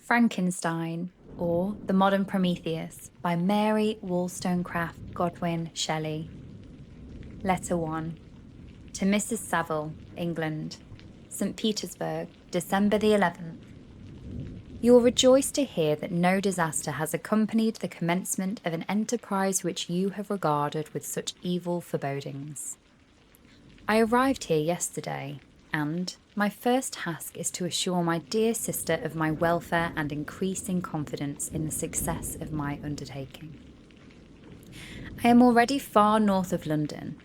Frankenstein, or The Modern Prometheus by Mary Wollstonecraft Godwin Shelley. Letter 1. To Mrs. Saville, England, St. Petersburg, December the 11th. You will rejoice to hear that no disaster has accompanied the commencement of an enterprise which you have regarded with such evil forebodings. I arrived here yesterday, and my first task is to assure my dear sister of my welfare and increasing confidence in the success of my undertaking. I am already far north of London,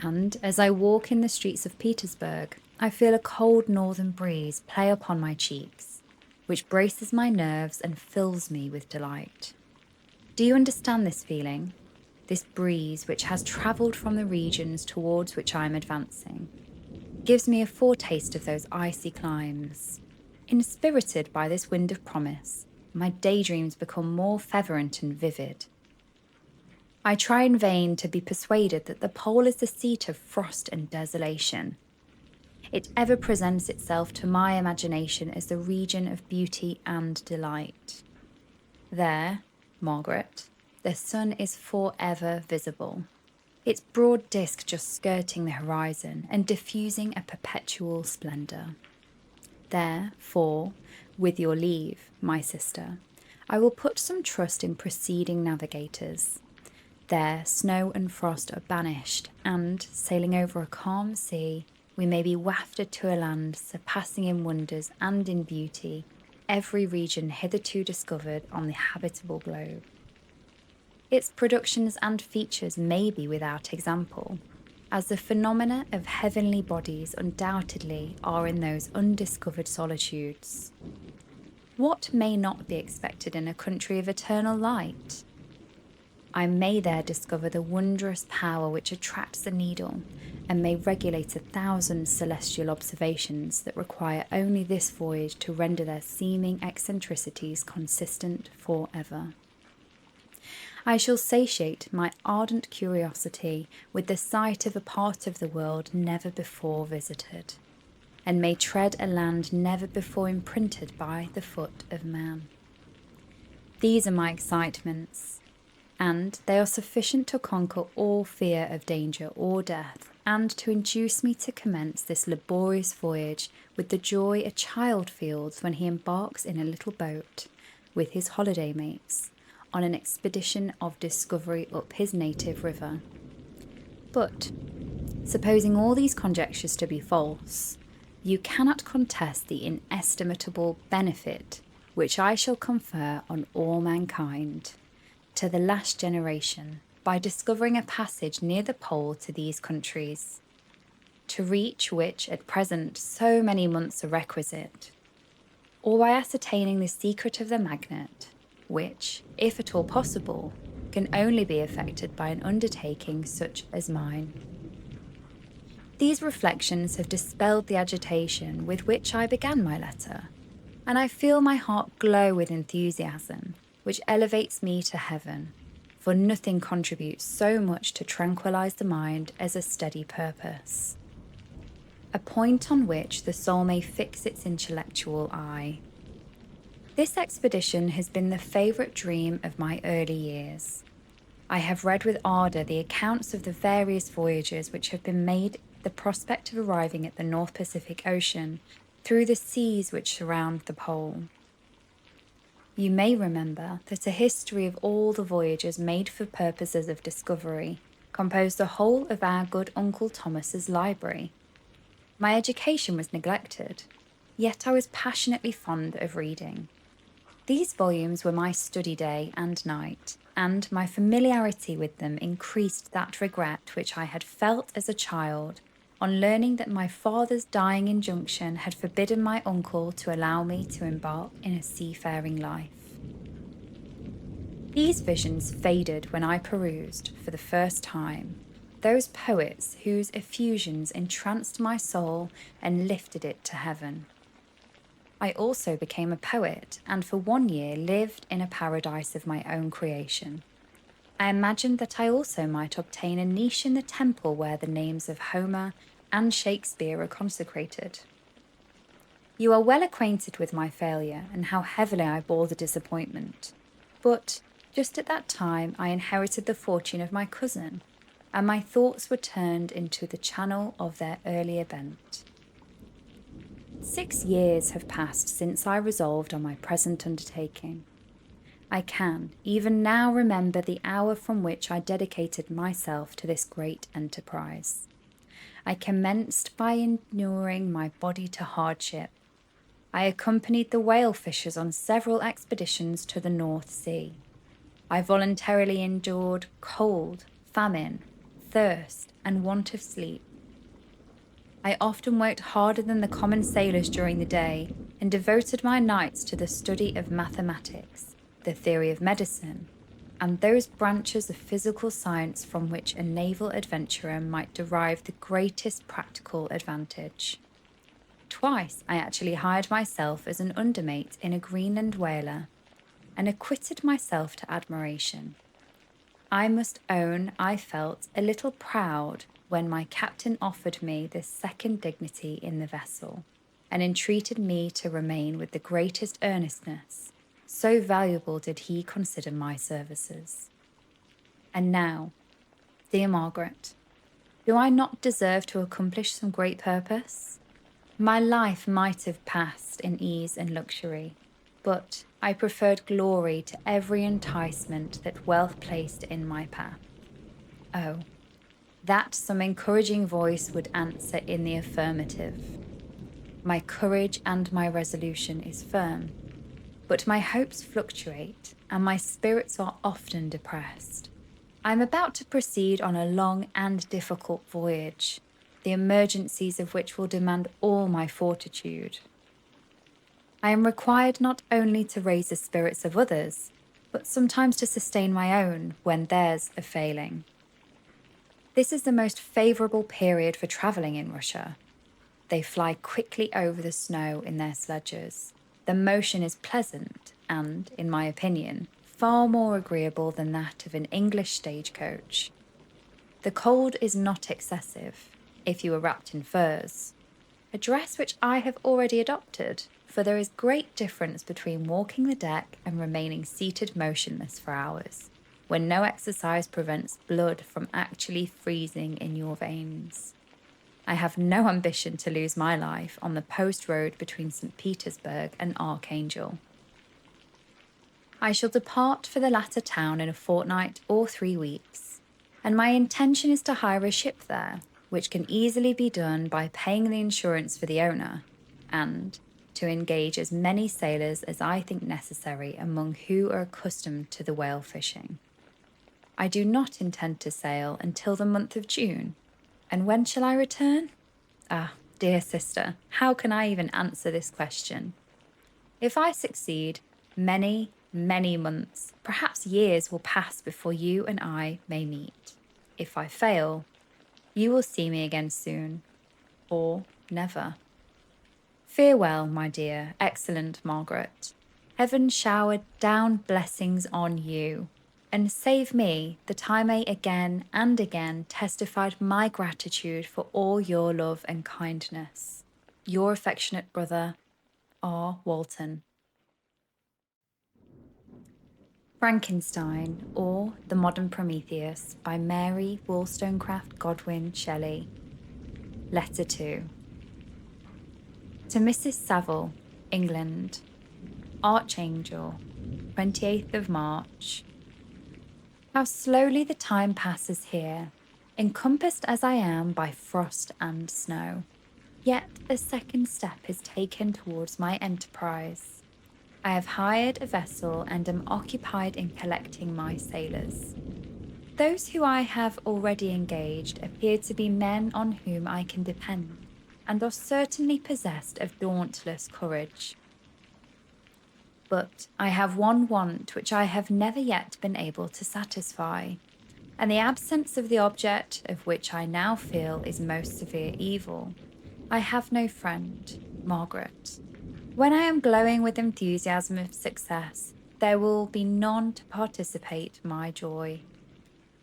and as I walk in the streets of Petersburg, I feel a cold northern breeze play upon my cheeks, which braces my nerves and fills me with delight. Do you understand this feeling? This breeze, which has travelled from the regions towards which I am advancing, gives me a foretaste of those icy climes. Inspirited by this wind of promise, my daydreams become more fervent and vivid. I try in vain to be persuaded that the pole is the seat of frost and desolation. It ever presents itself to my imagination as the region of beauty and delight. There, Margaret, the sun is forever visible, its broad disk just skirting the horizon and diffusing a perpetual splendour. Therefore, with your leave, my sister, I will put some trust in preceding navigators. There, snow and frost are banished, and, sailing over a calm sea, we may be wafted to a land surpassing in wonders and in beauty every region hitherto discovered on the habitable globe. Its productions and features may be without example, as the phenomena of heavenly bodies undoubtedly are in those undiscovered solitudes. What may not be expected in a country of eternal light? I may there discover the wondrous power which attracts the needle, and may regulate 1,000 celestial observations that require only this voyage to render their seeming eccentricities consistent for ever. I shall satiate my ardent curiosity with the sight of a part of the world never before visited, and may tread a land never before imprinted by the foot of man. These are my excitements, and they are sufficient to conquer all fear of danger or death, and to induce me to commence this laborious voyage with the joy a child feels when he embarks in a little boat with his holiday mates on an expedition of discovery up his native river. But, supposing all these conjectures to be false, you cannot contest the inestimable benefit which I shall confer on all mankind, to the last generation, by discovering a passage near the pole to these countries, to reach which at present so many months are requisite, or by ascertaining the secret of the magnet, which, if at all possible, can only be effected by an undertaking such as mine. These reflections have dispelled the agitation with which I began my letter, and I feel my heart glow with enthusiasm, which elevates me to heaven, for nothing contributes so much to tranquillize the mind as a steady purpose, a point on which the soul may fix its intellectual eye. This expedition has been the favourite dream of my early years. I have read with ardour the accounts of the various voyages which have been made, the prospect of arriving at the North Pacific Ocean through the seas which surround the pole. You may remember that a history of all the voyages made for purposes of discovery composed the whole of our good Uncle Thomas's library. My education was neglected, yet I was passionately fond of reading. These volumes were my study day and night, and my familiarity with them increased that regret which I had felt as a child on learning that my father's dying injunction had forbidden my uncle to allow me to embark in a seafaring life. These visions faded when I perused, for the first time, those poets whose effusions entranced my soul and lifted it to heaven. I also became a poet, and for 1 year lived in a paradise of my own creation. I imagined that I also might obtain a niche in the temple where the names of Homer and Shakespeare are consecrated. You are well acquainted with my failure and how heavily I bore the disappointment. But just at that time I inherited the fortune of my cousin, and my thoughts were turned into the channel of their early event. 6 years have passed since I resolved on my present undertaking. I can, even now, remember the hour from which I dedicated myself to this great enterprise. I commenced by inuring my body to hardship. I accompanied the whale fishers on several expeditions to the North Sea. I voluntarily endured cold, famine, thirst, and want of sleep. I often worked harder than the common sailors during the day and devoted my nights to the study of mathematics, the theory of medicine, and those branches of physical science from which a naval adventurer might derive the greatest practical advantage. Twice I actually hired myself as an undermate in a Greenland whaler, and acquitted myself to admiration. I must own I felt a little proud when my captain offered me this second dignity in the vessel, and entreated me to remain with the greatest earnestness. So valuable did he consider my services. And now, dear Margaret, do I not deserve to accomplish some great purpose? My life might have passed in ease and luxury, but I preferred glory to every enticement that wealth placed in my path. Oh, that some encouraging voice would answer in the affirmative. My courage and my resolution is firm, but my hopes fluctuate and my spirits are often depressed. I am about to proceed on a long and difficult voyage, the emergencies of which will demand all my fortitude. I am required not only to raise the spirits of others, but sometimes to sustain my own when theirs are failing. This is the most favourable period for travelling in Russia. They fly quickly over the snow in their sledges. The motion is pleasant and, in my opinion, far more agreeable than that of an English stagecoach. The cold is not excessive, if you are wrapped in furs, a dress which I have already adopted, for there is great difference between walking the deck and remaining seated motionless for hours, when no exercise prevents blood from actually freezing in your veins. I have no ambition to lose my life on the post road between St. Petersburg and Archangel. I shall depart for the latter town in a fortnight or 3 weeks, and my intention is to hire a ship there, which can easily be done by paying the insurance for the owner, and to engage as many sailors as I think necessary among who are accustomed to the whale fishing. I do not intend to sail until the month of June, and when shall I return? Ah, dear sister, how can I even answer this question? If I succeed, many, many months, perhaps years will pass before you and I may meet. If I fail, you will see me again soon, or never. Farewell, my dear, excellent Margaret. Heaven shower down blessings on you, and save me that I may again and again testify my gratitude for all your love and kindness. Your affectionate brother, R. Walton. Frankenstein, or The Modern Prometheus, by Mary Wollstonecraft Godwin Shelley. Letter 2. To Mrs. Saville, England. Archangel, 28th of March. How slowly the time passes here, encompassed as I am by frost and snow. Yet a second step is taken towards my enterprise. I have hired a vessel and am occupied in collecting my sailors. Those who I have already engaged appear to be men on whom I can depend, and are certainly possessed of dauntless courage. But I have one want which I have never yet been able to satisfy, and the absence of the object of which I now feel is most severe evil. I have no friend, Margaret. When I am glowing with enthusiasm of success, there will be none to participate my joy.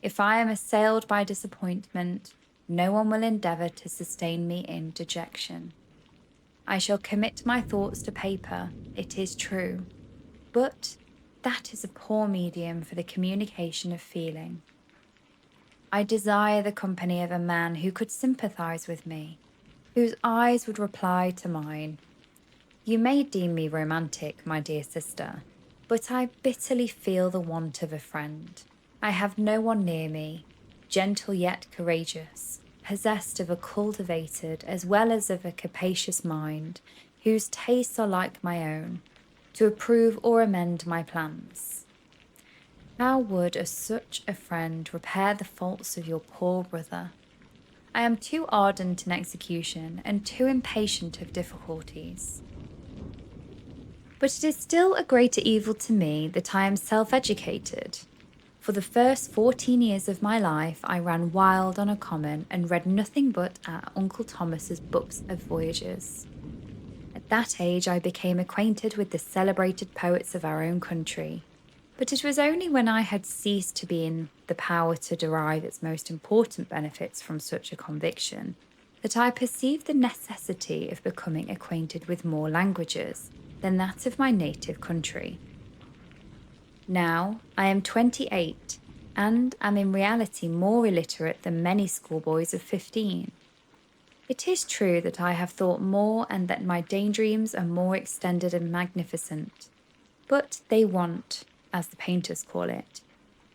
If I am assailed by disappointment, no one will endeavour to sustain me in dejection. I shall commit my thoughts to paper, it is true, but that is a poor medium for the communication of feeling. I desire the company of a man who could sympathize with me, whose eyes would reply to mine. You may deem me romantic, my dear sister, but I bitterly feel the want of a friend. I have no one near me, gentle yet courageous, possessed of a cultivated as well as of a capacious mind, whose tastes are like my own, to approve or amend my plans. How would such a friend repair the faults of your poor brother? I am too ardent in execution and too impatient of difficulties. But it is still a greater evil to me that I am self-educated. For the first 14 years of my life, I ran wild on a common and read nothing but our Uncle Thomas's books of voyages. At that age, I became acquainted with the celebrated poets of our own country. But it was only when I had ceased to be in the power to derive its most important benefits from such a conviction that I perceived the necessity of becoming acquainted with more languages than that of my native country. Now I am 28 and am in reality more illiterate than many schoolboys of 15. It is true that I have thought more and that my daydreams are more extended and magnificent, but they want, as the painters call it,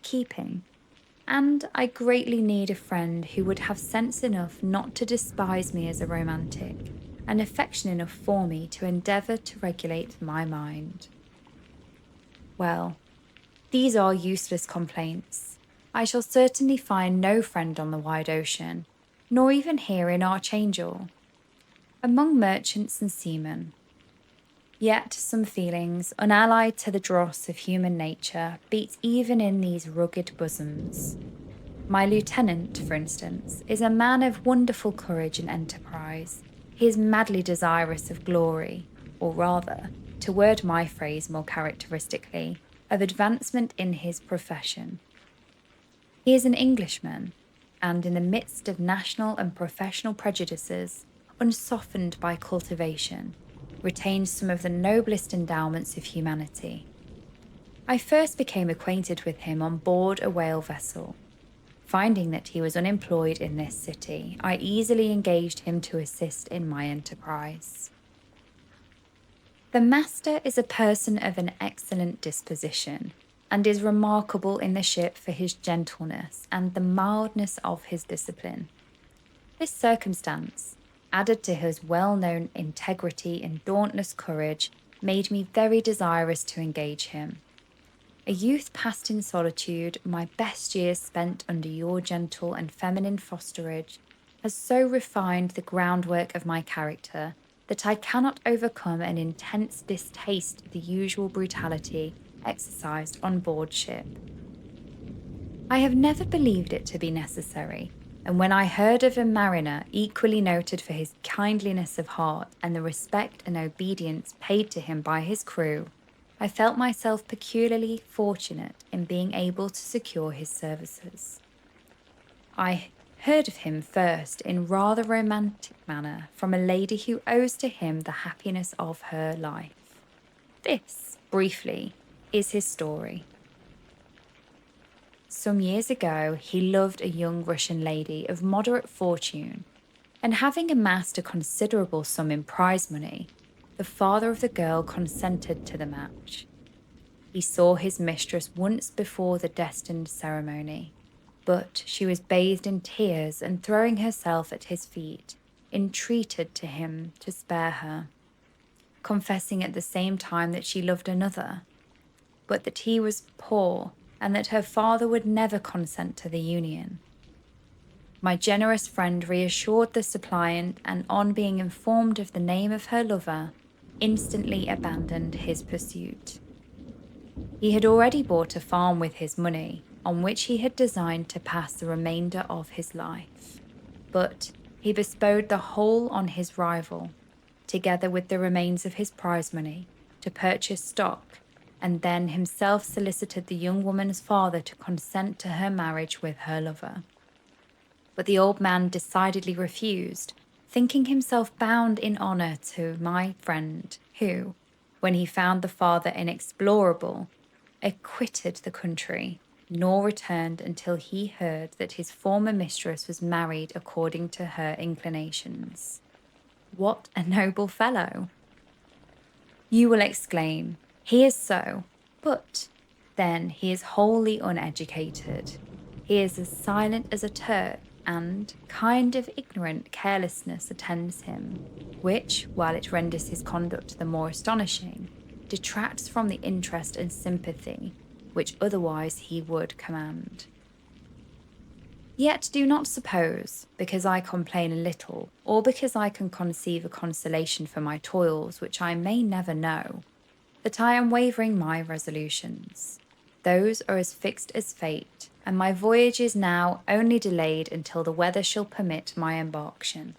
keeping, and I greatly need a friend who would have sense enough not to despise me as a romantic, and affection enough for me to endeavour to regulate my mind. Well, these are useless complaints. I shall certainly find no friend on the wide ocean, nor even here in Archangel, among merchants and seamen. Yet some feelings, unallied to the dross of human nature, beat even in these rugged bosoms. My lieutenant, for instance, is a man of wonderful courage and enterprise. He is madly desirous of glory, or rather, to word my phrase more characteristically, of advancement in his profession. He is an Englishman, and in the midst of national and professional prejudices, unsoftened by cultivation, retains some of the noblest endowments of humanity. I first became acquainted with him on board a whale vessel. Finding that he was unemployed in this city, I easily engaged him to assist in my enterprise. The master is a person of an excellent disposition, and is remarkable in the ship for his gentleness and the mildness of his discipline. This circumstance, added to his well-known integrity and dauntless courage, made me very desirous to engage him. A youth passed in solitude, my best years spent under your gentle and feminine fosterage, has so refined the groundwork of my character that I cannot overcome an intense distaste of the usual brutality exercised on board ship. I have never believed it to be necessary, and when I heard of a mariner equally noted for his kindliness of heart and the respect and obedience paid to him by his crew, I felt myself peculiarly fortunate in being able to secure his services. I heard of him first in rather romantic manner from a lady who owes to him the happiness of her life. This, briefly, is his story. Some years ago, he loved a young Russian lady of moderate fortune, and having amassed a considerable sum in prize money, the father of the girl consented to the match. He saw his mistress once before the destined ceremony, but she was bathed in tears and throwing herself at his feet, entreated to him to spare her, confessing at the same time that she loved another, but that he was poor and that her father would never consent to the union. My generous friend reassured the suppliant, and on being informed of the name of her lover, instantly abandoned his pursuit. He had already bought a farm with his money, on which he had designed to pass the remainder of his life, but he bestowed the whole on his rival, together with the remains of his prize money, to purchase stock, and then himself solicited the young woman's father to consent to her marriage with her lover. But the old man decidedly refused, thinking himself bound in honour to my friend, who, when he found the farther inexplorable, quitted the country, nor returned until he heard that his former mistress was married according to her inclinations. What a noble fellow! You will exclaim, he is so, but then he is wholly uneducated. He is as silent as a Turk, and kind of ignorant carelessness attends him, which, while it renders his conduct the more astonishing, detracts from the interest and sympathy which otherwise he would command. Yet do not suppose, because I complain a little, or because I can conceive a consolation for my toils which I may never know, that I am wavering my resolutions. Those are as fixed as fate, and my voyage is now only delayed until the weather shall permit my embarkation.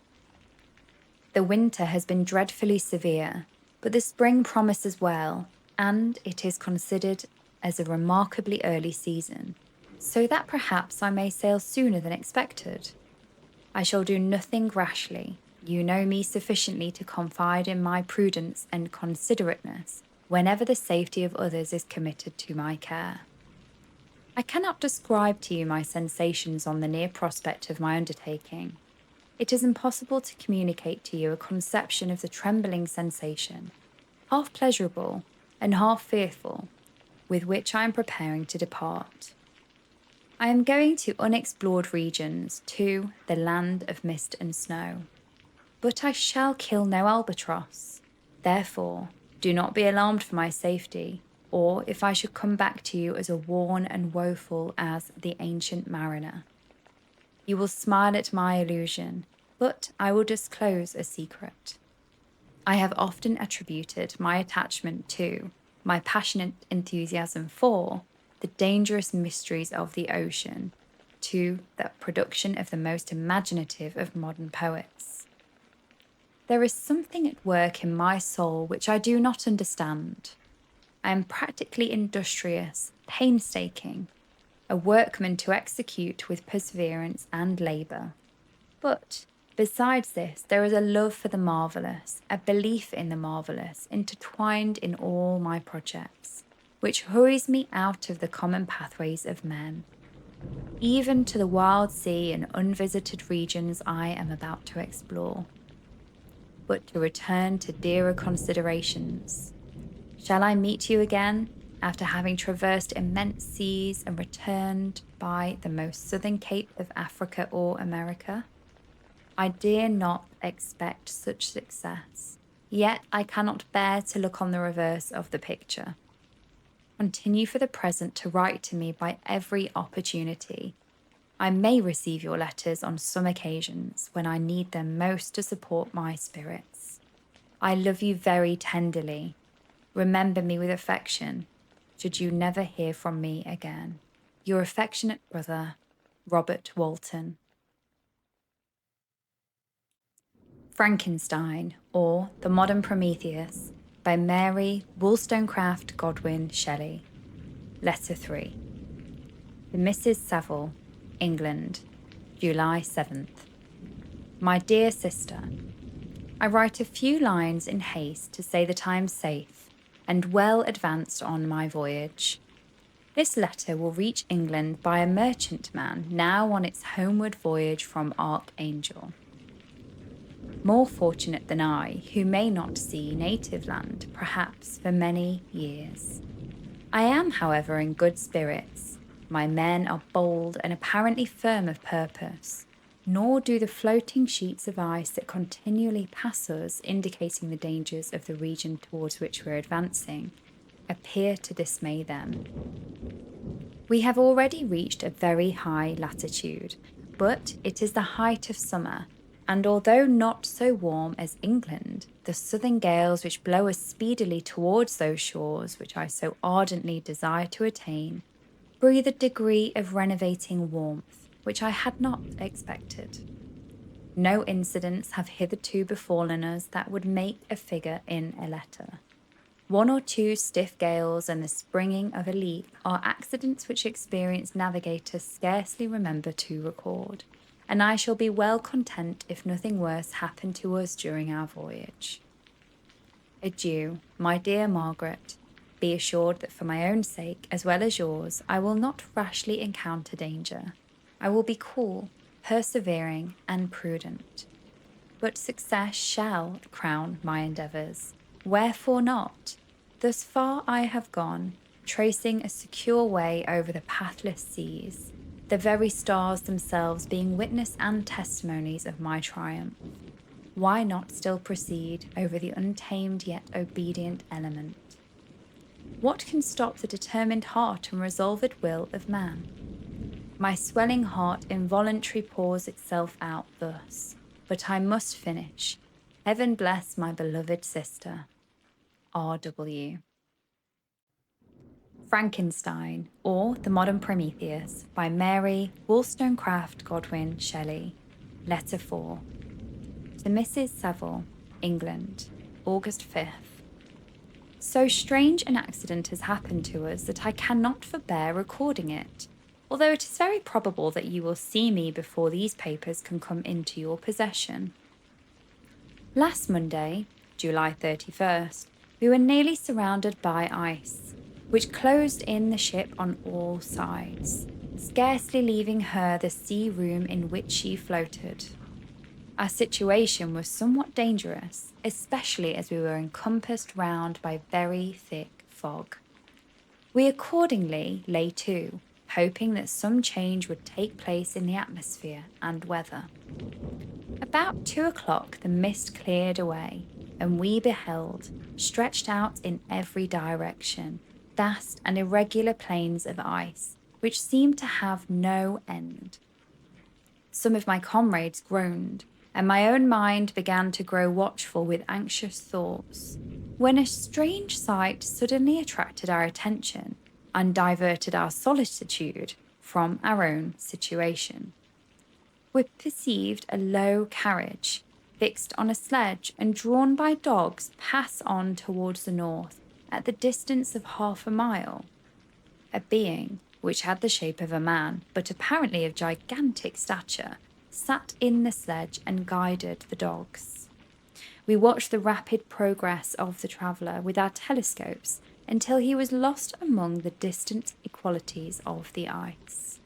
The winter has been dreadfully severe, but the spring promises well, and it is considered as a remarkably early season, so that perhaps I may sail sooner than expected. I shall do nothing rashly. You know me sufficiently to confide in my prudence and considerateness whenever the safety of others is committed to my care. I cannot describe to you my sensations on the near prospect of my undertaking. It is impossible to communicate to you a conception of the trembling sensation, half pleasurable and half fearful, with which I am preparing to depart. I am going to unexplored regions, to the land of mist and snow. But I shall kill no albatross. Therefore, do not be alarmed for my safety, or if I should come back to you as worn and woeful as the ancient mariner. You will smile at my illusion, but I will disclose a secret. I have often attributed my attachment to, my passionate enthusiasm for, the dangerous mysteries of the ocean, to the production of the most imaginative of modern poets. There is something at work in my soul which I do not understand. I am practically industrious, painstaking, a workman to execute with perseverance and labour. But besides this, there is a love for the marvellous, a belief in the marvellous, intertwined in all my projects, which hurries me out of the common pathways of men, even to the wild sea and unvisited regions I am about to explore. But to return to dearer considerations. Shall I meet you again, after having traversed immense seas and returned by the most southern cape of Africa or America? I dare not expect such success, yet I cannot bear to look on the reverse of the picture. Continue for the present to write to me by every opportunity. I may receive your letters on some occasions when I need them most to support my spirits. I love you very tenderly. Remember me with affection, should you never hear from me again. Your affectionate brother, Robert Walton. Frankenstein, or The Modern Prometheus, by Mary Wollstonecraft Godwin Shelley. Letter 3. To Mrs. Saville, England, July 7th. My dear sister, I write a few lines in haste to say that I am safe and well advanced on my voyage. This letter will reach England by a merchantman now on its homeward voyage from Archangel. More fortunate than I, who may not see native land, perhaps, for many years. I am, however, in good spirits. My men are bold and apparently firm of purpose, nor do the floating sheets of ice that continually pass us, indicating the dangers of the region towards which we are advancing, appear to dismay them. We have already reached a very high latitude, but it is the height of summer, and although not so warm as England, the southern gales which blow us speedily towards those shores which I so ardently desire to attain, breathe a degree of renovating warmth which I had not expected. No incidents have hitherto befallen us that would make a figure in a letter. One or two stiff gales and the springing of a leak are accidents which experienced navigators scarcely remember to record, and I shall be well content if nothing worse happen to us during our voyage. Adieu, my dear Margaret. Be assured that for my own sake, as well as yours, I will not rashly encounter danger. I will be cool, persevering, and prudent. But success shall crown my endeavours. Wherefore not? Thus far I have gone, tracing a secure way over the pathless seas, the very stars themselves being witness and testimonies of my triumph. Why not still proceed over the untamed yet obedient element? What can stop the determined heart and resolved will of man? My swelling heart involuntarily pours itself out thus, but I must finish. Heaven bless my beloved sister. R.W. Frankenstein, or The Modern Prometheus, by Mary Wollstonecraft Godwin Shelley. Letter 4. To Mrs. Saville, England, August 5th. So strange an accident has happened to us that I cannot forbear recording it, although it is very probable that you will see me before these papers can come into your possession. Last Monday, July 31st, we were nearly surrounded by ice, which closed in the ship on all sides, scarcely leaving her the sea room in which she floated. Our situation was somewhat dangerous, especially as we were encompassed round by very thick fog. We accordingly lay to, hoping that some change would take place in the atmosphere and weather. About 2 o'clock the mist cleared away, and we beheld, stretched out in every direction, vast and irregular plains of ice, which seemed to have no end. Some of my comrades groaned, and my own mind began to grow watchful with anxious thoughts, when a strange sight suddenly attracted our attention and diverted our solicitude from our own situation. We perceived a low carriage, fixed on a sledge and drawn by dogs, pass on towards the north at the distance of 1/2 mile. A being, which had the shape of a man, but apparently of gigantic stature, sat in the sledge and guided the dogs. We watched the rapid progress of the traveller with our telescopes until he was lost among the distant equalities of the ice.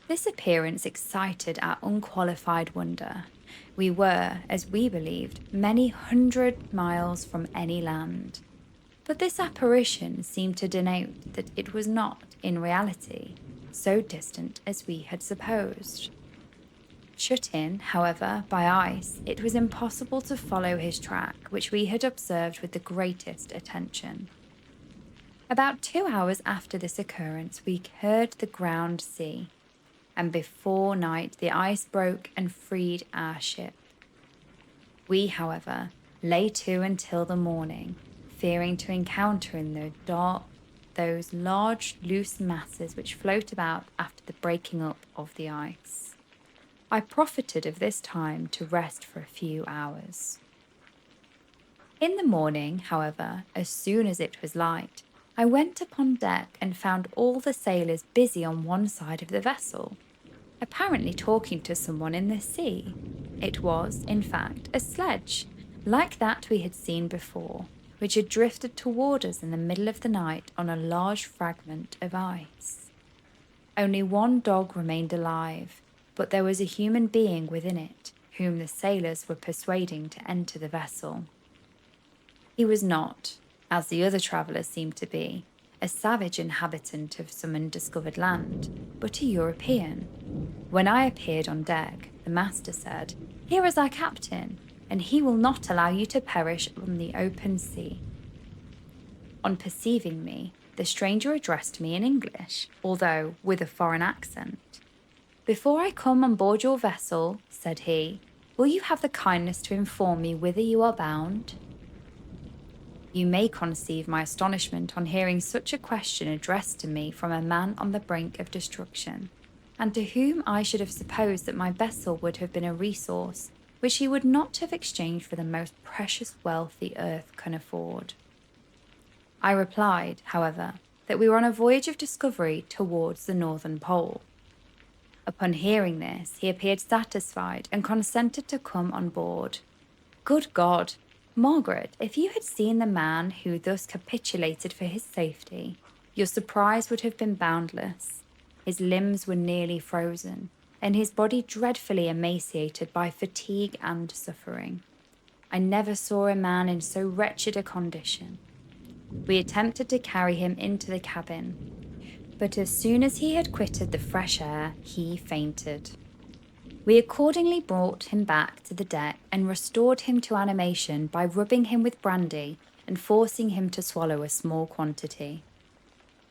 This appearance excited our unqualified wonder. We were, as we believed, many 100 miles from any land, but this apparition seemed to denote that it was not, in reality, so distant as we had supposed. Shut in, however, by ice, it was impossible to follow his track, which we had observed with the greatest attention. About 2 hours after this occurrence, we heard the ground sea, and before night the ice broke and freed our ship. We, however, lay to until the morning, fearing to encounter in the dark those large loose masses which float about after the breaking up of the ice. I profited of this time to rest for a few hours. In the morning, however, as soon as it was light, I went upon deck and found all the sailors busy on one side of the vessel, apparently talking to someone in the sea. It was, in fact, a sledge, like that we had seen before, which had drifted toward us in the middle of the night on a large fragment of ice. Only one dog remained alive, but there was a human being within it, whom the sailors were persuading to enter the vessel. He was not, as the other travellers seemed to be, a savage inhabitant of some undiscovered land, but a European. When I appeared on deck, the master said, "Here is our captain, and he will not allow you to perish on the open sea." On perceiving me, the stranger addressed me in English, although with a foreign accent. "Before I come on board your vessel," said he, "will you have the kindness to inform me whither you are bound?" You may conceive my astonishment on hearing such a question addressed to me from a man on the brink of destruction, and to whom I should have supposed that my vessel would have been a resource which he would not have exchanged for the most precious wealth the earth can afford. I replied, however, that we were on a voyage of discovery towards the Northern Pole. Upon hearing this, he appeared satisfied and consented to come on board. Good God! Margaret, if you had seen the man who thus capitulated for his safety, your surprise would have been boundless. His limbs were nearly frozen, and his body dreadfully emaciated by fatigue and suffering. I never saw a man in so wretched a condition. We attempted to carry him into the cabin, but as soon as he had quitted the fresh air, he fainted. We accordingly brought him back to the deck and restored him to animation by rubbing him with brandy and forcing him to swallow a small quantity.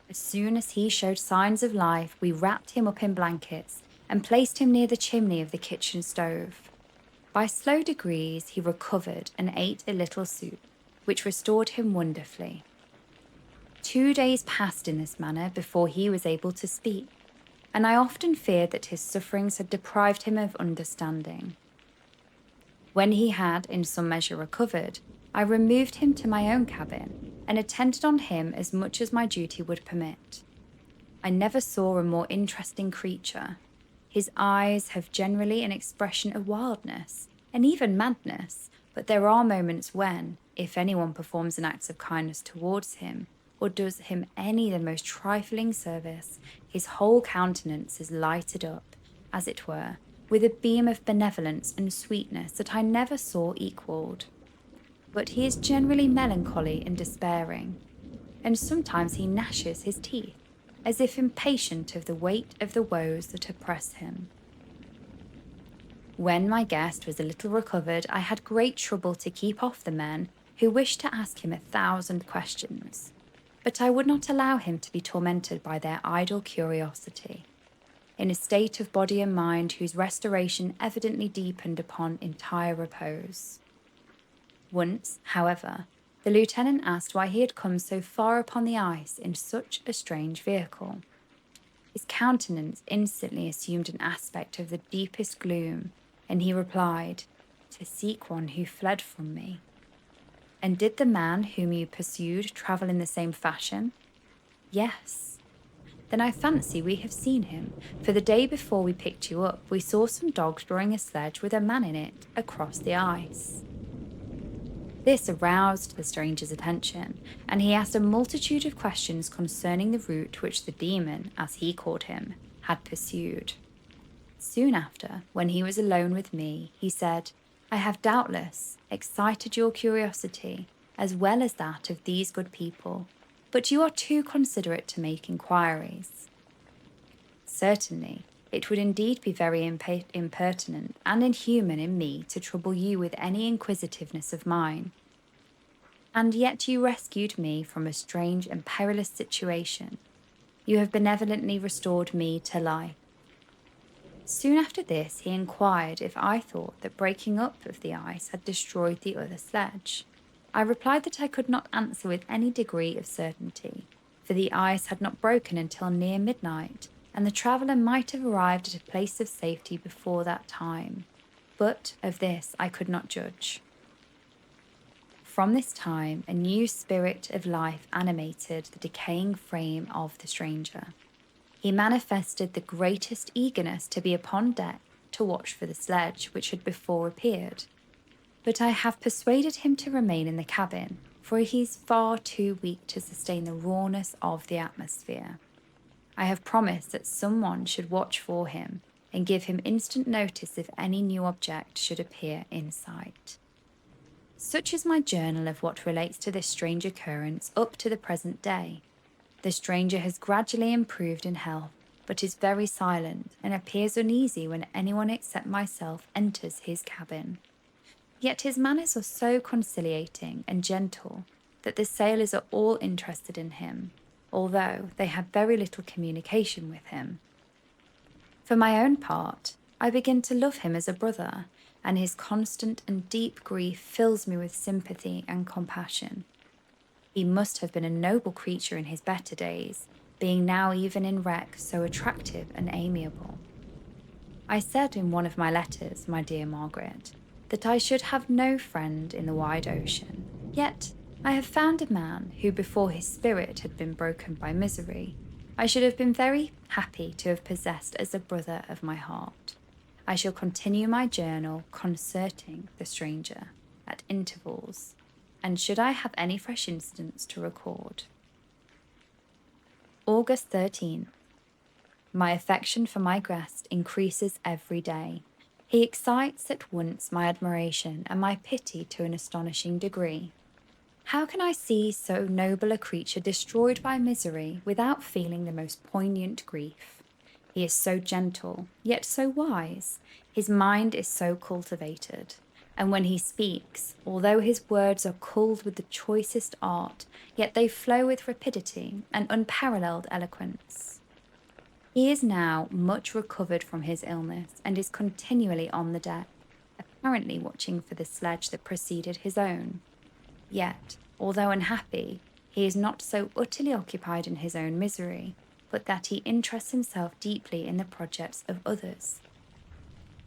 As soon as he showed signs of life, we wrapped him up in blankets and placed him near the chimney of the kitchen stove. By slow degrees, he recovered and ate a little soup, which restored him wonderfully. 2 days passed in this manner before he was able to speak, and I often feared that his sufferings had deprived him of understanding. When he had in some measure recovered, I removed him to my own cabin and attended on him as much as my duty would permit. I never saw a more interesting creature. His eyes have generally an expression of wildness and even madness, but there are moments when, if anyone performs an act of kindness towards him, or does him any the most trifling service, his whole countenance is lighted up, as it were, with a beam of benevolence and sweetness that I never saw equalled. But he is generally melancholy and despairing, and sometimes he gnashes his teeth, as if impatient of the weight of the woes that oppress him. When my guest was a little recovered, I had great trouble to keep off the men who wished to ask him 1,000 questions. But I would not allow him to be tormented by their idle curiosity. In a state of body and mind whose restoration evidently deepened upon entire repose. Once, however, the lieutenant asked why he had come so far upon the ice in such a strange vehicle. His countenance instantly assumed an aspect of the deepest gloom, and he replied, "To seek one who fled from me." "And did the man whom you pursued travel in the same fashion?" "Yes." "Then I fancy we have seen him, for the day before we picked you up, we saw some dogs drawing a sledge with a man in it across the ice." This aroused the stranger's attention, and he asked a multitude of questions concerning the route which the demon, as he called him, had pursued. Soon after, when he was alone with me, he said, "I have doubtless excited your curiosity as well as that of these good people, but you are too considerate to make inquiries." "Certainly, it would indeed be very impertinent and inhuman in me to trouble you with any inquisitiveness of mine. And yet you rescued me from a strange and perilous situation. You have benevolently restored me to life." Soon after this, he inquired if I thought that breaking up of the ice had destroyed the other sledge. I replied that I could not answer with any degree of certainty, for the ice had not broken until near midnight, and the traveller might have arrived at a place of safety before that time, but of this I could not judge. From this time, a new spirit of life animated the decaying frame of the stranger. He manifested the greatest eagerness to be upon deck to watch for the sledge which had before appeared. But I have persuaded him to remain in the cabin, for he is far too weak to sustain the rawness of the atmosphere. I have promised that someone should watch for him and give him instant notice if any new object should appear in sight. Such is my journal of what relates to this strange occurrence up to the present day. The stranger has gradually improved in health, but is very silent and appears uneasy when anyone except myself enters his cabin. Yet his manners are so conciliating and gentle that the sailors are all interested in him, although they have very little communication with him. For my own part, I begin to love him as a brother, and his constant and deep grief fills me with sympathy and compassion. He must have been a noble creature in his better days, being now even in wreck so attractive and amiable. I said in one of my letters, my dear Margaret, that I should have no friend in the wide ocean. Yet I have found a man who, before his spirit had been broken by misery, I should have been very happy to have possessed as a brother of my heart. I shall continue my journal concerting the stranger at intervals, and should I have any fresh incidents to record. August 13th. My affection for my guest increases every day. He excites at once my admiration and my pity to an astonishing degree. How can I see so noble a creature destroyed by misery without feeling the most poignant grief? He is so gentle, yet so wise. His mind is so cultivated. And when he speaks, although his words are culled with the choicest art, yet they flow with rapidity and unparalleled eloquence. He is now much recovered from his illness and is continually on the deck, apparently watching for the sledge that preceded his own. Yet, although unhappy, he is not so utterly occupied in his own misery, but that he interests himself deeply in the projects of others.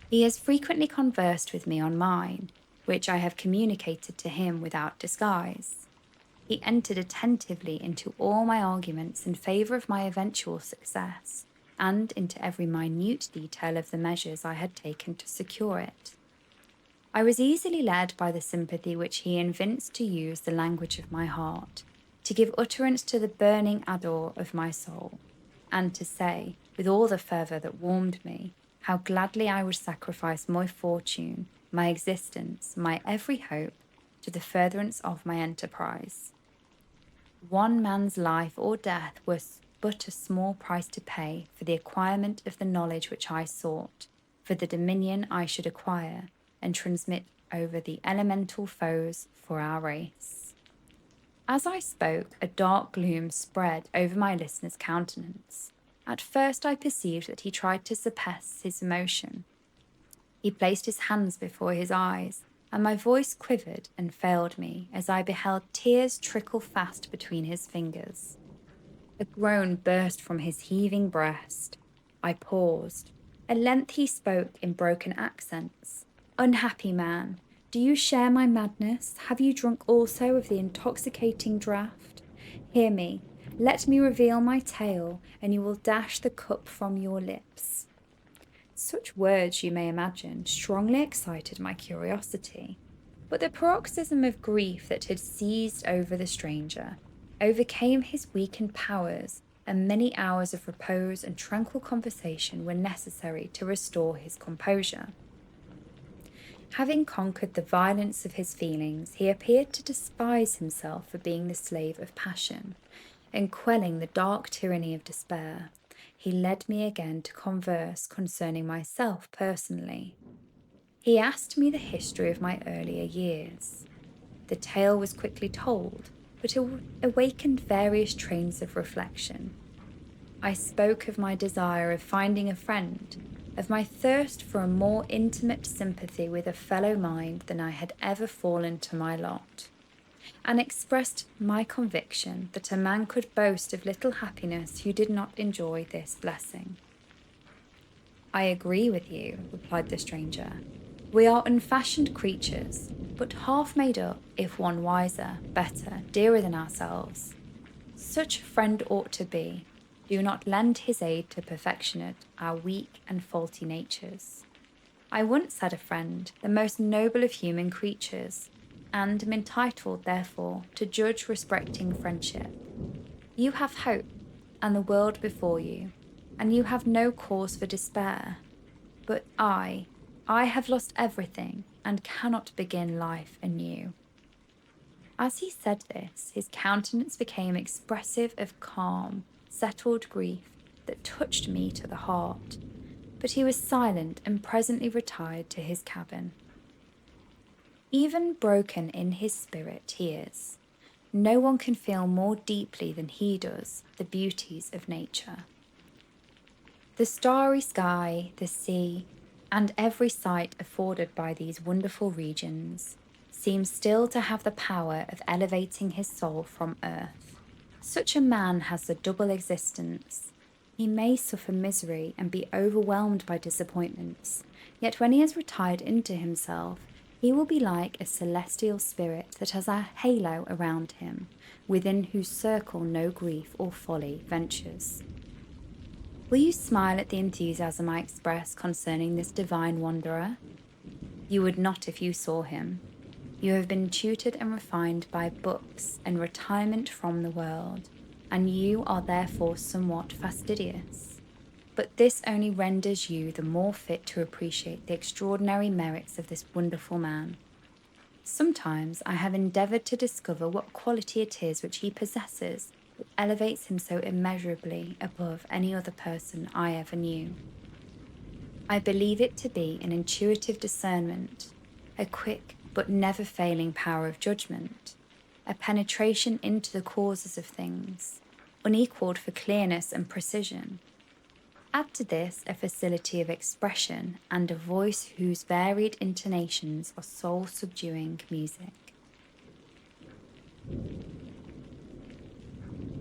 He has frequently conversed with me on mine, which I have communicated to him without disguise. He entered attentively into all my arguments in favour of my eventual success, and into every minute detail of the measures I had taken to secure it. I was easily led by the sympathy which he evinced to use the language of my heart, to give utterance to the burning ardour of my soul, and to say, with all the fervour that warmed me, how gladly I would sacrifice my fortune, my existence, my every hope, to the furtherance of my enterprise. One man's life or death was but a small price to pay for the acquirement of the knowledge which I sought, for the dominion I should acquire and transmit over the elemental foes for our race. As I spoke, a dark gloom spread over my listener's countenance. At first I perceived that he tried to suppress his emotion. He placed his hands before his eyes, and my voice quivered and failed me as I beheld tears trickle fast between his fingers. A groan burst from his heaving breast. I paused. At length he spoke in broken accents. "Unhappy man, do you share my madness? Have you drunk also of the intoxicating draught? Hear me, let me reveal my tale, and you will dash the cup from your lips." Such words, you may imagine, strongly excited my curiosity, but the paroxysm of grief that had seized over the stranger overcame his weakened powers, and many hours of repose and tranquil conversation were necessary to restore his composure. Having conquered the violence of his feelings, he appeared to despise himself for being the slave of passion, and quelling the dark tyranny of despair, he led me again to converse concerning myself personally. He asked me the history of my earlier years. The tale was quickly told, but it awakened various trains of reflection. I spoke of my desire of finding a friend, of my thirst for a more intimate sympathy with a fellow mind than I had ever fallen to my lot, and expressed my conviction that a man could boast of little happiness who did not enjoy this blessing. "I agree with you," replied the stranger. "We are unfashioned creatures, but half made up, if one wiser, better, dearer than ourselves. Such a friend ought to be. Do not lend his aid to perfectionate our weak and faulty natures. I once had a friend, the most noble of human creatures, and am entitled, therefore, to judge respecting friendship. You have hope and the world before you, and you have no cause for despair. But I have lost everything and cannot begin life anew." As he said this, his countenance became expressive of calm, settled grief that touched me to the heart, but he was silent and presently retired to his cabin. Even broken in his spirit he is. No one can feel more deeply than he does the beauties of nature. The starry sky, the sea, and every sight afforded by these wonderful regions seems still to have the power of elevating his soul from earth. Such a man has a double existence. He may suffer misery and be overwhelmed by disappointments, yet when he has retired into himself, he will be like a celestial spirit that has a halo around him, within whose circle no grief or folly ventures. Will you smile at the enthusiasm I express concerning this divine wanderer? You would not if you saw him. You have been tutored and refined by books and retirement from the world, and you are therefore somewhat fastidious. But this only renders you the more fit to appreciate the extraordinary merits of this wonderful man. Sometimes I have endeavoured to discover what quality it is which he possesses that elevates him so immeasurably above any other person I ever knew. I believe it to be an intuitive discernment, a quick but never failing power of judgment, a penetration into the causes of things, unequalled for clearness and precision. Add to this a facility of expression and a voice whose varied intonations are soul-subduing music.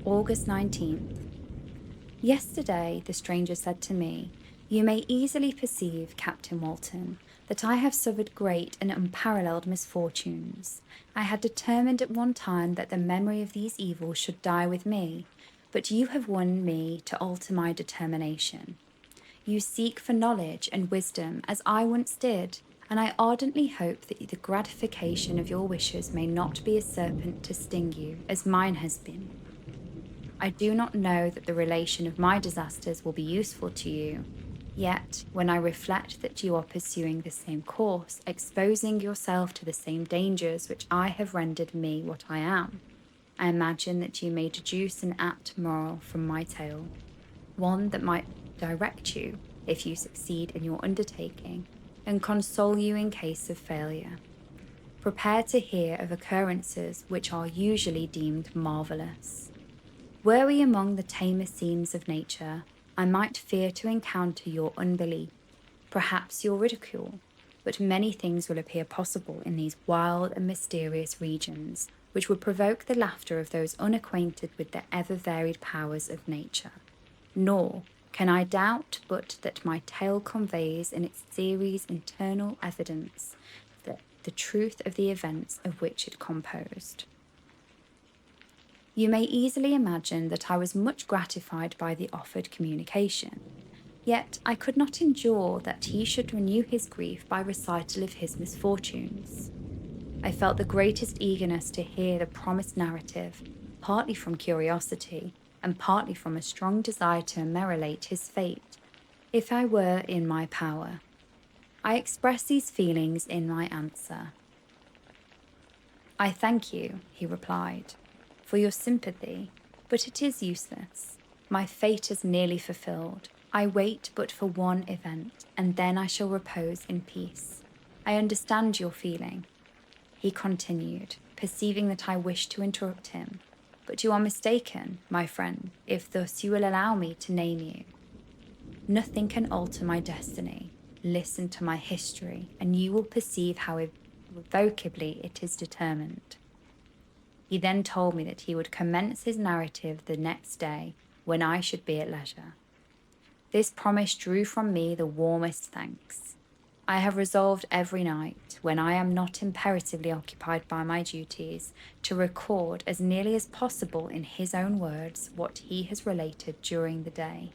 August 19th. Yesterday the stranger said to me, "You may easily perceive, Captain Walton, that I have suffered great and unparalleled misfortunes. I had determined at one time that the memory of these evils should die with me, but you have won me to alter my determination. You seek for knowledge and wisdom as I once did, and I ardently hope that the gratification of your wishes may not be a serpent to sting you, as mine has been. I do not know that the relation of my disasters will be useful to you. Yet, when I reflect that you are pursuing the same course, exposing yourself to the same dangers which I have rendered me what I am, I imagine that you may deduce an apt moral from my tale, one that might direct you, if you succeed in your undertaking, and console you in case of failure. Prepare to hear of occurrences which are usually deemed marvellous. Were we among the tamer scenes of nature, I might fear to encounter your unbelief, perhaps your ridicule, but many things will appear possible in these wild and mysterious regions, which would provoke the laughter of those unacquainted with the ever-varied powers of nature. Nor can I doubt but that my tale conveys in its series internal evidence the truth of the events of which it composed. You may easily imagine that I was much gratified by the offered communication, yet I could not endure that he should renew his grief by recital of his misfortunes. I felt the greatest eagerness to hear the promised narrative, partly from curiosity, and partly from a strong desire to ameliorat his fate, if I were in my power. I expressed these feelings in my answer. "I thank you," he replied, "for your sympathy, but it is useless. My fate is nearly fulfilled. I wait but for one event, and then I shall repose in peace. I understand your feeling," he continued, perceiving that I wished to interrupt him. "But you are mistaken, my friend, if thus you will allow me to name you. Nothing can alter my destiny. Listen to my history, and you will perceive how irrevocably it is determined." He then told me that he would commence his narrative the next day, when I should be at leisure. This promise drew from me the warmest thanks. I have resolved every night, when I am not imperatively occupied by my duties, to record as nearly as possible in his own words what he has related during the day.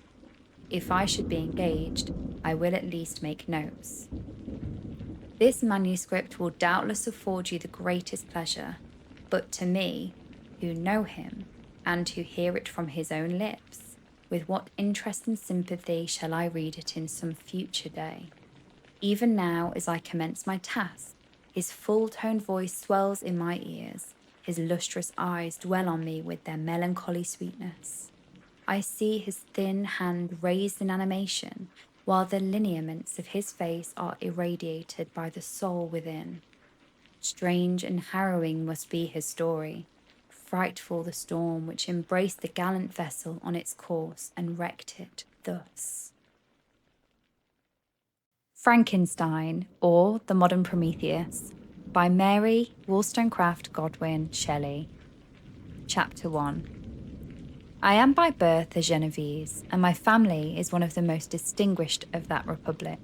If I should be engaged, I will at least make notes. This manuscript will doubtless afford you the greatest pleasure, but to me, who know him, and who hear it from his own lips, with what interest and sympathy shall I read it in some future day? Even now, as I commence my task, his full-toned voice swells in my ears, his lustrous eyes dwell on me with their melancholy sweetness. I see his thin hand raised in animation, while the lineaments of his face are irradiated by the soul within. Strange and harrowing must be his story, frightful the storm which embraced the gallant vessel on its course and wrecked it thus. Frankenstein, or The Modern Prometheus, by Mary Wollstonecraft Shelley. Chapter 1. I am by birth a Genovese, and my family is one of the most distinguished of that republic.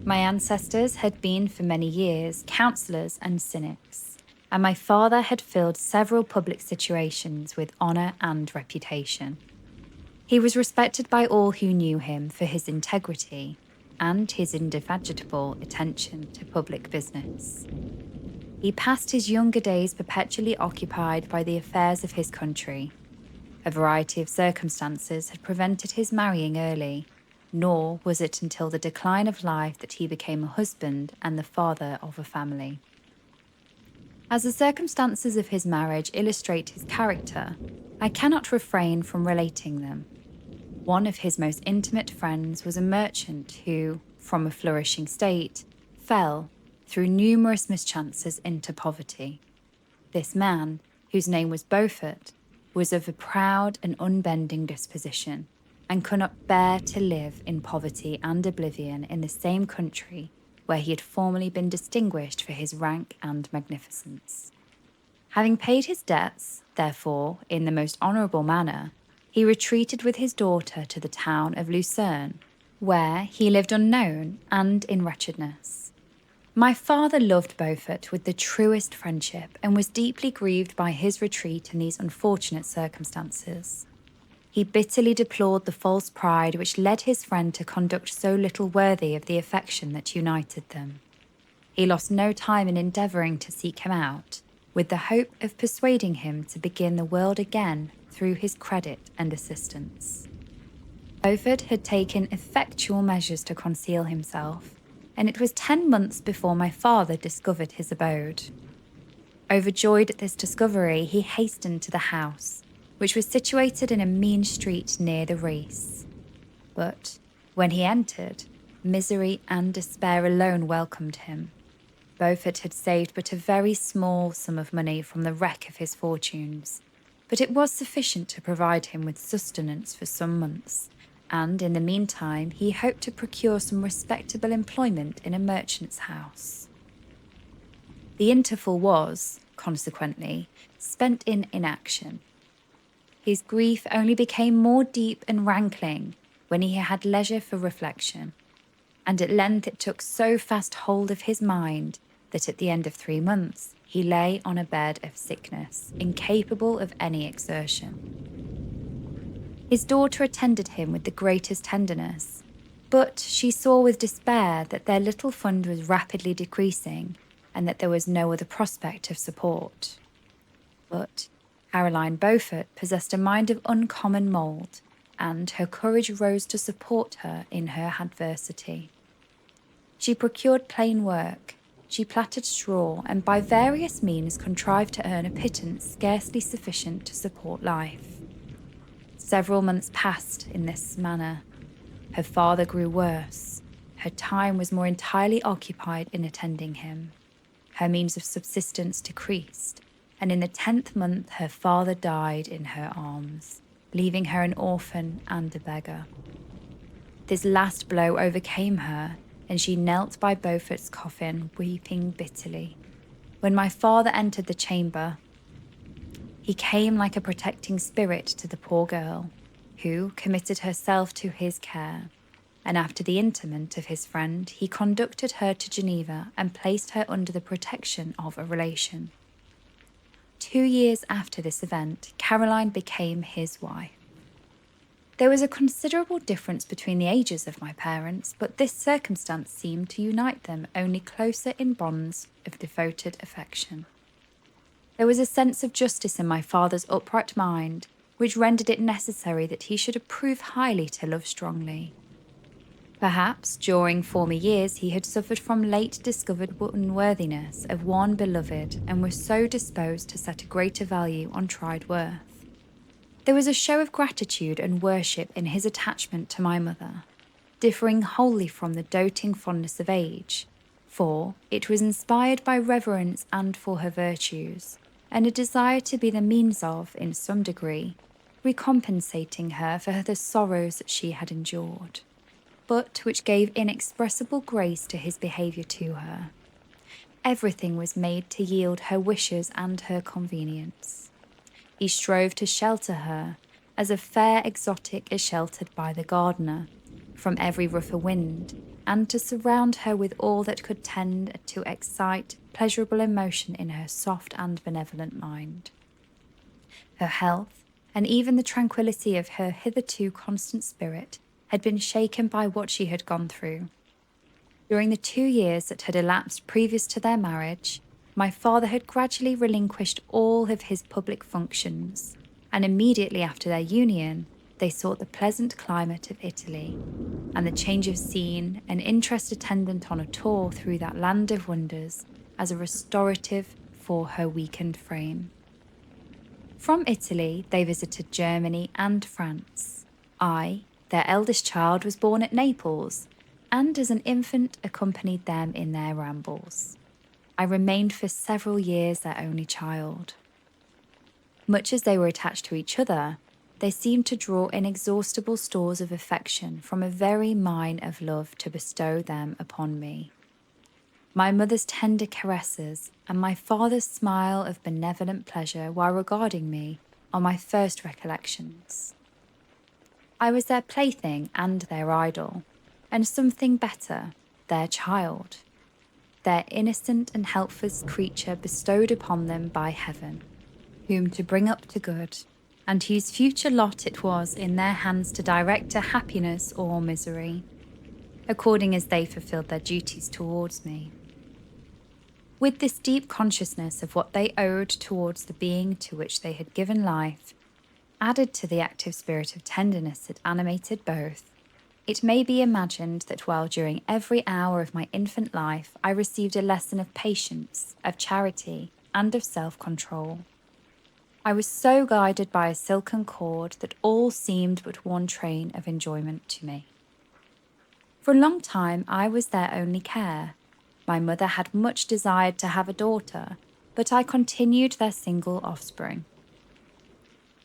My ancestors had been for many years counsellors and cynics, and my father had filled several public situations with honour and reputation. He was respected by all who knew him for his integrity and his indefatigable attention to public business. He passed his younger days perpetually occupied by the affairs of his country. A variety of circumstances had prevented his marrying early, nor was it until the decline of life that he became a husband and the father of a family. As the circumstances of his marriage illustrate his character, I cannot refrain from relating them. One of his most intimate friends was a merchant who, from a flourishing state, fell, through numerous mischances, into poverty. This man, whose name was Beaufort, was of a proud and unbending disposition, and could not bear to live in poverty and oblivion in the same country where he had formerly been distinguished for his rank and magnificence. Having paid his debts, therefore, in the most honourable manner, he retreated with his daughter to the town of Lucerne, where he lived unknown and in wretchedness. My father loved Beaufort with the truest friendship and was deeply grieved by his retreat in these unfortunate circumstances. He bitterly deplored the false pride which led his friend to conduct so little worthy of the affection that united them. He lost no time in endeavouring to seek him out, with the hope of persuading him to begin the world again through his credit and assistance. Beaufort had taken effectual measures to conceal himself, and it was 10 months before my father discovered his abode. Overjoyed at this discovery, he hastened to the house, which was situated in a mean street near the race. But when he entered, misery and despair alone welcomed him. Beaufort had saved but a very small sum of money from the wreck of his fortunes, but it was sufficient to provide him with sustenance for some months, and in the meantime he hoped to procure some respectable employment in a merchant's house. The interval was, consequently, spent in inaction. His grief only became more deep and rankling when he had leisure for reflection, and at length it took so fast hold of his mind that at the end of 3 months he lay on a bed of sickness, incapable of any exertion. His daughter attended him with the greatest tenderness, but she saw with despair that their little fund was rapidly decreasing and that there was no other prospect of support. But Caroline Beaufort possessed a mind of uncommon mould, and her courage rose to support her in her adversity. She procured plain work, she plaited straw, and by various means contrived to earn a pittance scarcely sufficient to support life. Several months passed in this manner. Her father grew worse. Her time was more entirely occupied in attending him. Her means of subsistence decreased, and in the 10th month her father died in her arms, leaving her an orphan and a beggar. This last blow overcame her, and she knelt by Beaufort's coffin, weeping bitterly. When my father entered the chamber, he came like a protecting spirit to the poor girl, who committed herself to his care, and after the interment of his friend, he conducted her to Geneva and placed her under the protection of a relation. 2 years after this event, Caroline became his wife. There was a considerable difference between the ages of my parents, but this circumstance seemed to unite them only closer in bonds of devoted affection. There was a sense of justice in my father's upright mind, which rendered it necessary that he should approve highly to love strongly. Perhaps during former years he had suffered from late discovered unworthiness of one beloved, and was so disposed to set a greater value on tried worth. There was a show of gratitude and worship in his attachment to my mother, differing wholly from the doting fondness of age, for it was inspired by reverence and for her virtues, and a desire to be the means of, in some degree, recompensating her for the sorrows that she had endured, but which gave inexpressible grace to his behaviour to her. Everything was made to yield her wishes and her convenience. He strove to shelter her, as a fair exotic is sheltered by the gardener, from every rougher wind, and to surround her with all that could tend to excite pleasurable emotion in her soft and benevolent mind. Her health, and even the tranquillity of her hitherto constant spirit had been shaken by what she had gone through. During the 2 years that had elapsed previous to their marriage, my father had gradually relinquished all of his public functions, and immediately after their union, they sought the pleasant climate of Italy, and the change of scene and interest attendant on a tour through that land of wonders as a restorative for her weakened frame. From Italy, they visited Germany and France. I, their eldest child, was born at Naples, and as an infant accompanied them in their rambles. I remained for several years their only child. Much as they were attached to each other, they seemed to draw inexhaustible stores of affection from a very mine of love to bestow them upon me. My mother's tender caresses and my father's smile of benevolent pleasure while regarding me are my first recollections. I was their plaything and their idol, and something better, their child, their innocent and helpless creature bestowed upon them by heaven, whom to bring up to good, and whose future lot it was in their hands to direct to happiness or misery, according as they fulfilled their duties towards me. With this deep consciousness of what they owed towards the being to which they had given life, added to the active spirit of tenderness that animated both, it may be imagined that while during every hour of my infant life I received a lesson of patience, of charity, and of self-control, I was so guided by a silken cord that all seemed but one train of enjoyment to me. For a long time I was their only care. My mother had much desired to have a daughter, but I continued their single offspring.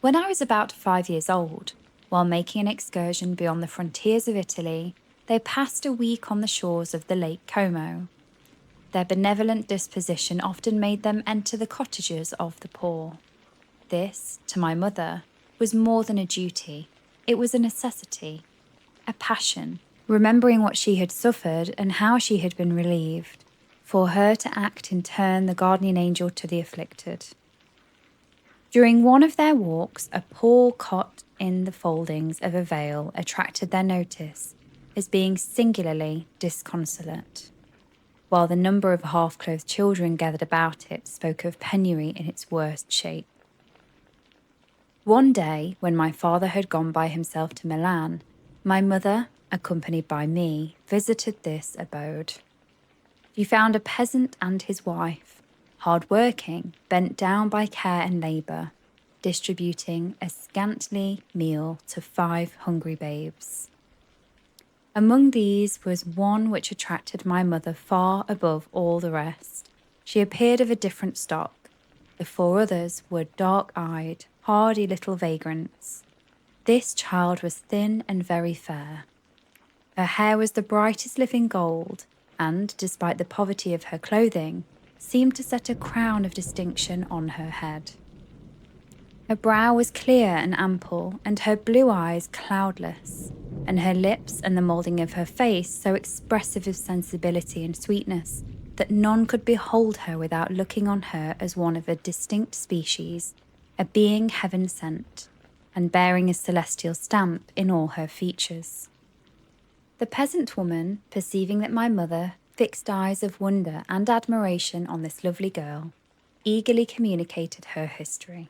When I was about 5 years old, while making an excursion beyond the frontiers of Italy, they passed a week on the shores of the Lake Como. Their benevolent disposition often made them enter the cottages of the poor. This, to my mother, was more than a duty. It was a necessity, a passion, remembering what she had suffered and how she had been relieved, for her to act in turn the guardian angel to the afflicted. During one of their walks, a poor cot in the foldings of a vale attracted their notice as being singularly disconsolate, while the number of half-clothed children gathered about it spoke of penury in its worst shape. One day, when my father had gone by himself to Milan, my mother, accompanied by me, visited this abode. She found a peasant and his wife, hard-working, bent down by care and labour, distributing a scantly meal to 5 hungry babes. Among these was one which attracted my mother far above all the rest. She appeared of a different stock. The 4 others were dark-eyed, hardy little vagrants. This child was thin and very fair. Her hair was the brightest living gold, and, despite the poverty of her clothing, seemed to set a crown of distinction on her head. Her brow was clear and ample, and her blue eyes cloudless, and her lips and the moulding of her face so expressive of sensibility and sweetness that none could behold her without looking on her as one of a distinct species, a being heaven-sent, and bearing a celestial stamp in all her features. The peasant woman, perceiving that my mother fixed eyes of wonder and admiration on this lovely girl, eagerly communicated her history.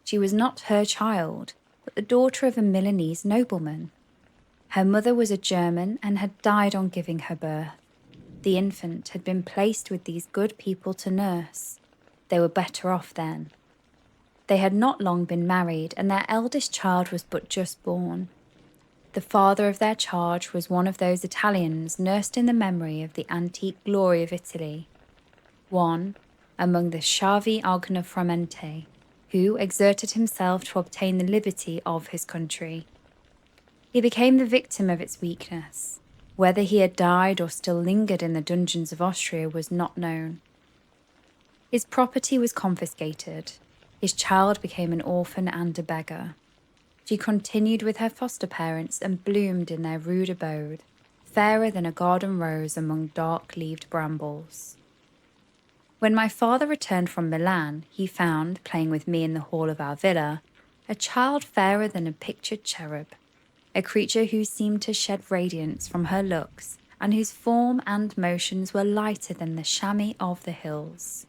She was not her child, but the daughter of a Milanese nobleman. Her mother was a German and had died on giving her birth. The infant had been placed with these good people to nurse. They were better off then. They had not long been married, and their eldest child was but just born. The father of their charge was one of those Italians nursed in the memory of the antique glory of Italy, one among the Schiavi Agna-Frammente, who exerted himself to obtain the liberty of his country. He became the victim of its weakness. Whether he had died or still lingered in the dungeons of Austria was not known. His property was confiscated. His child became an orphan and a beggar. She continued with her foster parents and bloomed in their rude abode, fairer than a garden rose among dark-leaved brambles. When my father returned from Milan, he found, playing with me in the hall of our villa, a child fairer than a pictured cherub, a creature who seemed to shed radiance from her looks and whose form and motions were lighter than the chamois of the hills.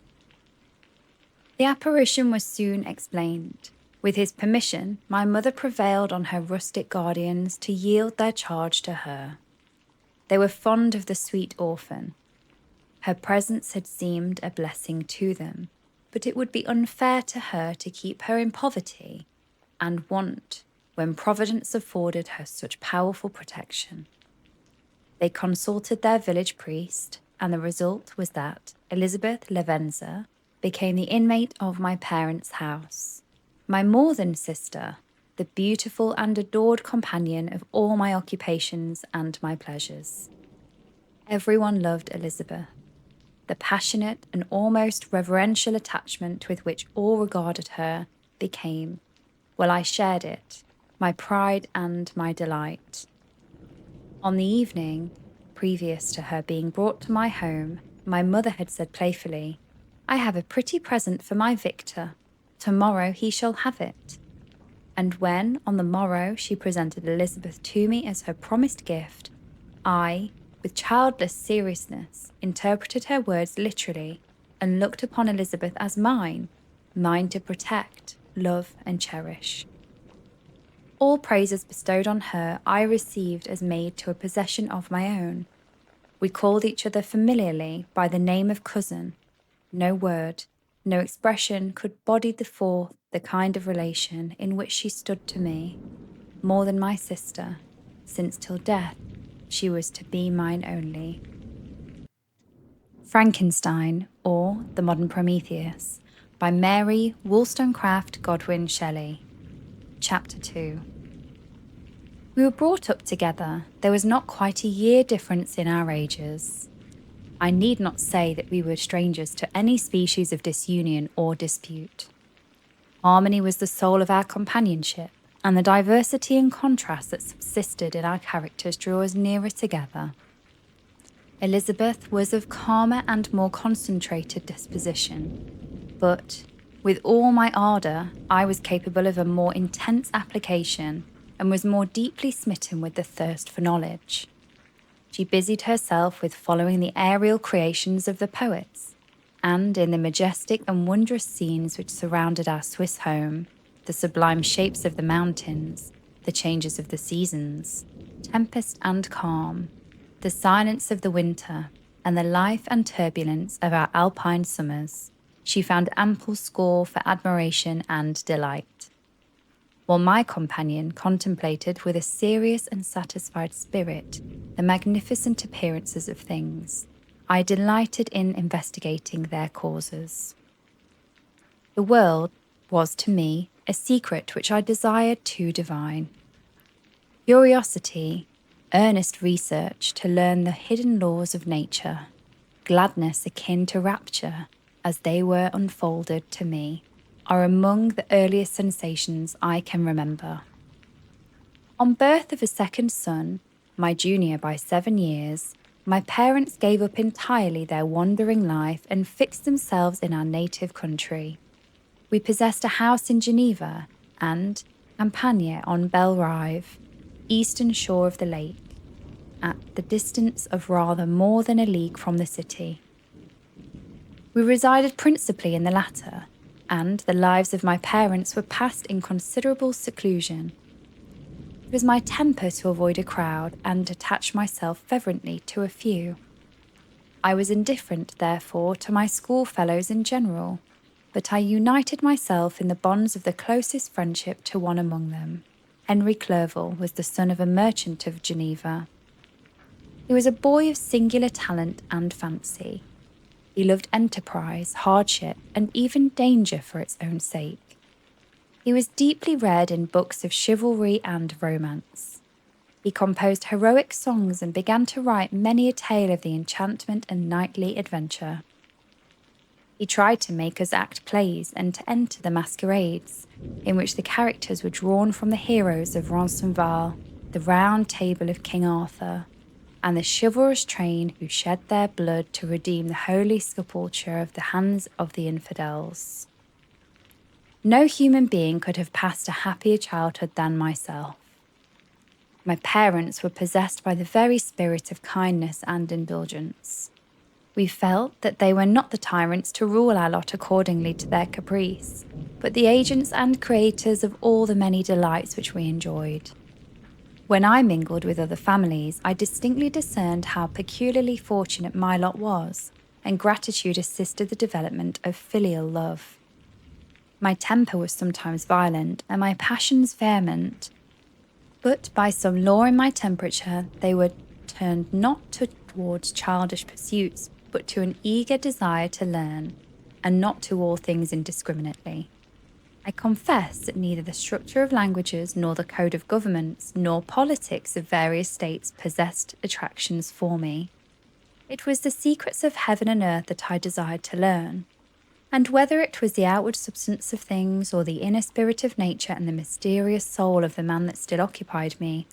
The apparition was soon explained. With his permission, my mother prevailed on her rustic guardians to yield their charge to her. They were fond of the sweet orphan. Her presence had seemed a blessing to them, but it would be unfair to her to keep her in poverty and want when Providence afforded her such powerful protection. They consulted their village priest, and the result was that Elizabeth Lavenza became the inmate of my parents' house. My more than sister, the beautiful and adored companion of all my occupations and my pleasures. Everyone loved Elizabeth. The passionate and almost reverential attachment with which all regarded her became, well, I shared it, my pride and my delight. On the evening previous to her being brought to my home, my mother had said playfully, "I have a pretty present for my Victor. Tomorrow he shall have it." And when, on the morrow, she presented Elizabeth to me as her promised gift, I, with childless seriousness, interpreted her words literally and looked upon Elizabeth as mine to protect, love, and cherish. All praises bestowed on her I received as made to a possession of my own. We called each other familiarly by the name of cousin. No word, no expression could body forth the kind of relation in which she stood to me, more than my sister, since till death she was to be mine only. Frankenstein, or The Modern Prometheus, by Mary Wollstonecraft Godwin Shelley. Chapter 2. We were brought up together. There was not quite a year difference in our ages. I need not say that we were strangers to any species of disunion or dispute. Harmony was the soul of our companionship, and the diversity and contrast that subsisted in our characters drew us nearer together. Elizabeth was of calmer and more concentrated disposition, but, with all my ardour, I was capable of a more intense application and was more deeply smitten with the thirst for knowledge. She busied herself with following the aerial creations of the poets, and in the majestic and wondrous scenes which surrounded our Swiss home, the sublime shapes of the mountains, the changes of the seasons, tempest and calm, the silence of the winter, and the life and turbulence of our alpine summers, she found ample score for admiration and delight. While my companion contemplated with a serious and satisfied spirit the magnificent appearances of things, I delighted in investigating their causes. The world was to me a secret which I desired to divine. Curiosity, earnest research to learn the hidden laws of nature, gladness akin to rapture as they were unfolded to me, are among the earliest sensations I can remember. On birth of a second son, my junior by 7 years, my parents gave up entirely their wandering life and fixed themselves in our native country. We possessed a house in Geneva and Campania on Belle Rive, eastern shore of the lake, at the distance of rather more than a league from the city. We resided principally in the latter, and the lives of my parents were passed in considerable seclusion. It was my temper to avoid a crowd and attach myself fervently to a few. I was indifferent, therefore, to my schoolfellows in general, but I united myself in the bonds of the closest friendship to one among them. Henry Clerval was the son of a merchant of Geneva. He was a boy of singular talent and fancy. He loved enterprise, hardship, and even danger for its own sake. He was deeply read in books of chivalry and romance. He composed heroic songs and began to write many a tale of the enchantment and knightly adventure. He tried to make us act plays and to enter the masquerades, in which the characters were drawn from the heroes of Roncesvalles, the Round Table of King Arthur, and the chivalrous train who shed their blood to redeem the holy sepulchre of the hands of the infidels. No human being could have passed a happier childhood than myself. My parents were possessed by the very spirit of kindness and indulgence. We felt that they were not the tyrants to rule our lot accordingly to their caprice, but the agents and creators of all the many delights which we enjoyed. When I mingled with other families, I distinctly discerned how peculiarly fortunate my lot was, and gratitude assisted the development of filial love. My temper was sometimes violent, and my passions vehement, but by some law in my temperature, they were turned not towards childish pursuits, but to an eager desire to learn, and not to all things indiscriminately. I confess that neither the structure of languages, nor the code of governments, nor politics of various states possessed attractions for me. It was the secrets of heaven and earth that I desired to learn. And whether it was the outward substance of things, or the inner spirit of nature and the mysterious soul of the man that still occupied me,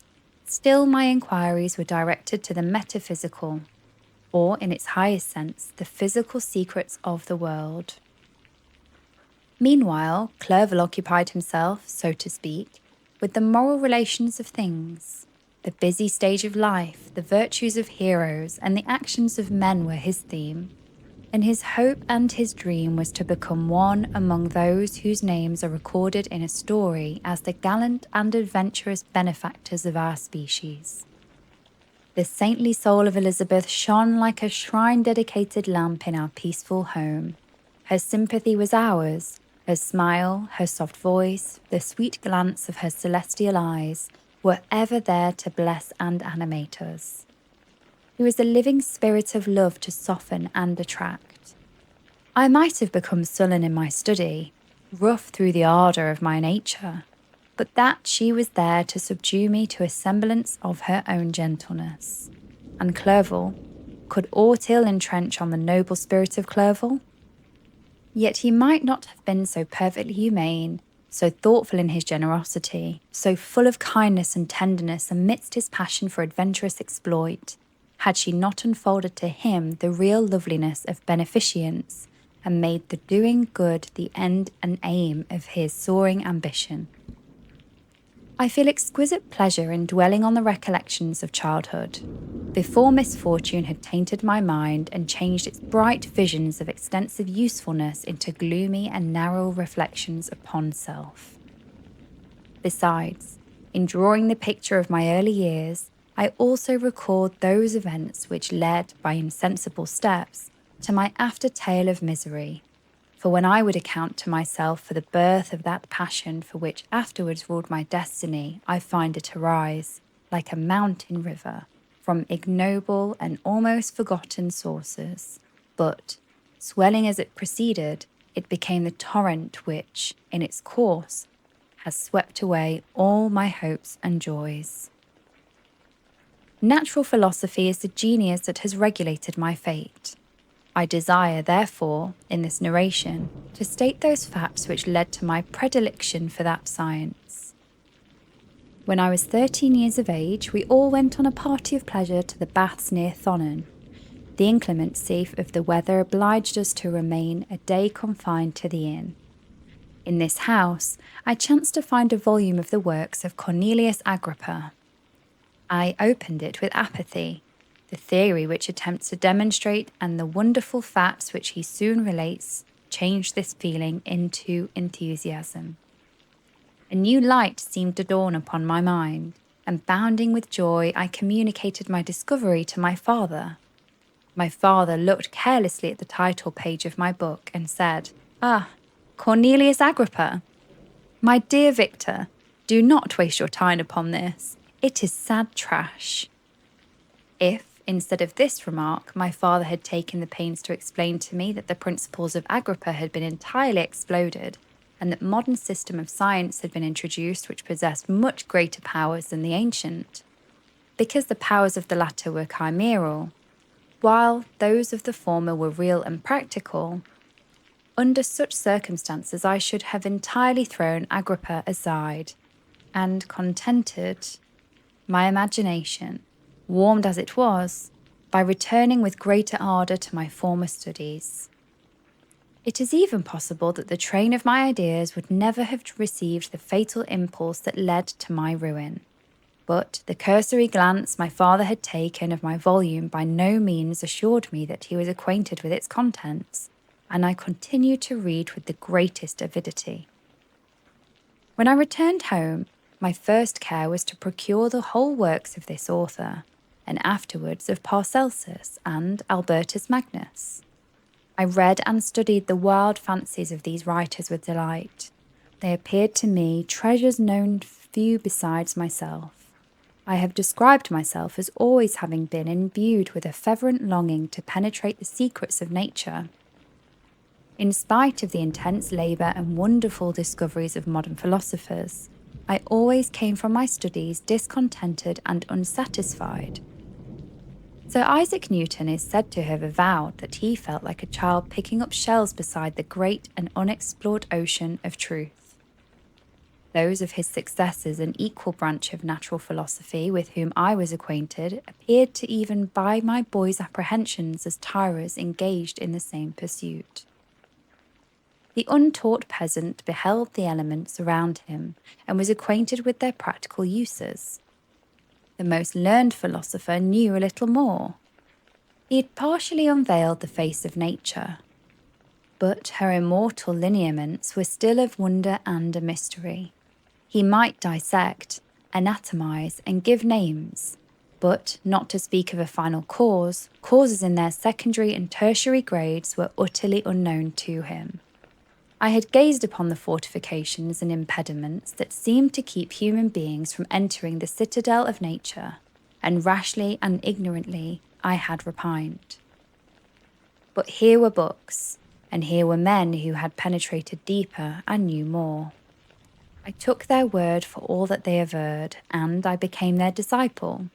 still my inquiries were directed to the metaphysical, or in its highest sense, the physical secrets of the world. Meanwhile, Clerval occupied himself, so to speak, with the moral relations of things. The busy stage of life, the virtues of heroes, and the actions of men were his theme. And his hope and his dream was to become one among those whose names are recorded in a story as the gallant and adventurous benefactors of our species. The saintly soul of Elizabeth shone like a shrine-dedicated lamp in our peaceful home. Her sympathy was ours, her smile, her soft voice, the sweet glance of her celestial eyes were ever there to bless and animate us. He was a living spirit of love to soften and attract. I might have become sullen in my study, rough through the ardour of my nature, but that she was there to subdue me to a semblance of her own gentleness. And Clerval, could aught ill entrench on the noble spirit of Clerval? Yet he might not have been so perfectly humane, so thoughtful in his generosity, so full of kindness and tenderness amidst his passion for adventurous exploit, had she not unfolded to him the real loveliness of beneficence, and made the doing good the end and aim of his soaring ambition. I feel exquisite pleasure in dwelling on the recollections of childhood, before misfortune had tainted my mind and changed its bright visions of extensive usefulness into gloomy and narrow reflections upon self. Besides, in drawing the picture of my early years, I also record those events which led, by insensible steps, to my after tale of misery. For when I would account to myself for the birth of that passion for which afterwards ruled my destiny, I find it arise, like a mountain river, from ignoble and almost forgotten sources. But, swelling as it proceeded, it became the torrent which, in its course, has swept away all my hopes and joys. Natural philosophy is the genius that has regulated my fate. I desire, therefore, in this narration, to state those facts which led to my predilection for that science. When I was 13 years of age, we all went on a party of pleasure to the baths near Thonon. The inclemency of the weather obliged us to remain a day confined to the inn. In this house, I chanced to find a volume of the works of Cornelius Agrippa. I opened it with apathy, the theory which attempts to demonstrate and the wonderful facts which he soon relates changed this feeling into enthusiasm. A new light seemed to dawn upon my mind, and bounding with joy, I communicated my discovery to my father. My father looked carelessly at the title page of my book and said, "Ah, Cornelius Agrippa! My dear Victor, do not waste your time upon this. It is sad trash." If, instead of this remark, my father had taken the pains to explain to me that the principles of Agrippa had been entirely exploded, and that modern system of science had been introduced which possessed much greater powers than the ancient, because the powers of the latter were chimeral, while those of the former were real and practical, under such circumstances I should have entirely thrown Agrippa aside, and contented my imagination, warmed as it was, by returning with greater ardour to my former studies. It is even possible that the train of my ideas would never have received the fatal impulse that led to my ruin. But the cursory glance my father had taken of my volume by no means assured me that he was acquainted with its contents, and I continued to read with the greatest avidity. When I returned home, my first care was to procure the whole works of this author, and afterwards of Paracelsus and Albertus Magnus. I read and studied the wild fancies of these writers with delight. They appeared to me treasures known to few besides myself. I have described myself as always having been imbued with a fervent longing to penetrate the secrets of nature. In spite of the intense labour and wonderful discoveries of modern philosophers, I always came from my studies discontented and unsatisfied. Sir Isaac Newton is said to have avowed that he felt like a child picking up shells beside the great and unexplored ocean of truth. Those of his successors, an equal branch of natural philosophy with whom I was acquainted, appeared to even buy my boy's apprehensions as tirers engaged in the same pursuit. The untaught peasant beheld the elements around him and was acquainted with their practical uses. The most learned philosopher knew a little more. He had partially unveiled the face of nature, but her immortal lineaments were still of wonder and a mystery. He might dissect, anatomize, and give names, but not to speak of a final cause, causes in their secondary and tertiary grades were utterly unknown to him. I had gazed upon the fortifications and impediments that seemed to keep human beings from entering the citadel of nature, and rashly and ignorantly I had repined. But here were books, and here were men who had penetrated deeper and knew more. I took their word for all that they averred, and I became their disciple.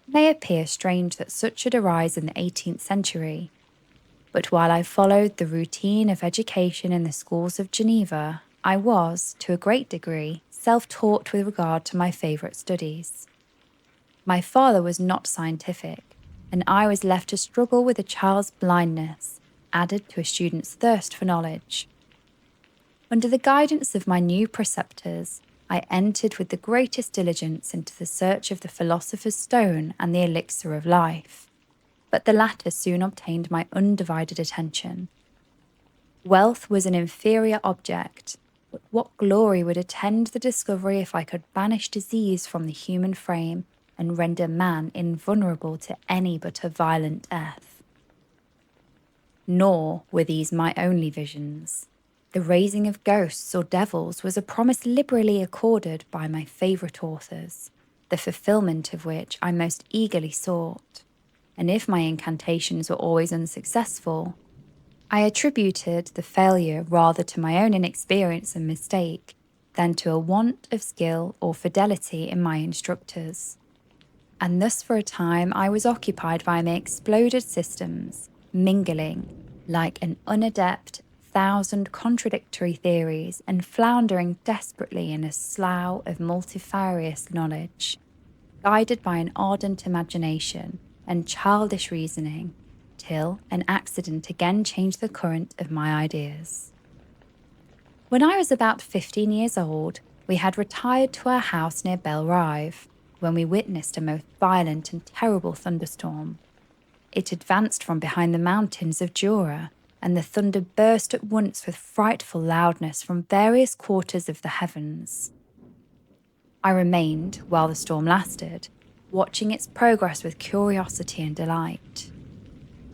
It may appear strange that such should arise in the 18th century, but while I followed the routine of education in the schools of Geneva, I was, to a great degree, self-taught with regard to my favourite studies. My father was not scientific, and I was left to struggle with a child's blindness, added to a student's thirst for knowledge. Under the guidance of my new preceptors, I entered with the greatest diligence into the search of the philosopher's stone and the elixir of life, but the latter soon obtained my undivided attention. Wealth was an inferior object, but what glory would attend the discovery if I could banish disease from the human frame and render man invulnerable to any but a violent death? Nor were these my only visions. The raising of ghosts or devils was a promise liberally accorded by my favourite authors, the fulfilment of which I most eagerly sought. And if my incantations were always unsuccessful, I attributed the failure rather to my own inexperience and mistake than to a want of skill or fidelity in my instructors. And thus for a time I was occupied by my exploded systems, mingling, like an unadept, 1,000 contradictory theories and floundering desperately in a slough of multifarious knowledge, guided by an ardent imagination and childish reasoning, till an accident again changed the current of my ideas. When I was about 15 years old, we had retired to our house near Belrive, when we witnessed a most violent and terrible thunderstorm. It advanced from behind the mountains of Jura, and the thunder burst at once with frightful loudness from various quarters of the heavens. I remained, while the storm lasted, watching its progress with curiosity and delight.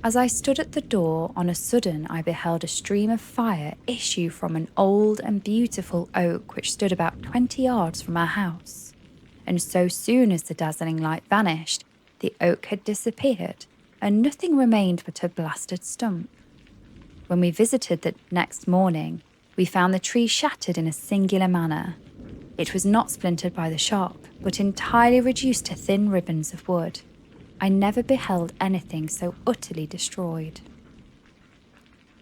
As I stood at the door, on a sudden I beheld a stream of fire issue from an old and beautiful oak which stood about 20 yards from our house, and so soon as the dazzling light vanished, the oak had disappeared, and nothing remained but a blasted stump. When we visited the next morning, we found the tree shattered in a singular manner. It was not splintered by the shot, but entirely reduced to thin ribbons of wood. I never beheld anything so utterly destroyed.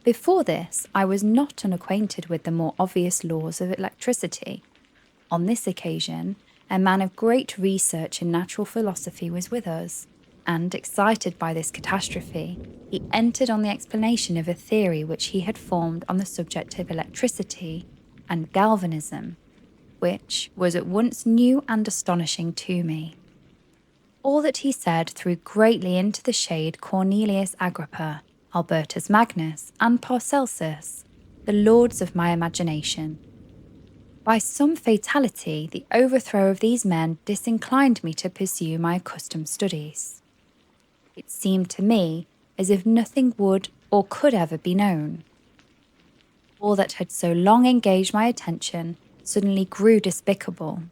Before this, I was not unacquainted with the more obvious laws of electricity. On this occasion, a man of great research in natural philosophy was with us, and, excited by this catastrophe, he entered on the explanation of a theory which he had formed on the subject of electricity and galvanism, which was at once new and astonishing to me. All that he said threw greatly into the shade Cornelius Agrippa, Albertus Magnus, and Paracelsus, the lords of my imagination. By some fatality, the overthrow of these men disinclined me to pursue my accustomed studies. It seemed to me as if nothing would or could ever be known. All that had so long engaged my attention suddenly grew despicable.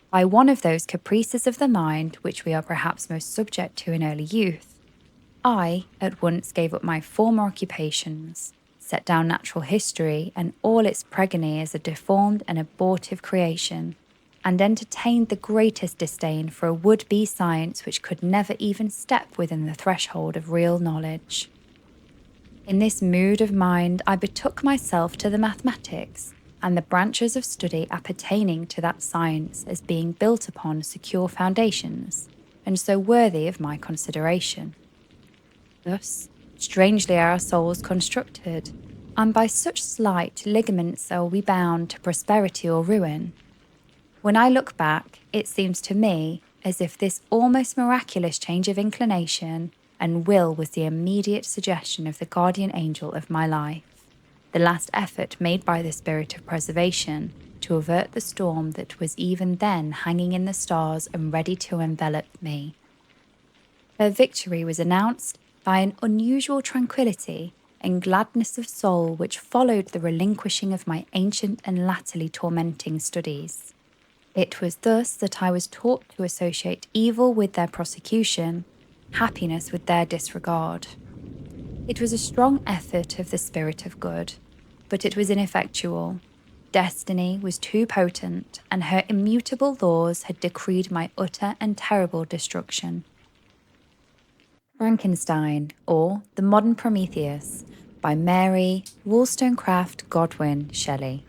By one of those caprices of the mind which we are perhaps most subject to in early youth, I at once gave up my former occupations, set down natural history and all its progeny as a deformed and abortive creation, and entertained the greatest disdain for a would-be science which could never even step within the threshold of real knowledge. In this mood of mind, I betook myself to the mathematics and the branches of study appertaining to that science as being built upon secure foundations, and so worthy of my consideration. Thus, strangely are our souls constructed, and by such slight ligaments are we bound to prosperity or ruin. When I look back, it seems to me as if this almost miraculous change of inclination and will was the immediate suggestion of the guardian angel of my life, the last effort made by the spirit of preservation to avert the storm that was even then hanging in the stars and ready to envelop me. Her victory was announced by an unusual tranquillity and gladness of soul which followed the relinquishing of my ancient and latterly tormenting studies. It was thus that I was taught to associate evil with their prosecution, happiness with their disregard. It was a strong effort of the spirit of good, but it was ineffectual. Destiny was too potent, and her immutable laws had decreed my utter and terrible destruction. Frankenstein, or The Modern Prometheus, by Mary Wollstonecraft Godwin Shelley.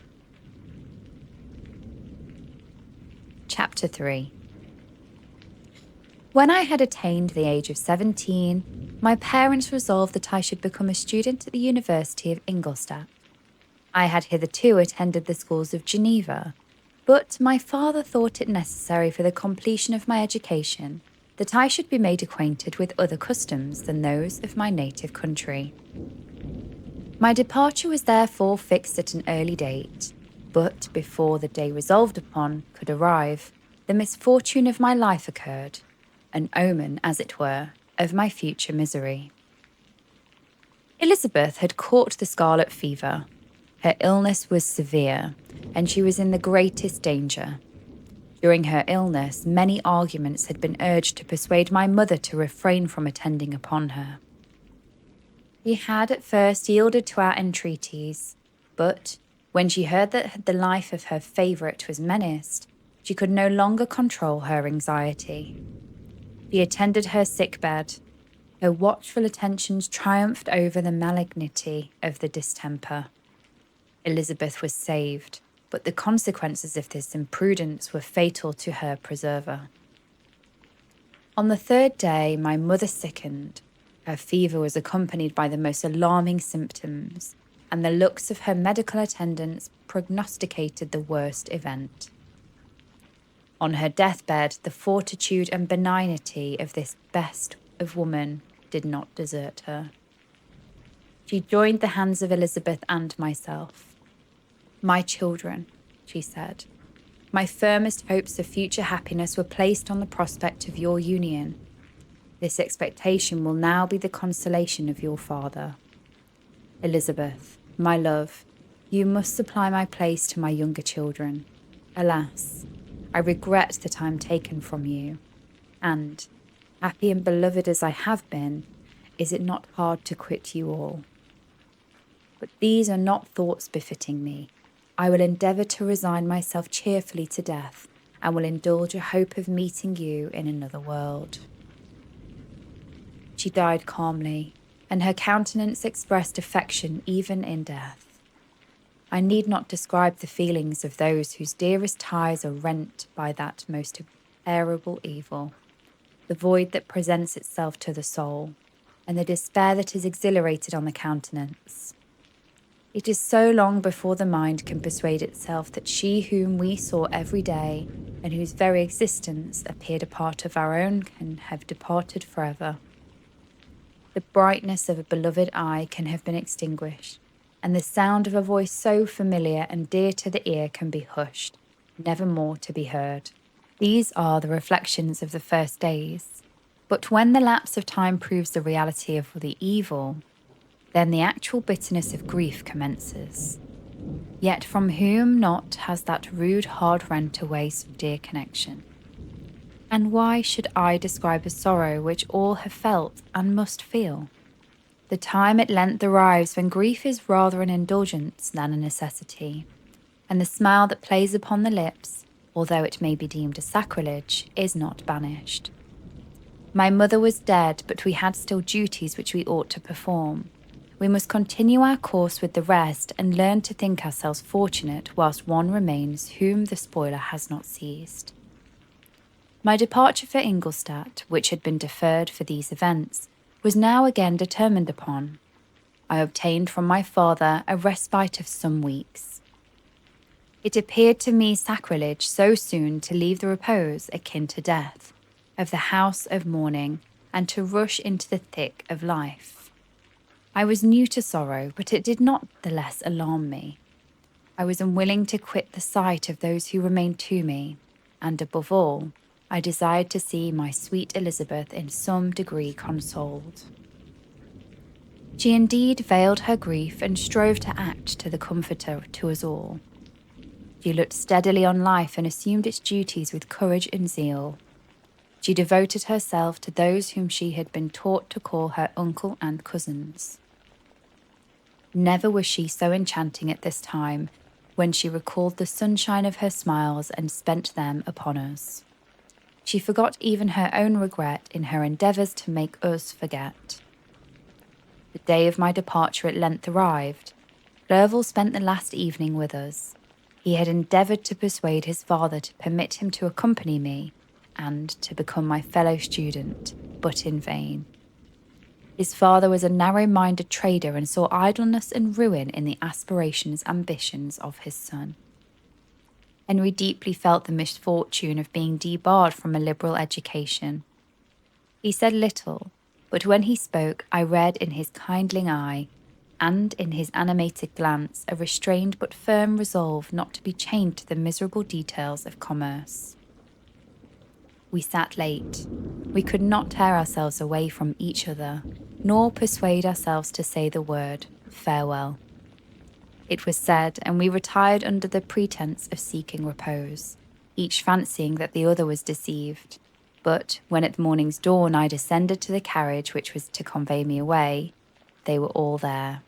Chapter 3. When I had attained the age of 17, my parents resolved that I should become a student at the University of Ingolstadt. I had hitherto attended the schools of Geneva, but my father thought it necessary for the completion of my education that I should be made acquainted with other customs than those of my native country. My departure was therefore fixed at an early date, but before the day resolved upon could arrive, the misfortune of my life occurred, an omen, as it were, of my future misery. Elizabeth had caught the scarlet fever. Her illness was severe, and she was in the greatest danger. During her illness, many arguments had been urged to persuade my mother to refrain from attending upon her. She had at first yielded to our entreaties, but when she heard that the life of her favourite was menaced, she could no longer control her anxiety. She attended her sick bed. Her watchful attentions triumphed over the malignity of the distemper. Elizabeth was saved, but the consequences of this imprudence were fatal to her preserver. On the third day, my mother sickened. Her fever was accompanied by the most alarming symptoms, and the looks of her medical attendants prognosticated the worst event. On her deathbed, the fortitude and benignity of this best of woman did not desert her. She joined the hands of Elizabeth and myself. "My children," she said, "my firmest hopes of future happiness were placed on the prospect of your union. This expectation will now be the consolation of your father. Elizabeth, my love, you must supply my place to my younger children. Alas, I regret that I am taken from you, and, happy and beloved as I have been, is it not hard to quit you all? But these are not thoughts befitting me. I will endeavour to resign myself cheerfully to death, and will indulge a hope of meeting you in another world." She died calmly, and her countenance expressed affection even in death. I need not describe the feelings of those whose dearest ties are rent by that most terrible evil. the void that presents itself to the soul, and the despair that is exhilarated on the countenance. It is so long before the mind can persuade itself that she whom we saw every day, and whose very existence appeared a part of our own, can have departed forever. The brightness of a beloved eye can have been extinguished, and the sound of a voice so familiar and dear to the ear can be hushed, never more to be heard. These are the reflections of the first days. But when the lapse of time proves the reality of the evil, then the actual bitterness of grief commences. Yet from whom not has that rude heart rent away some dear connection? And why should I describe a sorrow which all have felt and must feel? The time at length arrives when grief is rather an indulgence than a necessity, and the smile that plays upon the lips, although it may be deemed a sacrilege, is not banished. My mother was dead, but we had still duties which we ought to perform. We must continue our course with the rest and learn to think ourselves fortunate whilst one remains whom the spoiler has not seized. My departure for Ingolstadt, which had been deferred for these events, was now again determined upon. I obtained from my father a respite of some weeks. It appeared to me sacrilege so soon to leave the repose akin to death of the house of mourning and to rush into the thick of life. I was new to sorrow, but it did not the less alarm me. I was unwilling to quit the sight of those who remained to me, and above all, I desired to see my sweet Elizabeth in some degree consoled. She indeed veiled her grief and strove to act to the comforter to us all. She looked steadily on life and assumed its duties with courage and zeal. She devoted herself to those whom she had been taught to call her uncle and cousins. Never was she so enchanting at this time, when she recalled the sunshine of her smiles and spent them upon us. She forgot even her own regret in her endeavours to make us forget. The day of my departure at length arrived. Clerval spent the last evening with us. He had endeavoured to persuade his father to permit him to accompany me, and to become my fellow student, but in vain. His father was a narrow-minded trader and saw idleness and ruin in the aspirations and ambitions of his son. Henry deeply felt the misfortune of being debarred from a liberal education. He said little, but when he spoke, I read in his kindling eye, and in his animated glance, a restrained but firm resolve not to be chained to the miserable details of commerce. We sat late. We could not tear ourselves away from each other, nor persuade ourselves to say the word farewell. It was said, and we retired under the pretence of seeking repose, each fancying that the other was deceived. But when at morning's dawn I descended to the carriage which was to convey me away, they were all there.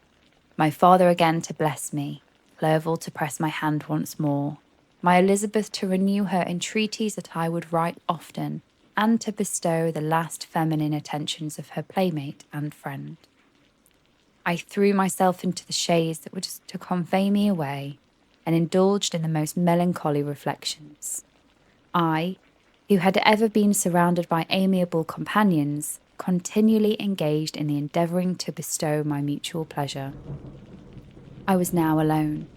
My father again to bless me, Clerval to press my hand once more, my Elizabeth to renew her entreaties that I would write often, and to bestow the last feminine attentions of her playmate and friend. I threw myself into the chaise that was to convey me away, and indulged in the most melancholy reflections. I, who had ever been surrounded by amiable companions, continually engaged in the endeavouring to bestow my mutual pleasure. I was now alone.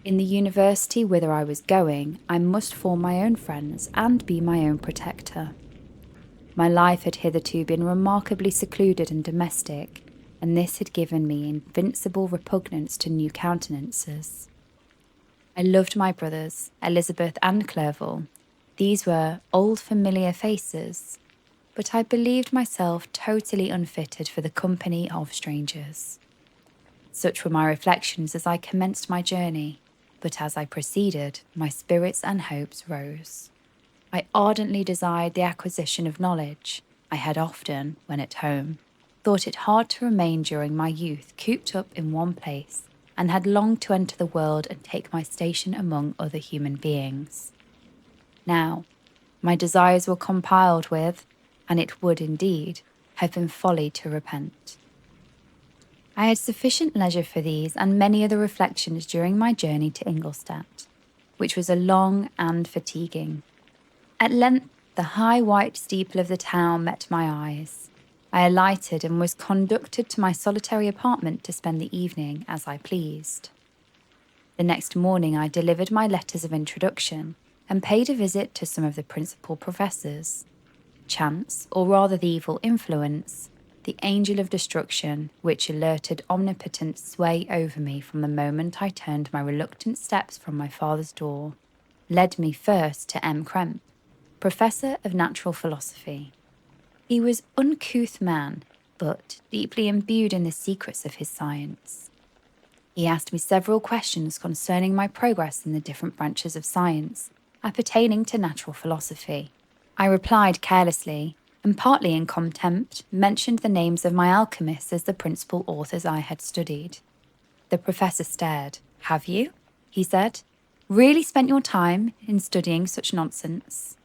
In the university whither I was going, I must form my own friends and be my own protector. My life had hitherto been remarkably secluded and domestic, and this had given me invincible repugnance to new countenances. I loved my brothers, Elizabeth and Clerval. These were old familiar faces, but I believed myself totally unfitted for the company of strangers. Such were my reflections as I commenced my journey. But as I proceeded, my spirits and hopes rose. I ardently desired the acquisition of knowledge. I had often, when at home, thought it hard to remain during my youth cooped up in one place, and had longed to enter the world and take my station among other human beings. Now, my desires were compiled with, and it would indeed have been folly to repent. I had sufficient leisure for these and many other reflections during my journey to Ingolstadt, which was a long and fatiguing. At length the high white steeple of the town met my eyes. I alighted and was conducted to my solitary apartment to spend the evening as I pleased. The next morning I delivered my letters of introduction and paid a visit to some of the principal professors. Chance, or rather the evil influence, the angel of destruction, which alerted omnipotent sway over me from the moment I turned my reluctant steps from my father's door, led me first to M. Krempe, Professor of Natural Philosophy. He was an uncouth man, but deeply imbued in the secrets of his science. He asked me several questions concerning my progress in the different branches of science appertaining to natural philosophy. I replied carelessly, and partly in contempt mentioned the names of my alchemists as the principal authors I had studied. The professor stared. "Have you?" he said. "Really spent your time in studying such nonsense?"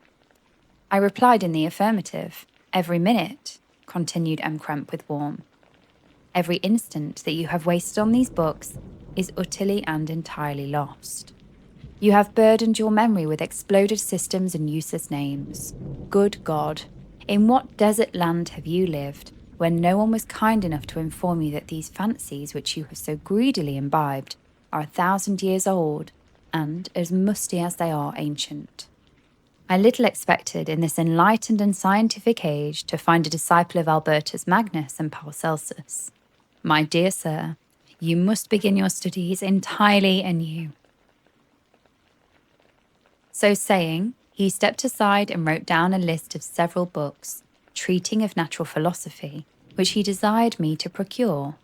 I replied in the affirmative. "Every minute," continued M. Krempe with warmth. "Every instant that you have wasted on these books is utterly and entirely lost. You have burdened your memory with exploded systems and useless names. Good God, in what desert land have you lived, when no one was kind enough to inform you that these fancies which you have so greedily imbibed are 1,000 years old, and as musty as they are ancient? I little expected in this enlightened and scientific age to find a disciple of Albertus Magnus and Paracelsus. My dear sir, you must begin your studies entirely anew." So saying, he stepped aside and wrote down a list of several books treating of natural philosophy, which he desired me to procure,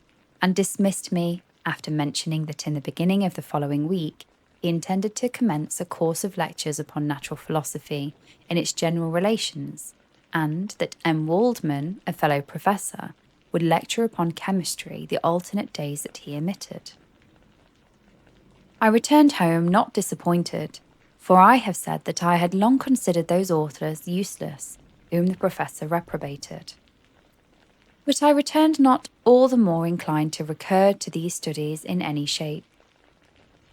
and dismissed me after mentioning that in the beginning of the following week he intended to commence a course of lectures upon natural philosophy in its general relations, and that M. Waldman, a fellow professor, would lecture upon chemistry the alternate days that he omitted. I returned home not disappointed, for I have said that I had long considered those authors useless whom the professor reprobated. But I returned not all the more inclined to recur to these studies in any shape.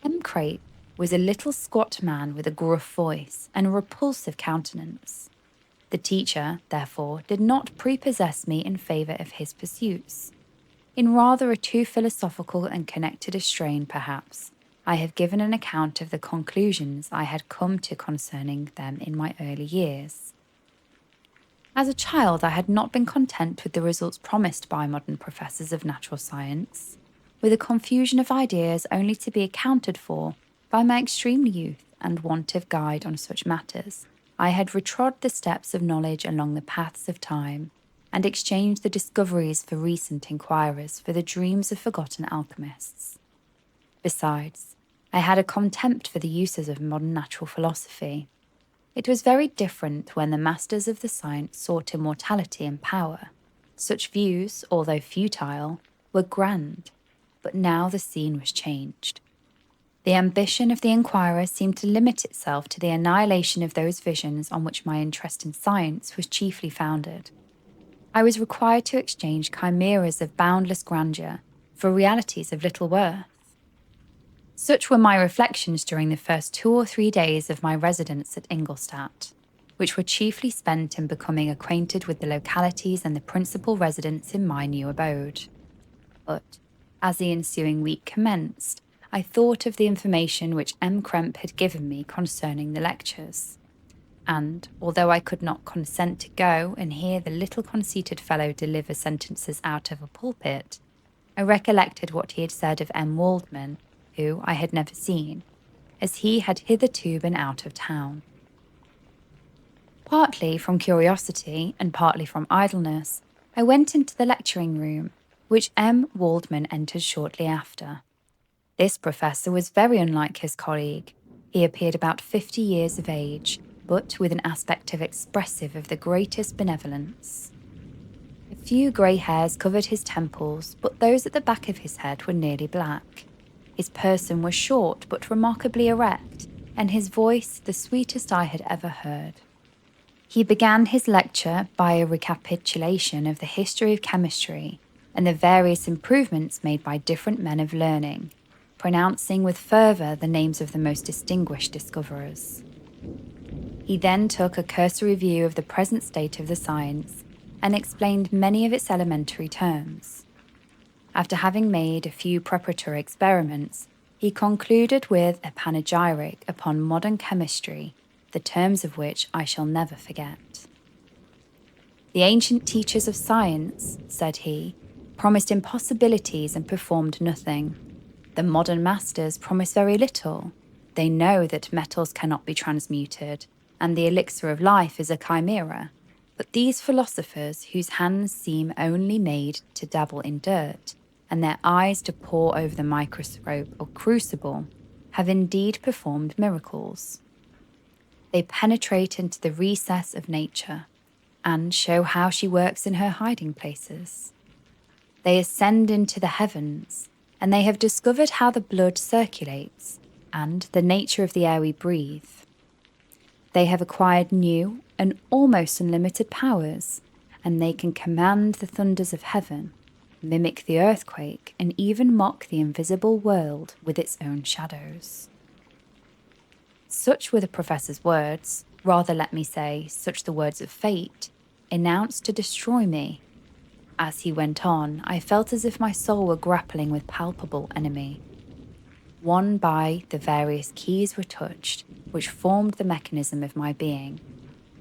M. Krempe was a little squat man with a gruff voice and a repulsive countenance. The teacher, therefore, did not prepossess me in favour of his pursuits. In rather a too philosophical and connected a strain, perhaps, I have given an account of the conclusions I had come to concerning them in my early years. As a child, I had not been content with the results promised by modern professors of natural science, with a confusion of ideas only to be accounted for by my extreme youth and want of guide on such matters. I had retrod the steps of knowledge along the paths of time, and exchanged the discoveries for recent inquirers for the dreams of forgotten alchemists. Besides, I had a contempt for the uses of modern natural philosophy. It was very different when the masters of the science sought immortality and power. Such views, although futile, were grand, but now the scene was changed. The ambition of the inquirer seemed to limit itself to the annihilation of those visions on which my interest in science was chiefly founded. I was required to exchange chimeras of boundless grandeur for realities of little worth. Such were my reflections during the first 2 or 3 days of my residence at Ingolstadt, which were chiefly spent in becoming acquainted with the localities and the principal residents in my new abode. But, as the ensuing week commenced, I thought of the information which M. Krempe had given me concerning the lectures, and, although I could not consent to go and hear the little conceited fellow deliver sentences out of a pulpit, I recollected what he had said of M. Waldman, who I had never seen, as he had hitherto been out of town. Partly from curiosity and partly from idleness, I went into the lecturing room, which M. Waldman entered shortly after. This professor was very unlike his colleague. He appeared about 50 years of age, but with an aspect expressive of the greatest benevolence. A few grey hairs covered his temples, but those at the back of his head were nearly black. His person was short but remarkably erect, and his voice the sweetest I had ever heard. He began his lecture by a recapitulation of the history of chemistry and the various improvements made by different men of learning, pronouncing with fervour the names of the most distinguished discoverers. He then took a cursory view of the present state of the science and explained many of its elementary terms. After having made a few preparatory experiments, he concluded with a panegyric upon modern chemistry, the terms of which I shall never forget. The ancient teachers of science, said he, promised impossibilities and performed nothing. The modern masters promise very little. They know that metals cannot be transmuted, and the elixir of life is a chimera. But these philosophers, whose hands seem only made to dabble in dirt, and their eyes to pore over the microscope or crucible, have indeed performed miracles. They penetrate into the recess of nature, and show how she works in her hiding places. They ascend into the heavens, and they have discovered how the blood circulates, and the nature of the air we breathe. They have acquired new and almost unlimited powers, and they can command the thunders of heaven, mimic the earthquake, and even mock the invisible world with its own shadows. Such were the professor's words, rather let me say, such the words of fate, announced to destroy me. As he went on, I felt as if my soul were grappling with palpable enemy. One by the various keys were touched, which formed the mechanism of my being.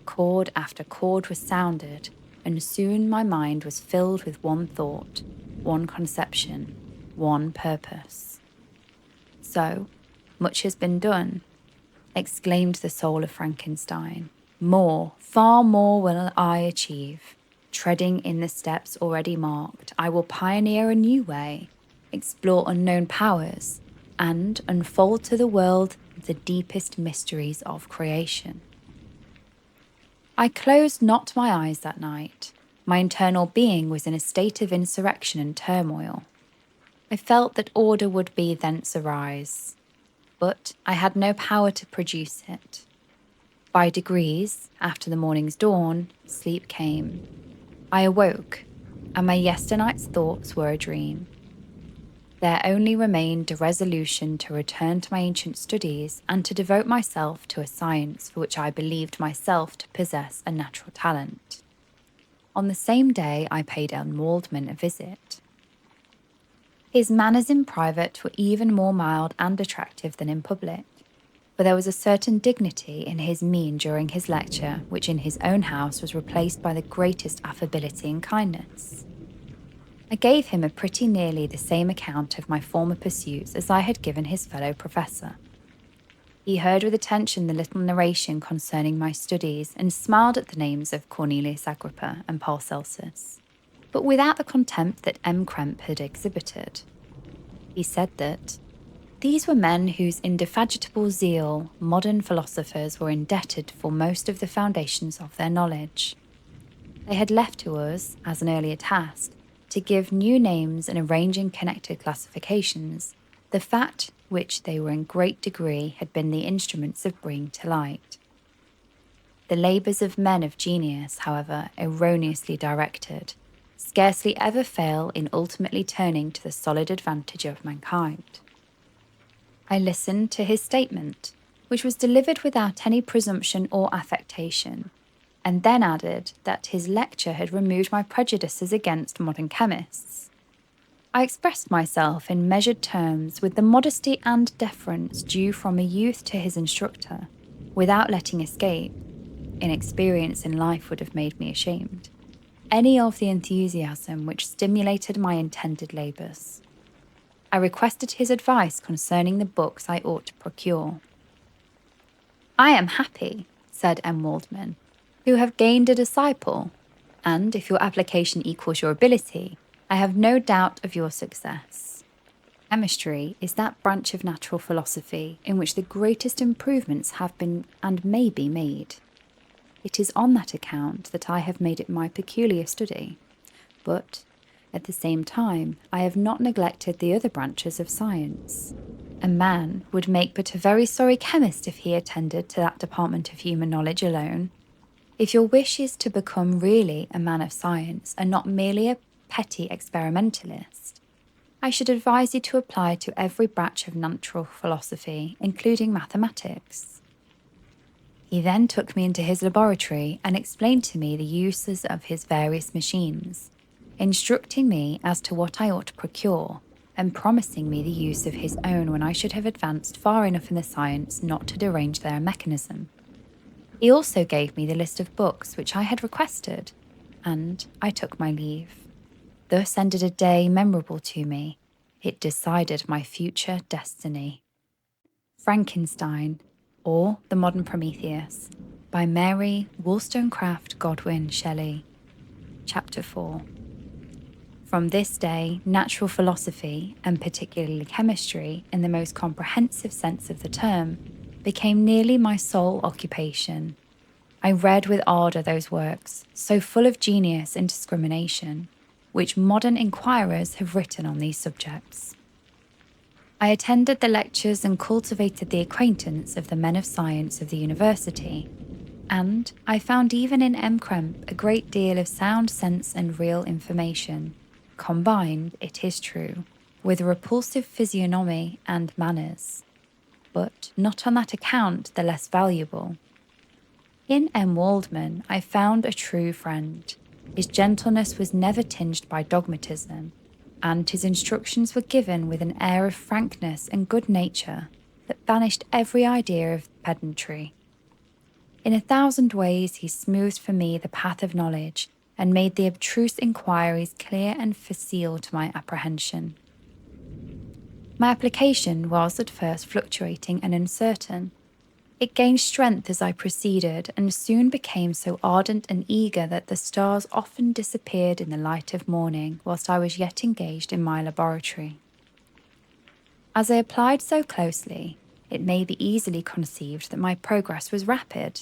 Chord after chord was sounded, and soon my mind was filled with one thought, one conception, one purpose. So, much has been done, exclaimed the soul of Frankenstein. More, far more will I achieve. Treading in the steps already marked, I will pioneer a new way, explore unknown powers, and unfold to the world the deepest mysteries of creation. I closed not my eyes that night. My internal being was in a state of insurrection and turmoil. I felt that order would be thence arise, but I had no power to produce it. By degrees, after the morning's dawn, sleep came. I awoke, and my yesternight's thoughts were a dream. There only remained a resolution to return to my ancient studies and to devote myself to a science for which I believed myself to possess a natural talent. On the same day, I paid Waldman a visit. His manners in private were even more mild and attractive than in public, for there was a certain dignity in his mien during his lecture, which in his own house was replaced by the greatest affability and kindness. I gave him a pretty nearly the same account of my former pursuits as I had given his fellow professor. He heard with attention the little narration concerning my studies and smiled at the names of Cornelius Agrippa and Paracelsus, but without the contempt that M. Krempe had exhibited. He said that these were men whose indefatigable zeal modern philosophers were indebted for most of the foundations of their knowledge. They had left to us, as an earlier task, to give new names and arrange in connected classifications the fact which they were in great degree had been the instruments of bringing to light. The labours of men of genius, however erroneously directed, scarcely ever fail in ultimately turning to the solid advantage of mankind. I listened to his statement, which was delivered without any presumption or affectation, and then added that his lecture had removed my prejudices against modern chemists. I expressed myself in measured terms with the modesty and deference due from a youth to his instructor, without letting escape, inexperience in life would have made me ashamed, any of the enthusiasm which stimulated my intended labours. I requested his advice concerning the books I ought to procure. I am happy, said M. Waldman, who have gained a disciple, and if your application equals your ability, I have no doubt of your success. Chemistry is that branch of natural philosophy in which the greatest improvements have been and may be made. It is on that account that I have made it my peculiar study, but at the same time, I have not neglected the other branches of science. A man would make but a very sorry chemist if he attended to that department of human knowledge alone. If your wish is to become really a man of science and not merely a petty experimentalist, I should advise you to apply to every branch of natural philosophy, including mathematics. He then took me into his laboratory and explained to me the uses of his various machines, instructing me as to what I ought to procure, and promising me the use of his own when I should have advanced far enough in the science not to derange their mechanism. He also gave me the list of books which I had requested, and I took my leave. Thus ended a day memorable to me. It decided my future destiny. Frankenstein, or The Modern Prometheus, by Mary Wollstonecraft Godwin Shelley. Chapter 4. From this day, natural philosophy, and particularly chemistry, in the most comprehensive sense of the term, became nearly my sole occupation. I read with ardour those works, so full of genius and discrimination, which modern inquirers have written on these subjects. I attended the lectures and cultivated the acquaintance of the men of science of the university, and I found even in M. Krempe a great deal of sound sense and real information, combined, it is true, with a repulsive physiognomy and manners, but not on that account the less valuable. In M. Waldman I found a true friend. His gentleness was never tinged by dogmatism, and his instructions were given with an air of frankness and good nature that banished every idea of pedantry. In 1,000 ways he smoothed for me the path of knowledge, and made the abstruse inquiries clear and facile to my apprehension. My application was at first fluctuating and uncertain. It gained strength as I proceeded, and soon became so ardent and eager that the stars often disappeared in the light of morning whilst I was yet engaged in my laboratory. As I applied so closely, it may be easily conceived that my progress was rapid.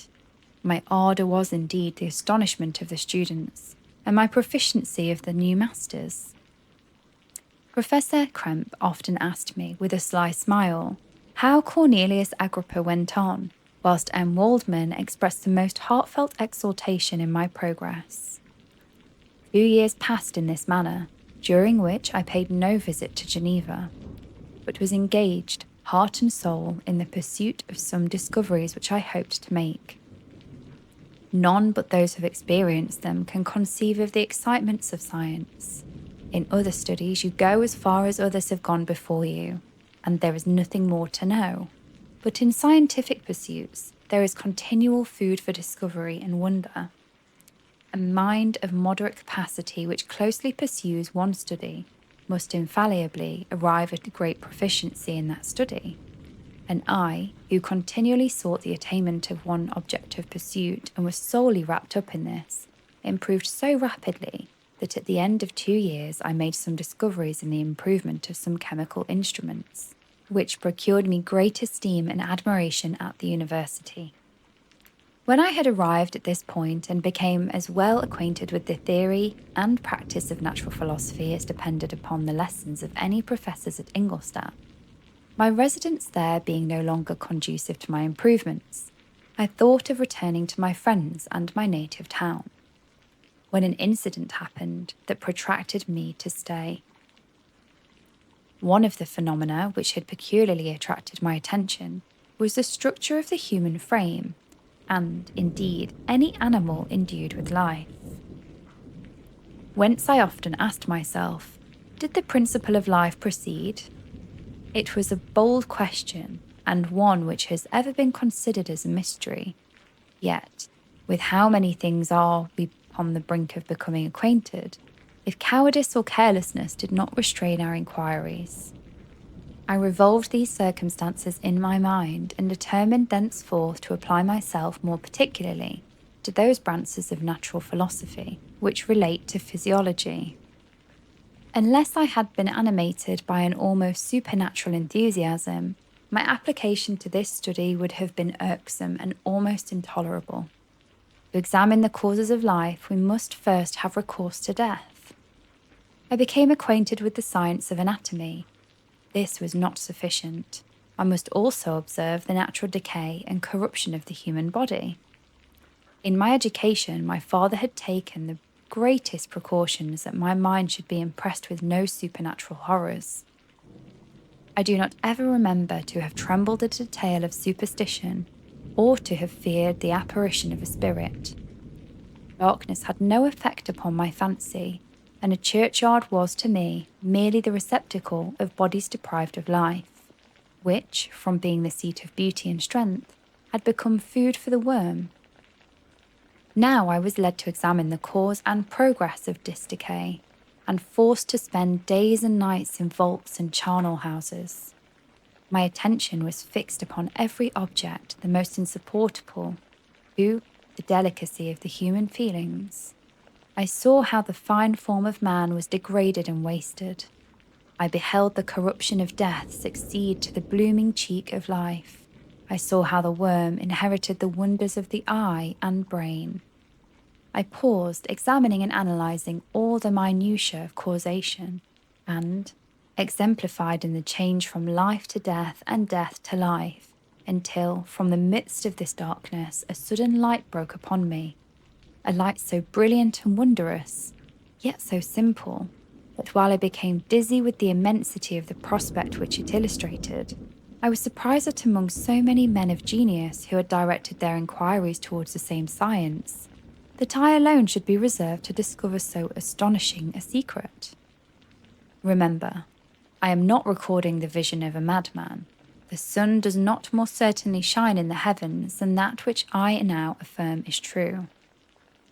My ardour was indeed the astonishment of the students, and my proficiency of the new masters. Professor Krempe often asked me, with a sly smile, how Cornelius Agrippa went on, whilst M. Waldman expressed the most heartfelt exultation in my progress. 2 years passed in this manner, during which I paid no visit to Geneva, but was engaged, heart and soul, in the pursuit of some discoveries which I hoped to make. None but those who have experienced them can conceive of the excitements of science. In other studies you go as far as others have gone before you, and there is nothing more to know. But in scientific pursuits, there is continual food for discovery and wonder. A mind of moderate capacity which closely pursues one study must infallibly arrive at a great proficiency in that study. And I, who continually sought the attainment of one object of pursuit and was solely wrapped up in this, improved so rapidly that at the end of 2 years I made some discoveries in the improvement of some chemical instruments, which procured me great esteem and admiration at the university. When I had arrived at this point and became as well acquainted with the theory and practice of natural philosophy as depended upon the lessons of any professors at Ingolstadt, my residence there being no longer conducive to my improvements, I thought of returning to my friends and my native town, when an incident happened that protracted me to stay. One of the phenomena which had peculiarly attracted my attention was the structure of the human frame, and, indeed, any animal endued with life. Whence I often asked myself, did the principle of life proceed? It was a bold question, and one which has ever been considered as a mystery. Yet, with how many things are we upon the brink of becoming acquainted, if cowardice or carelessness did not restrain our inquiries. I revolved these circumstances in my mind, and determined thenceforth to apply myself more particularly to those branches of natural philosophy which relate to physiology. Unless I had been animated by an almost supernatural enthusiasm, my application to this study would have been irksome and almost intolerable. To examine the causes of life, we must first have recourse to death. I became acquainted with the science of anatomy. This was not sufficient. I must also observe the natural decay and corruption of the human body. In my education, my father had taken the greatest precautions that my mind should be impressed with no supernatural horrors. I do not ever remember to have trembled at a tale of superstition, or to have feared the apparition of a spirit. Darkness had no effect upon my fancy, and a churchyard was to me merely the receptacle of bodies deprived of life, which, from being the seat of beauty and strength, had become food for the worm. Now I was led to examine the cause and progress of decay, and forced to spend days and nights in vaults and charnel houses. My attention was fixed upon every object the most insupportable to the delicacy of the human feelings. I saw how the fine form of man was degraded and wasted. I beheld the corruption of death succeed to the blooming cheek of life. I saw how the worm inherited the wonders of the eye and brain. I paused, examining and analysing all the minutiae of causation, and, exemplified in the change from life to death and death to life, until, from the midst of this darkness, a sudden light broke upon me, a light so brilliant and wondrous, yet so simple, that while I became dizzy with the immensity of the prospect which it illustrated, I was surprised that among so many men of genius who had directed their inquiries towards the same science, that I alone should be reserved to discover so astonishing a secret. Remember, I am not recording the vision of a madman. The sun does not more certainly shine in the heavens than that which I now affirm is true.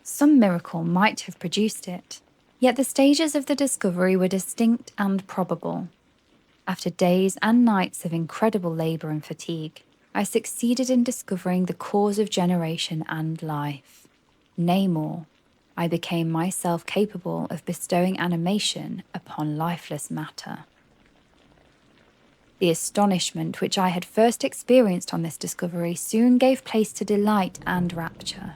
Some miracle might have produced it, yet the stages of the discovery were distinct and probable. After days and nights of incredible labour and fatigue, I succeeded in discovering the cause of generation and life. Nay more, I became myself capable of bestowing animation upon lifeless matter. The astonishment which I had first experienced on this discovery soon gave place to delight and rapture.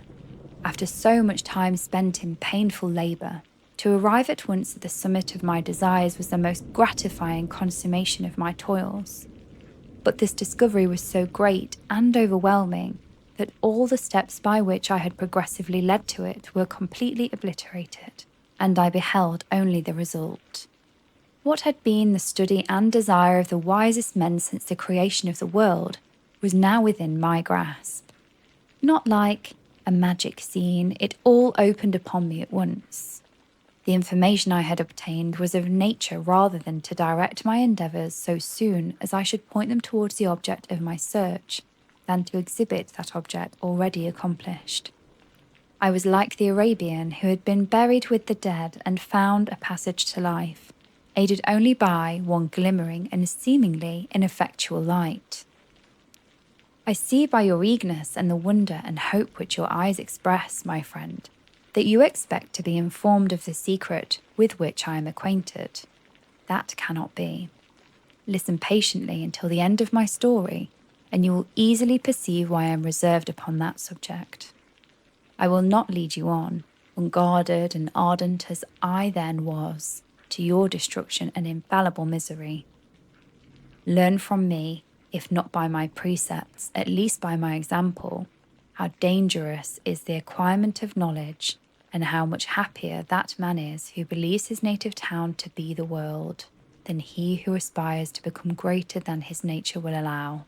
After so much time spent in painful labour, to arrive at once at the summit of my desires was the most gratifying consummation of my toils. But this discovery was so great and overwhelming that all the steps by which I had progressively led to it were completely obliterated, and I beheld only the result. What had been the study and desire of the wisest men since the creation of the world was now within my grasp. Not like a magic scene, it all opened upon me at once. The information I had obtained was of nature rather than to direct my endeavours so soon as I should point them towards the object of my search, than to exhibit that object already accomplished. I was like the Arabian who had been buried with the dead and found a passage to life, aided only by one glimmering and seemingly ineffectual light. I see by your eagerness and the wonder and hope which your eyes express, my friend, that you expect to be informed of the secret with which I am acquainted. That cannot be. Listen patiently until the end of my story, and you will easily perceive why I am reserved upon that subject. I will not lead you on, unguarded and ardent as I then was, to your destruction and infallible misery. Learn from me, if not by my precepts, at least by my example, how dangerous is the acquirement of knowledge, and how much happier that man is who believes his native town to be the world, than he who aspires to become greater than his nature will allow.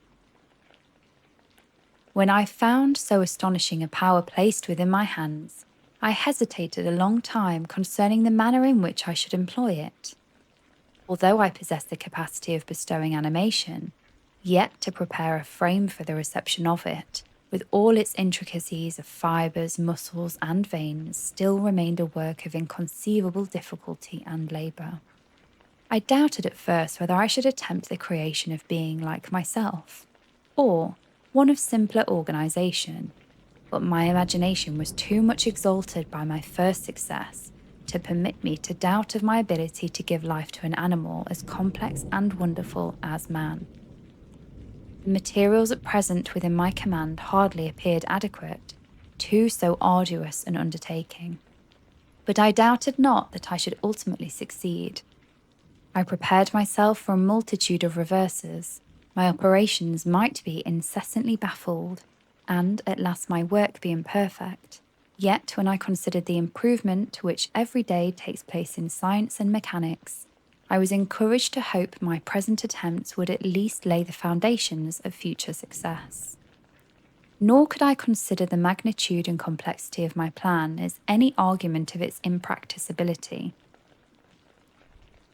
When I found so astonishing a power placed within my hands, I hesitated a long time concerning the manner in which I should employ it. Although I possessed the capacity of bestowing animation, yet to prepare a frame for the reception of it, with all its intricacies of fibres, muscles, and veins, still remained a work of inconceivable difficulty and labour. I doubted at first whether I should attempt the creation of being like myself, or one of simpler organisation, but my imagination was too much exalted by my first success to permit me to doubt of my ability to give life to an animal as complex and wonderful as man. The materials at present within my command hardly appeared adequate to so arduous an undertaking, but I doubted not that I should ultimately succeed. I prepared myself for a multitude of reverses. My operations might be incessantly baffled, and at last my work be imperfect. Yet when I considered the improvement which every day takes place in science and mechanics, I was encouraged to hope my present attempts would at least lay the foundations of future success. nor could I consider the magnitude and complexity of my plan as any argument of its impracticability.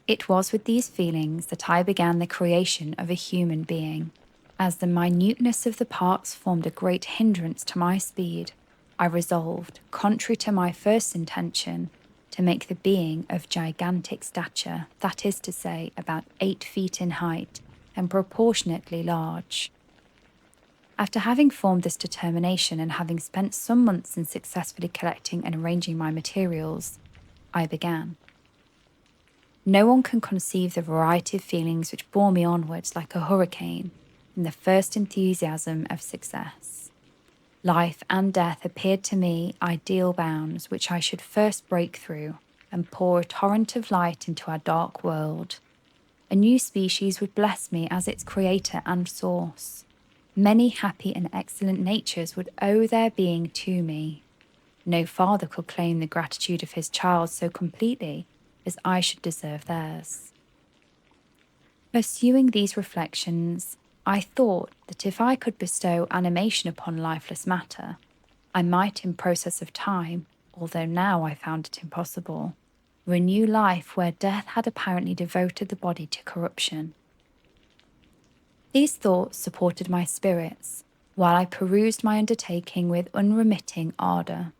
It was with these feelings that I began the creation of a human being. As the minuteness of the parts formed a great hindrance to my speed, I resolved, contrary to my first intention, to make the being of gigantic stature, that is to say, about 8 feet in height, and proportionately large. After having formed this determination and having spent some months in successfully collecting and arranging my materials, I began. No one can conceive the variety of feelings which bore me onwards like a hurricane in the first enthusiasm of success. Life and death appeared to me ideal bounds which I should first break through and pour a torrent of light into our dark world. A new species would bless me as its creator and source. Many happy and excellent natures would owe their being to me. No father could claim the gratitude of his child so completely as I should deserve theirs. Pursuing these reflections, I thought that if I could bestow animation upon lifeless matter, I might in process of time, although now I found it impossible, renew life where death had apparently devoted the body to corruption. These thoughts supported my spirits, while I perused my undertaking with unremitting ardour.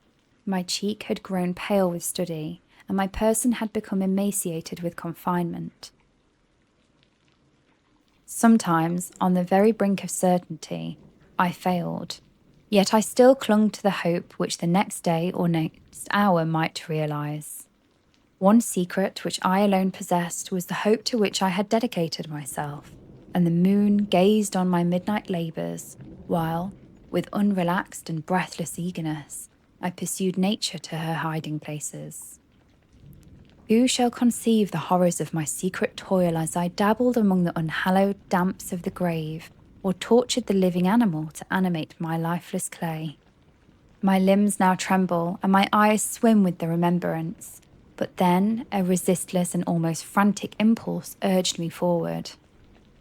My cheek had grown pale with study, and my person had become emaciated with confinement. Sometimes, on the very brink of certainty, I failed, yet I still clung to the hope which the next day or next hour might realise. One secret which I alone possessed was the hope to which I had dedicated myself, and the moon gazed on my midnight labours, while, with unrelaxed and breathless eagerness, I pursued nature to her hiding places. Who shall conceive the horrors of my secret toil as I dabbled among the unhallowed damps of the grave, or tortured the living animal to animate my lifeless clay? My limbs now tremble, and my eyes swim with the remembrance, but then a resistless and almost frantic impulse urged me forward.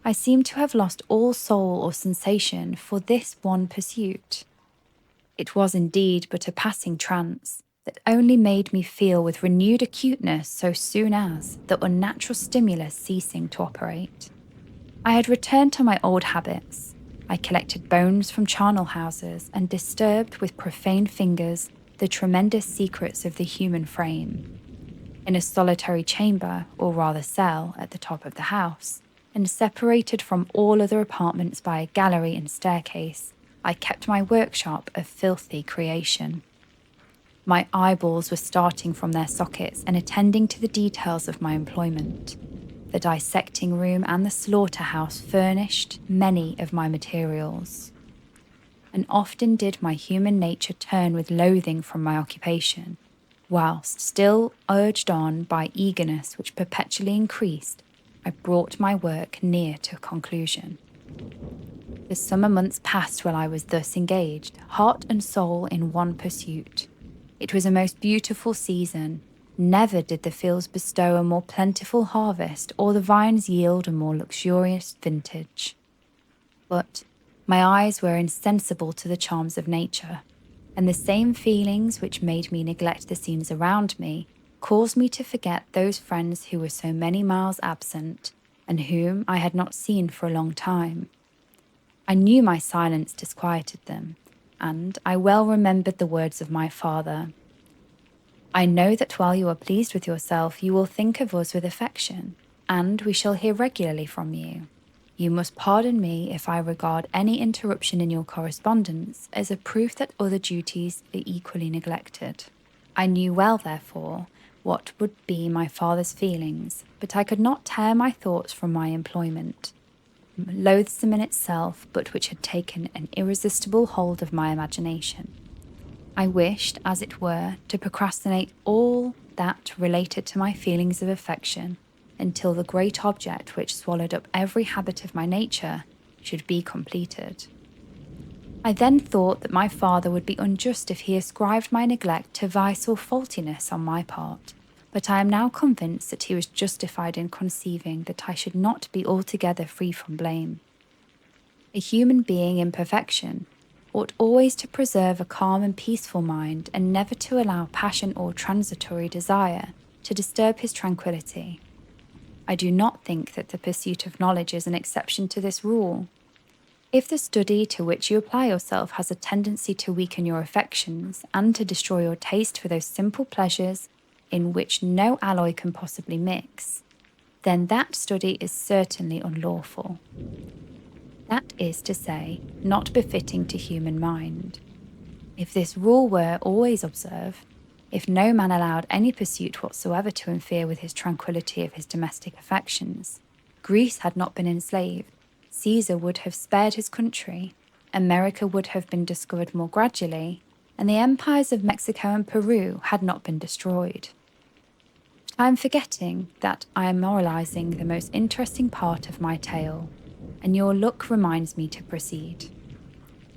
I seemed to have lost all soul or sensation for this one pursuit. It was indeed but a passing trance, that only made me feel with renewed acuteness so soon as the unnatural stimulus ceasing to operate. I had returned to my old habits. I collected bones from charnel houses and disturbed with profane fingers the tremendous secrets of the human frame. In a solitary chamber, or rather cell, at the top of the house, and separated from all other apartments by a gallery and staircase, I kept my workshop of filthy creation. My eyeballs were starting from their sockets and attending to the details of my employment. The dissecting room and the slaughterhouse furnished many of my materials. And often did my human nature turn with loathing from my occupation, whilst still urged on by eagerness which perpetually increased, I brought my work near to a conclusion. The summer months passed while I was thus engaged, heart and soul in one pursuit. It was a most beautiful season. Never did the fields bestow a more plentiful harvest, or the vines yield a more luxurious vintage. But my eyes were insensible to the charms of nature, and the same feelings which made me neglect the scenes around me caused me to forget those friends who were so many miles absent, and whom I had not seen for a long time. I knew my silence disquieted them, and I well remembered the words of my father. I know that while you are pleased with yourself, you will think of us with affection, and we shall hear regularly from you. You must pardon me if I regard any interruption in your correspondence as a proof that other duties are equally neglected. I knew well, therefore, what would be my father's feelings, but I could not tear my thoughts from my employment, loathsome in itself, but which had taken an irresistible hold of my imagination. I wished, as it were, to procrastinate all that related to my feelings of affection until the great object which swallowed up every habit of my nature should be completed. I then thought that my father would be unjust if he ascribed my neglect to vice or faultiness on my part, but I am now convinced that he was justified in conceiving that I should not be altogether free from blame. A human being in perfection, ought always to preserve a calm and peaceful mind, and never to allow passion or transitory desire to disturb his tranquillity. I do not think that the pursuit of knowledge is an exception to this rule. If the study to which you apply yourself has a tendency to weaken your affections and to destroy your taste for those simple pleasures in which no alloy can possibly mix, then that study is certainly unlawful. That is to say, not befitting to human mind. If this rule were always observed, if no man allowed any pursuit whatsoever to interfere with his tranquillity of his domestic affections, Greece had not been enslaved, Caesar would have spared his country, America would have been discovered more gradually, and the empires of Mexico and Peru had not been destroyed. But I am forgetting that I am moralizing the most interesting part of my tale, and your look reminds me to proceed.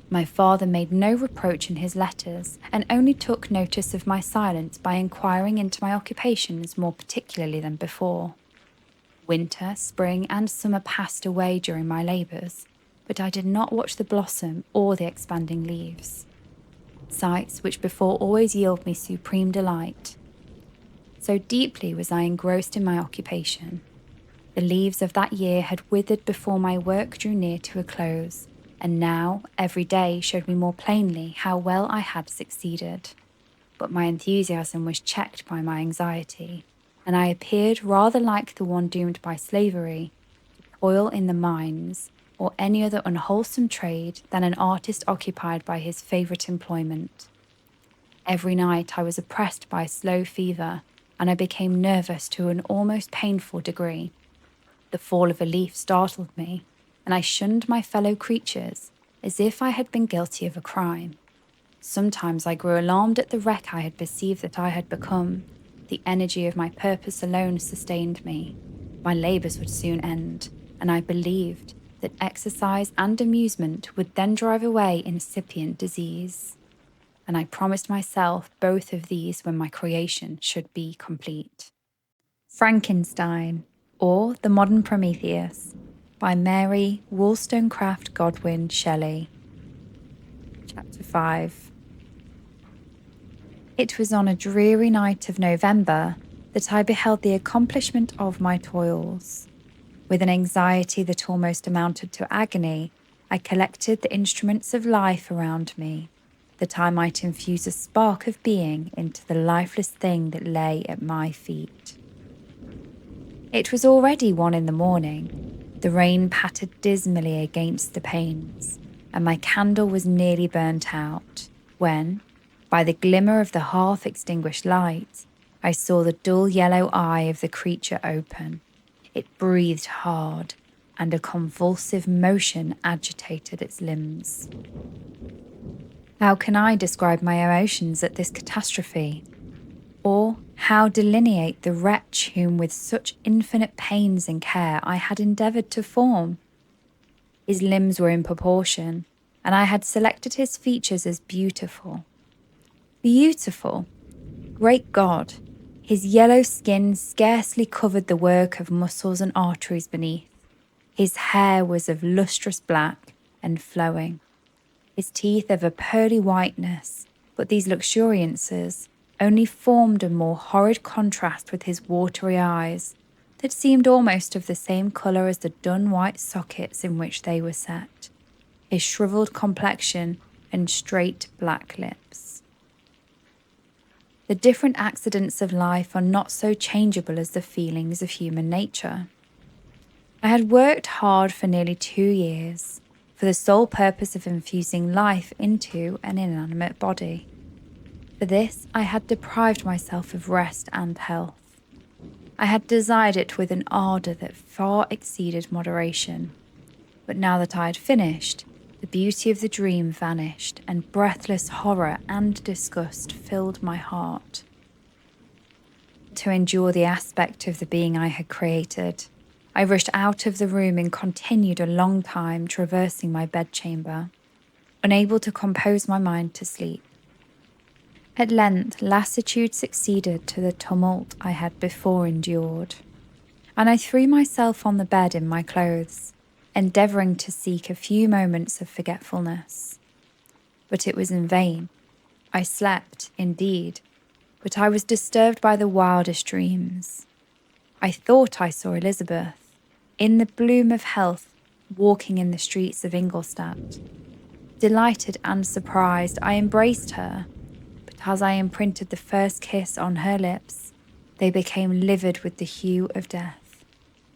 My father made no reproach in his letters, and only took notice of my silence by inquiring into my occupations more particularly than before. Winter, spring, and summer passed away during my labours, but I did not watch the blossom or the expanding leaves, sights which before always yield me supreme delight. So deeply was I engrossed in my occupation. The leaves of that year had withered before my work drew near to a close, and now every day showed me more plainly how well I had succeeded. But my enthusiasm was checked by my anxiety, and I appeared rather like the one doomed by slavery to toil in the mines or any other unwholesome trade than an artist occupied by his favourite employment. Every night I was oppressed by slow fever, and I became nervous to an almost painful degree. The fall of a leaf startled me, and I shunned my fellow creatures as if I had been guilty of a crime. Sometimes I grew alarmed at the wreck I had perceived that I had become. The energy of my purpose alone sustained me. My labours would soon end, and I believed that exercise and amusement would then drive away incipient disease. And I promised myself both of these when my creation should be complete. Frankenstein, or The Modern Prometheus, by Mary Wollstonecraft Godwin Shelley. Chapter 5. It was on a dreary night of November that I beheld the accomplishment of my toils. With an anxiety that almost amounted to agony, I collected the instruments of life around me, that I might infuse a spark of being into the lifeless thing that lay at my feet. It was already 1 a.m. The rain pattered dismally against the panes, and my candle was nearly burnt out, when, by the glimmer of the half-extinguished light, I saw the dull yellow eye of the creature open. It breathed hard, and a convulsive motion agitated its limbs. How can I describe my emotions at this catastrophe? Or how delineate the wretch whom with such infinite pains and care I had endeavoured to form? His limbs were in proportion, and I had selected his features as beautiful. Beautiful! Great God! His yellow skin scarcely covered the work of muscles and arteries beneath. His hair was of lustrous black and flowing. His teeth of a pearly whiteness, but these luxuriances only formed a more horrid contrast with his watery eyes, that seemed almost of the same colour as the dun white sockets in which they were set, his shrivelled complexion and straight black lips. The different accidents of life are not so changeable as the feelings of human nature. I had worked hard for nearly 2 years, for the sole purpose of infusing life into an inanimate body. For this I had deprived myself of rest and health. I had desired it with an ardour that far exceeded moderation. But now that I had finished, the beauty of the dream vanished, and breathless horror and disgust filled my heart. To endure the aspect of the being I had created, I rushed out of the room and continued a long time traversing my bedchamber, unable to compose my mind to sleep. At length, lassitude succeeded to the tumult I had before endured, and I threw myself on the bed in my clothes, endeavouring to seek a few moments of forgetfulness. but it was in vain. I slept, indeed, but I was disturbed by the wildest dreams. I thought I saw Elizabeth, in the bloom of health, walking in the streets of Ingolstadt. Delighted and surprised, I embraced her, but as I imprinted the first kiss on her lips, they became livid with the hue of death.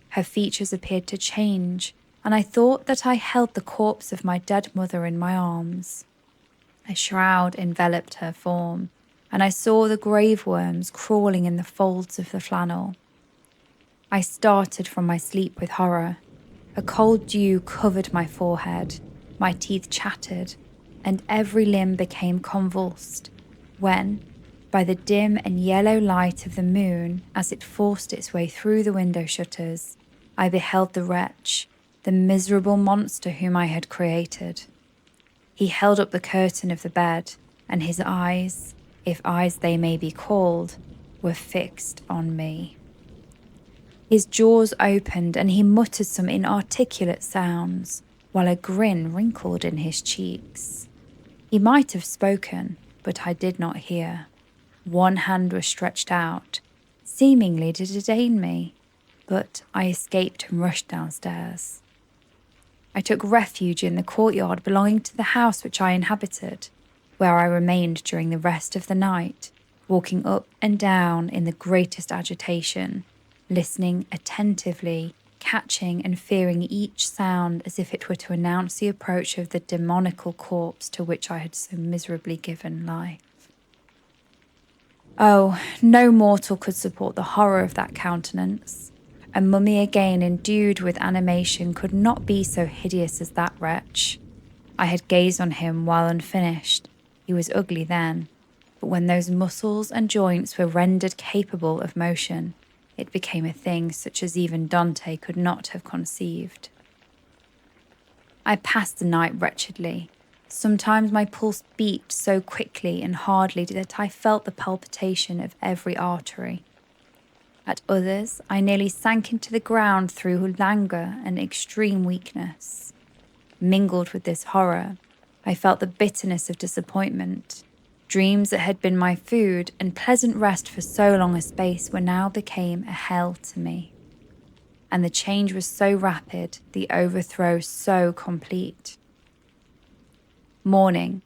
Her features appeared to change, and I thought that I held the corpse of my dead mother in my arms. A shroud enveloped her form, and I saw the grave worms crawling in the folds of the flannel. I started from my sleep with horror. A cold dew covered my forehead, my teeth chattered, and every limb became convulsed, when, by the dim and yellow light of the moon as it forced its way through the window shutters, I beheld the wretch, the miserable monster whom I had created. He held up the curtain of the bed, and his eyes, if eyes they may be called, were fixed on me. His jaws opened, and he muttered some inarticulate sounds, while a grin wrinkled in his cheeks. He might have spoken, but I did not hear. One hand was stretched out, seemingly to detain me, but I escaped and rushed downstairs. I took refuge in the courtyard belonging to the house which I inhabited, where I remained during the rest of the night, walking up and down in the greatest agitation, listening attentively, catching and fearing each sound as if it were to announce the approach of the demoniacal corpse to which I had so miserably given life. Oh, no mortal could support the horror of that countenance. A mummy again endued with animation could not be so hideous as that wretch. I had gazed on him while unfinished. He was ugly then, but when those muscles and joints were rendered capable of motion, it became a thing such as even Dante could not have conceived. I passed the night wretchedly. Sometimes my pulse beat so quickly and hardly that I felt the palpitation of every artery. At others, I nearly sank into the ground through languor and extreme weakness. Mingled with this horror, I felt the bitterness of disappointment. Dreams that had been my food and pleasant rest for so long a space were now became a hell to me. And the change was so rapid, the overthrow so complete. Morning,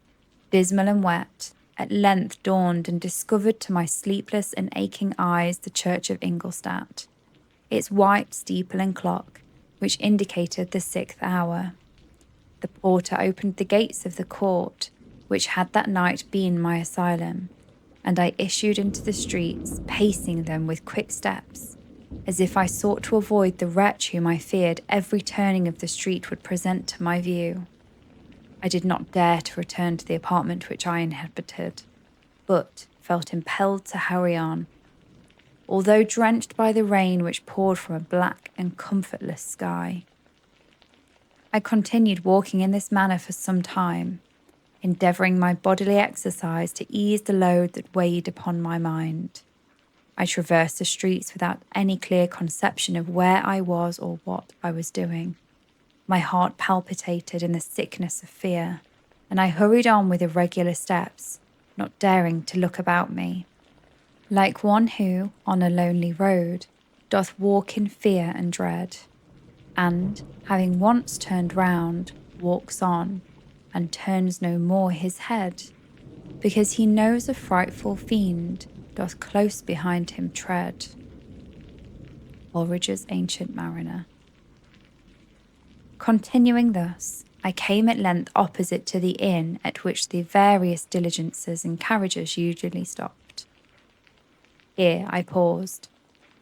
dismal and wet, at length dawned and discovered to my sleepless and aching eyes the church of Ingolstadt, its white steeple and clock, which indicated the 6th hour. The porter opened the gates of the court, which had that night been my asylum, and I issued into the streets, pacing them with quick steps, as if I sought to avoid the wretch whom I feared every turning of the street would present to my view. I did not dare to return to the apartment which I inhabited, but felt impelled to hurry on. Although drenched by the rain which poured from a black and comfortless sky. I continued walking in this manner for some time, endeavouring by bodily exercise to ease the load that weighed upon my mind. I traversed the streets without any clear conception of where I was or what I was doing. My heart palpitated in the sickness of fear, and I hurried on with irregular steps, not daring to look about me. Like one who, on a lonely road, doth walk in fear and dread, and, having once turned round, walks on, and turns no more his head, because he knows a frightful fiend doth close behind him tread. Coleridge's Ancient Mariner. Continuing thus, I came at length opposite to the inn at which the various diligences and carriages usually stopped. Here I paused.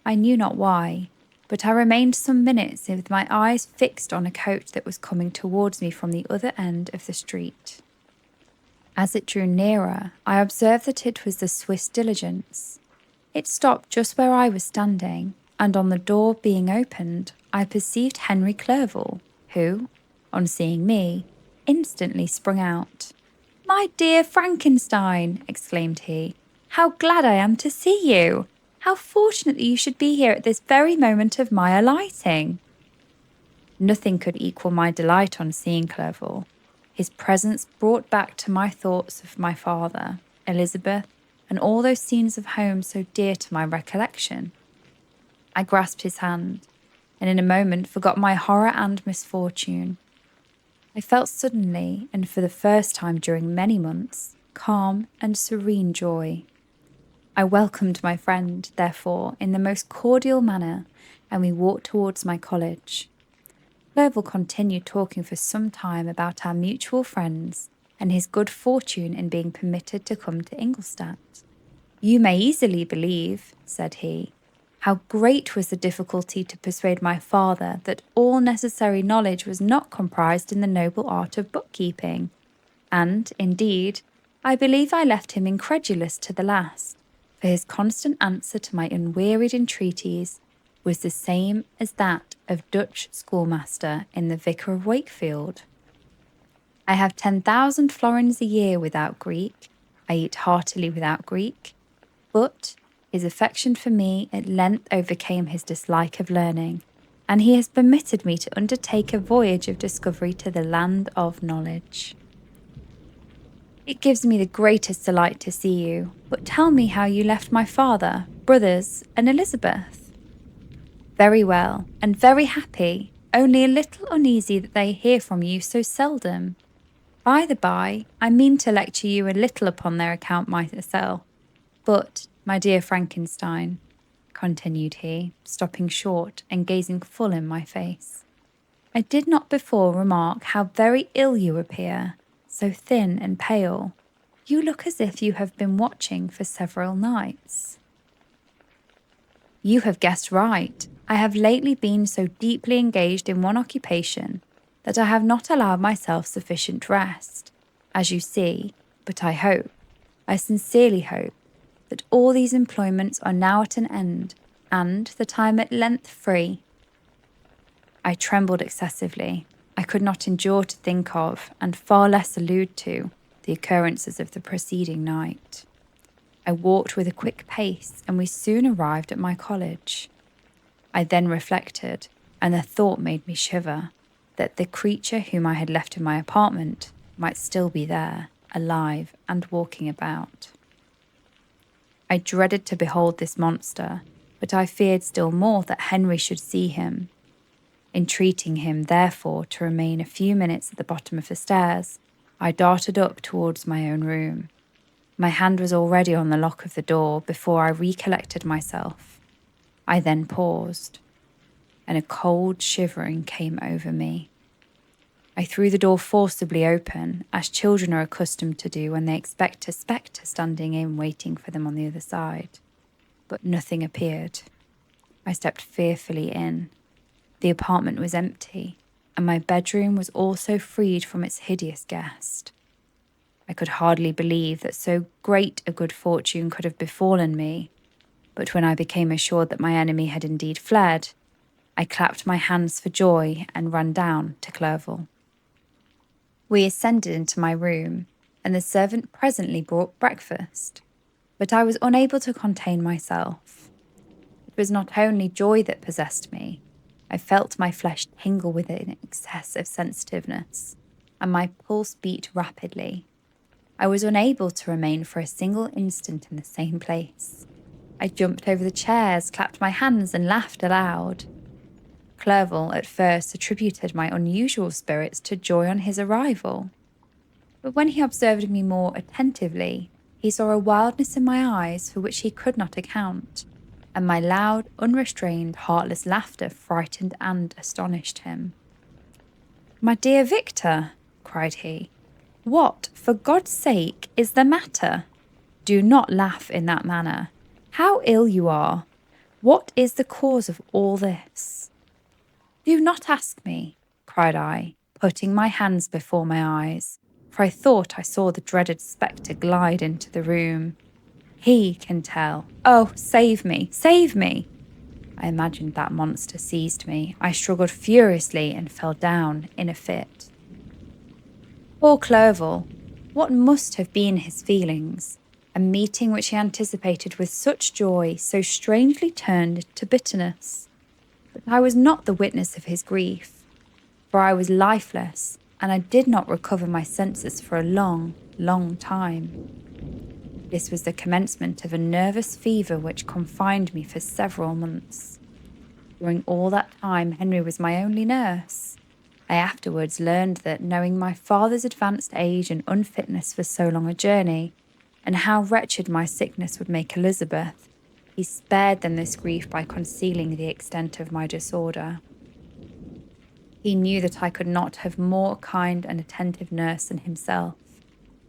I knew not why, but I remained some minutes with my eyes fixed on a coach that was coming towards me from the other end of the street. As it drew nearer, I observed that it was the Swiss diligence. It stopped just where I was standing, and on the door being opened, I perceived Henry Clerval, who, on seeing me, instantly sprung out. "My dear Frankenstein," exclaimed he, "how glad I am to see you! How fortunate that you should be here at this very moment of my alighting!" Nothing could equal my delight on seeing Clerval. His presence brought back to my thoughts of my father, Elizabeth, and all those scenes of home so dear to my recollection. I grasped his hand, and in a moment forgot my horror and misfortune. I felt suddenly, and for the first time during many months, calm and serene joy. I welcomed my friend, therefore, in the most cordial manner, and we walked towards my college. Clerval continued talking for some time about our mutual friends and his good fortune in being permitted to come to Ingolstadt. "You may easily believe," said he, "how great was the difficulty to persuade my father that all necessary knowledge was not comprised in the noble art of bookkeeping, and, indeed, I believe I left him incredulous to the last, for his constant answer to my unwearied entreaties was the same as that of Dutch schoolmaster in the Vicar of Wakefield. I have 10,000 florins a year without Greek, I eat heartily without Greek, but his affection for me at length overcame his dislike of learning, and he has permitted me to undertake a voyage of discovery to the land of knowledge. It gives me the greatest delight to see you, but tell me how you left my father, brothers, and Elizabeth." "Very well, and very happy, only a little uneasy that they hear from you so seldom. By the by, I mean to lecture you a little upon their account myself. But, my dear Frankenstein," continued he, stopping short and gazing full in my face, "I did not before remark how very ill you appear, so thin and pale. You look as if you have been watching for several nights." "You have guessed right. I have lately been so deeply engaged in one occupation that I have not allowed myself sufficient rest, as you see, but I sincerely hope, that all these employments are now at an end, and that I am at length free." I trembled excessively. I could not endure to think of, and far less allude to, the occurrences of the preceding night. I walked with a quick pace, and we soon arrived at my college. I then reflected, and the thought made me shiver, that the creature whom I had left in my apartment might still be there, alive and walking about. I dreaded to behold this monster, but I feared still more that Henry should see him. Entreating him, therefore, to remain a few minutes at the bottom of the stairs, I darted up towards my own room. My hand was already on the lock of the door before I recollected myself. I then paused, and a cold shivering came over me. I threw the door forcibly open, as children are accustomed to do when they expect a spectre standing in waiting for them on the other side. But nothing appeared. I stepped fearfully in. The apartment was empty, and my bedroom was also freed from its hideous guest. I could hardly believe that so great a good fortune could have befallen me, but when I became assured that my enemy had indeed fled, I clapped my hands for joy and ran down to Clerval. We ascended into my room, and the servant presently brought breakfast, but I was unable to contain myself. It was not only joy that possessed me. I felt my flesh tingle with an excess of sensitiveness, and my pulse beat rapidly. I was unable to remain for a single instant in the same place. I jumped over the chairs, clapped my hands, and laughed aloud. Clerval at first attributed my unusual spirits to joy on his arrival, but when he observed me more attentively, he saw a wildness in my eyes for which he could not account, and my loud, unrestrained, heartless laughter frightened and astonished him. "My dear Victor," cried he, "what, for God's sake, is the matter? Do not laugh in that manner. How ill you are! What is the cause of all this?" "Do not ask me," cried I, putting my hands before my eyes, for I thought I saw the dreaded spectre glide into the room. "He can tell. Oh, save me! Save me!" I imagined that monster seized me. I struggled furiously and fell down in a fit. Poor Clerval! What must have been his feelings? A meeting which he anticipated with such joy so strangely turned to bitterness. But I was not the witness of his grief, for I was lifeless, and I did not recover my senses for a long, long time. This was the commencement of a nervous fever which confined me for several months. During all that time, Henry was my only nurse. I afterwards learned that, knowing my father's advanced age and unfitness for so long a journey, and how wretched my sickness would make Elizabeth, he spared them this grief by concealing the extent of my disorder. He knew that I could not have more kind and attentive nurse than himself,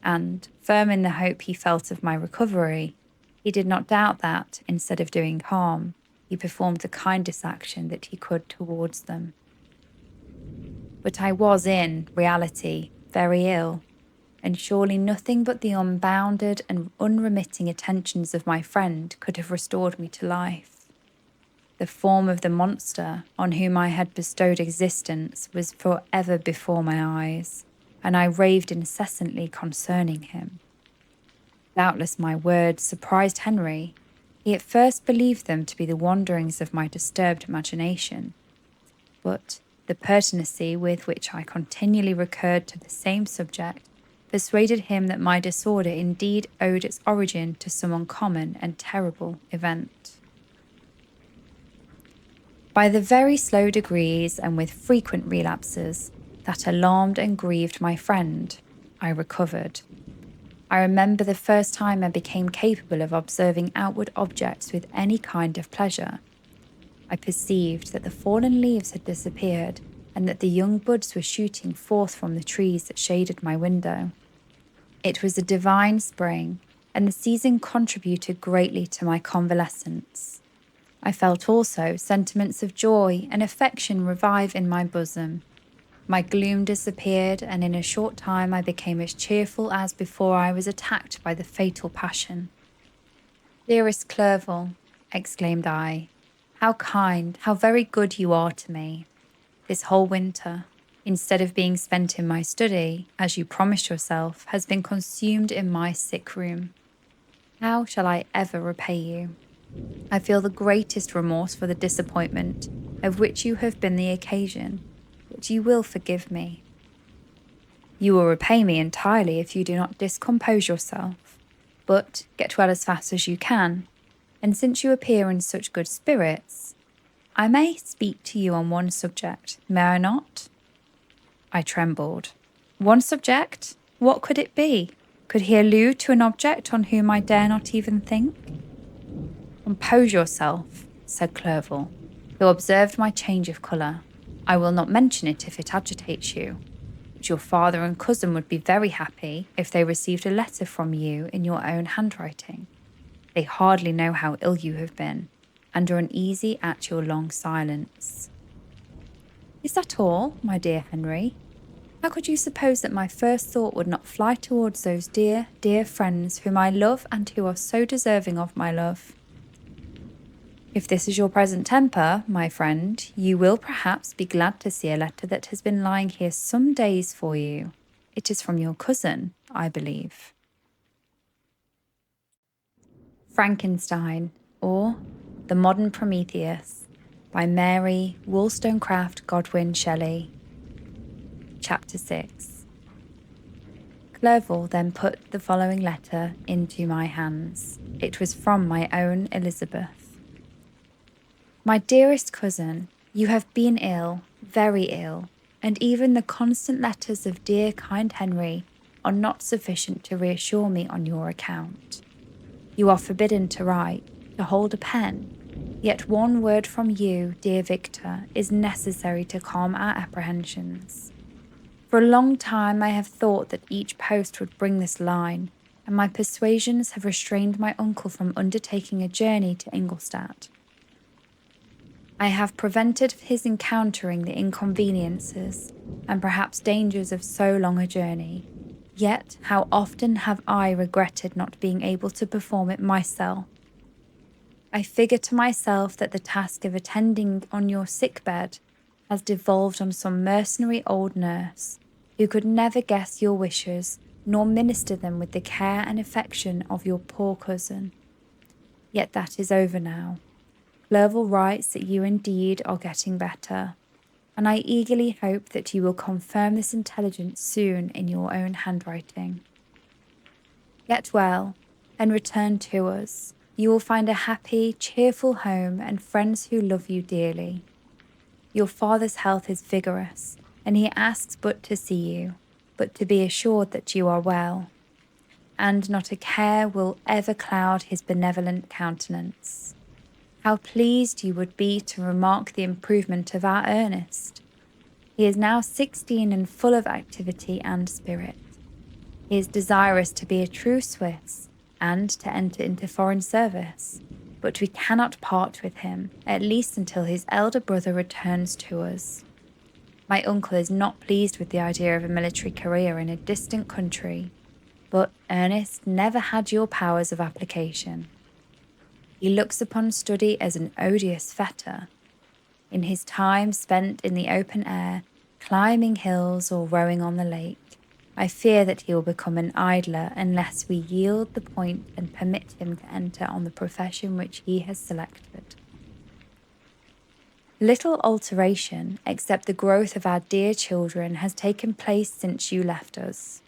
and, firm in the hope he felt of my recovery, he did not doubt that, instead of doing harm, he performed the kindest action that he could towards them. But I was in reality very ill, and surely nothing but the unbounded and unremitting attentions of my friend could have restored me to life. The form of the monster on whom I had bestowed existence was for ever before my eyes, and I raved incessantly concerning him. Doubtless my words surprised Henry. He at first believed them to be the wanderings of my disturbed imagination, but the pertinacy with which I continually recurred to the same subject persuaded him that my disorder indeed owed its origin to some uncommon and terrible event. By the very slow degrees and with frequent relapses that alarmed and grieved my friend, I recovered. I remember the first time I became capable of observing outward objects with any kind of pleasure. I perceived that the fallen leaves had disappeared and that the young buds were shooting forth from the trees that shaded my window. It was a divine spring, and the season contributed greatly to my convalescence. I felt also sentiments of joy and affection revive in my bosom. My gloom disappeared, and in a short time I became as cheerful as before I was attacked by the fatal passion. "Dearest Clerval," exclaimed I, "how kind, how very good you are to me. This whole winter, instead of being spent in my study, as you promised yourself, has been consumed in my sick room. How shall I ever repay you? I feel the greatest remorse for the disappointment of which you have been the occasion, but you will forgive me. You will repay me entirely if you do not discompose yourself, but get well as fast as you can, and since you appear in such good spirits, I may speak to you on one subject, may I not?" I trembled. One subject? What could it be? Could he allude to an object on whom I dare not even think? "Compose yourself," said Clerval, who observed my change of colour. "I will not mention it if it agitates you, but your father and cousin would be very happy if they received a letter from you in your own handwriting. They hardly know how ill you have been, and are uneasy at your long silence." "Is that all, my dear Henry? How could you suppose that my first thought would not fly towards those dear, dear friends whom I love and who are so deserving of my love? If this is your present temper, my friend, you will perhaps be glad to see a letter that has been lying here some days for you. It is from your cousin, I believe." Frankenstein, or The Modern Prometheus, by Mary Wollstonecraft Godwin Shelley. Chapter 6. Clerval then put the following letter into my hands. It was from my own Elizabeth. "My dearest cousin, you have been ill, very ill, and even the constant letters of dear kind Henry are not sufficient to reassure me on your account. You are forbidden to write, to hold a pen, yet one word from you, dear Victor, is necessary to calm our apprehensions. For a long time I have thought that each post would bring this line, and my persuasions have restrained my uncle from undertaking a journey to Ingolstadt. I have prevented his encountering the inconveniences and perhaps dangers of so long a journey. Yet how often have I regretted not being able to perform it myself. I figure to myself that the task of attending on your sick bed has devolved on some mercenary old nurse, who could never guess your wishes nor minister them with the care and affection of your poor cousin. Yet that is over now. Clerval writes that you indeed are getting better. and I eagerly hope that you will confirm this intelligence soon in your own handwriting. Get well and return to us. You will find a happy, cheerful home and friends who love you dearly. Your father's health is vigorous, and he asks but to see you, but to be assured that you are well, and not a care will ever cloud his benevolent countenance. How pleased you would be to remark the improvement of our Ernest. He is now 16 and full of activity and spirit. He is desirous to be a true Swiss and to enter into foreign service, but we cannot part with him, at least until his elder brother returns to us. My uncle is not pleased with the idea of a military career in a distant country, but Ernest never had your powers of application. He looks upon study as an odious fetter. In his time spent in the open air, climbing hills or rowing on the lake, I fear that he will become an idler unless we yield the point and permit him to enter on the profession which he has selected. Little alteration, except the growth of our dear children, has taken place since you left us.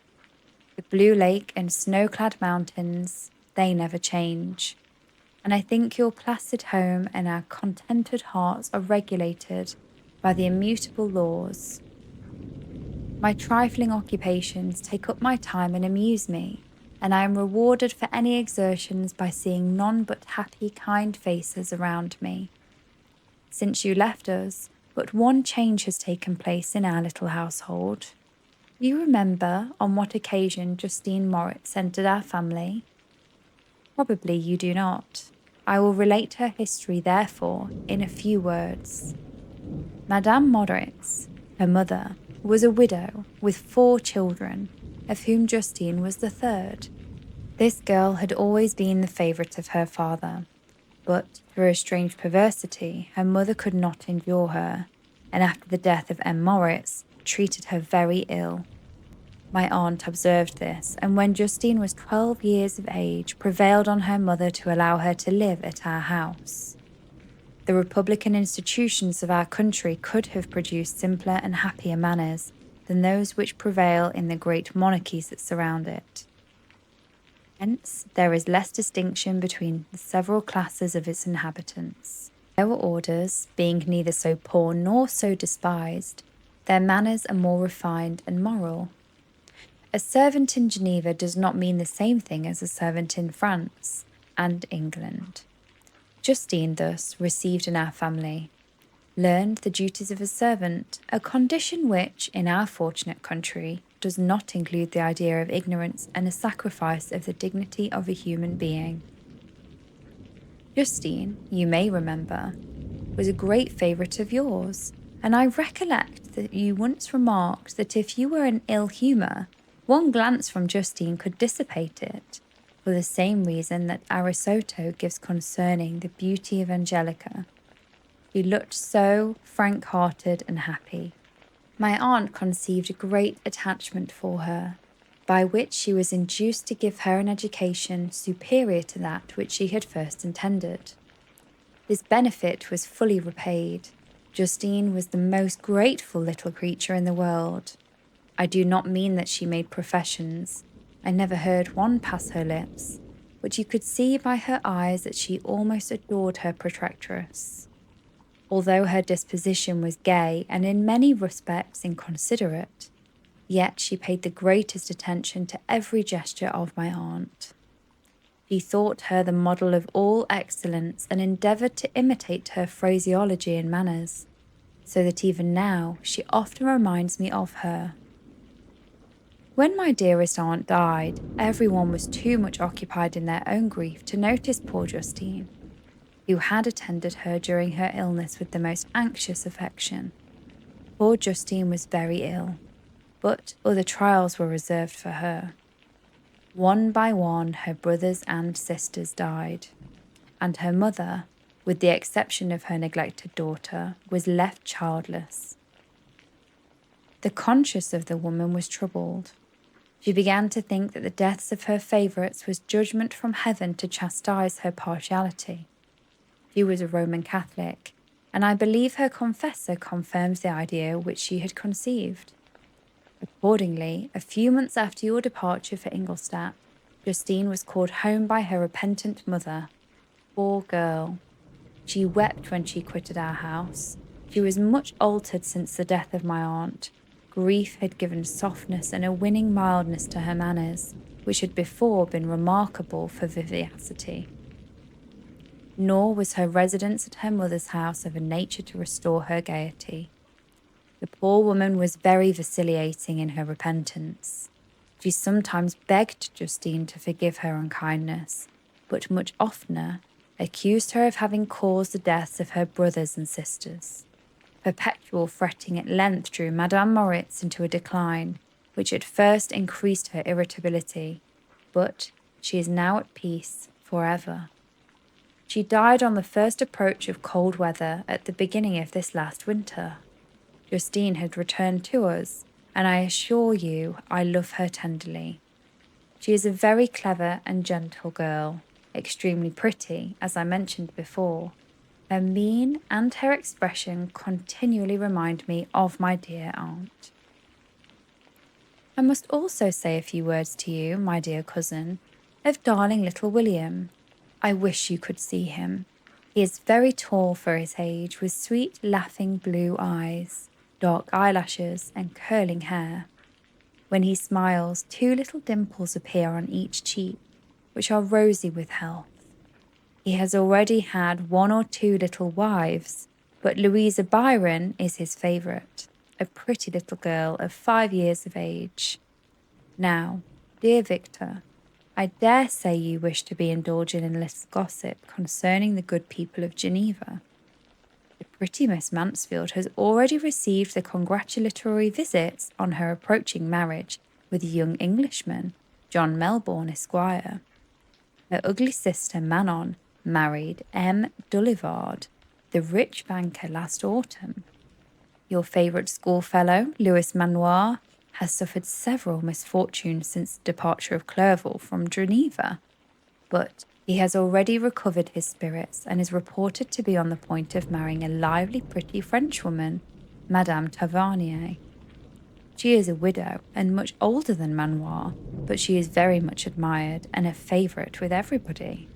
The blue lake and snow-clad mountains, they never change. And I think your placid home and our contented hearts are regulated by the immutable laws. My trifling occupations take up my time and amuse me, and I am rewarded for any exertions by seeing none but happy, kind faces around me. Since you left us, but one change has taken place in our little household. Do you remember on what occasion Justine Moritz entered our family? Probably you do not. I will relate her history, therefore, in a few words. Madame Moritz, her mother, was a widow with 4 children, of whom Justine was the third. This girl had always been the favourite of her father, but through a strange perversity, her mother could not endure her, and after the death of M. Moritz, treated her very ill. My aunt observed this, and when Justine was 12 years of age, prevailed on her mother to allow her to live at our house. The republican institutions of our country could have produced simpler and happier manners than those which prevail in the great monarchies that surround it. Hence, there is less distinction between the several classes of its inhabitants. Lower orders, being neither so poor nor so despised, their manners are more refined and moral. A servant in Geneva does not mean the same thing as a servant in France and England. Justine thus received in our family, learned the duties of a servant, a condition which, in our fortunate country, does not include the idea of ignorance and a sacrifice of the dignity of a human being. Justine, you may remember, was a great favourite of yours, and I recollect that you once remarked that if you were in ill humour, one glance from Justine could dissipate it, for the same reason that Ariosto gives concerning the beauty of Angelica. She looked so frank-hearted and happy. My aunt conceived a great attachment for her, by which she was induced to give her an education superior to that which she had first intended. This benefit was fully repaid. Justine was the most grateful little creature in the world. I do not mean that she made professions. I never heard one pass her lips, but you could see by her eyes that she almost adored her protectress. Although her disposition was gay and in many respects inconsiderate, yet she paid the greatest attention to every gesture of my aunt. She thought her the model of all excellence and endeavoured to imitate her phraseology and manners, so that even now she often reminds me of her. When my dearest aunt died, everyone was too much occupied in their own grief to notice poor Justine, who had attended her during her illness with the most anxious affection. Poor Justine was very ill, but other trials were reserved for her. One by one her brothers and sisters died, and her mother, with the exception of her neglected daughter, was left childless. The conscience of the woman was troubled. She began to think that the deaths of her favourites was judgment from heaven to chastise her partiality. She was a Roman Catholic, and I believe her confessor confirms the idea which she had conceived. Accordingly, a few months after your departure for Ingolstadt, Justine was called home by her repentant mother. Poor girl. She wept when she quitted our house. She was much altered since the death of my aunt. Grief had given softness and a winning mildness to her manners, which had before been remarkable for vivacity. Nor was her residence at her mother's house of a nature to restore her gaiety. The poor woman was very vacillating in her repentance. She sometimes begged Justine to forgive her unkindness, but much oftener accused her of having caused the deaths of her brothers and sisters. Perpetual fretting at length drew Madame Moritz into a decline, which at first increased her irritability, but she is now at peace forever. She died on the first approach of cold weather at the beginning of this last winter. Justine had returned to us, and I assure you I love her tenderly. She is a very clever and gentle girl, extremely pretty, as I mentioned before. Her mien and her expression continually remind me of my dear aunt. I must also say a few words to you, my dear cousin, of darling little William. I wish you could see him. He is very tall for his age, with sweet, laughing blue eyes, dark eyelashes, and curling hair. When he smiles, 2 little dimples appear on each cheek, which are rosy with health. He has already had 1 or 2 little wives, but Louisa Byron is his favourite, a pretty little girl of 5 years of age. Now, dear Victor, I dare say you wish to be indulging in a little gossip concerning the good people of Geneva. The pretty Miss Mansfield has already received the congratulatory visits on her approaching marriage with a young Englishman, John Melbourne, Esquire. Her ugly sister Manon married M. Dullivard, the rich banker, last autumn. Your favourite schoolfellow, Louis Manoir, has suffered several misfortunes since the departure of Clerval from Geneva, but he has already recovered his spirits and is reported to be on the point of marrying a lively, pretty Frenchwoman, Madame Tavernier. She is a widow and much older than Manoir, but she is very much admired and a favourite with everybody.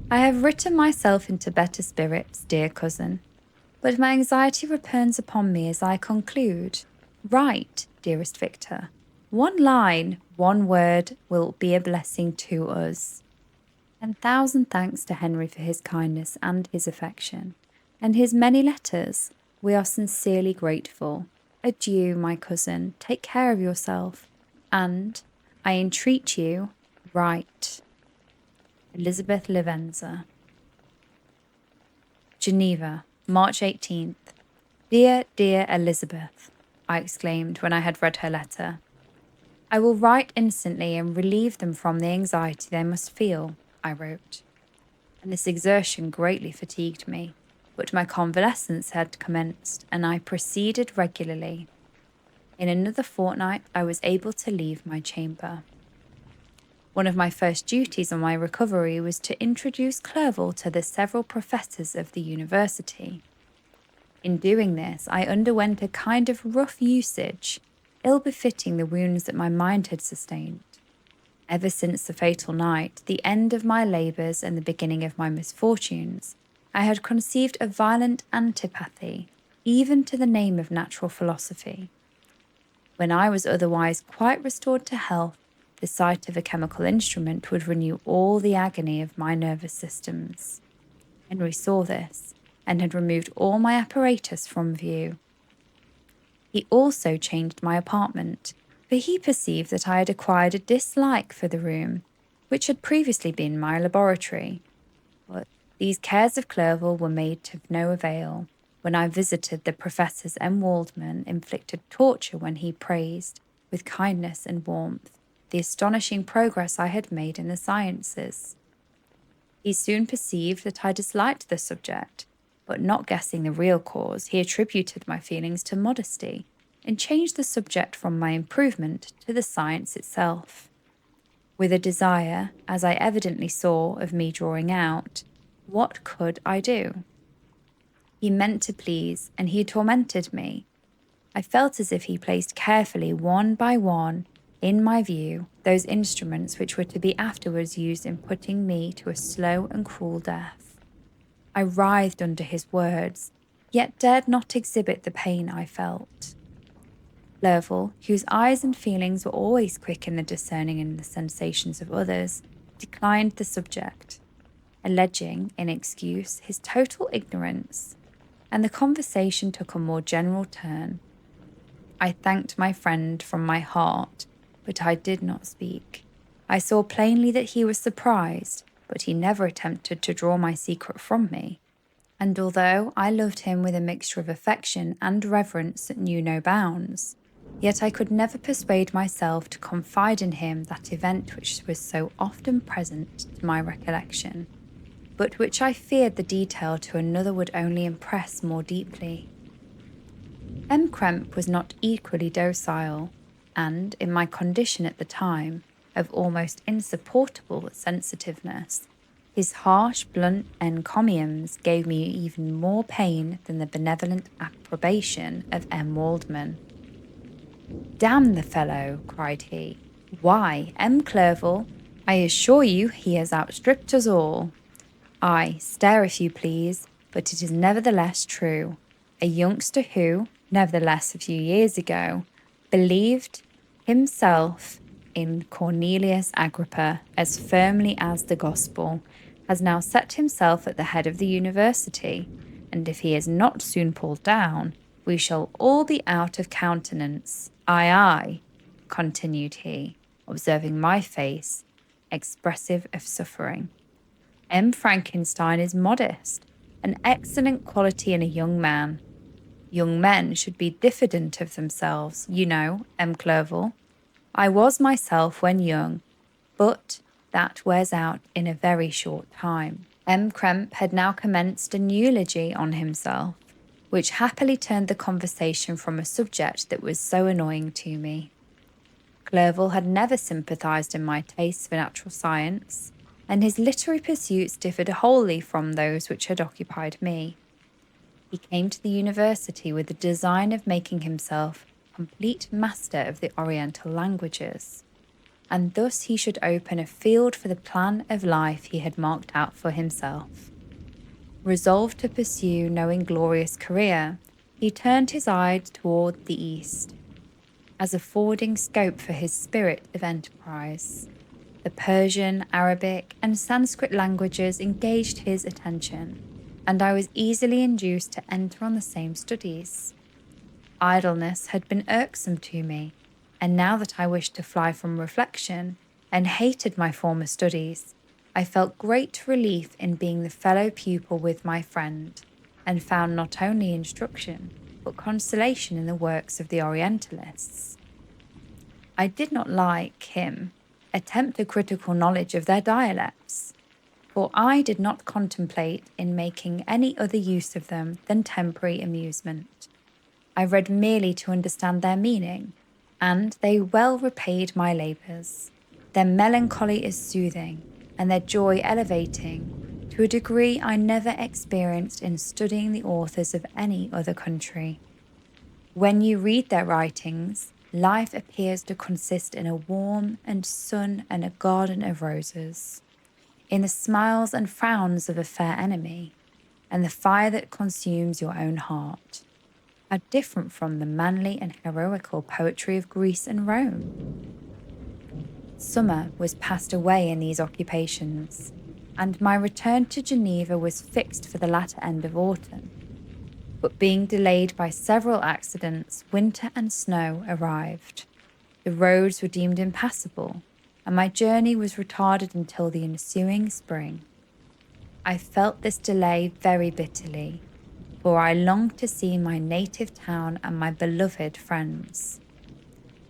I have written myself into better spirits, dear cousin, but my anxiety returns upon me as I conclude. Write, dearest Victor. 1 line, 1 word will be a blessing to us. 10,000 thanks to Henry for his kindness and his affection, and his many letters. We are sincerely grateful. Adieu, my cousin. Take care of yourself, and, I entreat you, write. Elizabeth Lavenza. Geneva, March 18th. Dear, dear Elizabeth, I exclaimed when I had read her letter. I will write instantly and relieve them from the anxiety they must feel, I wrote. And this exertion greatly fatigued me, but my convalescence had commenced, and I proceeded regularly. In another fortnight I was able to leave my chamber. One of my first duties on my recovery was to introduce Clerval to the several professors of the university. In doing this, I underwent a kind of rough usage, ill-befitting the wounds that my mind had sustained. Ever since the fatal night, the end of my labours and the beginning of my misfortunes, I had conceived a violent antipathy, even to the name of natural philosophy. When I was otherwise quite restored to health, the sight of a chemical instrument would renew all the agony of my nervous systems. Henry saw this, and had removed all my apparatus from view. He also changed my apartment, for he perceived that I had acquired a dislike for the room, which had previously been my laboratory. But these cares of Clerval were made of no avail. When I visited the Professors M. Waldman inflicted torture when he praised, with kindness and warmth, the astonishing progress I had made in the sciences. He soon perceived that I disliked the subject, but not guessing the real cause, he attributed my feelings to modesty, and changed the subject from my improvement to the science itself. With a desire, as I evidently saw, of me drawing out, what could I do? He meant to please, and he tormented me. I felt as if he placed carefully, one by one, in my view, those instruments which were to be afterwards used in putting me to a slow and cruel death. I writhed under his words, yet dared not exhibit the pain I felt. Clerval, whose eyes and feelings were always quick in the discerning in the sensations of others, declined the subject, alleging, in excuse, his total ignorance, and the conversation took a more general turn. I thanked my friend from my heart, but I did not speak. I saw plainly that he was surprised, but he never attempted to draw my secret from me. And although I loved him with a mixture of affection and reverence that knew no bounds, yet I could never persuade myself to confide in him that event which was so often present to my recollection, but which I feared the detail to another would only impress more deeply. M. Krempe was not equally docile, and, in my condition at the time, of almost insupportable sensitiveness, his harsh, blunt encomiums gave me even more pain than the benevolent approbation of M. Waldman. "Damn the fellow," cried he. "Why, M. Clerval, I assure you he has outstripped us all. Ay, stare if you please, but it is nevertheless true. A youngster who, nevertheless a few years ago, believed himself in Cornelius Agrippa as firmly as the gospel, has now set himself at the head of the university, and if he is not soon pulled down, we shall all be out of countenance. Ay, ay," continued he, observing my face, expressive of suffering. "M. Frankenstein is modest, an excellent quality in a young man. Young men should be diffident of themselves, you know, M. Clerval. I was myself when young, but that wears out in a very short time." M. Krempe had now commenced an eulogy on himself, which happily turned the conversation from a subject that was so annoying to me. Clerval had never sympathized in my tastes for natural science, and his literary pursuits differed wholly from those which had occupied me. He came to the university with the design of making himself complete master of the Oriental languages, and thus he should open a field for the plan of life he had marked out for himself. Resolved to pursue no inglorious career, he turned his eye toward the east, as affording scope for his spirit of enterprise. The Persian, Arabic, and Sanskrit languages engaged his attention, and I was easily induced to enter on the same studies. Idleness had been irksome to me, and now that I wished to fly from reflection and hated my former studies, I felt great relief in being the fellow pupil with my friend, and found not only instruction, but consolation in the works of the Orientalists. I did not, like him, attempt a critical knowledge of their dialects, for I did not contemplate in making any other use of them than temporary amusement. I read merely to understand their meaning, and they well repaid my labours. Their melancholy is soothing, and their joy elevating, to a degree I never experienced in studying the authors of any other country. When you read their writings, life appears to consist in a warm and sun and a garden of roses, in the smiles and frowns of a fair enemy, and the fire that consumes your own heart, are different from the manly and heroical poetry of Greece and Rome. Summer was passed away in these occupations, and my return to Geneva was fixed for the latter end of autumn. But being delayed by several accidents, winter and snow arrived. The roads were deemed impassable, and my journey was retarded until the ensuing spring. I felt this delay very bitterly, for I longed to see my native town and my beloved friends.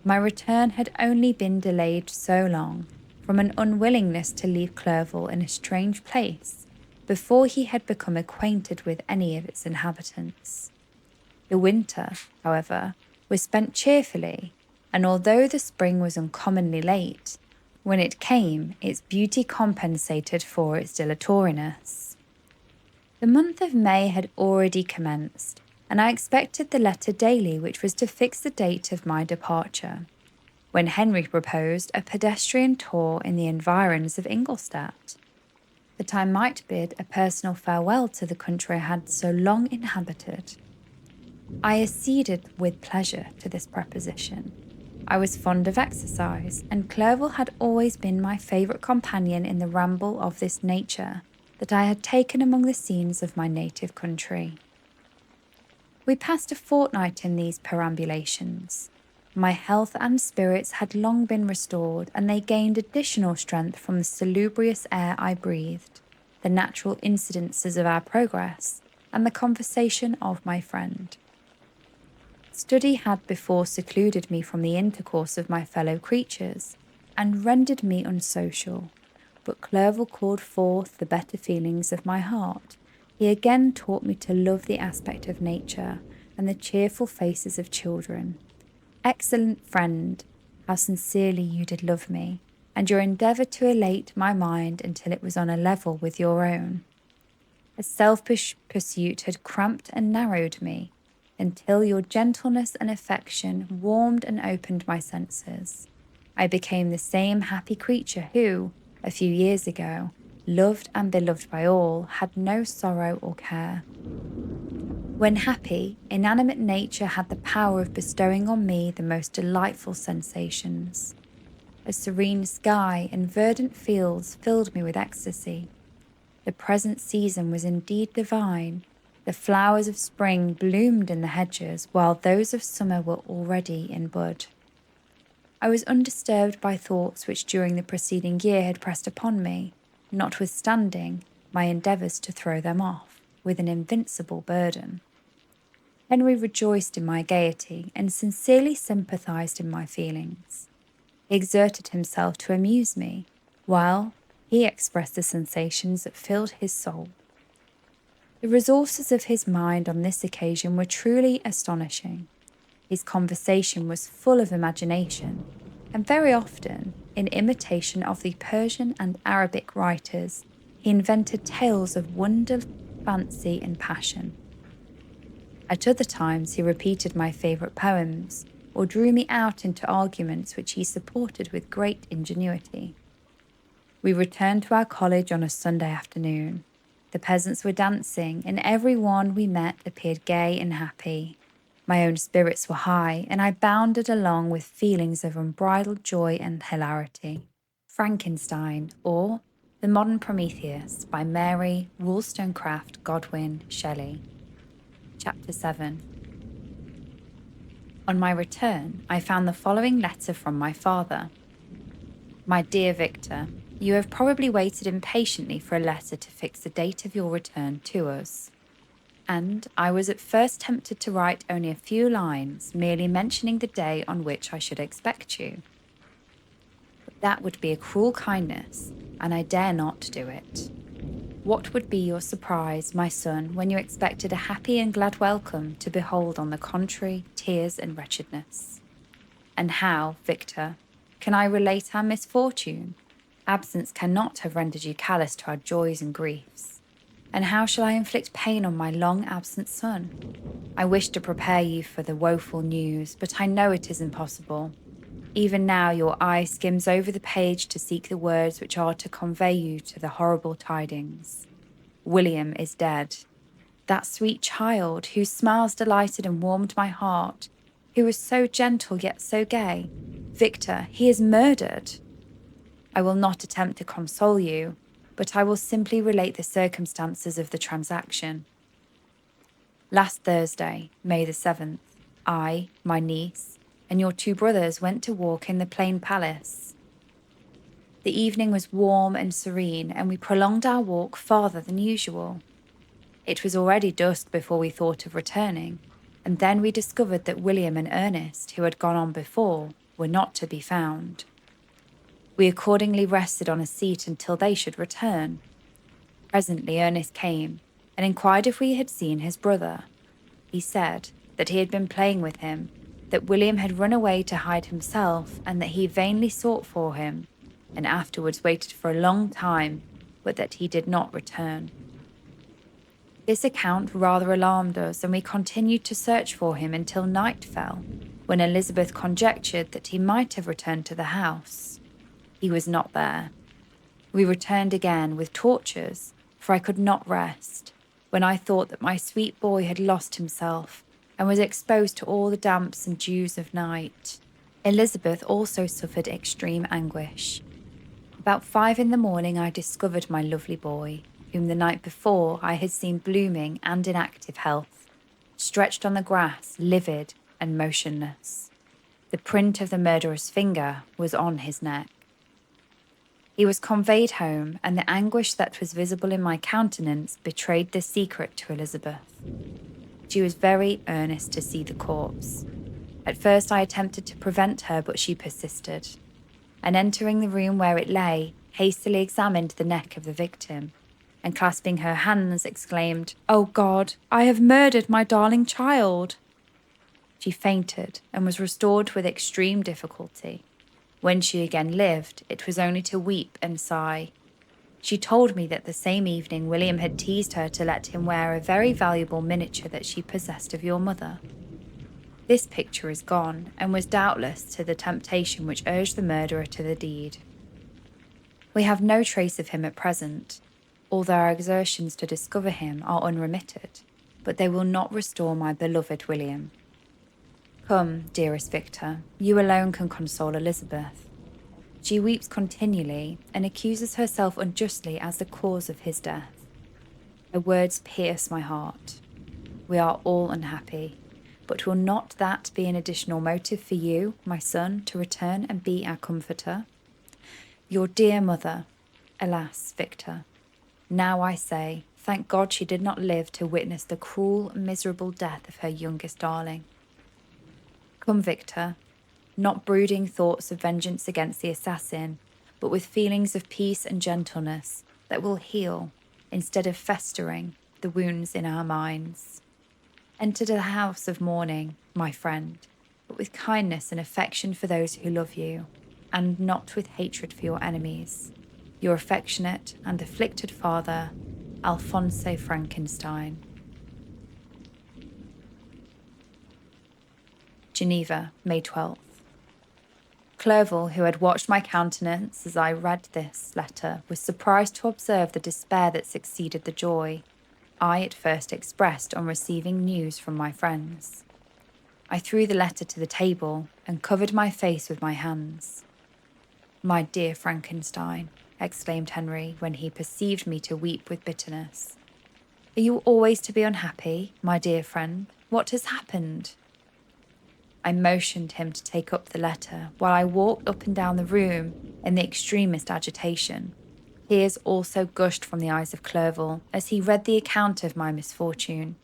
My return had only been delayed so long from an unwillingness to leave Clerval in a strange place before he had become acquainted with any of its inhabitants. The winter, however, was spent cheerfully, and although the spring was uncommonly late, when it came, its beauty compensated for its dilatoriness. The month of May had already commenced, and I expected the letter daily which was to fix the date of my departure, when Henry proposed a pedestrian tour in the environs of Ingolstadt, that I might bid a personal farewell to the country I had so long inhabited. I acceded with pleasure to this proposition. I was fond of exercise, and Clerval had always been my favourite companion in the ramble of this nature that I had taken among the scenes of my native country. We passed a fortnight in these perambulations. My health and spirits had long been restored, and they gained additional strength from the salubrious air I breathed, the natural incidences of our progress, and the conversation of my friend. Study had before secluded me from the intercourse of my fellow creatures, and rendered me unsocial, but Clerval called forth the better feelings of my heart. He again taught me to love the aspect of nature, and the cheerful faces of children. Excellent friend, how sincerely you did love me, and your endeavour to elate my mind until it was on a level with your own. A selfish pursuit had cramped and narrowed me, until your gentleness and affection warmed and opened my senses. I became the same happy creature who, a few years ago, loved and beloved by all, had no sorrow or care. When happy, inanimate nature had the power of bestowing on me the most delightful sensations. A serene sky and verdant fields filled me with ecstasy. The present season was indeed divine. The flowers of spring bloomed in the hedges, while those of summer were already in bud. I was undisturbed by thoughts which during the preceding year had pressed upon me, notwithstanding my endeavours to throw them off, with an invincible burden. Henry rejoiced in my gaiety, and sincerely sympathised in my feelings. He exerted himself to amuse me, while he expressed the sensations that filled his soul. The resources of his mind on this occasion were truly astonishing. His conversation was full of imagination, and very often, in imitation of the Persian and Arabic writers, he invented tales of wonder, fancy, and passion. At other times, he repeated my favourite poems, or drew me out into arguments which he supported with great ingenuity. We returned to our college on a Sunday afternoon. The peasants were dancing, and every one we met appeared gay and happy. My own spirits were high, and I bounded along with feelings of unbridled joy and hilarity. Frankenstein, or The Modern Prometheus, by Mary Wollstonecraft Godwin Shelley. Chapter 7. On my return, I found the following letter from my father. My dear Victor, you have probably waited impatiently for a letter to fix the date of your return to us, and I was at first tempted to write only a few lines, merely mentioning the day on which I should expect you. But that would be a cruel kindness, and I dare not do it. What would be your surprise, my son, when you expected a happy and glad welcome to behold on the contrary tears and wretchedness? And how, Victor, can I relate our misfortune? Absence cannot have rendered you callous to our joys and griefs. And how shall I inflict pain on my long-absent son? I wish to prepare you for the woeful news, but I know it is impossible. Even now your eye skims over the page to seek the words which are to convey you to the horrible tidings. William is dead. That sweet child, whose smiles delighted and warmed my heart, who was so gentle yet so gay. Victor, he is murdered. I will not attempt to console you, but I will simply relate the circumstances of the transaction. Last Thursday, May the 7th, I, my niece, and your 2 brothers went to walk in the Plain Palace. The evening was warm and serene, and we prolonged our walk farther than usual. It was already dusk before we thought of returning, and then we discovered that William and Ernest, who had gone on before, were not to be found. We accordingly rested on a seat until they should return. Presently Ernest came and inquired if we had seen his brother. He said that he had been playing with him, that William had run away to hide himself, and that he vainly sought for him, and afterwards waited for a long time, but that he did not return. This account rather alarmed us, and we continued to search for him until night fell, when Elizabeth conjectured that he might have returned to the house. He was not there. We returned again with torches, for I could not rest, when I thought that my sweet boy had lost himself and was exposed to all the damps and dews of night. Elizabeth also suffered extreme anguish. About 5 a.m, I discovered my lovely boy, whom the night before I had seen blooming and in active health, stretched on the grass, livid and motionless. The print of the murderer's finger was on his neck. He was conveyed home, and the anguish that was visible in my countenance betrayed the secret to Elizabeth. She was very earnest to see the corpse. At first I attempted to prevent her, but she persisted, and entering the room where it lay, hastily examined the neck of the victim, and clasping her hands, exclaimed, "Oh God, I have murdered my darling child!" She fainted and was restored with extreme difficulty. When she again lived, it was only to weep and sigh. She told me that the same evening William had teased her to let him wear a very valuable miniature that she possessed of your mother. This picture is gone, and was doubtless to the temptation which urged the murderer to the deed. We have no trace of him at present, although our exertions to discover him are unremitted, but they will not restore my beloved William. Come, dearest Victor, you alone can console Elizabeth. She weeps continually and accuses herself unjustly as the cause of his death. Her words pierce my heart. We are all unhappy, but will not that be an additional motive for you, my son, to return and be our comforter? Your dear mother, alas, Victor, now I say, thank God she did not live to witness the cruel, miserable death of her youngest darling. Come, Victor, not brooding thoughts of vengeance against the assassin, but with feelings of peace and gentleness that will heal, instead of festering, the wounds in our minds. Enter the house of mourning, my friend, but with kindness and affection for those who love you, and not with hatred for your enemies. Your affectionate and afflicted father, Alfonso Frankenstein. Geneva, May 12th. Clerval, who had watched my countenance as I read this letter, was surprised to observe the despair that succeeded the joy I at first expressed on receiving news from my friends. I threw the letter to the table and covered my face with my hands. "My dear Frankenstein," exclaimed Henry when he perceived me to weep with bitterness. "Are you always to be unhappy, my dear friend? What has happened?" I motioned him to take up the letter, while I walked up and down the room in the extremest agitation. Tears also gushed from the eyes of Clerval as he read the account of my misfortune.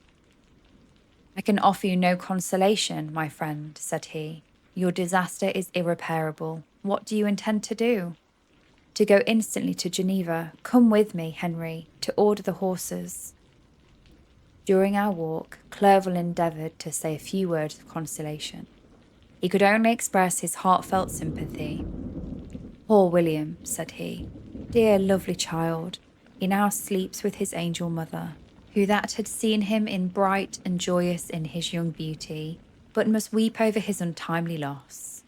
"I can offer you no consolation, my friend," said he. "Your disaster is irreparable. What do you intend to do?" "To go instantly to Geneva. Come with me, Henry, to order the horses." During our walk, Clerval endeavoured to say a few words of consolation. He could only express his heartfelt sympathy. "Poor William," said he, "dear lovely child, he now sleeps with his angel mother, who that had seen him in bright and joyous in his young beauty, but must weep over his untimely loss.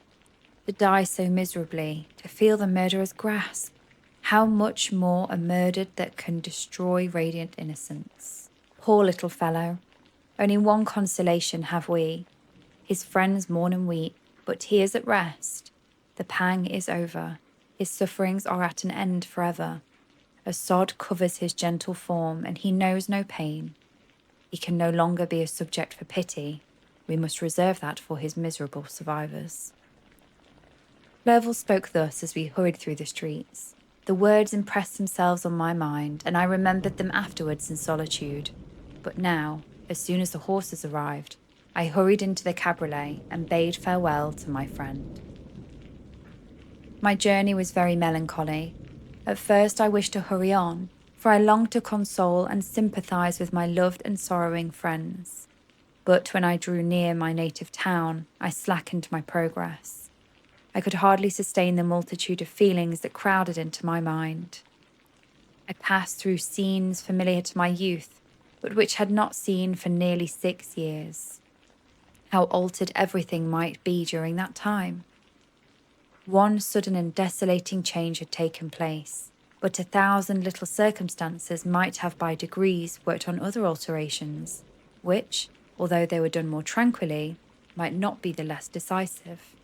To die so miserably, to feel the murderer's grasp, how much more a murder that can destroy radiant innocence. Poor little fellow, only one consolation have we. His friends mourn and weep, but he is at rest. The pang is over. His sufferings are at an end forever. A sod covers his gentle form, and he knows no pain. He can no longer be a subject for pity. We must reserve that for his miserable survivors." Clerval spoke thus as we hurried through the streets. The words impressed themselves on my mind, and I remembered them afterwards in solitude. But now, as soon as the horses arrived, I hurried into the cabriolet and bade farewell to my friend. My journey was very melancholy. At first I wished to hurry on, for I longed to console and sympathize with my loved and sorrowing friends. But when I drew near my native town, I slackened my progress. I could hardly sustain the multitude of feelings that crowded into my mind. I passed through scenes familiar to my youth, but which had not seen for nearly 6 years. How altered everything might be during that time. One sudden and desolating change had taken place, but 1,000 little circumstances might have by degrees worked on other alterations, which, although they were done more tranquilly, might not be the less decisive.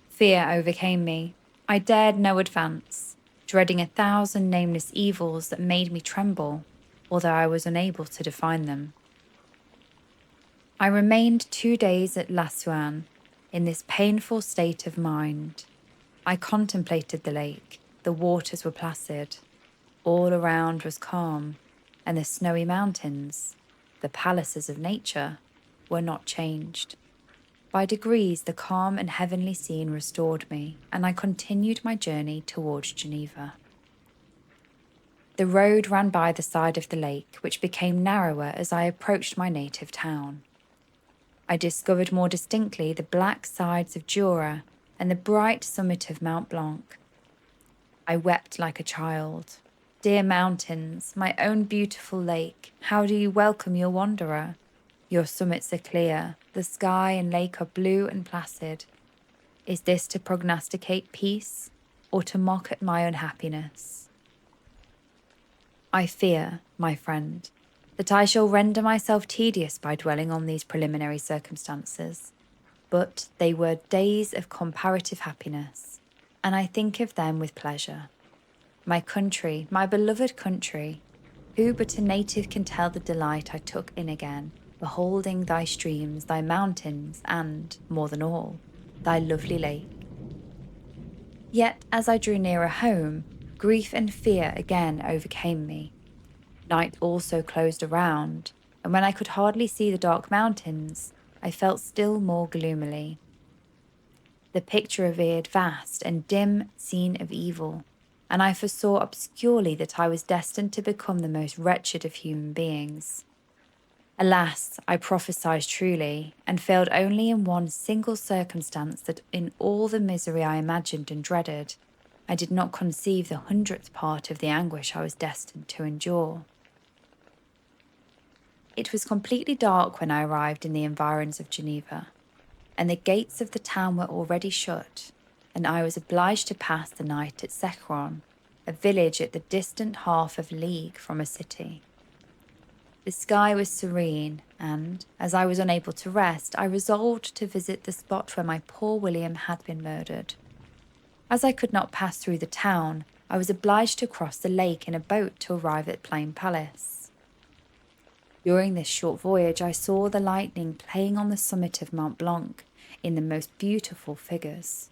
Fear overcame me. I dared no advance, dreading 1,000 nameless evils that made me tremble, although I was unable to define them. I remained 2 days at La Suane, in this painful state of mind. I contemplated the lake. The waters were placid. All around was calm, and the snowy mountains, the palaces of nature, were not changed. By degrees, the calm and heavenly scene restored me, and I continued my journey towards Geneva. The road ran by the side of the lake, which became narrower as I approached my native town. I discovered more distinctly the black sides of Jura and the bright summit of Mont Blanc. I wept like a child. Dear mountains, my own beautiful lake, how do you welcome your wanderer? Your summits are clear, the sky and lake are blue and placid. Is this to prognosticate peace, or to mock at my unhappiness? I fear, my friend, that I shall render myself tedious by dwelling on these preliminary circumstances, but they were days of comparative happiness, and I think of them with pleasure. My country, my beloved country, who but a native can tell the delight I took in again, beholding thy streams, thy mountains, and, more than all, thy lovely lake. Yet, as I drew nearer home, grief and fear again overcame me. Night also closed around, and when I could hardly see the dark mountains, I felt still more gloomily. The picture appeared vast and dim scene of evil, and I foresaw obscurely that I was destined to become the most wretched of human beings. Alas, I prophesied truly, and failed only in one single circumstance, that in all the misery I imagined and dreaded, I did not conceive the 100th part of the anguish I was destined to endure. It was completely dark when I arrived in the environs of Geneva, and the gates of the town were already shut, and I was obliged to pass the night at Secron, a village at the distant half of a league from a city. The sky was serene, and, as I was unable to rest, I resolved to visit the spot where my poor William had been murdered. As I could not pass through the town, I was obliged to cross the lake in a boat to arrive at Plain Palace. During this short voyage, I saw the lightning playing on the summit of Mont Blanc in the most beautiful figures.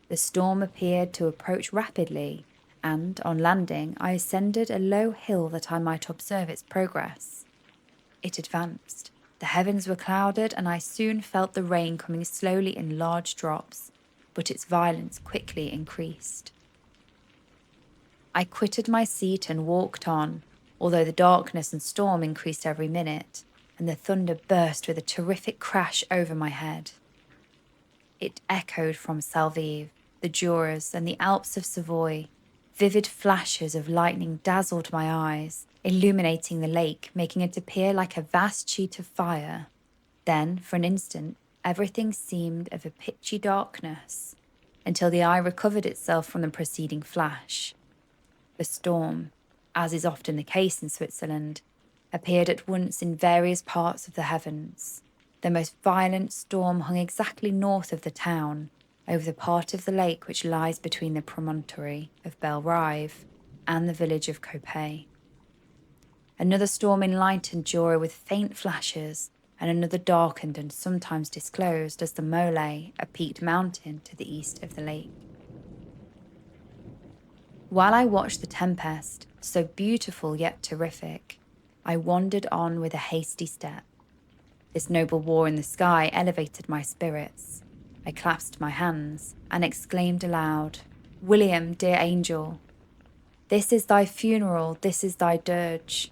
The storm appeared to approach rapidly, and, on landing, I ascended a low hill that I might observe its progress. It advanced. The heavens were clouded, and I soon felt the rain coming slowly in large drops, but its violence quickly increased. I quitted my seat and walked on, although the darkness and storm increased every minute, and the thunder burst with a terrific crash over my head. It echoed from Salvive, the Juras, and the Alps of Savoy. Vivid flashes of lightning dazzled my eyes, illuminating the lake, making it appear like a vast sheet of fire. Then, for an instant, everything seemed of a pitchy darkness, until the eye recovered itself from the preceding flash. The storm, as is often the case in Switzerland, appeared at once in various parts of the heavens. The most violent storm hung exactly north of the town, over the part of the lake which lies between the promontory of Belle-Rive and the village of Coppet. Another storm enlightened Jura with faint flashes, and another darkened and sometimes disclosed as the Mole, a peaked mountain to the east of the lake. While I watched the tempest, so beautiful yet terrific, I wandered on with a hasty step. This noble war in the sky elevated my spirits. I clasped my hands and exclaimed aloud, "William, dear angel, this is thy funeral, this is thy dirge."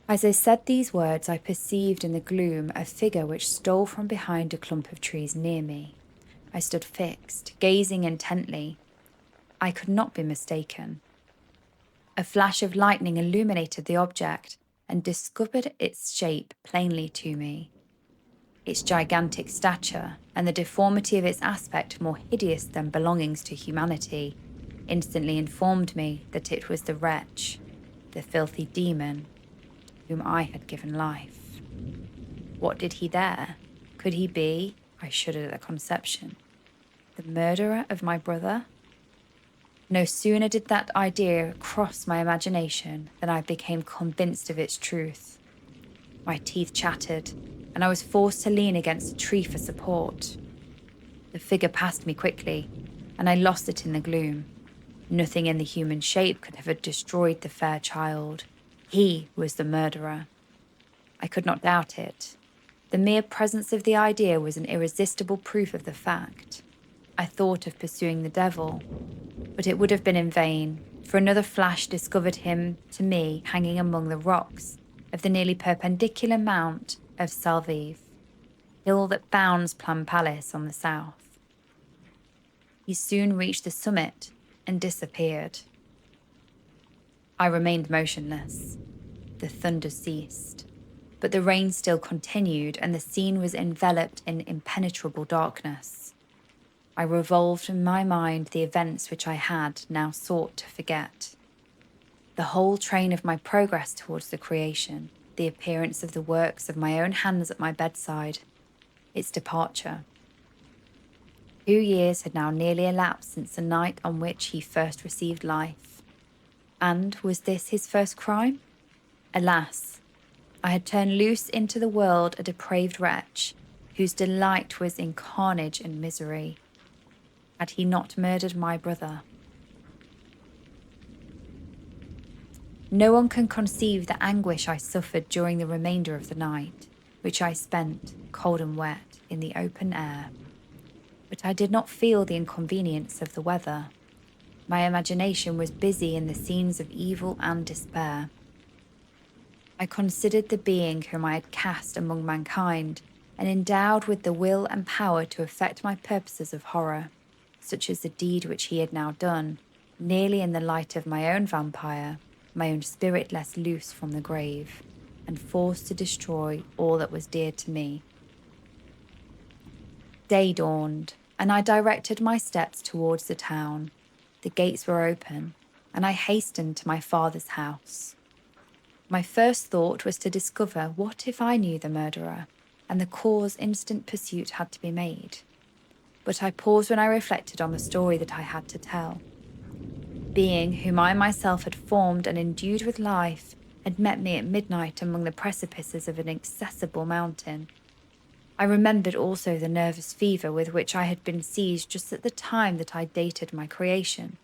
As I said these words, I perceived in the gloom a figure which stole from behind a clump of trees near me. I stood fixed, gazing intently. I could not be mistaken. A flash of lightning illuminated the object, and discovered its shape plainly to me. Its gigantic stature and the deformity of its aspect more hideous than belongings to humanity instantly informed me that it was the wretch, the filthy demon, whom I had given life. What did he there? Could he be, I shuddered at the conception, the murderer of my brother? No sooner did that idea cross my imagination than I became convinced of its truth. My teeth chattered, and I was forced to lean against a tree for support. The figure passed me quickly, and I lost it in the gloom. Nothing in the human shape could have destroyed the fair child. He was the murderer. I could not doubt it. The mere presence of the idea was an irresistible proof of the fact. I thought of pursuing the devil, but it would have been in vain, for another flash discovered him to me hanging among the rocks of the nearly perpendicular mount of Salvive, hill that bounds Plum Palace on the south. He soon reached the summit and disappeared. I remained motionless. The thunder ceased, but the rain still continued, and the scene was enveloped in impenetrable darkness. I revolved in my mind the events which I had now sought to forget. The whole train of my progress towards the creation, the appearance of the works of my own hands at my bedside, its departure. 2 years had now nearly elapsed since the night on which he first received life. And was this his first crime? Alas, I had turned loose into the world a depraved wretch, whose delight was in carnage and misery. Had he not murdered my brother? No one can conceive the anguish I suffered during the remainder of the night, which I spent, cold and wet, in the open air. But I did not feel the inconvenience of the weather. My imagination was busy in the scenes of evil and despair. I considered the being whom I had cast among mankind, and endowed with the will and power to effect my purposes of horror, such as the deed which he had now done, nearly in the light of my own vampire, my own spirit let loose from the grave, and forced to destroy all that was dear to me. Day dawned, and I directed my steps towards the town. The gates were open, and I hastened to my father's house. My first thought was to discover what if I knew the murderer, and the cause instant pursuit had to be made. But I paused when I reflected on the story that I had to tell. Being whom I myself had formed and endued with life had met me at midnight among the precipices of an inaccessible mountain. I remembered also the nervous fever with which I had been seized just at the time that I dated my creation,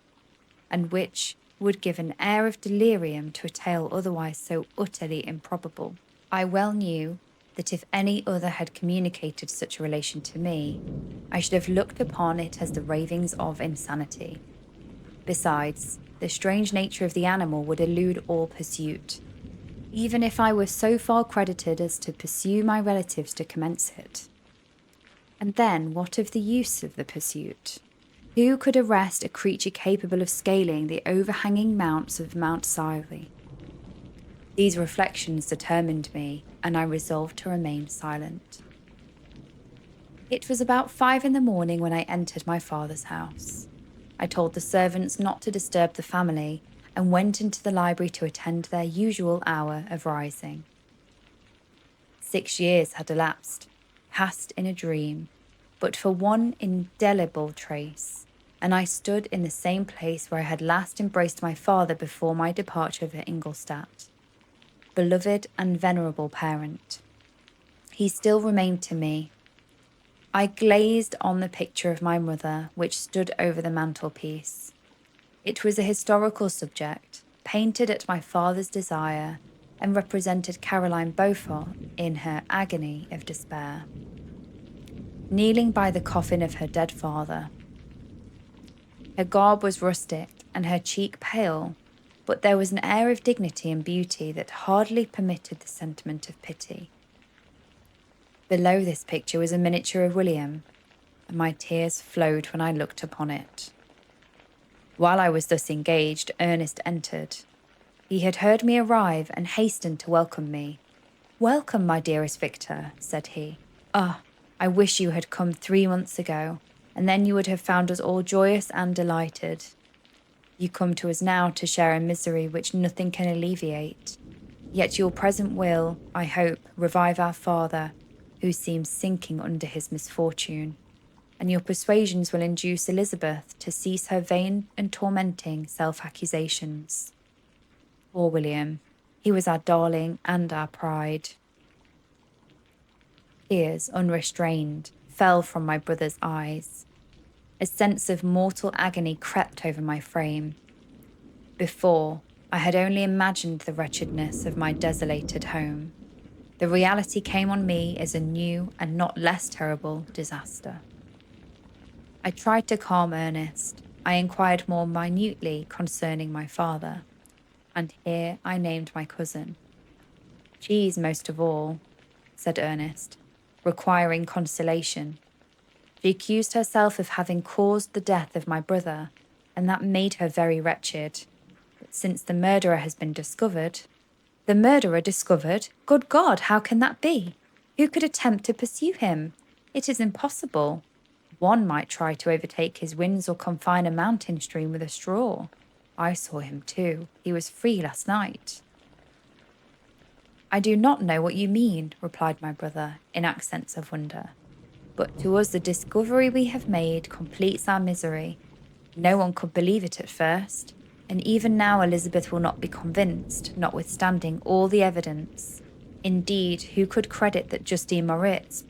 and which would give an air of delirium to a tale otherwise so utterly improbable. I well knew that if any other had communicated such a relation to me, I should have looked upon it as the ravings of insanity. Besides, the strange nature of the animal would elude all pursuit, even if I were so far credited as to pursue my relatives to commence it. And then what of the use of the pursuit? Who could arrest a creature capable of scaling the overhanging mounts of Mount Salvive? These reflections determined me, and I resolved to remain silent. It was about 5 in the morning when I entered my father's house. I told the servants not to disturb the family, and went into the library to attend their usual hour of rising. 6 years had elapsed, passed in a dream, but for one indelible trace, and I stood in the same place where I had last embraced my father before my departure for Ingolstadt. Beloved and venerable parent, he still remained to me. I gazed on the picture of my mother, which stood over the mantelpiece. It was a historical subject, painted at my father's desire, and represented Caroline Beaufort in her agony of despair, kneeling by the coffin of her dead father. Her garb was rustic and her cheek pale, but there was an air of dignity and beauty that hardly permitted the sentiment of pity. Below this picture was a miniature of William, and my tears flowed when I looked upon it. While I was thus engaged, Ernest entered. He had heard me arrive and hastened to welcome me. "Welcome, my dearest Victor," said he. "Ah, I wish you had come 3 months ago, and then you would have found us all joyous and delighted. You come to us now to share a misery which nothing can alleviate. Yet your present will, I hope, revive our father, who seems sinking under his misfortune, and your persuasions will induce Elizabeth to cease her vain and tormenting self-accusations. Poor William, he was our darling and our pride." Tears, unrestrained, fell from my brother's eyes. A sense of mortal agony crept over my frame. Before, I had only imagined the wretchedness of my desolated home. The reality came on me as a new and not less terrible disaster. I tried to calm Ernest. I inquired more minutely concerning my father, and here I named my cousin. "She's most of all," said Ernest, requiring consolation. "She accused herself of having caused the death of my brother, and that made her very wretched. But since the murderer has been discovered—" "The murderer discovered? Good God, how can that be? Who could attempt to pursue him? It is impossible. One might try to overtake his winds or confine a mountain stream with a straw. I saw him too. He was free last night." "I do not know what you mean," replied my brother, in accents of wonder. "But to us the discovery we have made completes our misery. No one could believe it at first, and even now Elizabeth will not be convinced, notwithstanding all the evidence. Indeed, who could credit that Justine Moritz,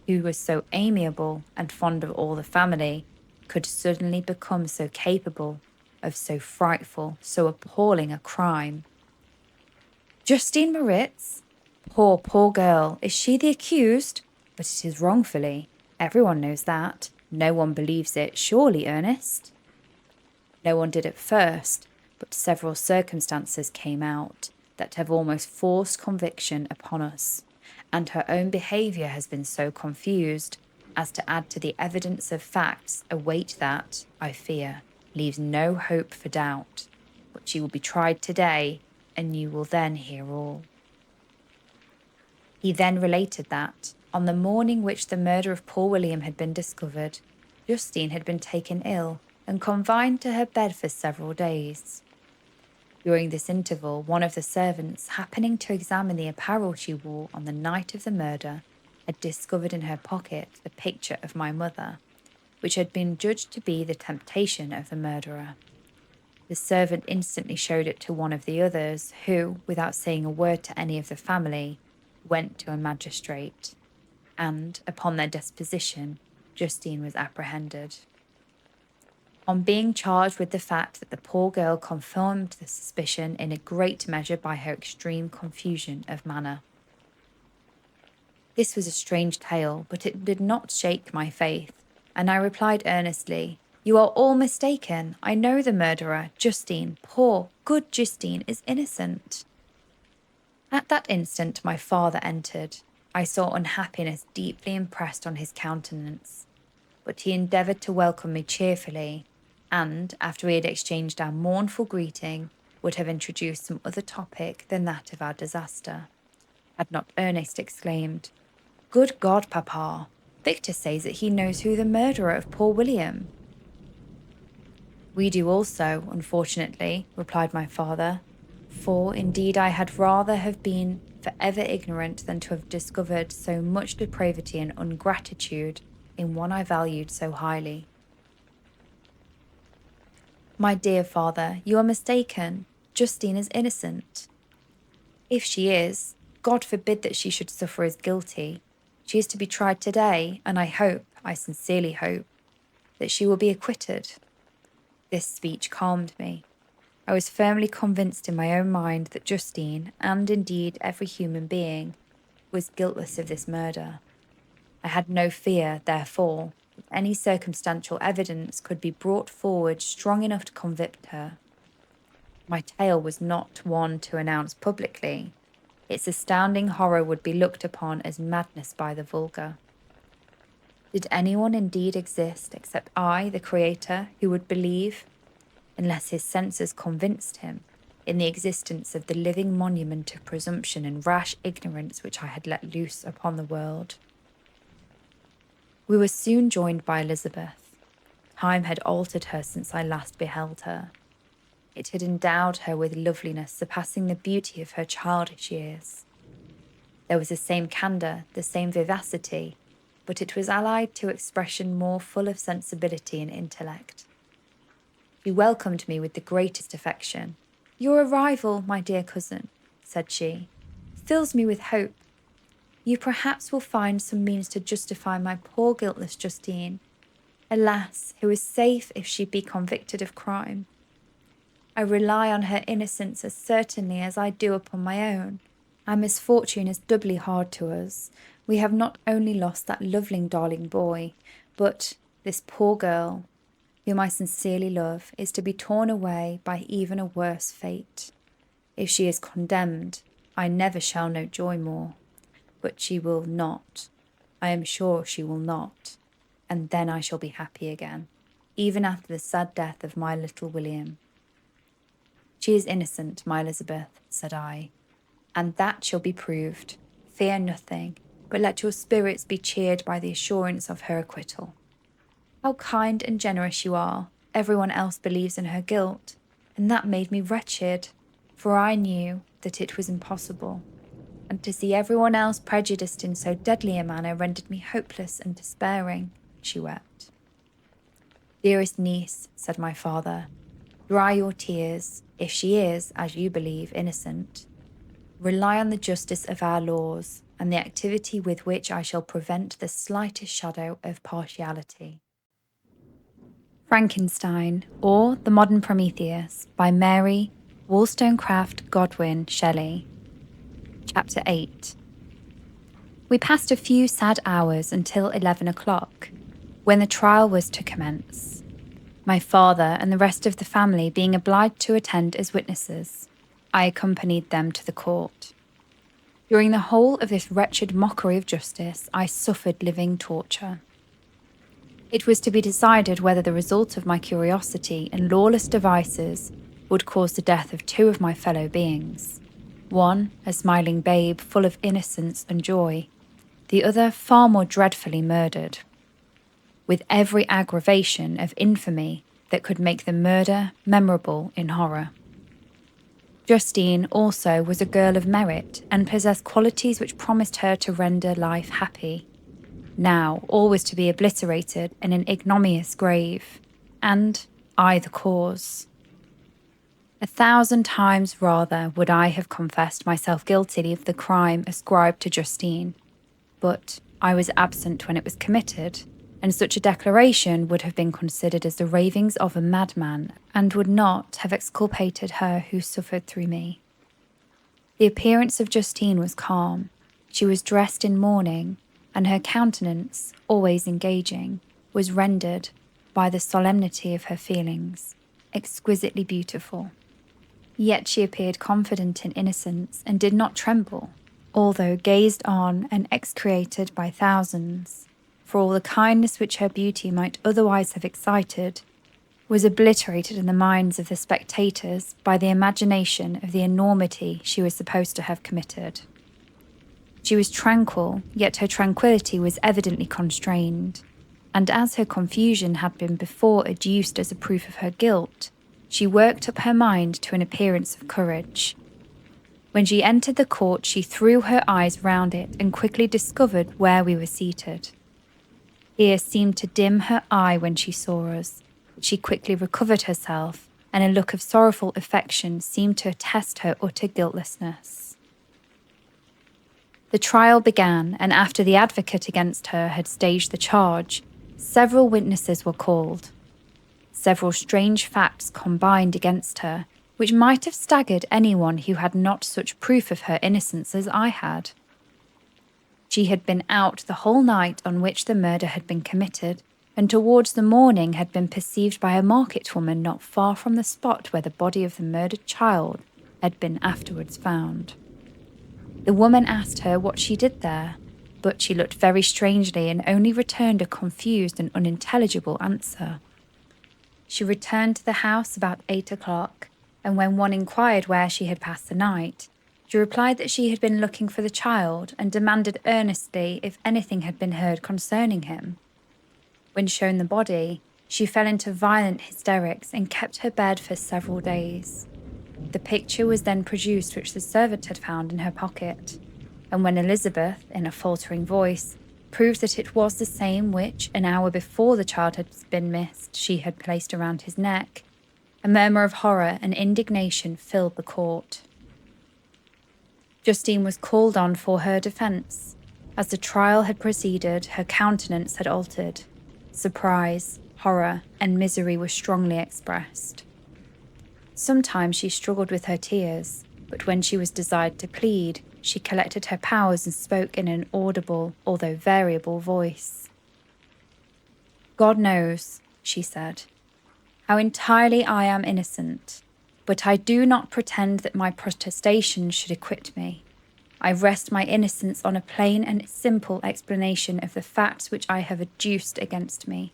who was so amiable and fond of all the family, could suddenly become so capable of so frightful, so appalling a crime?" "Justine Moritz? Poor, poor girl. Is she the accused? But it is wrongfully. Everyone knows that. No one believes it, surely, Ernest?" "No one did at first, but several circumstances came out that have almost forced conviction upon us, and her own behaviour has been so confused as to add to the evidence of facts a weight that, I fear, leaves no hope for doubt. But she will be tried today, and you will then hear all." He then related that, on the morning which the murder of poor William had been discovered, Justine had been taken ill and confined to her bed for several days. During this interval, one of the servants, happening to examine the apparel she wore on the night of the murder, had discovered in her pocket the picture of my mother, which had been judged to be the temptation of the murderer. The servant instantly showed it to one of the others, who, without saying a word to any of the family, went to a magistrate, and, upon their disposition, Justine was apprehended. On being charged with the fact that the poor girl confirmed the suspicion in a great measure by her extreme confusion of manner. This was a strange tale, but it did not shake my faith, and I replied earnestly, "You are all mistaken. I know the murderer. Justine, poor, good Justine, is innocent." At that instant my father entered. I saw unhappiness deeply impressed on his countenance, but he endeavoured to welcome me cheerfully, and, after we had exchanged our mournful greeting, would have introduced some other topic than that of our disaster, had not Ernest exclaimed, "Good God, Papa! Victor says that he knows who the murderer of poor William." "We do also, unfortunately," replied my father, "for indeed I had rather have been forever ignorant than to have discovered so much depravity and ingratitude in one I valued so highly." "My dear father, you are mistaken. Justine is innocent." "If she is, God forbid that she should suffer as guilty. She is to be tried today, and I sincerely hope, that she will be acquitted." This speech calmed me. I was firmly convinced in my own mind that Justine, and indeed every human being, was guiltless of this murder. I had no fear, therefore, that any circumstantial evidence could be brought forward strong enough to convict her. My tale was not one to announce publicly. Its astounding horror would be looked upon as madness by the vulgar. Did anyone indeed exist except I, the Creator, who would believe? Unless his senses convinced him, in the existence of the living monument of presumption and rash ignorance which I had let loose upon the world. We were soon joined by Elizabeth. Time had altered her since I last beheld her. It had endowed her with loveliness surpassing the beauty of her childish years. There was the same candour, the same vivacity, but it was allied to expression more full of sensibility and intellect. She welcomed me with the greatest affection. "Your arrival, my dear cousin," said she, "fills me with hope. You perhaps will find some means to justify my poor guiltless Justine. Alas, who is safe if she be convicted of crime? I rely on her innocence as certainly as I do upon my own. Our misfortune is doubly hard to us. We have not only lost that lovely darling boy, but this poor girl, whom I sincerely love, is to be torn away by even a worse fate. If she is condemned, I never shall know joy more. But she will not. I am sure she will not. And then I shall be happy again, even after the sad death of my little William." "She is innocent, my Elizabeth," said I, "and that shall be proved. Fear nothing, but let your spirits be cheered by the assurance of her acquittal." "How kind and generous you are. Everyone else believes in her guilt, and that made me wretched, for I knew that it was impossible, and to see everyone else prejudiced in so deadly a manner rendered me hopeless and despairing," she wept. "Dearest niece," said my father, "dry your tears. If she is, as you believe, innocent, rely on the justice of our laws and the activity with which I shall prevent the slightest shadow of partiality." Frankenstein, or The Modern Prometheus, by Mary Wollstonecraft Godwin Shelley. Chapter 8. We passed a few sad hours until 11 o'clock, when the trial was to commence, my father and the rest of the family being obliged to attend as witnesses. I accompanied them to the court. During the whole of this wretched mockery of justice, I suffered living torture. It was to be decided whether the result of my curiosity and lawless devices would cause the death of two of my fellow beings. One, a smiling babe full of innocence and joy, the other far more dreadfully murdered, with every aggravation of infamy that could make the murder memorable in horror. Justine also was a girl of merit and possessed qualities which promised her to render life happy. Now all was to be obliterated in an ignominious grave, and I the cause. 1,000 times rather would I have confessed myself guilty of the crime ascribed to Justine, but I was absent when it was committed, and such a declaration would have been considered as the ravings of a madman, and would not have exculpated her who suffered through me. The appearance of Justine was calm. She was dressed in mourning, and her countenance, always engaging, was rendered, by the solemnity of her feelings, exquisitely beautiful. Yet she appeared confident in innocence, and did not tremble, although gazed on and execrated by thousands, for all the kindness which her beauty might otherwise have excited was obliterated in the minds of the spectators by the imagination of the enormity she was supposed to have committed. She was tranquil, yet her tranquillity was evidently constrained, and as her confusion had been before adduced as a proof of her guilt, she worked up her mind to an appearance of courage. When she entered the court, she threw her eyes round it and quickly discovered where we were seated. Fear seemed to dim her eye when she saw us, but she quickly recovered herself, and a look of sorrowful affection seemed to attest her utter guiltlessness. The trial began, and after the advocate against her had staged the charge, several witnesses were called. Several strange facts combined against her, which might have staggered anyone who had not such proof of her innocence as I had. She had been out the whole night on which the murder had been committed, and towards the morning had been perceived by a market woman not far from the spot where the body of the murdered child had been afterwards found. The woman asked her what she did there, but she looked very strangely and only returned a confused and unintelligible answer. She returned to the house about 8 o'clock, and when one inquired where she had passed the night, she replied that she had been looking for the child and demanded earnestly if anything had been heard concerning him. When shown the body, she fell into violent hysterics and kept her bed for several days. The picture was then produced which the servant had found in her pocket, and when Elizabeth, in a faltering voice, proved that it was the same which, an hour before the child had been missed, she had placed around his neck, a murmur of horror and indignation filled the court. Justine was called on for her defence. As the trial had proceeded, her countenance had altered. Surprise, horror, and misery were strongly expressed. Sometimes she struggled with her tears, but when she was desired to plead, she collected her powers and spoke in an audible, although variable voice. "God knows," she said, "how entirely I am innocent, but I do not pretend that my protestation should acquit me. I rest my innocence on a plain and simple explanation of the facts which I have adduced against me,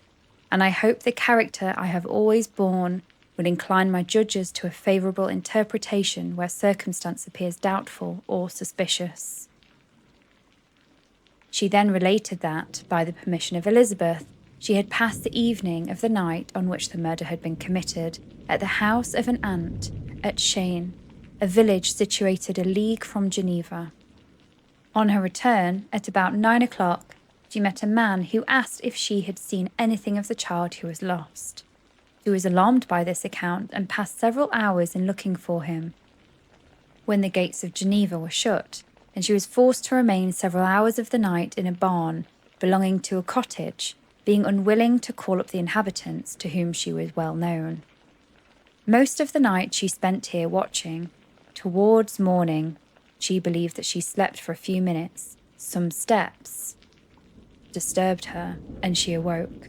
and I hope the character I have always borne will incline my judges to a favourable interpretation where circumstance appears doubtful or suspicious." She then related that, by the permission of Elizabeth, she had passed the evening of the night on which the murder had been committed at the house of an aunt at Cheyne, a village situated a league from Geneva. On her return, at about 9 o'clock, she met a man who asked if she had seen anything of the child who was lost. She was alarmed by this account and passed several hours in looking for him. When the gates of Geneva were shut, and she was forced to remain several hours of the night in a barn belonging to a cottage, being unwilling to call up the inhabitants, to whom she was well known. Most of the night she spent here watching. Towards morning, she believed that she slept for a few minutes. Some steps disturbed her, and she awoke.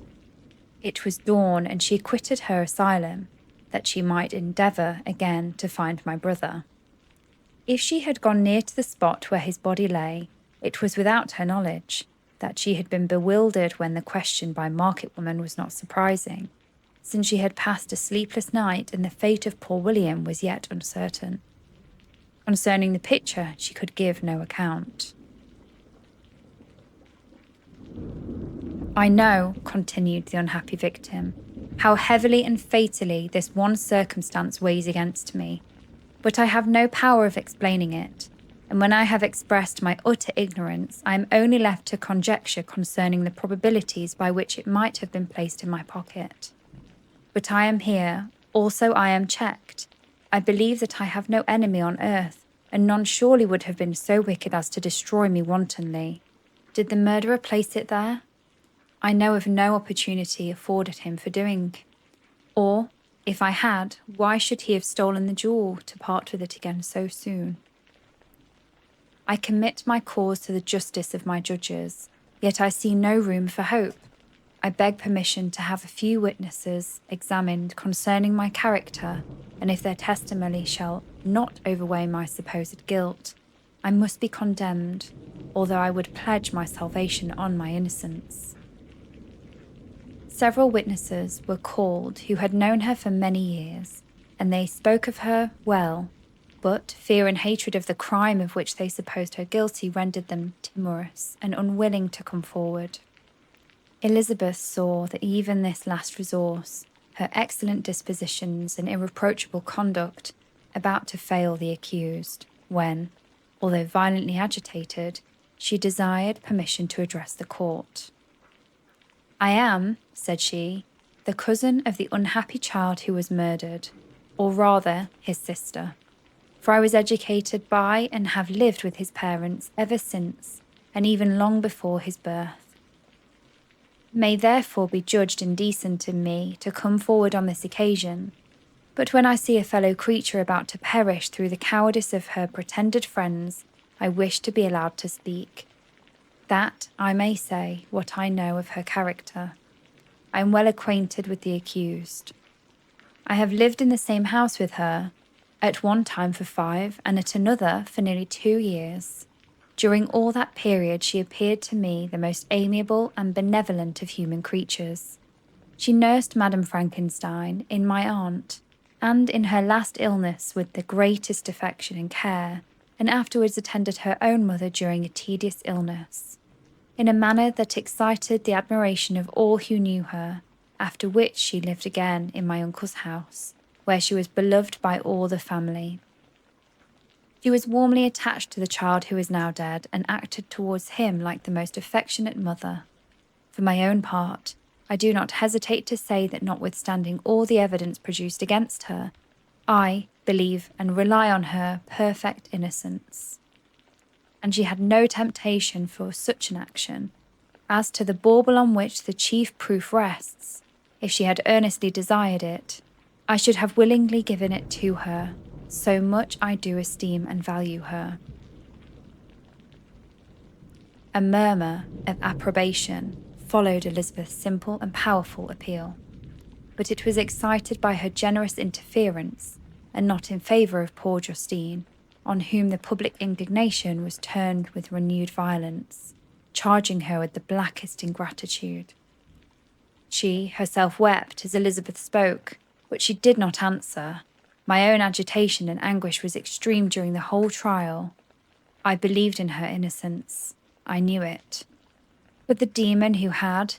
It was dawn, and she quitted her asylum, that she might endeavour again to find my brother. If she had gone near to the spot where his body lay, it was without her knowledge. That she had been bewildered when the question by market woman was not surprising, since she had passed a sleepless night and the fate of poor William was yet uncertain. Concerning the picture, she could give no account. "I know," continued the unhappy victim, "how heavily and fatally this one circumstance weighs against me, but I have no power of explaining it, and when I have expressed my utter ignorance, I am only left to conjecture concerning the probabilities by which it might have been placed in my pocket. But I am here, also I am checked. I believe that I have no enemy on earth, and none surely would have been so wicked as to destroy me wantonly. Did the murderer place it there? I know of no opportunity afforded him for doing. Or, if I had, why should he have stolen the jewel to part with it again so soon? I commit my cause to the justice of my judges, yet I see no room for hope. I beg permission to have a few witnesses examined concerning my character, and if their testimony shall not overweigh my supposed guilt, I must be condemned, although I would pledge my salvation on my innocence." Several witnesses were called who had known her for many years, and they spoke of her well, but fear and hatred of the crime of which they supposed her guilty rendered them timorous and unwilling to come forward. Elizabeth saw that even this last resource, her excellent dispositions and irreproachable conduct, about to fail the accused, when, although violently agitated, she desired permission to address the court. "I am," said she, "the cousin of the unhappy child who was murdered, or rather his sister. For I was educated by and have lived with his parents ever since, and even long before his birth. May therefore be judged indecent in me to come forward on this occasion, but when I see a fellow creature about to perish through the cowardice of her pretended friends, I wish to be allowed to speak, that I may say what I know of her character. I am well acquainted with the accused. I have lived in the same house with her, at one time for 5 and at another for nearly 2 years. During all that period she appeared to me the most amiable and benevolent of human creatures. She nursed Madame Frankenstein in my aunt, and in her last illness with the greatest affection and care, and afterwards attended her own mother during a tedious illness, in a manner that excited the admiration of all who knew her, after which she lived again in my uncle's house, where she was beloved by all the family. She was warmly attached to the child who is now dead, and acted towards him like the most affectionate mother. For my own part, I do not hesitate to say that notwithstanding all the evidence produced against her, I believe and rely on her perfect innocence. And she had no temptation for such an action. As to the bauble on which the chief proof rests, if she had earnestly desired it, I should have willingly given it to her, so much I do esteem and value her. A murmur of approbation followed Elizabeth's simple and powerful appeal, but it was excited by her generous interference, and not in favour of poor Justine, on whom the public indignation was turned with renewed violence, charging her with the blackest ingratitude. She herself wept as Elizabeth spoke, but she did not answer. My own agitation and anguish was extreme during the whole trial. I believed in her innocence. I knew it. But the demon who had,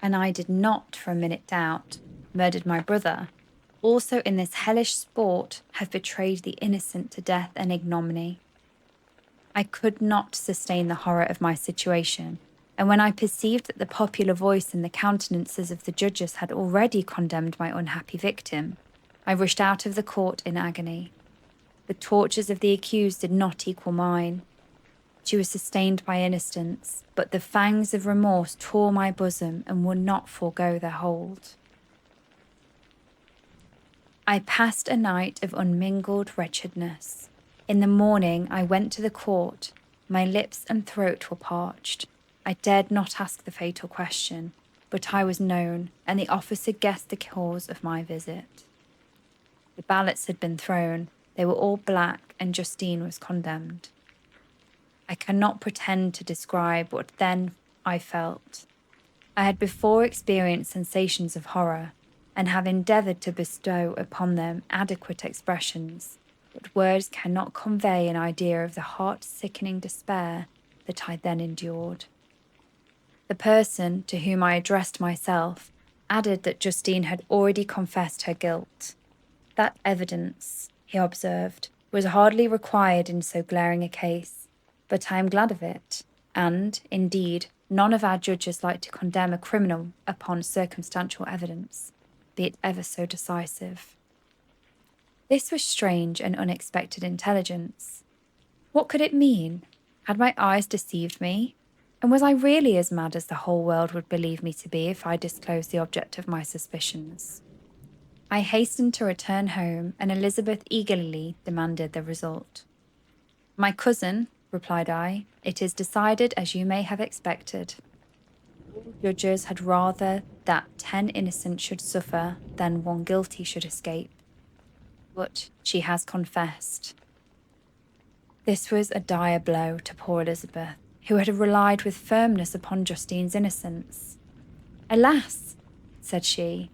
and I did not for a minute doubt, murdered my brother, also in this hellish sport have betrayed the innocent to death and ignominy. I could not sustain the horror of my situation, and when I perceived that the popular voice and the countenances of the judges had already condemned my unhappy victim, I rushed out of the court in agony. The tortures of the accused did not equal mine. She was sustained by innocence, but the fangs of remorse tore my bosom and would not forego their hold. I passed a night of unmingled wretchedness. In the morning I went to the court. My lips and throat were parched. I dared not ask the fatal question, but I was known, and the officer guessed the cause of my visit. The ballots had been thrown. They were all black, and Justine was condemned. I cannot pretend to describe what then I felt. I had before experienced sensations of horror, and have endeavoured to bestow upon them adequate expressions, but words cannot convey an idea of the heart-sickening despair that I then endured. The person to whom I addressed myself added that Justine had already confessed her guilt. That evidence, he observed, was hardly required in so glaring a case, but I am glad of it, and, indeed, none of our judges like to condemn a criminal upon circumstantial evidence, be it ever so decisive. This was strange and unexpected intelligence. What could it mean? Had my eyes deceived me? And was I really as mad as the whole world would believe me to be if I disclosed the object of my suspicions? I hastened to return home, and Elizabeth eagerly demanded the result. "My cousin," replied I, "it is decided as you may have expected. All judges had rather that 10 innocent should suffer than 1 guilty should escape. But she has confessed." This was a dire blow to poor Elizabeth, who had relied with firmness upon Justine's innocence. "Alas," said she,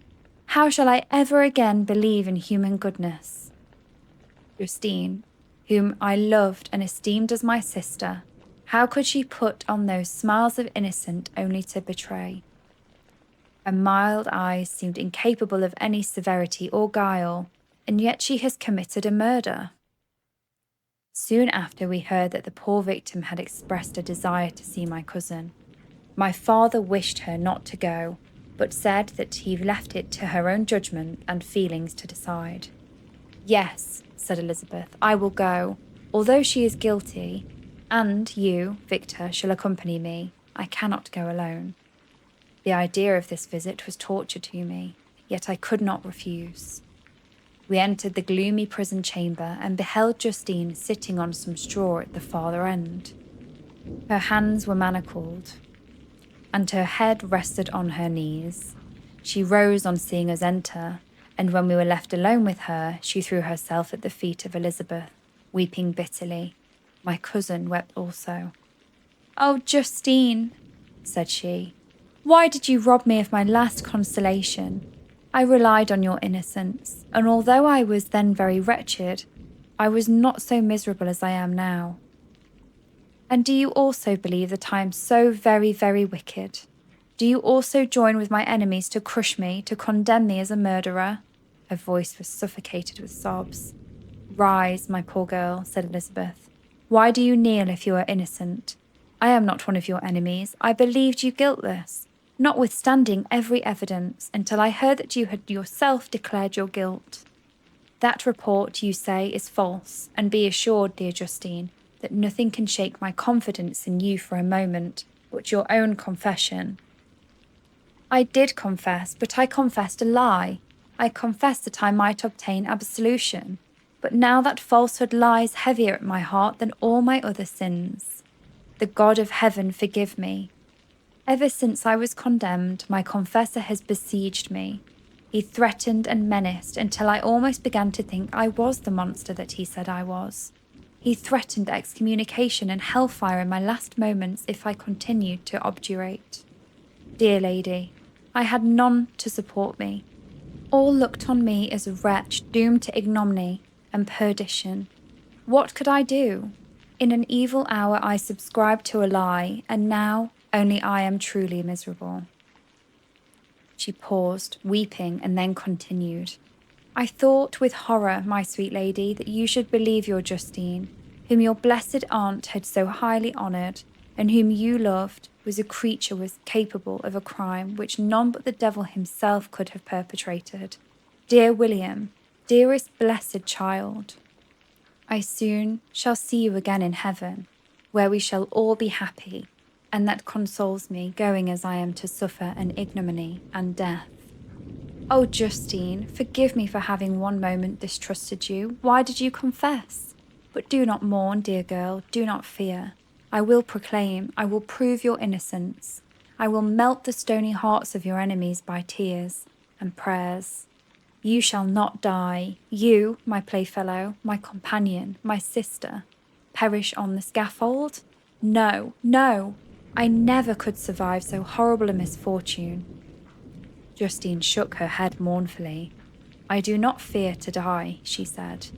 "how shall I ever again believe in human goodness? Justine, whom I loved and esteemed as my sister, how could she put on those smiles of innocence only to betray? Her mild eyes seemed incapable of any severity or guile, and yet she has committed a murder." Soon after we heard that the poor victim had expressed a desire to see my cousin. My father wished her not to go, but said that he left it to her own judgment and feelings to decide. "Yes," said Elizabeth, "I will go, although she is guilty, and you, Victor, shall accompany me. I cannot go alone." The idea of this visit was torture to me, yet I could not refuse. We entered the gloomy prison chamber and beheld Justine sitting on some straw at the farther end. Her hands were manacled, and her head rested on her knees. She rose on seeing us enter, and when we were left alone with her, she threw herself at the feet of Elizabeth, weeping bitterly. My cousin wept also. "Oh, Justine," said she, "why did you rob me of my last consolation? I relied on your innocence, and although I was then very wretched, I was not so miserable as I am now. And do you also believe that I am so very, very wicked? Do you also join with my enemies to crush me, to condemn me as a murderer?" Her voice was suffocated with sobs. "Rise, my poor girl," said Elizabeth. "Why do you kneel if you are innocent? I am not one of your enemies. I believed you guiltless, notwithstanding every evidence, until I heard that you had yourself declared your guilt. That report, you say, is false, and be assured, dear Justine, that nothing can shake my confidence in you for a moment but your own confession." "I did confess, but I confessed a lie. I confessed that I might obtain absolution. But now that falsehood lies heavier at my heart than all my other sins. The God of heaven forgive me. Ever since I was condemned, my confessor has besieged me. He threatened and menaced until I almost began to think I was the monster that he said I was. He threatened excommunication and hellfire in my last moments if I continued to obdurate. Dear lady, I had none to support me. All looked on me as a wretch doomed to ignominy and perdition. What could I do? In an evil hour I subscribed to a lie, and now only I am truly miserable." She paused, weeping, and then continued. "I thought with horror, my sweet lady, that you should believe your Justine, whom your blessed aunt had so highly honoured, and whom you loved, was a creature was capable of a crime which none but the devil himself could have perpetrated. Dear William, dearest blessed child, I soon shall see you again in heaven, where we shall all be happy, and that consoles me, going as I am to suffer an ignominy and death. Oh, Justine, forgive me for having one moment distrusted you. Why did you confess? But do not mourn, dear girl, do not fear. I will proclaim, I will prove your innocence. I will melt the stony hearts of your enemies by tears and prayers. You shall not die. You, my playfellow, my companion, my sister, perish on the scaffold? No, no, I never could survive so horrible a misfortune." Justine shook her head mournfully. "I do not fear to die," she said.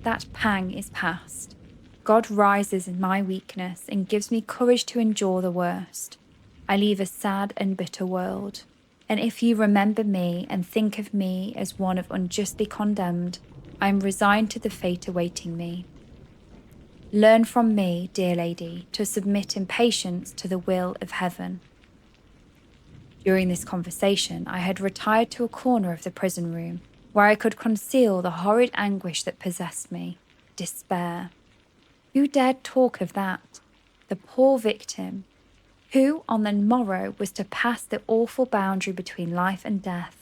"That pang is past. God rises in my weakness and gives me courage to endure the worst. I leave a sad and bitter world. And if you remember me and think of me as one of unjustly condemned, I am resigned to the fate awaiting me. Learn from me, dear lady, to submit in patience to the will of heaven." During this conversation, I had retired to a corner of the prison room, where I could conceal the horrid anguish that possessed me, despair. Who dared talk of that? The poor victim, who on the morrow was to pass the awful boundary between life and death,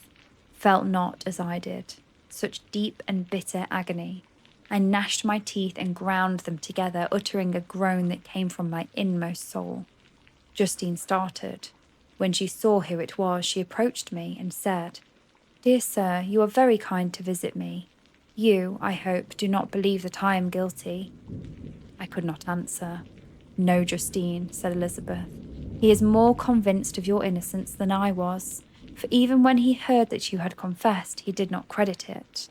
felt not as I did, such deep and bitter agony. I gnashed my teeth and ground them together, uttering a groan that came from my inmost soul. Justine started. When she saw who it was, she approached me and said, "Dear sir, you are very kind to visit me. You, I hope, do not believe that I am guilty." I could not answer. "No, Justine," said Elizabeth. "He is more convinced of your innocence than I was, for even when he heard that you had confessed, he did not credit it.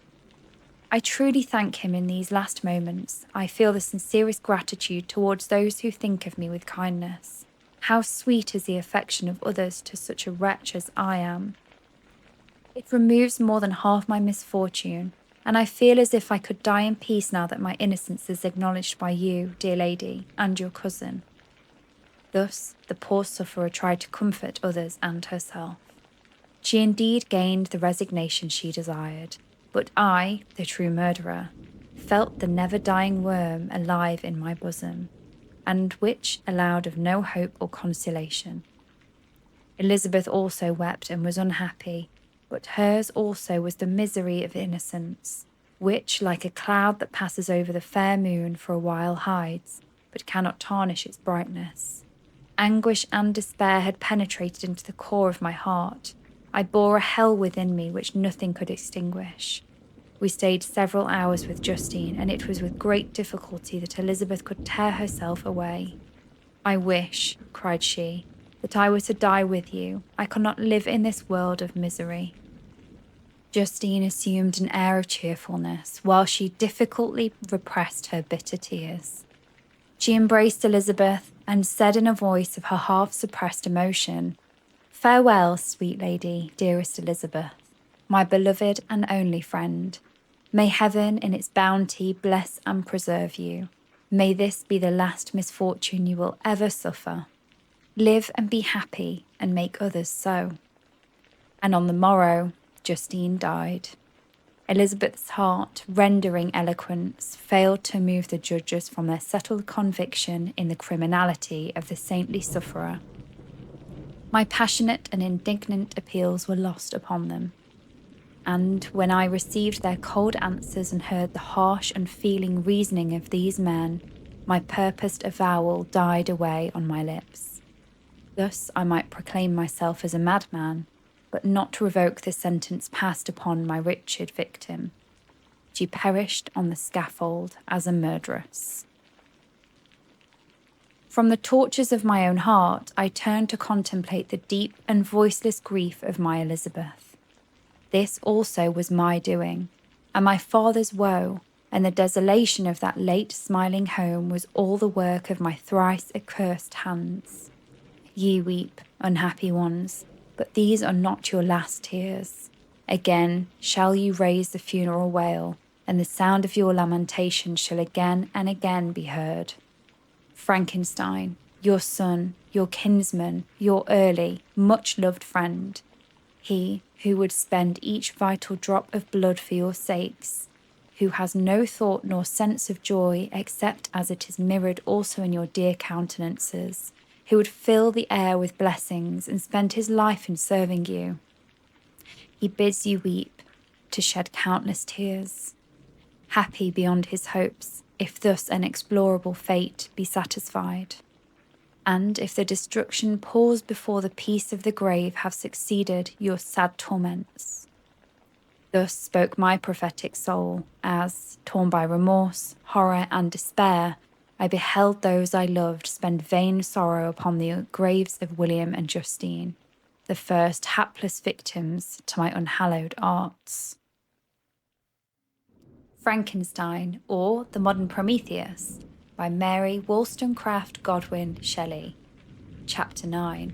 I truly thank him in these last moments. I feel the sincerest gratitude towards those who think of me with kindness. How sweet is the affection of others to such a wretch as I am. It removes more than half my misfortune, and I feel as if I could die in peace now that my innocence is acknowledged by you, dear lady, and your cousin." Thus the poor sufferer tried to comfort others and herself. She indeed gained the resignation she desired, but I, the true murderer, felt the never-dying worm alive in my bosom, and which allowed of no hope or consolation. Elizabeth also wept and was unhappy, but hers also was the misery of innocence, which, like a cloud that passes over the fair moon for a while, hides, but cannot tarnish its brightness. Anguish and despair had penetrated into the core of my heart. I bore a hell within me which nothing could extinguish. We stayed several hours with Justine, and it was with great difficulty that Elizabeth could tear herself away. "I wish," cried she, "that I were to die with you. I cannot live in this world of misery." Justine assumed an air of cheerfulness while she difficultly repressed her bitter tears. She embraced Elizabeth and said in a voice of her half-suppressed emotion, "Farewell, sweet lady, dearest Elizabeth, my beloved and only friend. May heaven in its bounty bless and preserve you. May this be the last misfortune you will ever suffer. Live and be happy and make others so." And on the morrow, Justine died. Elizabeth's heart, rendering eloquence, failed to move the judges from their settled conviction in the criminality of the saintly sufferer. My passionate and indignant appeals were lost upon them. And when I received their cold answers and heard the harsh, unfeeling reasoning of these men, my purposed avowal died away on my lips. Thus I might proclaim myself as a madman, but not revoke the sentence passed upon my wretched victim. She perished on the scaffold as a murderess. From the tortures of my own heart, I turned to contemplate the deep and voiceless grief of my Elizabeth. This also was my doing, and my father's woe, and the desolation of that late smiling home was all the work of my thrice accursed hands. Ye weep, unhappy ones, but these are not your last tears. Again shall you raise the funeral wail, and the sound of your lamentation shall again and again be heard. Frankenstein, your son, your kinsman, your early, much-loved friend, he who would spend each vital drop of blood for your sakes, who has no thought nor sense of joy except as it is mirrored also in your dear countenances, who would fill the air with blessings and spend his life in serving you. He bids you weep, to shed countless tears, happy beyond his hopes, if thus an explorable fate be satisfied, and if the destruction paused before the peace of the grave have succeeded your sad torments. Thus spoke my prophetic soul, as, torn by remorse, horror, and despair, I beheld those I loved spend vain sorrow upon the graves of William and Justine, the first hapless victims to my unhallowed arts. Frankenstein, or The Modern Prometheus, by Mary Wollstonecraft Godwin Shelley. Chapter 9.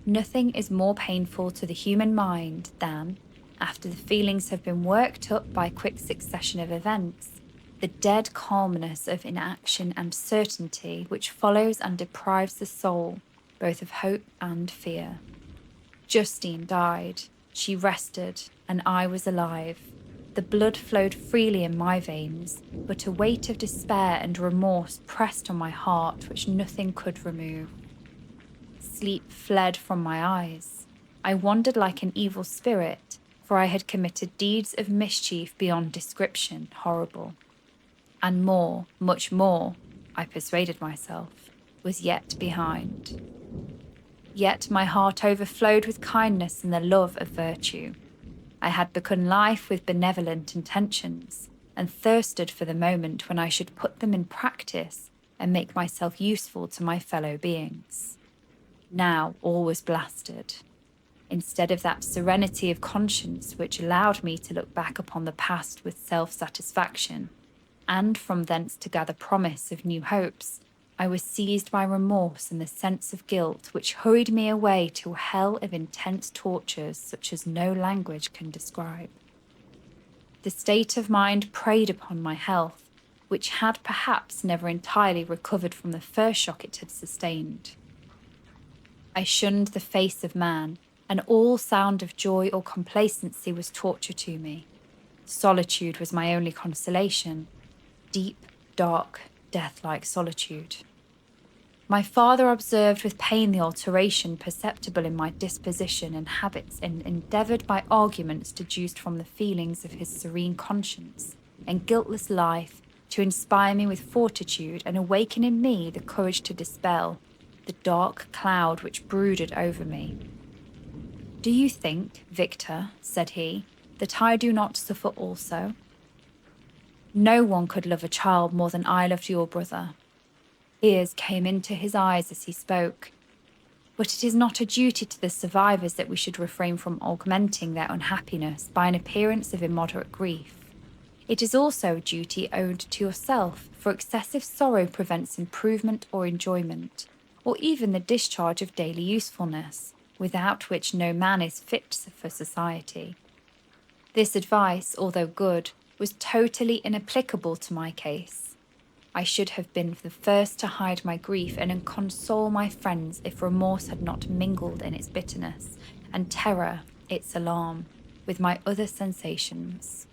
Nothing is more painful to the human mind than, after the feelings have been worked up by a quick succession of events, the dead calmness of inaction and certainty which follows and deprives the soul both of hope and fear. Justine died, she rested, and I was alive. The blood flowed freely in my veins, but a weight of despair and remorse pressed on my heart which nothing could remove. Sleep fled from my eyes. I wandered like an evil spirit, for I had committed deeds of mischief beyond description horrible. And more, much more, I persuaded myself, was yet behind. Yet my heart overflowed with kindness and the love of virtue. I had begun life with benevolent intentions, and thirsted for the moment when I should put them in practice and make myself useful to my fellow beings. Now all was blasted. Instead of that serenity of conscience which allowed me to look back upon the past with self-satisfaction, and from thence to gather promise of new hopes, I was seized by remorse and the sense of guilt which hurried me away to a hell of intense tortures such as no language can describe. The state of mind preyed upon my health, which had perhaps never entirely recovered from the first shock it had sustained. I shunned the face of man, and all sound of joy or complacency was torture to me. Solitude was my only consolation, deep, dark, death-like solitude. My father observed with pain the alteration perceptible in my disposition and habits, and endeavoured by arguments deduced from the feelings of his serene conscience and guiltless life to inspire me with fortitude and awaken in me the courage to dispel the dark cloud which brooded over me. "Do you think, Victor," said he, "that I do not suffer also? No one could love a child more than I loved your brother." Tears came into his eyes as he spoke. But it is not a duty to the survivors that we should refrain from augmenting their unhappiness by an appearance of immoderate grief. It is also a duty owed to yourself, for excessive sorrow prevents improvement or enjoyment, or even the discharge of daily usefulness, without which no man is fit for society. This advice, although good, was totally inapplicable to my case. I should have been the first to hide my grief and console my friends if remorse had not mingled in its bitterness, and terror, its alarm, with my other sensations.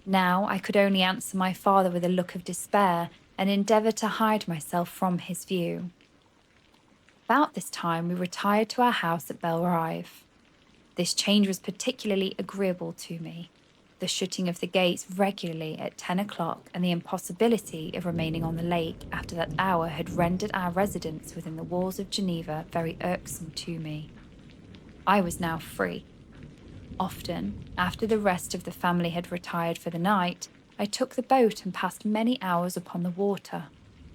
Now I could only answer my father with a look of despair and endeavour to hide myself from his view. About this time we retired to our house at Belrive. This change was particularly agreeable to me. The shutting of the gates regularly at 10 o'clock and the impossibility of remaining on the lake after that hour had rendered our residence within the walls of Geneva very irksome to me. I was now free. Often, after the rest of the family had retired for the night, I took the boat and passed many hours upon the water.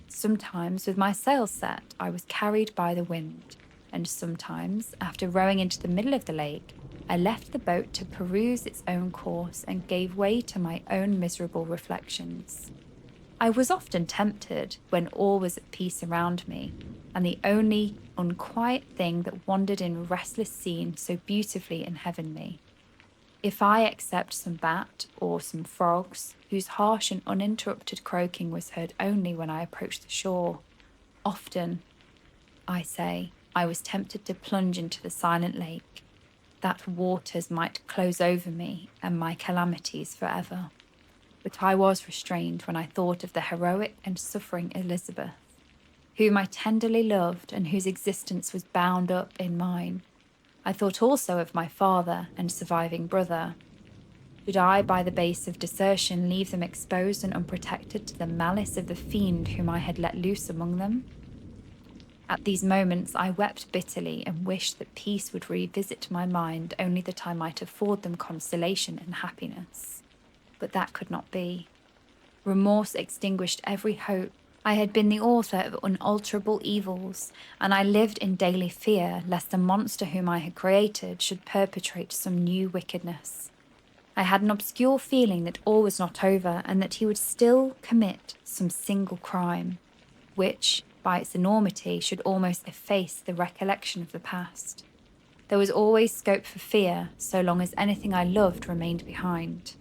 Sometimes, with my sails set, I was carried by the wind, and sometimes, after rowing into the middle of the lake, I left the boat to peruse its own course and gave way to my own miserable reflections. I was often tempted, when all was at peace around me, and the only unquiet thing that wandered in a restless scene so beautifully and heavenly. If I except some bat or some frogs, whose harsh and uninterrupted croaking was heard only when I approached the shore, often, I say, I was tempted to plunge into the silent lake, that waters might close over me and my calamities forever. But I was restrained when I thought of the heroic and suffering Elizabeth, whom I tenderly loved and whose existence was bound up in mine. I thought also of my father and surviving brother. Should I, by the base of desertion, leave them exposed and unprotected to the malice of the fiend whom I had let loose among them? At these moments I wept bitterly and wished that peace would revisit my mind, only that I might afford them consolation and happiness. But that could not be. Remorse extinguished every hope. I had been the author of unalterable evils, and I lived in daily fear lest the monster whom I had created should perpetrate some new wickedness. I had an obscure feeling that all was not over, and that he would still commit some single crime, which, by its enormity, should almost efface the recollection of the past. There was always scope for fear, so long as anything I loved remained behind.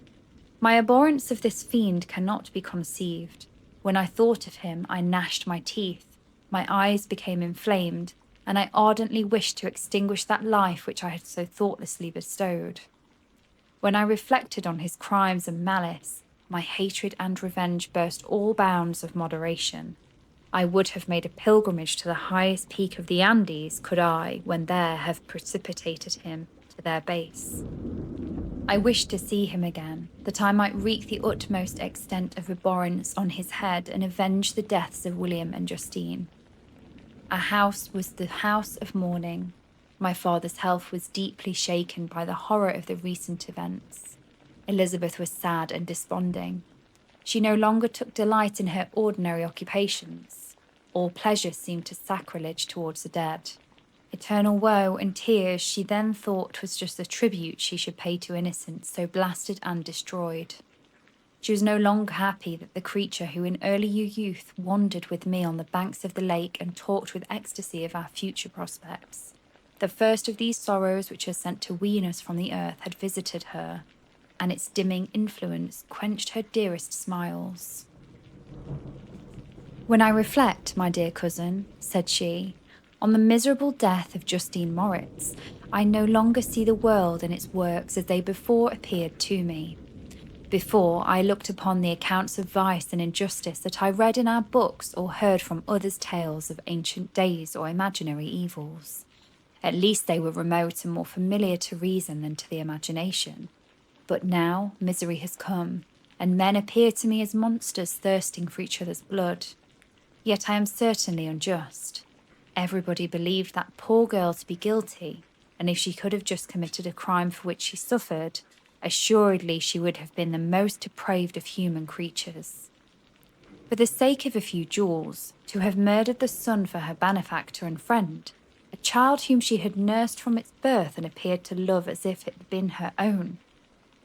My abhorrence of this fiend cannot be conceived. When I thought of him, I gnashed my teeth, my eyes became inflamed, and I ardently wished to extinguish that life which I had so thoughtlessly bestowed. When I reflected on his crimes and malice, my hatred and revenge burst all bounds of moderation. I would have made a pilgrimage to the highest peak of the Andes could I, when there, have precipitated him to their base. I wished to see him again, that I might wreak the utmost extent of abhorrence on his head and avenge the deaths of William and Justine. Our house was the house of mourning. My father's health was deeply shaken by the horror of the recent events. Elizabeth was sad and desponding. She no longer took delight in her ordinary occupations. All pleasure seemed to sacrilege towards the dead. Eternal woe and tears she then thought was just the tribute she should pay to innocence so blasted and destroyed. She was no longer happy that the creature who in early youth wandered with me on the banks of the lake and talked with ecstasy of our future prospects. The first of these sorrows which are sent to wean us from the earth had visited her, and its dimming influence quenched her dearest smiles. "When I reflect, my dear cousin," said she, "on the miserable death of Justine Moritz, I no longer see the world and its works as they before appeared to me. Before, I looked upon the accounts of vice and injustice that I read in our books or heard from others' tales of ancient days or imaginary evils. At least they were remote and more familiar to reason than to the imagination. But now misery has come, and men appear to me as monsters thirsting for each other's blood. Yet I am certainly unjust. Everybody believed that poor girl to be guilty, and if she could have just committed a crime for which she suffered, assuredly she would have been the most depraved of human creatures. For the sake of a few jewels, to have murdered the son for her benefactor and friend, a child whom she had nursed from its birth and appeared to love as if it had been her own.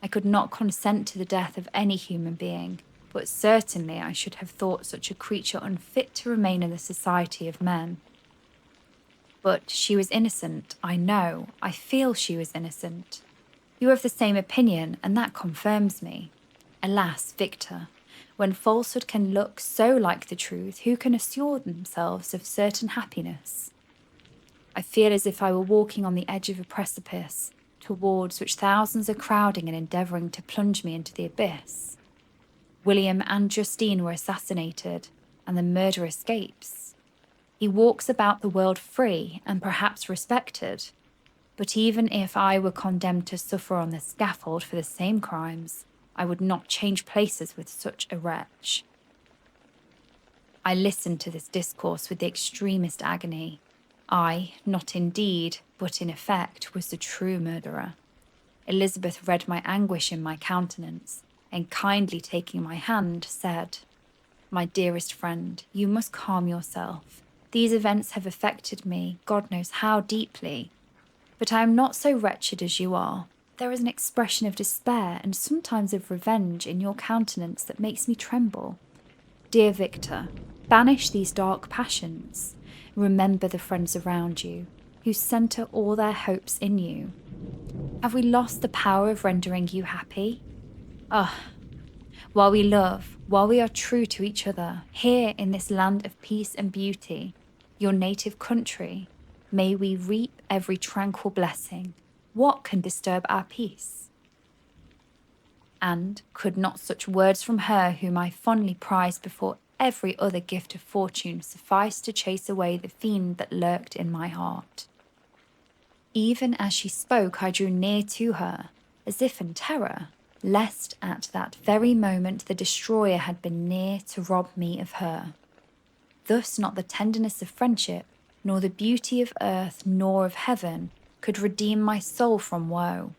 I could not consent to the death of any human being, but certainly I should have thought such a creature unfit to remain in the society of men. But she was innocent, I know, I feel she was innocent. You are of the same opinion, and that confirms me. Alas, Victor, when falsehood can look so like the truth, who can assure themselves of certain happiness? I feel as if I were walking on the edge of a precipice, towards which thousands are crowding and endeavouring to plunge me into the abyss. William and Justine were assassinated, and the murderer escapes. He walks about the world free and perhaps respected. But even if I were condemned to suffer on the scaffold for the same crimes, I would not change places with such a wretch. I listened to this discourse with the extremest agony. I, not in deed, but in effect, was the true murderer. Elizabeth read my anguish in my countenance, and kindly taking my hand, said, "My dearest friend, you must calm yourself. These events have affected me, God knows how deeply. But I am not so wretched as you are. There is an expression of despair and sometimes of revenge in your countenance that makes me tremble. Dear Victor, banish these dark passions. Remember the friends around you, who centre all their hopes in you. Have we lost the power of rendering you happy? While we love, while we are true to each other, here in this land of peace and beauty, your native country, may we reap every tranquil blessing. What can disturb our peace?" And could not such words from her whom I fondly prized before every other gift of fortune suffice to chase away the fiend that lurked in my heart? Even as she spoke, I drew near to her, as if in terror, lest at that very moment the destroyer had been near to rob me of her. Thus not the tenderness of friendship, nor the beauty of earth nor of heaven, could redeem my soul from woe.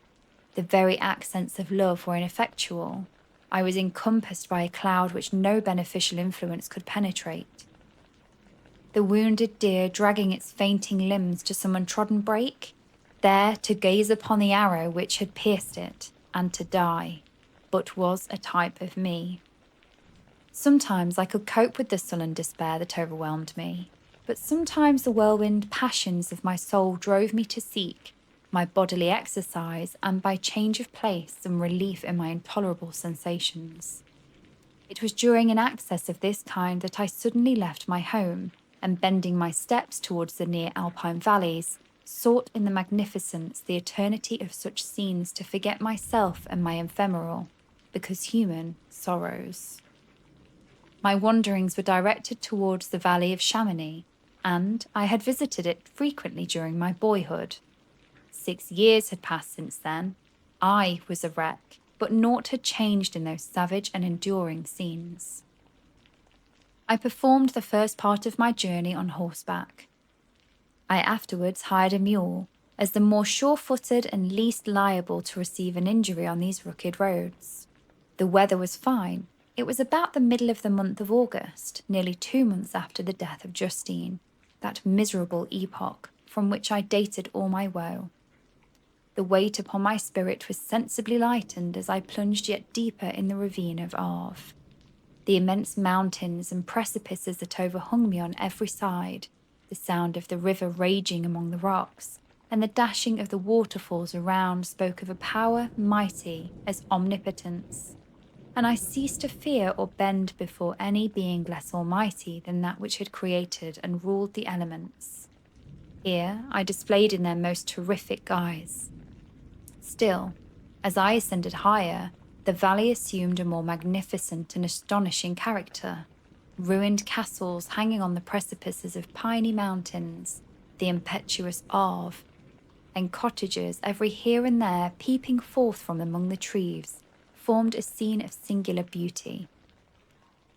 The very accents of love were ineffectual. I was encompassed by a cloud which no beneficial influence could penetrate. The wounded deer dragging its fainting limbs to some untrodden brake, there to gaze upon the arrow which had pierced it, and to die, but was a type of me. Sometimes I could cope with the sullen despair that overwhelmed me, but sometimes the whirlwind passions of my soul drove me to seek, my bodily exercise, and by change of place, some relief in my intolerable sensations. It was during an access of this kind that I suddenly left my home, and bending my steps towards the near alpine valleys, sought in the magnificence, the eternity of such scenes to forget myself and my ephemeral, because human, sorrows. My wanderings were directed towards the valley of Chamonix, and I had visited it frequently during my boyhood. 6 years had passed since then. I was a wreck, but naught had changed in those savage and enduring scenes. I performed the first part of my journey on horseback. I afterwards hired a mule, as the more sure-footed and least liable to receive an injury on these rugged roads. The weather was fine. It was about the middle of the month of August, nearly 2 months after the death of Justine, that miserable epoch from which I dated all my woe. The weight upon my spirit was sensibly lightened as I plunged yet deeper in the ravine of Arve. The immense mountains and precipices that overhung me on every side, the sound of the river raging among the rocks, and the dashing of the waterfalls around spoke of a power mighty as omnipotence, and I ceased to fear or bend before any being less almighty than that which had created and ruled the elements. Here I displayed in their most terrific guise. Still, as I ascended higher, the valley assumed a more magnificent and astonishing character. Ruined castles hanging on the precipices of piny mountains, the impetuous Arve, and cottages every here and there peeping forth from among the trees, formed a scene of singular beauty.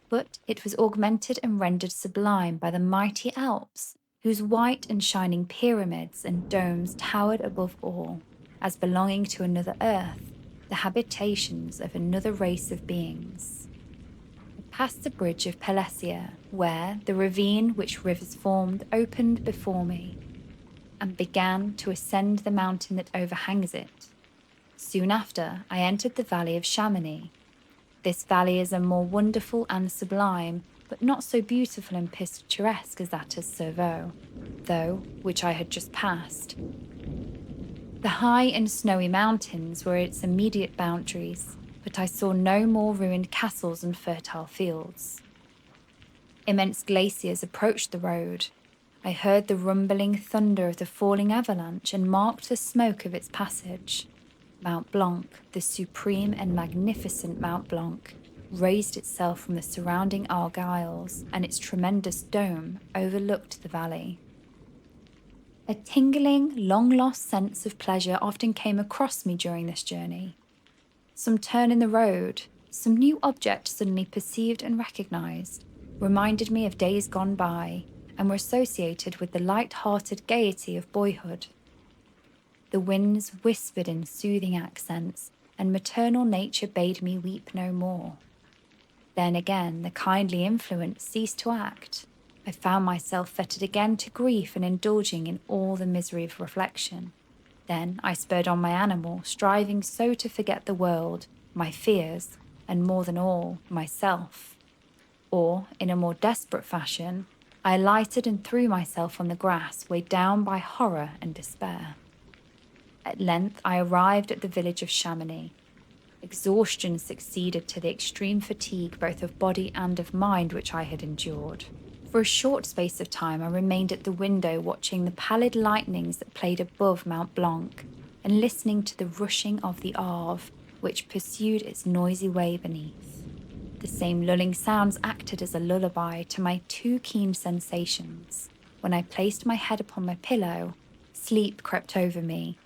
But it was augmented and rendered sublime by the mighty Alps, whose white and shining pyramids and domes towered above all, as belonging to another earth, the habitations of another race of beings. I passed the bridge of Pelassia, where the ravine which rivers formed opened before me. and began to ascend the mountain that overhangs it. Soon after, I entered the valley of Chamonix. This valley is a more wonderful and sublime, but not so beautiful and picturesque as that of Cerveau, though which I had just passed. The high and snowy mountains were its immediate boundaries, but I saw no more ruined castles and fertile fields. Immense glaciers approached the road. I heard the rumbling thunder of the falling avalanche and marked the smoke of its passage. Mount Blanc, the supreme and magnificent Mount Blanc, raised itself from the surrounding Argyles, and its tremendous dome overlooked the valley. A tingling, long-lost sense of pleasure often came across me during this journey. Some turn in the road, some new object suddenly perceived and recognized, reminded me of days gone by, and were associated with the light-hearted gaiety of boyhood. The winds whispered in soothing accents, and maternal nature bade me weep no more. Then again, the kindly influence ceased to act. I found myself fettered again to grief and indulging in all the misery of reflection. Then I spurred on my animal, striving so to forget the world, my fears, and more than all, myself. Or, in a more desperate fashion, I alighted and threw myself on the grass, weighed down by horror and despair. At length I arrived at the village of Chamonix. Exhaustion succeeded to the extreme fatigue both of body and of mind which I had endured. For a short space of time I remained at the window watching the pallid lightnings that played above Mount Blanc, and listening to the rushing of the Arve, which pursued its noisy way beneath. The same lulling sounds acted as a lullaby to my too keen sensations. When I placed my head upon my pillow, sleep crept over me.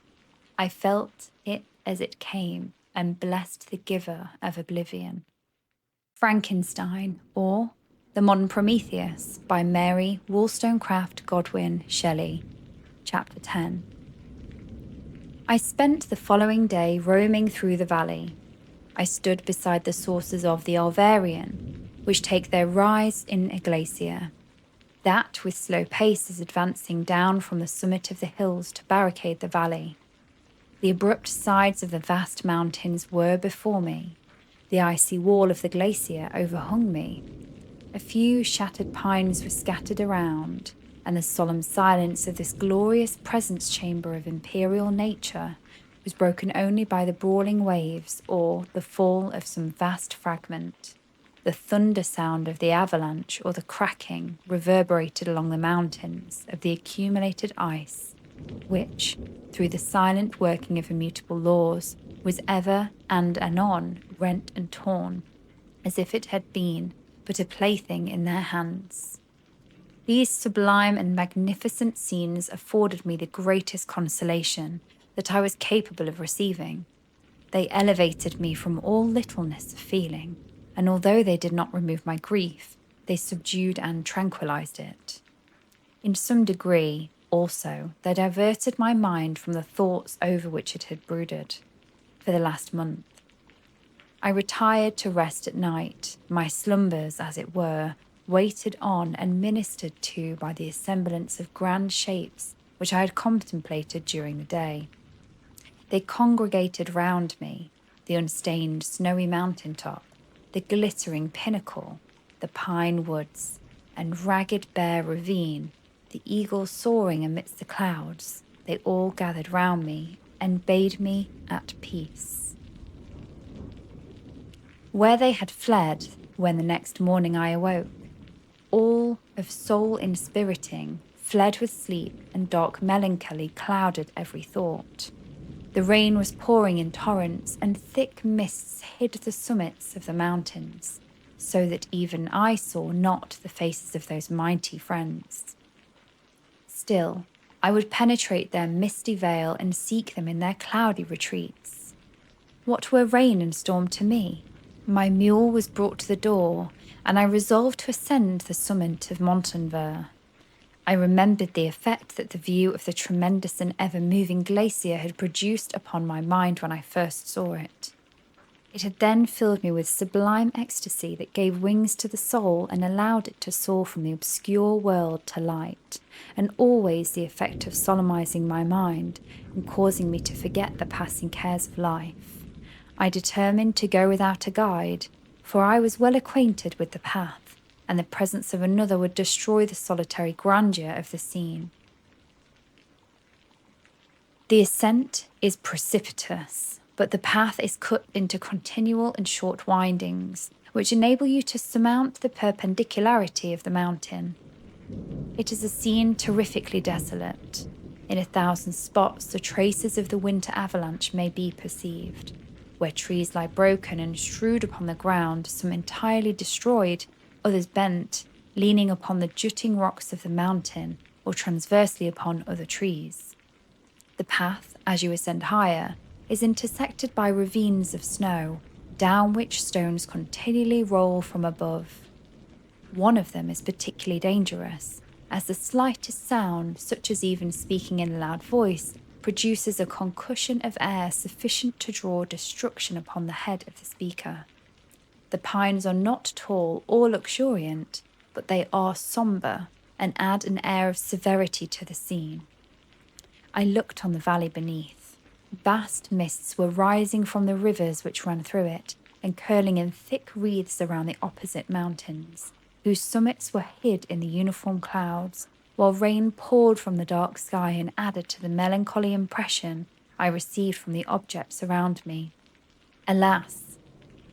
I felt it as it came, and blessed the giver of oblivion. Frankenstein, or The Modern Prometheus, by Mary Wollstonecraft Godwin Shelley, Chapter 10. I spent the following day roaming through the valley. I stood beside the sources of the Arvarian, which take their rise in a glacier. That, with slow pace, is advancing down from the summit of the hills to barricade the valley. The abrupt sides of the vast mountains were before me. The icy wall of the glacier overhung me. A few shattered pines were scattered around, and the solemn silence of this glorious presence chamber of imperial nature was broken only by the brawling waves or the fall of some vast fragment. The thunder sound of the avalanche or the cracking reverberated along the mountains of the accumulated ice, which, through the silent working of immutable laws, was ever and anon rent and torn, as if it had been but a plaything in their hands. These sublime and magnificent scenes afforded me the greatest consolation that I was capable of receiving. They elevated me from all littleness of feeling, and although they did not remove my grief, they subdued and tranquilized it. In some degree, also, they diverted my mind from the thoughts over which it had brooded for the last month. I retired to rest at night, my slumbers, as it were, waited on and ministered to by the assemblance of grand shapes which I had contemplated during the day. They congregated round me, the unstained snowy mountain top, the glittering pinnacle, the pine woods, and ragged bare ravine, the eagle soaring amidst the clouds. They all gathered round me and bade me at peace. Where they had fled when the next morning I awoke, all of soul inspiriting fled with sleep, and dark melancholy clouded every thought. The rain was pouring in torrents, and thick mists hid the summits of the mountains, so that even I saw not the faces of those mighty friends. Still, I would penetrate their misty veil and seek them in their cloudy retreats. What were rain and storm to me? My mule was brought to the door, and I resolved to ascend the summit of Montanvert. I remembered the effect that the view of the tremendous and ever-moving glacier had produced upon my mind when I first saw it. It had then filled me with sublime ecstasy that gave wings to the soul and allowed it to soar from the obscure world to light, and always the effect of solemnizing my mind and causing me to forget the passing cares of life. I determined to go without a guide, for I was well acquainted with the path, and the presence of another would destroy the solitary grandeur of the scene. The ascent is precipitous, but the path is cut into continual and short windings, which enable you to surmount the perpendicularity of the mountain. It is a scene terrifically desolate. In 1,000 spots, the traces of the winter avalanche may be perceived, where trees lie broken and strewed upon the ground, some entirely destroyed, others bent, leaning upon the jutting rocks of the mountain or transversely upon other trees. The path, as you ascend higher, is intersected by ravines of snow, down which stones continually roll from above. One of them is particularly dangerous, as the slightest sound, such as even speaking in a loud voice, produces a concussion of air sufficient to draw destruction upon the head of the speaker. The pines are not tall or luxuriant, but they are sombre and add an air of severity to the scene. I looked on the valley beneath. Vast mists were rising from the rivers which ran through it and curling in thick wreaths around the opposite mountains, whose summits were hid in the uniform clouds, while rain poured from the dark sky and added to the melancholy impression I received from the objects around me. Alas,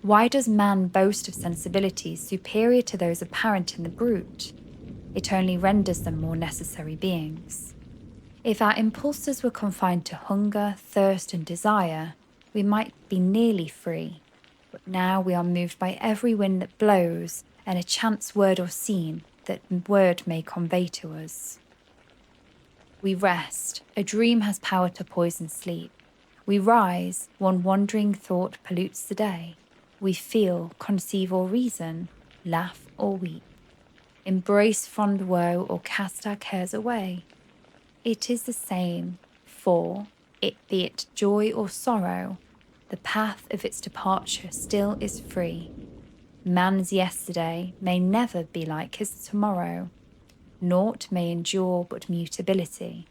why does man boast of sensibilities superior to those apparent in the brute? It only renders them more necessary beings. If our impulses were confined to hunger, thirst, and desire, we might be nearly free. But now we are moved by every wind that blows, and a chance word or scene that word may convey to us. We rest. A dream has power to poison sleep. We rise. One wandering thought pollutes the day. We feel, conceive, or reason, laugh or weep, embrace fond woe, or cast our cares away. It is the same, for, be it joy or sorrow, the path of its departure still is free. Man's yesterday may never be like his tomorrow. Naught may endure but mutability.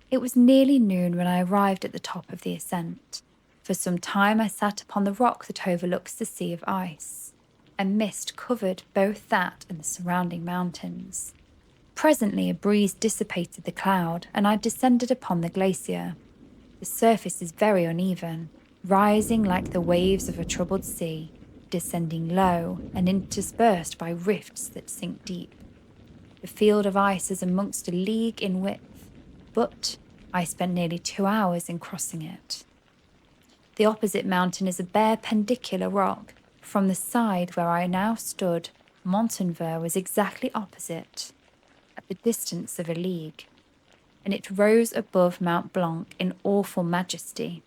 It was nearly noon when I arrived at the top of the ascent. For some time I sat upon the rock that overlooks the sea of ice. A mist covered both that and the surrounding mountains. Presently a breeze dissipated the cloud, and I descended upon the glacier. The surface is very uneven, rising like the waves of a troubled sea, descending low and interspersed by rifts that sink deep. The field of ice is amongst a league in width, but I spent nearly 2 hours in crossing it. The opposite mountain is a bare pendicular rock. From the side where I now stood, Montanvert was exactly opposite, at the distance of a league, and it rose above Mount Blanc in awful majesty.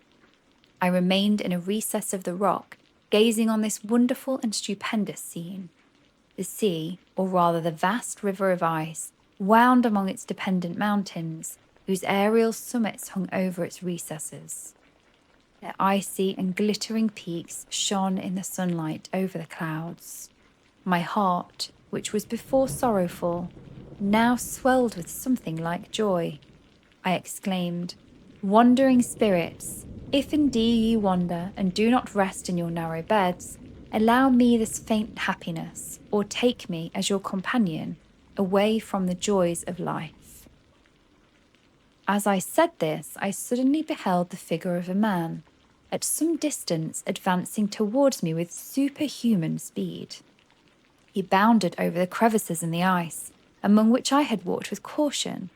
I remained in a recess of the rock, gazing on this wonderful and stupendous scene. The sea, or rather the vast river of ice, wound among its dependent mountains, whose aerial summits hung over its recesses. Their icy and glittering peaks shone in the sunlight over the clouds. My heart, which was before sorrowful, now swelled with something like joy. I exclaimed, "Wandering spirits, if indeed ye wander and do not rest in your narrow beds, allow me this faint happiness, or take me as your companion away from the joys of life." As I said this, I suddenly beheld the figure of a man, at some distance advancing towards me with superhuman speed. He bounded over the crevices in the ice, among which I had walked with caution.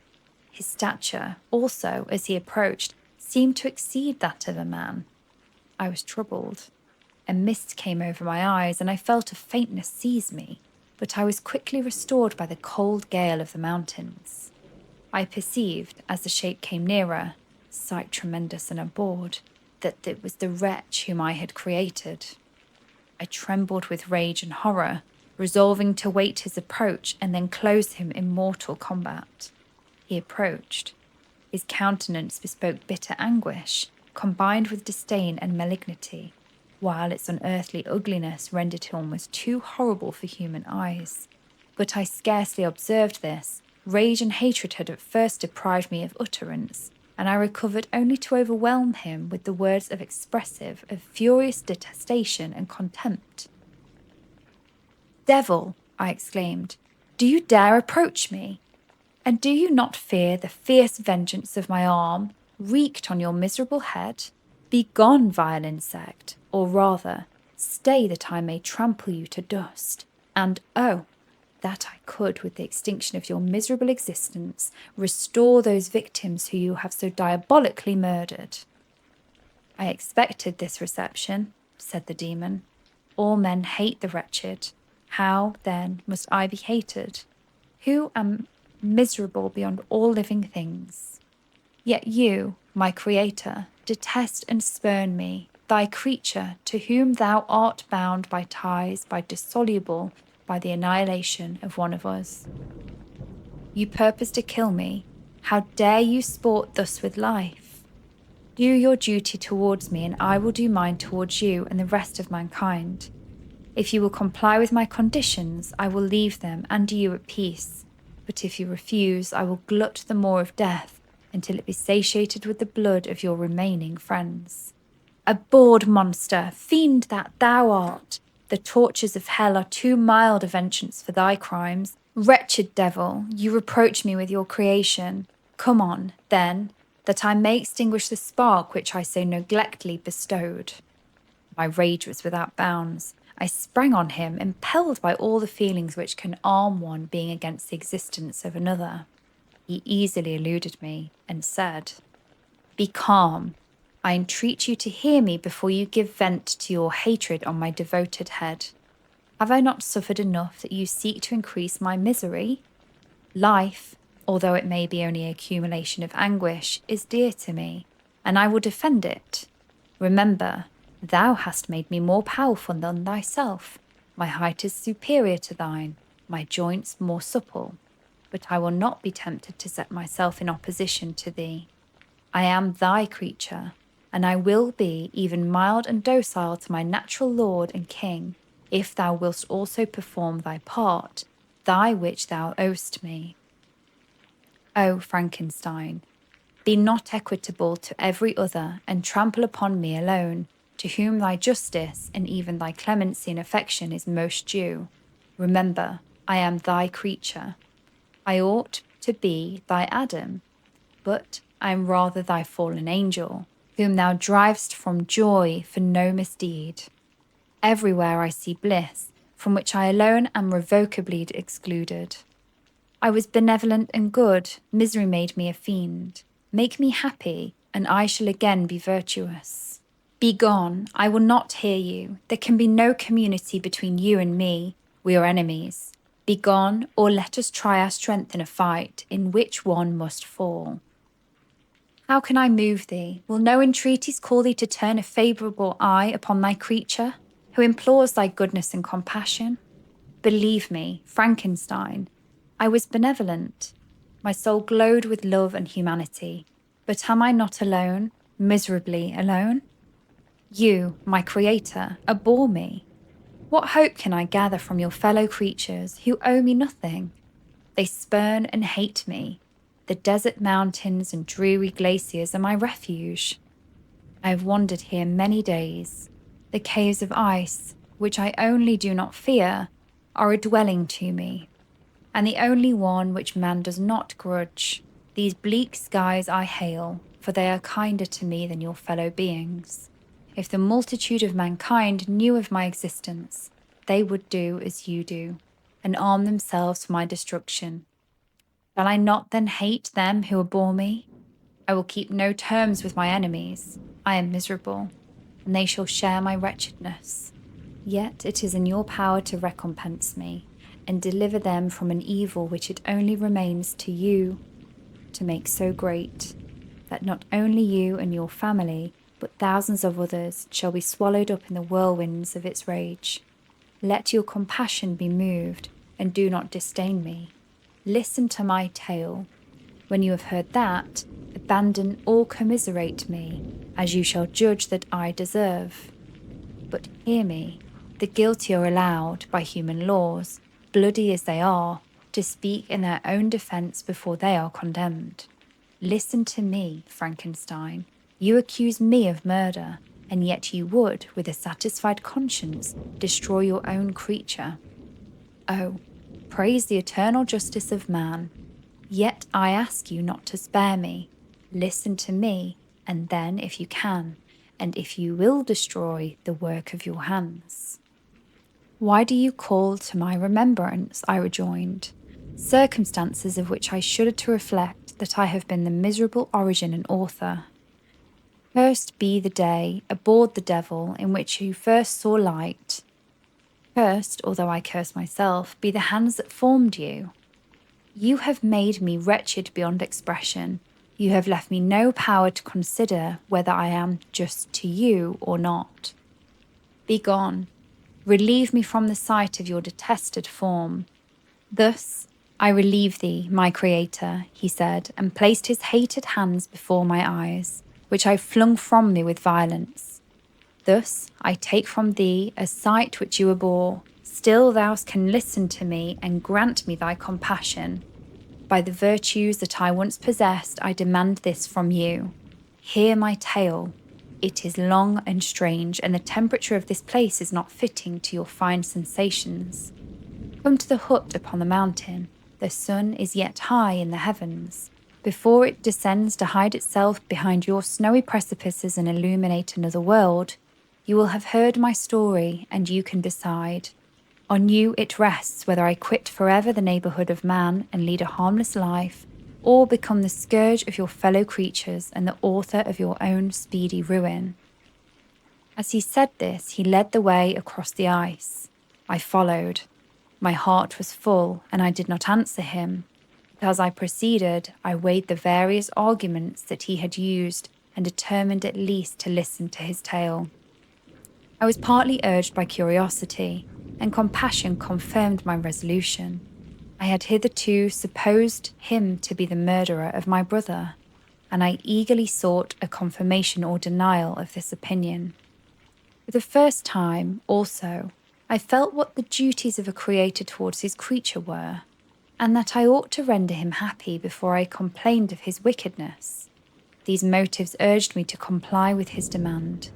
His stature, also, as he approached, seemed to exceed that of a man. I was troubled. A mist came over my eyes, and I felt a faintness seize me, but I was quickly restored by the cold gale of the mountains. I perceived, as the shape came nearer, sight tremendous and abhorred, that it was the wretch whom I had created. I trembled with rage and horror, resolving to wait his approach and then close him in mortal combat. He approached. His countenance bespoke bitter anguish, combined with disdain and malignity, while its unearthly ugliness rendered it almost too horrible for human eyes. But I scarcely observed this. Rage and hatred had at first deprived me of utterance, and I recovered only to overwhelm him with the words expressive of furious detestation and contempt. "Devil," I exclaimed, "do you dare approach me? And do you not fear the fierce vengeance of my arm, wreaked on your miserable head? Begone, vile insect, or rather, stay that I may trample you to dust. And oh, that I could, with the extinction of your miserable existence, restore those victims who you have so diabolically murdered." "I expected this reception," said the demon. "All men hate the wretched. How, then, must I be hated, who am miserable beyond all living things? Yet you, my creator, detest and spurn me, thy creature, to whom thou art bound by ties, dissoluble by the annihilation of one of us. You purpose to kill me. How dare you sport thus with life? Do your duty towards me, and I will do mine towards you and the rest of mankind. If you will comply with my conditions, I will leave them and you at peace. But if you refuse, I will glut the maw of death until it be satiated with the blood of your remaining friends. Abhorred monster, fiend that thou art! The tortures of hell are too mild a vengeance for thy crimes. Wretched devil, you reproach me with your creation. Come on, then, that I may extinguish the spark which I so neglectfully bestowed." My rage was without bounds. I sprang on him, impelled by all the feelings which can arm one being against the existence of another. He easily eluded me, and said, "Be calm. I entreat you to hear me before you give vent to your hatred on my devoted head. Have I not suffered enough that you seek to increase my misery? Life, although it may be only an accumulation of anguish, is dear to me, and I will defend it. Remember, thou hast made me more powerful than thyself. My height is superior to thine, my joints more supple. But I will not be tempted to set myself in opposition to thee. I am thy creature, and I will be even mild and docile to my natural lord and king, if thou wilt also perform thy part, thy which thou owest me. O Frankenstein, be not equitable to every other, and trample upon me alone, to whom thy justice and even thy clemency and affection is most due. Remember, I am thy creature. I ought to be thy Adam, but I am rather thy fallen angel, whom thou drivest from joy for no misdeed. Everywhere I see bliss, from which I alone am revocably excluded. I was benevolent and good, misery made me a fiend. Make me happy, and I shall again be virtuous. Begone, I will not hear you. There can be no community between you and me. We are enemies. Begone, or let us try our strength in a fight, in which one must fall. How can I move thee? Will no entreaties call thee to turn a favourable eye upon thy creature, who implores thy goodness and compassion? Believe me, Frankenstein, I was benevolent. My soul glowed with love and humanity. But am I not alone, miserably alone? You, my creator, abhor me. What hope can I gather from your fellow creatures who owe me nothing? They spurn and hate me. The desert mountains and dreary glaciers are my refuge. I have wandered here many days. The caves of ice, which I only do not fear, are a dwelling to me, and the only one which man does not grudge. These bleak skies I hail, for they are kinder to me than your fellow beings. If the multitude of mankind knew of my existence, they would do as you do, and arm themselves for my destruction. Shall I not then hate them who abhor me? I will keep no terms with my enemies. I am miserable, and they shall share my wretchedness. Yet it is in your power to recompense me, and deliver them from an evil which it only remains to you to make so great, that not only you and your family, but thousands of others shall be swallowed up in the whirlwinds of its rage. Let your compassion be moved, and do not disdain me. Listen to my tale. When you have heard that, abandon or commiserate me, as you shall judge that I deserve. But hear me, the guilty are allowed, by human laws, bloody as they are, to speak in their own defence before they are condemned. Listen to me, Frankenstein. You accuse me of murder, and yet you would, with a satisfied conscience, destroy your own creature. Oh, praise the eternal justice of man. Yet I ask you not to spare me. Listen to me, and then, if you can, and if you will destroy the work of your hands. Why do you call to my remembrance, I rejoined, circumstances of which I shudder to reflect that I have been the miserable origin and author? Cursed be the day, abhorred the devil, in which you first saw light. Cursed, although I curse myself, be the hands that formed you. You have made me wretched beyond expression. You have left me no power to consider whether I am just to you or not. Begone, relieve me from the sight of your detested form. Thus I relieve thee, my Creator, he said, and placed his hated hands before my eyes, which I flung from me with violence. Thus I take from thee a sight which you abhor. Still thou can listen to me and grant me thy compassion. By the virtues that I once possessed, I demand this from you. Hear my tale. It is long and strange, and the temperature of this place is not fitting to your fine sensations. Come to the hut upon the mountain. The sun is yet high in the heavens. Before it descends to hide itself behind your snowy precipices and illuminate another world, you will have heard my story, and you can decide. On you it rests whether I quit forever the neighbourhood of man and lead a harmless life, or become the scourge of your fellow creatures and the author of your own speedy ruin. As he said this, he led the way across the ice. I followed. My heart was full, and I did not answer him. But as I proceeded, I weighed the various arguments that he had used and determined at least to listen to his tale. I was partly urged by curiosity, and compassion confirmed my resolution. I had hitherto supposed him to be the murderer of my brother, and I eagerly sought a confirmation or denial of this opinion. For the first time, also, I felt what the duties of a creator towards his creature were, and that I ought to render him happy before I complained of his wickedness. These motives urged me to comply with his demand.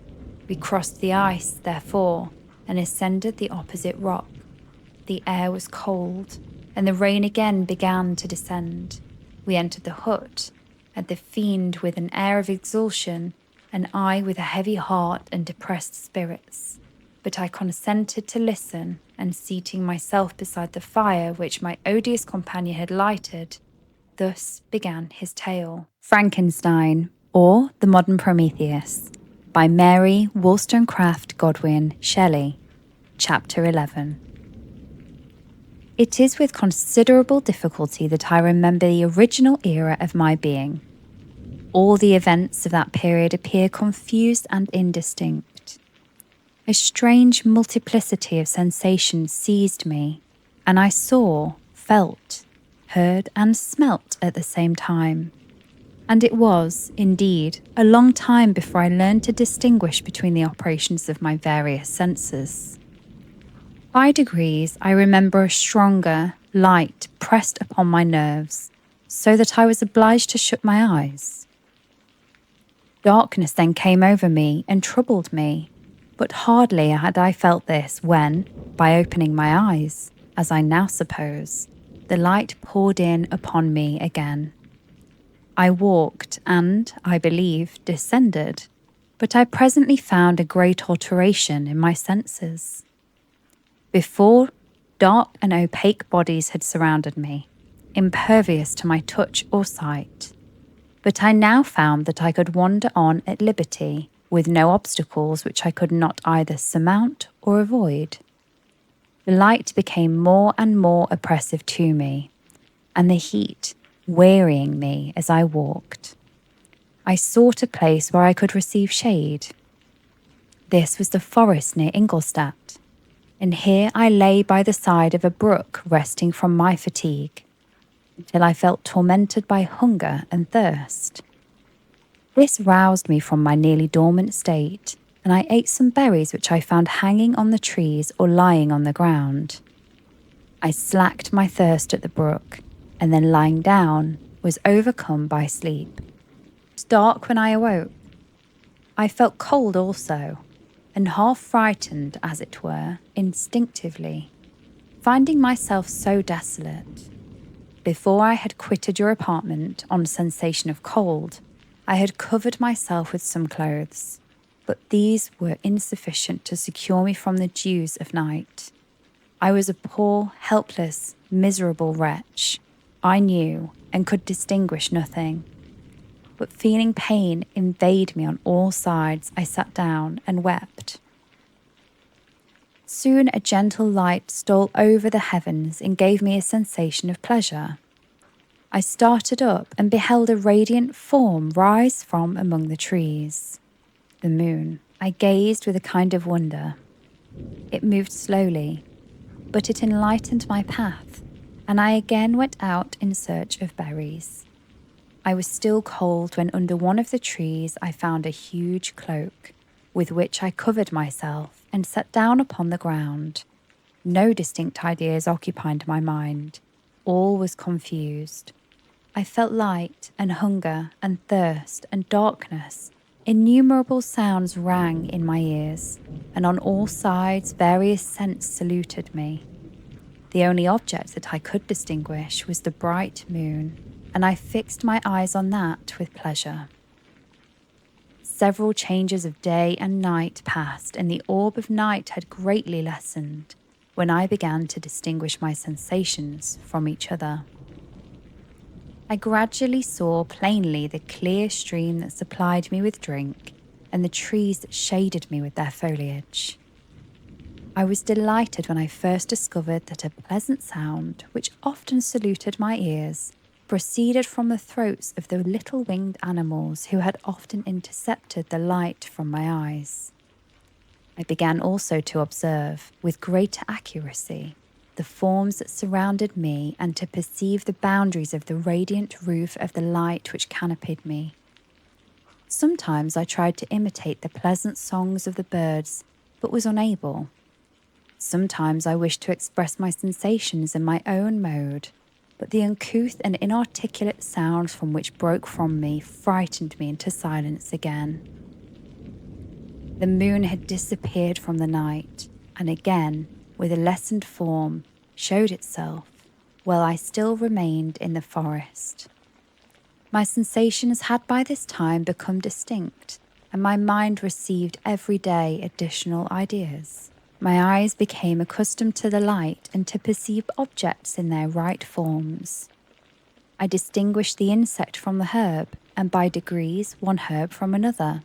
We crossed the ice, therefore, and ascended the opposite rock. The air was cold, and the rain again began to descend. We entered the hut, and the fiend with an air of exhaustion, and I with a heavy heart and depressed spirits. But I consented to listen, and seating myself beside the fire which my odious companion had lighted, thus began his tale. Frankenstein, or the Modern Prometheus, by Mary Wollstonecraft Godwin Shelley, Chapter 11. It is with considerable difficulty that I remember the original era of my being. All the events of that period appear confused and indistinct. A strange multiplicity of sensations seized me, and I saw, felt, heard, and smelt at the same time. And it was, indeed, a long time before I learned to distinguish between the operations of my various senses. By degrees, I remember a stronger light pressed upon my nerves, so that I was obliged to shut my eyes. Darkness then came over me and troubled me, but hardly had I felt this when, by opening my eyes, as I now suppose, the light poured in upon me again. I walked and, I believe, descended, but I presently found a great alteration in my senses. Before, dark and opaque bodies had surrounded me, impervious to my touch or sight, but I now found that I could wander on at liberty, with no obstacles which I could not either surmount or avoid. The light became more and more oppressive to me, and the heat wearying me as I walked. I sought a place where I could receive shade. This was the forest near Ingolstadt, and here I lay by the side of a brook resting from my fatigue, until I felt tormented by hunger and thirst. This roused me from my nearly dormant state, and I ate some berries which I found hanging on the trees or lying on the ground. I slacked my thirst at the brook, and then lying down, was overcome by sleep. It was dark when I awoke. I felt cold also, and half frightened, as it were, instinctively, finding myself so desolate. Before I had quitted your apartment on sensation of cold, I had covered myself with some clothes, but these were insufficient to secure me from the dews of night. I was a poor, helpless, miserable wretch. I knew and could distinguish nothing. But feeling pain invade me on all sides, I sat down and wept. Soon a gentle light stole over the heavens and gave me a sensation of pleasure. I started up and beheld a radiant form rise from among the trees. The moon. I gazed with a kind of wonder. It moved slowly, but it enlightened my path, and I again went out in search of berries. I was still cold when under one of the trees I found a huge cloak, with which I covered myself and sat down upon the ground. No distinct ideas occupied my mind. All was confused. I felt light and hunger and thirst and darkness. Innumerable sounds rang in my ears, and on all sides various scents saluted me. The only object that I could distinguish was the bright moon, and I fixed my eyes on that with pleasure. Several changes of day and night passed, and the orb of night had greatly lessened, when I began to distinguish my sensations from each other. I gradually saw plainly the clear stream that supplied me with drink, and the trees that shaded me with their foliage. I was delighted when I first discovered that a pleasant sound, which often saluted my ears, proceeded from the throats of the little winged animals who had often intercepted the light from my eyes. I began also to observe, with greater accuracy, the forms that surrounded me and to perceive the boundaries of the radiant roof of the light which canopied me. Sometimes I tried to imitate the pleasant songs of the birds, but was unable. Sometimes I wished to express my sensations in my own mode, but the uncouth and inarticulate sounds from which broke from me frightened me into silence again. The moon had disappeared from the night, and again, with a lessened form, showed itself, while I still remained in the forest. My sensations had by this time become distinct, and my mind received every day additional ideas. My eyes became accustomed to the light and to perceive objects in their right forms. I distinguished the insect from the herb, and by degrees one herb from another.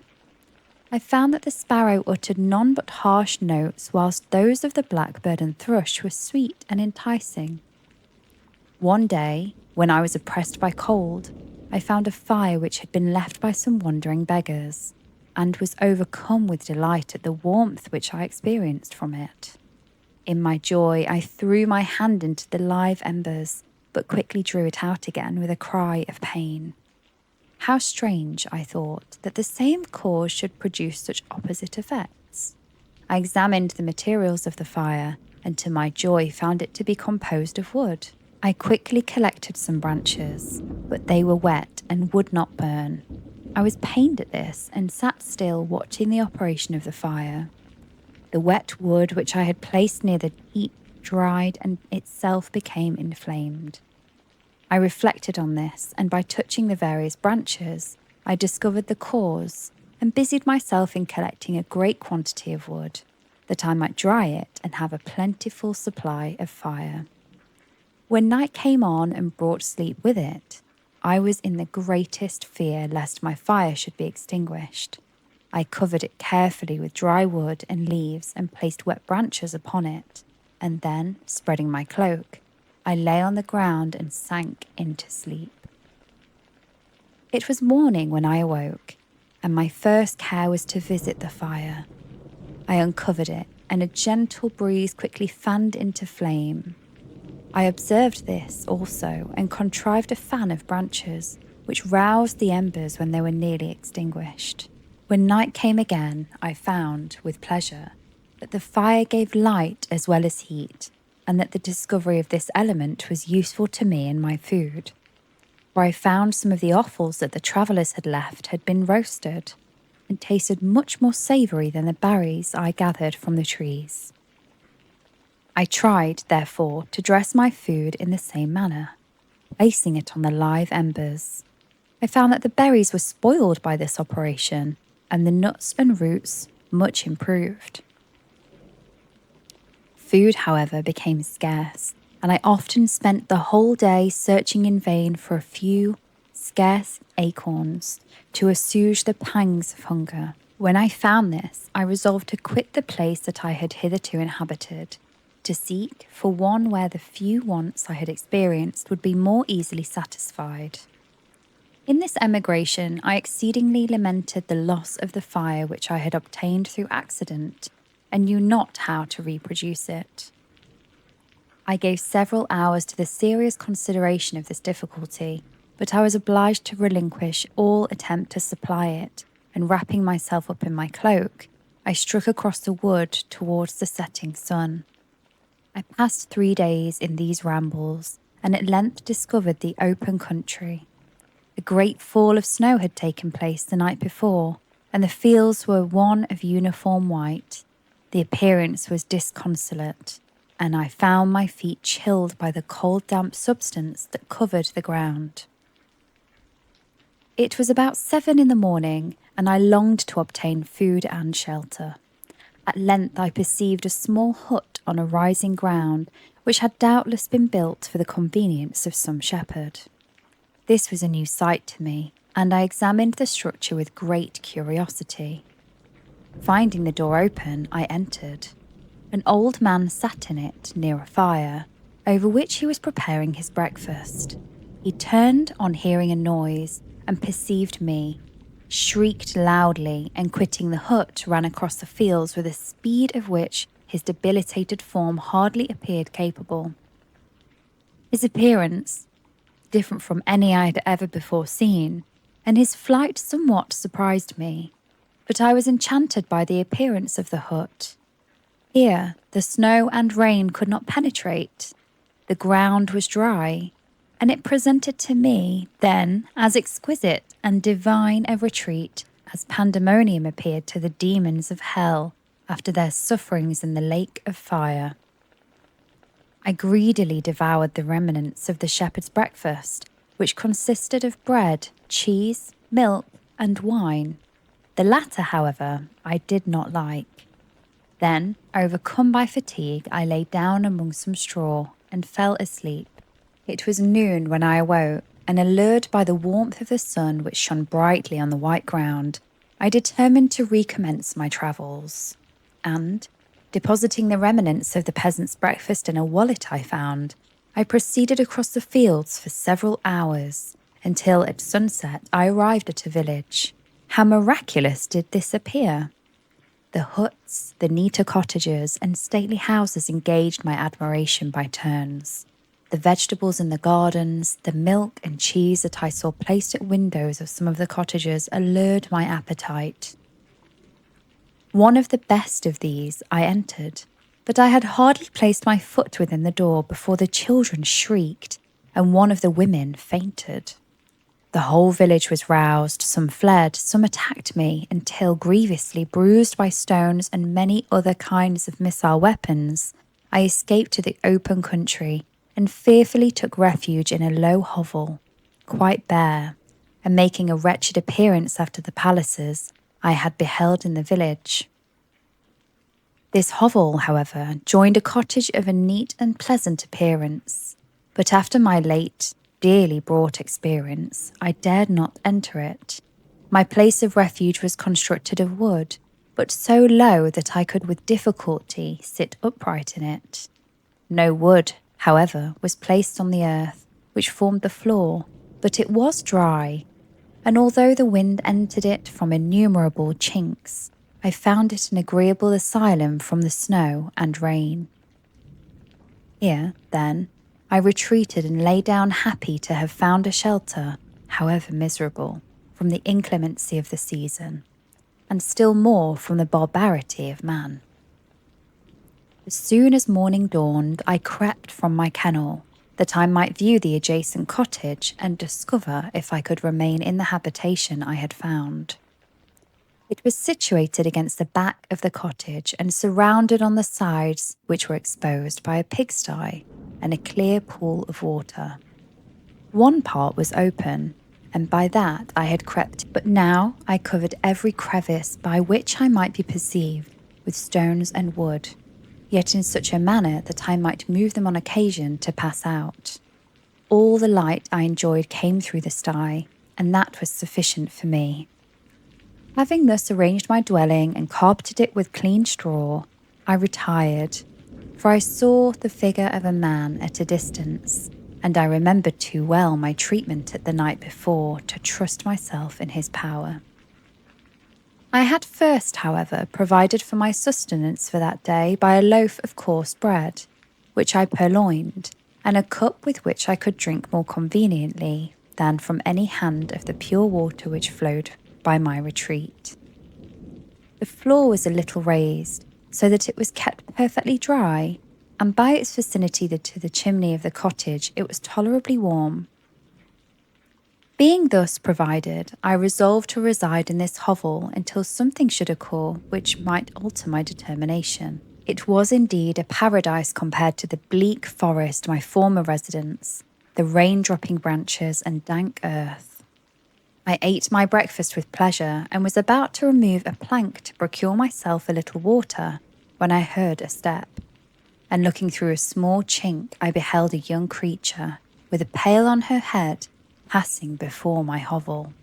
I found that the sparrow uttered none but harsh notes, whilst those of the blackbird and thrush were sweet and enticing. One day, when I was oppressed by cold, I found a fire which had been left by some wandering beggars, and was overcome with delight at the warmth which I experienced from it. In my joy, I threw my hand into the live embers, but quickly drew it out again with a cry of pain. How strange, I thought, that the same cause should produce such opposite effects. I examined the materials of the fire, and to my joy found it to be composed of wood. I quickly collected some branches, but they were wet and would not burn. I was pained at this, and sat still watching the operation of the fire. The wet wood which I had placed near the heat dried and itself became inflamed. I reflected on this, and by touching the various branches, I discovered the cause, and busied myself in collecting a great quantity of wood, that I might dry it and have a plentiful supply of fire. When night came on and brought sleep with it, I was in the greatest fear lest my fire should be extinguished. I covered it carefully with dry wood and leaves and placed wet branches upon it, and then, spreading my cloak, I lay on the ground and sank into sleep. It was morning when I awoke, and my first care was to visit the fire. I uncovered it, and a gentle breeze quickly fanned into flame. I observed this also, and contrived a fan of branches, which roused the embers when they were nearly extinguished. When night came again, I found, with pleasure, that the fire gave light as well as heat, and that the discovery of this element was useful to me in my food. For I found some of the offals that the travellers had left had been roasted, and tasted much more savoury than the berries I gathered from the trees. I tried, therefore, to dress my food in the same manner, placing it on the live embers. I found that the berries were spoiled by this operation, and the nuts and roots much improved. Food, however, became scarce, and I often spent the whole day searching in vain for a few scarce acorns to assuage the pangs of hunger. When I found this, I resolved to quit the place that I had hitherto inhabited, to seek for one where the few wants I had experienced would be more easily satisfied. In this emigration, I exceedingly lamented the loss of the fire which I had obtained through accident, and knew not how to reproduce it. I gave several hours to the serious consideration of this difficulty, but I was obliged to relinquish all attempt to supply it, and wrapping myself up in my cloak, I struck across the wood towards the setting sun. I passed 3 days in these rambles, and at length discovered the open country. A great fall of snow had taken place the night before, and the fields were one of uniform white. The appearance was disconsolate, and I found my feet chilled by the cold damp substance that covered the ground. It was about 7 in the morning, and I longed to obtain food and shelter. At length I perceived a small hut on a rising ground, which had doubtless been built for the convenience of some shepherd. This was a new sight to me, and I examined the structure with great curiosity. Finding the door open, I entered. An old man sat in it near a fire, over which he was preparing his breakfast. He turned on hearing a noise and perceived me, shrieked loudly, and quitting the hut ran across the fields with a speed of which his debilitated form hardly appeared capable. His appearance, different from any I had ever before seen, and his flight somewhat surprised me, but I was enchanted by the appearance of the hut. Here the snow and rain could not penetrate. The ground was dry, and it presented to me then as exquisite and divine a retreat as pandemonium appeared to the demons of hell after their sufferings in the lake of fire. I greedily devoured the remnants of the shepherd's breakfast, which consisted of bread, cheese, milk, and wine. The latter, however, I did not like. Then, overcome by fatigue, I lay down among some straw and fell asleep. It was noon when I awoke, and allured by the warmth of the sun which shone brightly on the white ground, I determined to recommence my travels. And, depositing the remnants of the peasant's breakfast in a wallet I found, I proceeded across the fields for several hours, until at sunset I arrived at a village. How miraculous did this appear! The huts, the neater cottages, and stately houses engaged my admiration by turns. The vegetables in the gardens, the milk and cheese that I saw placed at windows of some of the cottages allured my appetite. One of the best of these I entered, but I had hardly placed my foot within the door before the children shrieked, and one of the women fainted. The whole village was roused, some fled, some attacked me, until, grievously bruised by stones and many other kinds of missile weapons, I escaped to the open country, and fearfully took refuge in a low hovel, quite bare, and making a wretched appearance after the palaces I had beheld in the village. This hovel, however, joined a cottage of a neat and pleasant appearance, but after my late, dearly bought experience, I dared not enter it. My place of refuge was constructed of wood, but so low that I could with difficulty sit upright in it. No wood, however, was placed on the earth, which formed the floor, but it was dry, and although the wind entered it from innumerable chinks, I found it an agreeable asylum from the snow and rain. Here, then, I retreated and lay down happy to have found a shelter, however miserable, from the inclemency of the season, and still more from the barbarity of man. As soon as morning dawned, I crept from my kennel, that I might view the adjacent cottage and discover if I could remain in the habitation I had found. It was situated against the back of the cottage and surrounded on the sides, which were exposed by a pigsty and a clear pool of water. One part was open, and by that I had crept, but now I covered every crevice by which I might be perceived with stones and wood, yet in such a manner that I might move them on occasion to pass out. All the light I enjoyed came through the sty, and that was sufficient for me. Having thus arranged my dwelling and carpeted it with clean straw, I retired, for I saw the figure of a man at a distance, and I remembered too well my treatment at the night before to trust myself in his power. I had first, however, provided for my sustenance for that day by a loaf of coarse bread, which I purloined, and a cup with which I could drink more conveniently than from any hand of the pure water which flowed by my retreat. The floor was a little raised, so that it was kept perfectly dry, and by its vicinity to the chimney of the cottage it was tolerably warm. Being thus provided, I resolved to reside in this hovel until something should occur which might alter my determination. It was indeed a paradise compared to the bleak forest, my former residence, the rain-dropping branches and dank earth. I ate my breakfast with pleasure and was about to remove a plank to procure myself a little water when I heard a step, and looking through a small chink I beheld a young creature, with a pail on her head, passing before my hovel.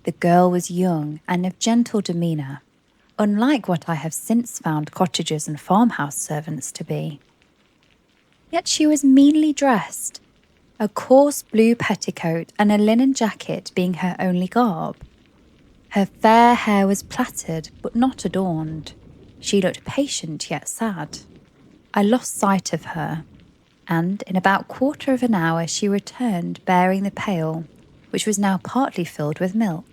The girl was young and of gentle demeanour, unlike what I have since found cottagers and farmhouse servants to be. Yet she was meanly dressed, a coarse blue petticoat and a linen jacket being her only garb. Her fair hair was plaited but not adorned. She looked patient yet sad. I lost sight of her, and in about quarter of an hour she returned bearing the pail, which was now partly filled with milk.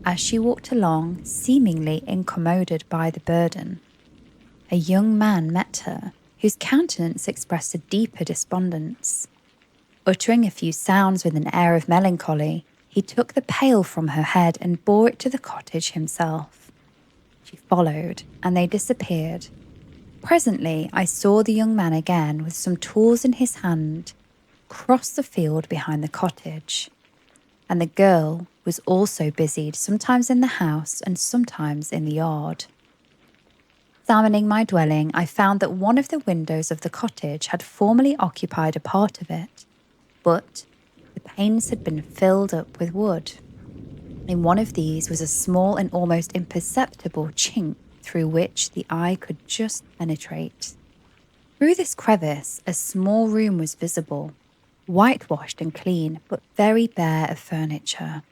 As she walked along, seemingly incommoded by the burden, a young man met her, whose countenance expressed a deeper despondence. Uttering a few sounds with an air of melancholy, he took the pail from her head and bore it to the cottage himself. She followed, and they disappeared. Presently I saw the young man again, with some tools in his hand, cross the field behind the cottage, and the girl was also busied, sometimes in the house and sometimes in the yard. Examining my dwelling, I found that one of the windows of the cottage had formerly occupied a part of it, but the panes had been filled up with wood. In one of these was a small and almost imperceptible chink through which the eye could just penetrate. Through this crevice, a small room was visible, whitewashed and clean, but very bare of furniture.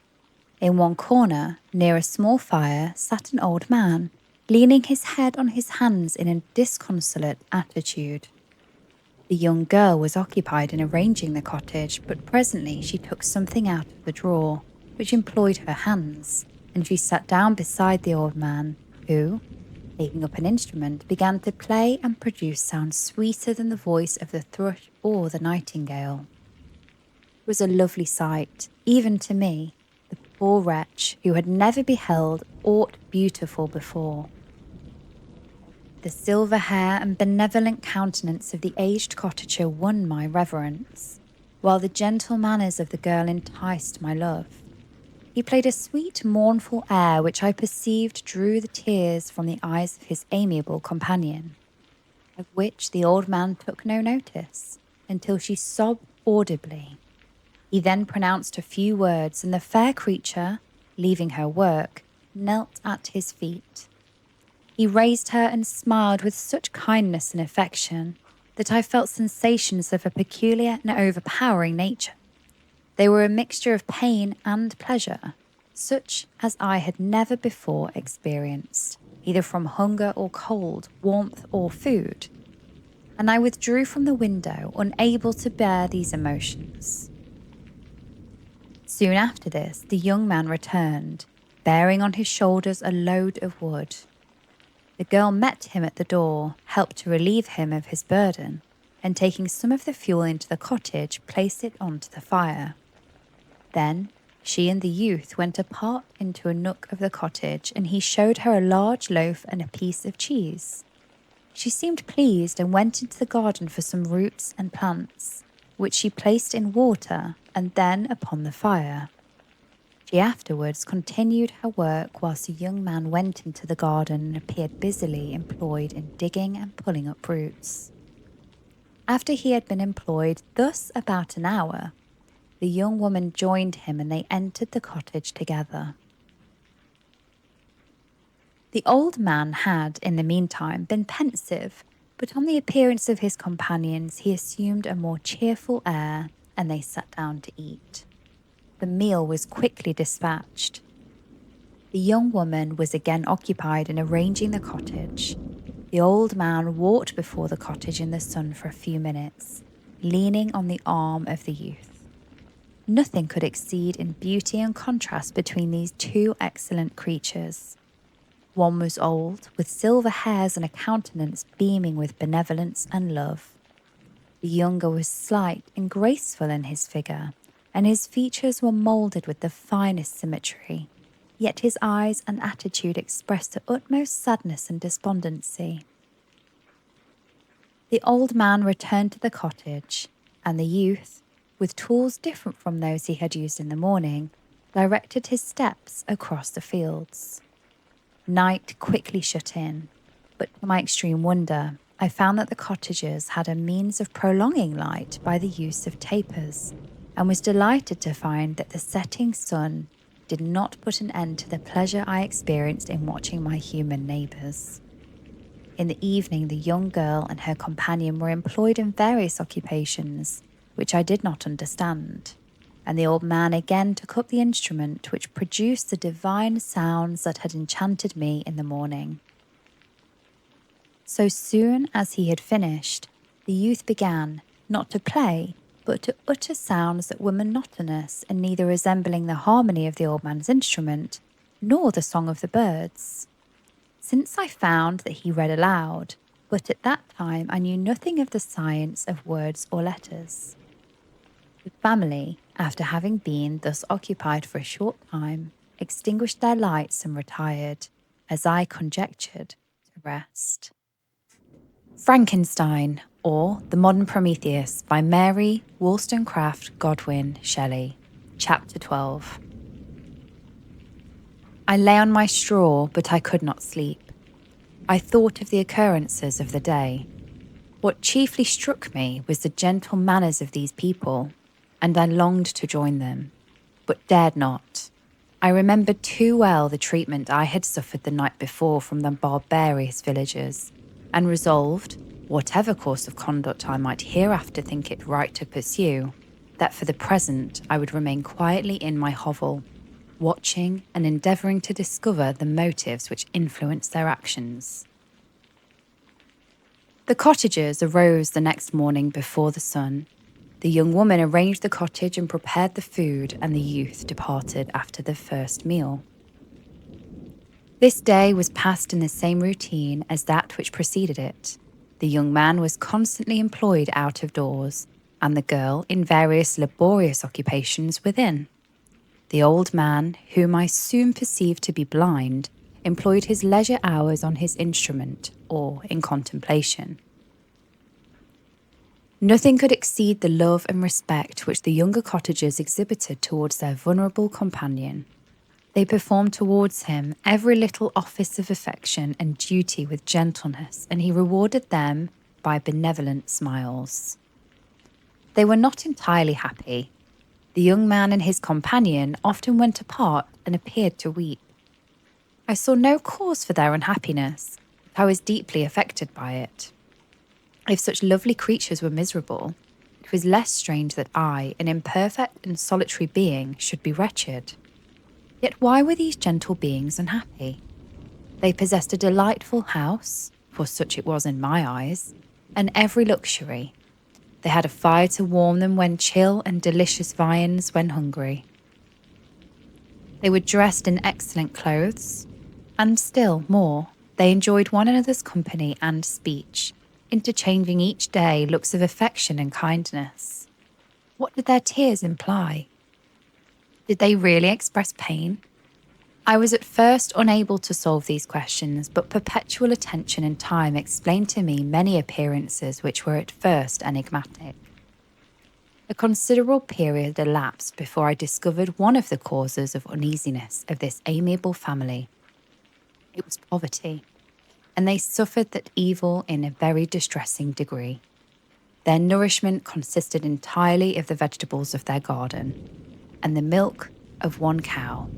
In one corner, near a small fire, sat an old man, leaning his head on his hands in a disconsolate attitude. The young girl was occupied in arranging the cottage, but presently she took something out of the drawer, which employed her hands, and she sat down beside the old man, who, taking up an instrument, began to play and produce sounds sweeter than the voice of the thrush or the nightingale. It was a lovely sight, even to me, the poor wretch who had never beheld aught beautiful before. The silver hair and benevolent countenance of the aged cottager won my reverence, while the gentle manners of the girl enticed my love. He played a sweet, mournful air which I perceived drew the tears from the eyes of his amiable companion, of which the old man took no notice, until she sobbed audibly. He then pronounced a few words, and the fair creature, leaving her work, knelt at his feet. He raised her and smiled with such kindness and affection that I felt sensations of a peculiar and overpowering nature. They were a mixture of pain and pleasure, such as I had never before experienced, either from hunger or cold, warmth or food, and I withdrew from the window, unable to bear these emotions. Soon after this, the young man returned, bearing on his shoulders a load of wood. The girl met him at the door, helped to relieve him of his burden, and taking some of the fuel into the cottage, placed it onto the fire. Then she and the youth went apart into a nook of the cottage, and he showed her a large loaf and a piece of cheese. She seemed pleased and went into the garden for some roots and plants, which she placed in water and then upon the fire. She afterwards continued her work whilst the young man went into the garden and appeared busily employed in digging and pulling up roots. After he had been employed thus about an hour, the young woman joined him and they entered the cottage together. The old man had, in the meantime, been pensive, but on the appearance of his companions he assumed a more cheerful air, and they sat down to eat. The meal was quickly dispatched. The young woman was again occupied in arranging the cottage. The old man walked before the cottage in the sun for a few minutes, leaning on the arm of the youth. Nothing could exceed in beauty and contrast between these two excellent creatures. One was old, with silver hairs and a countenance beaming with benevolence and love. The younger was slight and graceful in his figure, and his features were moulded with the finest symmetry, yet his eyes and attitude expressed the utmost sadness and despondency. The old man returned to the cottage, and the youth, with tools different from those he had used in the morning, directed his steps across the fields. Night quickly shut in, but to my extreme wonder, I found that the cottagers had a means of prolonging light by the use of tapers, and was delighted to find that the setting sun did not put an end to the pleasure I experienced in watching my human neighbours. In the evening, the young girl and her companion were employed in various occupations, which I did not understand, and the old man again took up the instrument which produced the divine sounds that had enchanted me in the morning. So soon as he had finished, the youth began, not to play, but to utter sounds that were monotonous and neither resembling the harmony of the old man's instrument, nor the song of the birds. Since I found that he read aloud, but at that time I knew nothing of the science of words or letters. The family, after having been thus occupied for a short time, extinguished their lights and retired, as I conjectured, to rest. Frankenstein, or The Modern Prometheus, by Mary Shelley. Chapter 12. I lay on my straw, but I could not sleep. I thought of the occurrences of the day. What chiefly struck me was the gentle manners of these people, and I longed to join them, but dared not. I remembered too well the treatment I had suffered the night before from the barbarous villagers, and resolved, whatever course of conduct I might hereafter think it right to pursue, that for the present I would remain quietly in my hovel, watching and endeavouring to discover the motives which influenced their actions. The cottagers arose the next morning before the sun. The young woman arranged the cottage and prepared the food, and the youth departed after the first meal. This day was passed in the same routine as that which preceded it. The young man was constantly employed out of doors, and the girl in various laborious occupations within. The old man, whom I soon perceived to be blind, employed his leisure hours on his instrument or in contemplation. Nothing could exceed the love and respect which the younger cottagers exhibited towards their vulnerable companion. They performed towards him every little office of affection and duty with gentleness, and he rewarded them by benevolent smiles. They were not entirely happy. The young man and his companion often went apart and appeared to weep. I saw no cause for their unhappiness, but I was deeply affected by it. If such lovely creatures were miserable, it was less strange that I, an imperfect and solitary being, should be wretched. Yet why were these gentle beings unhappy? They possessed a delightful house, for such it was in my eyes, and every luxury. They had a fire to warm them when chill and delicious viands when hungry. They were dressed in excellent clothes, and still more, they enjoyed one another's company and speech, interchanging each day looks of affection and kindness. What did their tears imply? Did they really express pain? I was at first unable to solve these questions, but perpetual attention and time explained to me many appearances which were at first enigmatic. A considerable period elapsed before I discovered one of the causes of uneasiness of this amiable family. It was poverty, and they suffered that evil in a very distressing degree. Their nourishment consisted entirely of the vegetables of their garden, and the milk of one cow,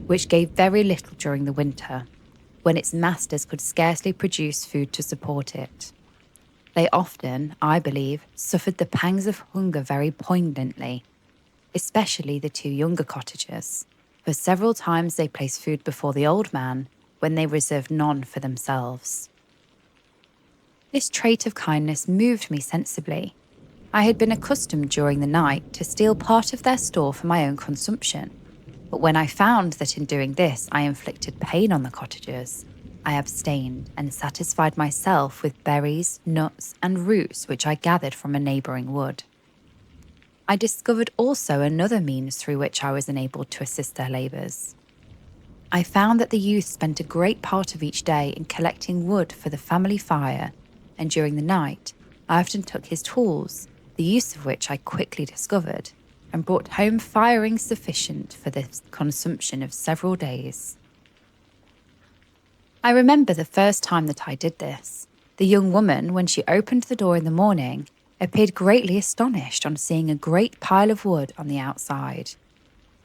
which gave very little during the winter, when its masters could scarcely produce food to support it. They often, I believe, suffered the pangs of hunger very poignantly, especially the two younger cottagers, for several times they placed food before the old man when they reserved none for themselves. This trait of kindness moved me sensibly. I had been accustomed during the night to steal part of their store for my own consumption, but when I found that in doing this I inflicted pain on the cottagers, I abstained and satisfied myself with berries, nuts, and roots which I gathered from a neighbouring wood. I discovered also another means through which I was enabled to assist their labours. I found that the youth spent a great part of each day in collecting wood for the family fire, and during the night I often took his tools, the use of which I quickly discovered, and brought home firing sufficient for the consumption of several days. I remember the first time that I did this. The young woman, when she opened the door in the morning, appeared greatly astonished on seeing a great pile of wood on the outside.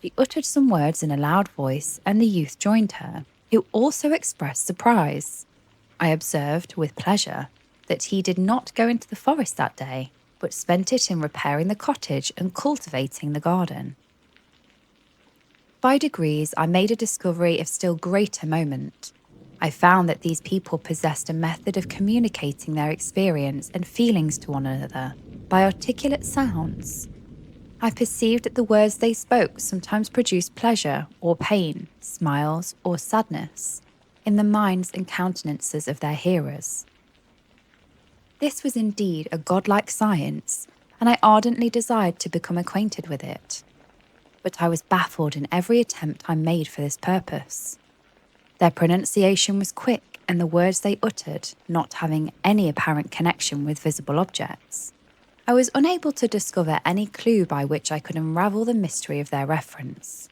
She uttered some words in a loud voice, and the youth joined her, who also expressed surprise. I observed, with pleasure, that he did not go into the forest that day, but spent it in repairing the cottage and cultivating the garden. By degrees, I made a discovery of still greater moment. I found that these people possessed a method of communicating their experience and feelings to one another by articulate sounds. I perceived that the words they spoke sometimes produced pleasure or pain, smiles or sadness, in the minds and countenances of their hearers. This was indeed a godlike science, and I ardently desired to become acquainted with it. But I was baffled in every attempt I made for this purpose. Their pronunciation was quick, and the words they uttered not having any apparent connection with visible objects, I was unable to discover any clue by which I could unravel the mystery of their reference.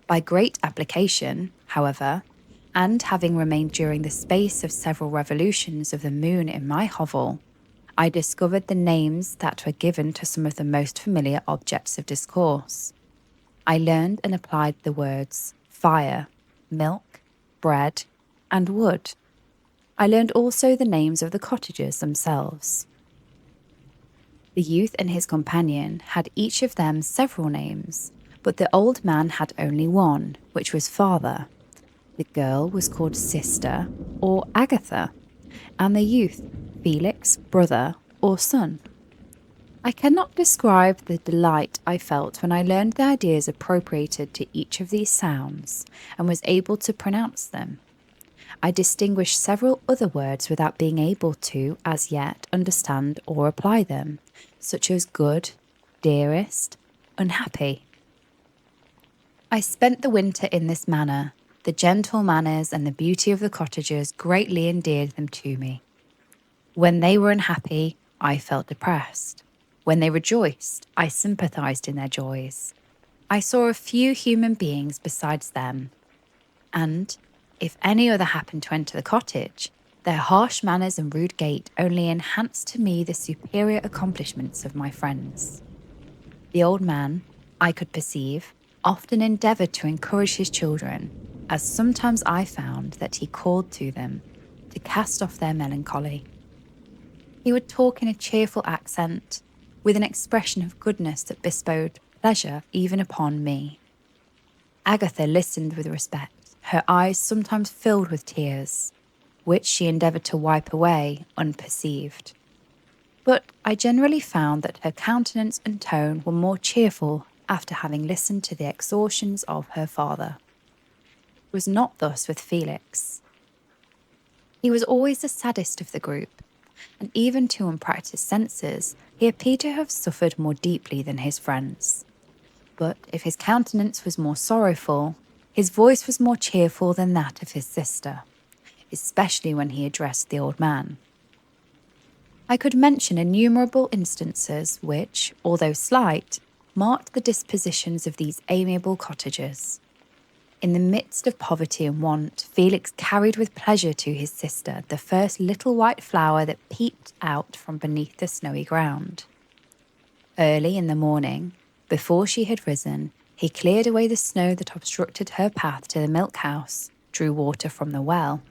By great application, however, and having remained during the space of several revolutions of the moon in my hovel, I discovered the names that were given to some of the most familiar objects of discourse. I learned and applied the words fire, milk, bread, and wood. I learned also the names of the cottagers themselves. The youth and his companion had each of them several names, but the old man had only one, which was father. The girl was called sister or Agatha, and the youth Felix, brother or son. I cannot describe the delight I felt when I learned the ideas appropriated to each of these sounds and was able to pronounce them. I distinguished several other words without being able to, as yet, understand or apply them, such as good, dearest, unhappy. I spent the winter in this manner. The gentle manners and the beauty of the cottagers greatly endeared them to me. When they were unhappy, I felt depressed. When they rejoiced, I sympathized in their joys. I saw a few human beings besides them, and if any other happened to enter the cottage, their harsh manners and rude gait only enhanced to me the superior accomplishments of my friends. The old man, I could perceive, often endeavoured to encourage his children, as sometimes I found that he called to them to cast off their melancholy. He would talk in a cheerful accent, with an expression of goodness that bestowed pleasure even upon me. Agatha listened with respect, her eyes sometimes filled with tears, which she endeavoured to wipe away unperceived. But I generally found that her countenance and tone were more cheerful after having listened to the extortions of her father. It was not thus with Felix. He was always the saddest of the group, and even to unpractised senses, he appeared to have suffered more deeply than his friends. But if his countenance was more sorrowful, his voice was more cheerful than that of his sister, especially when he addressed the old man. I could mention innumerable instances which, although slight, marked the dispositions of these amiable cottagers. In the midst of poverty and want, Felix carried with pleasure to his sister the first little white flower that peeped out from beneath the snowy ground. Early in the morning, before she had risen, he cleared away the snow that obstructed her path to the milk house, drew water from the well,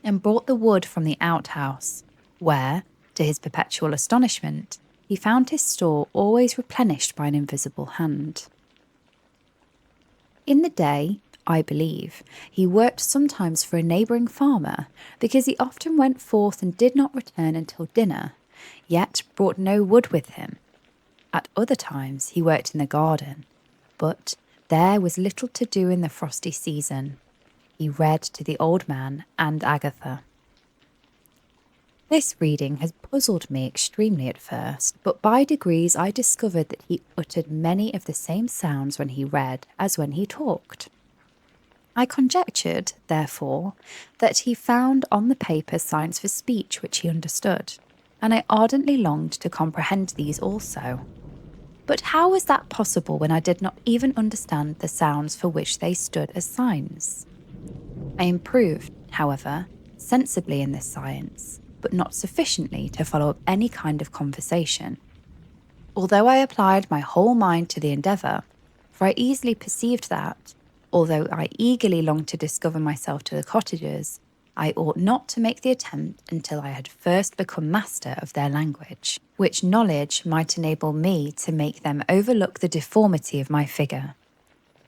and brought the wood from the outhouse, where, to his perpetual astonishment, he found his store always replenished by an invisible hand. In the day, I believe, he worked sometimes for a neighbouring farmer, because he often went forth and did not return until dinner, yet brought no wood with him. At other times he worked in the garden, but there was little to do in the frosty season. He read to the old man and Agatha. This reading has puzzled me extremely at first, but by degrees I discovered that he uttered many of the same sounds when he read as when he talked. I conjectured, therefore, that he found on the paper signs for speech which he understood, and I ardently longed to comprehend these also. But how was that possible when I did not even understand the sounds for which they stood as signs? I improved, however, sensibly in this science, but not sufficiently to follow up any kind of conversation. Although I applied my whole mind to the endeavour, for I easily perceived that, although I eagerly longed to discover myself to the cottagers, I ought not to make the attempt until I had first become master of their language, which knowledge might enable me to make them overlook the deformity of my figure.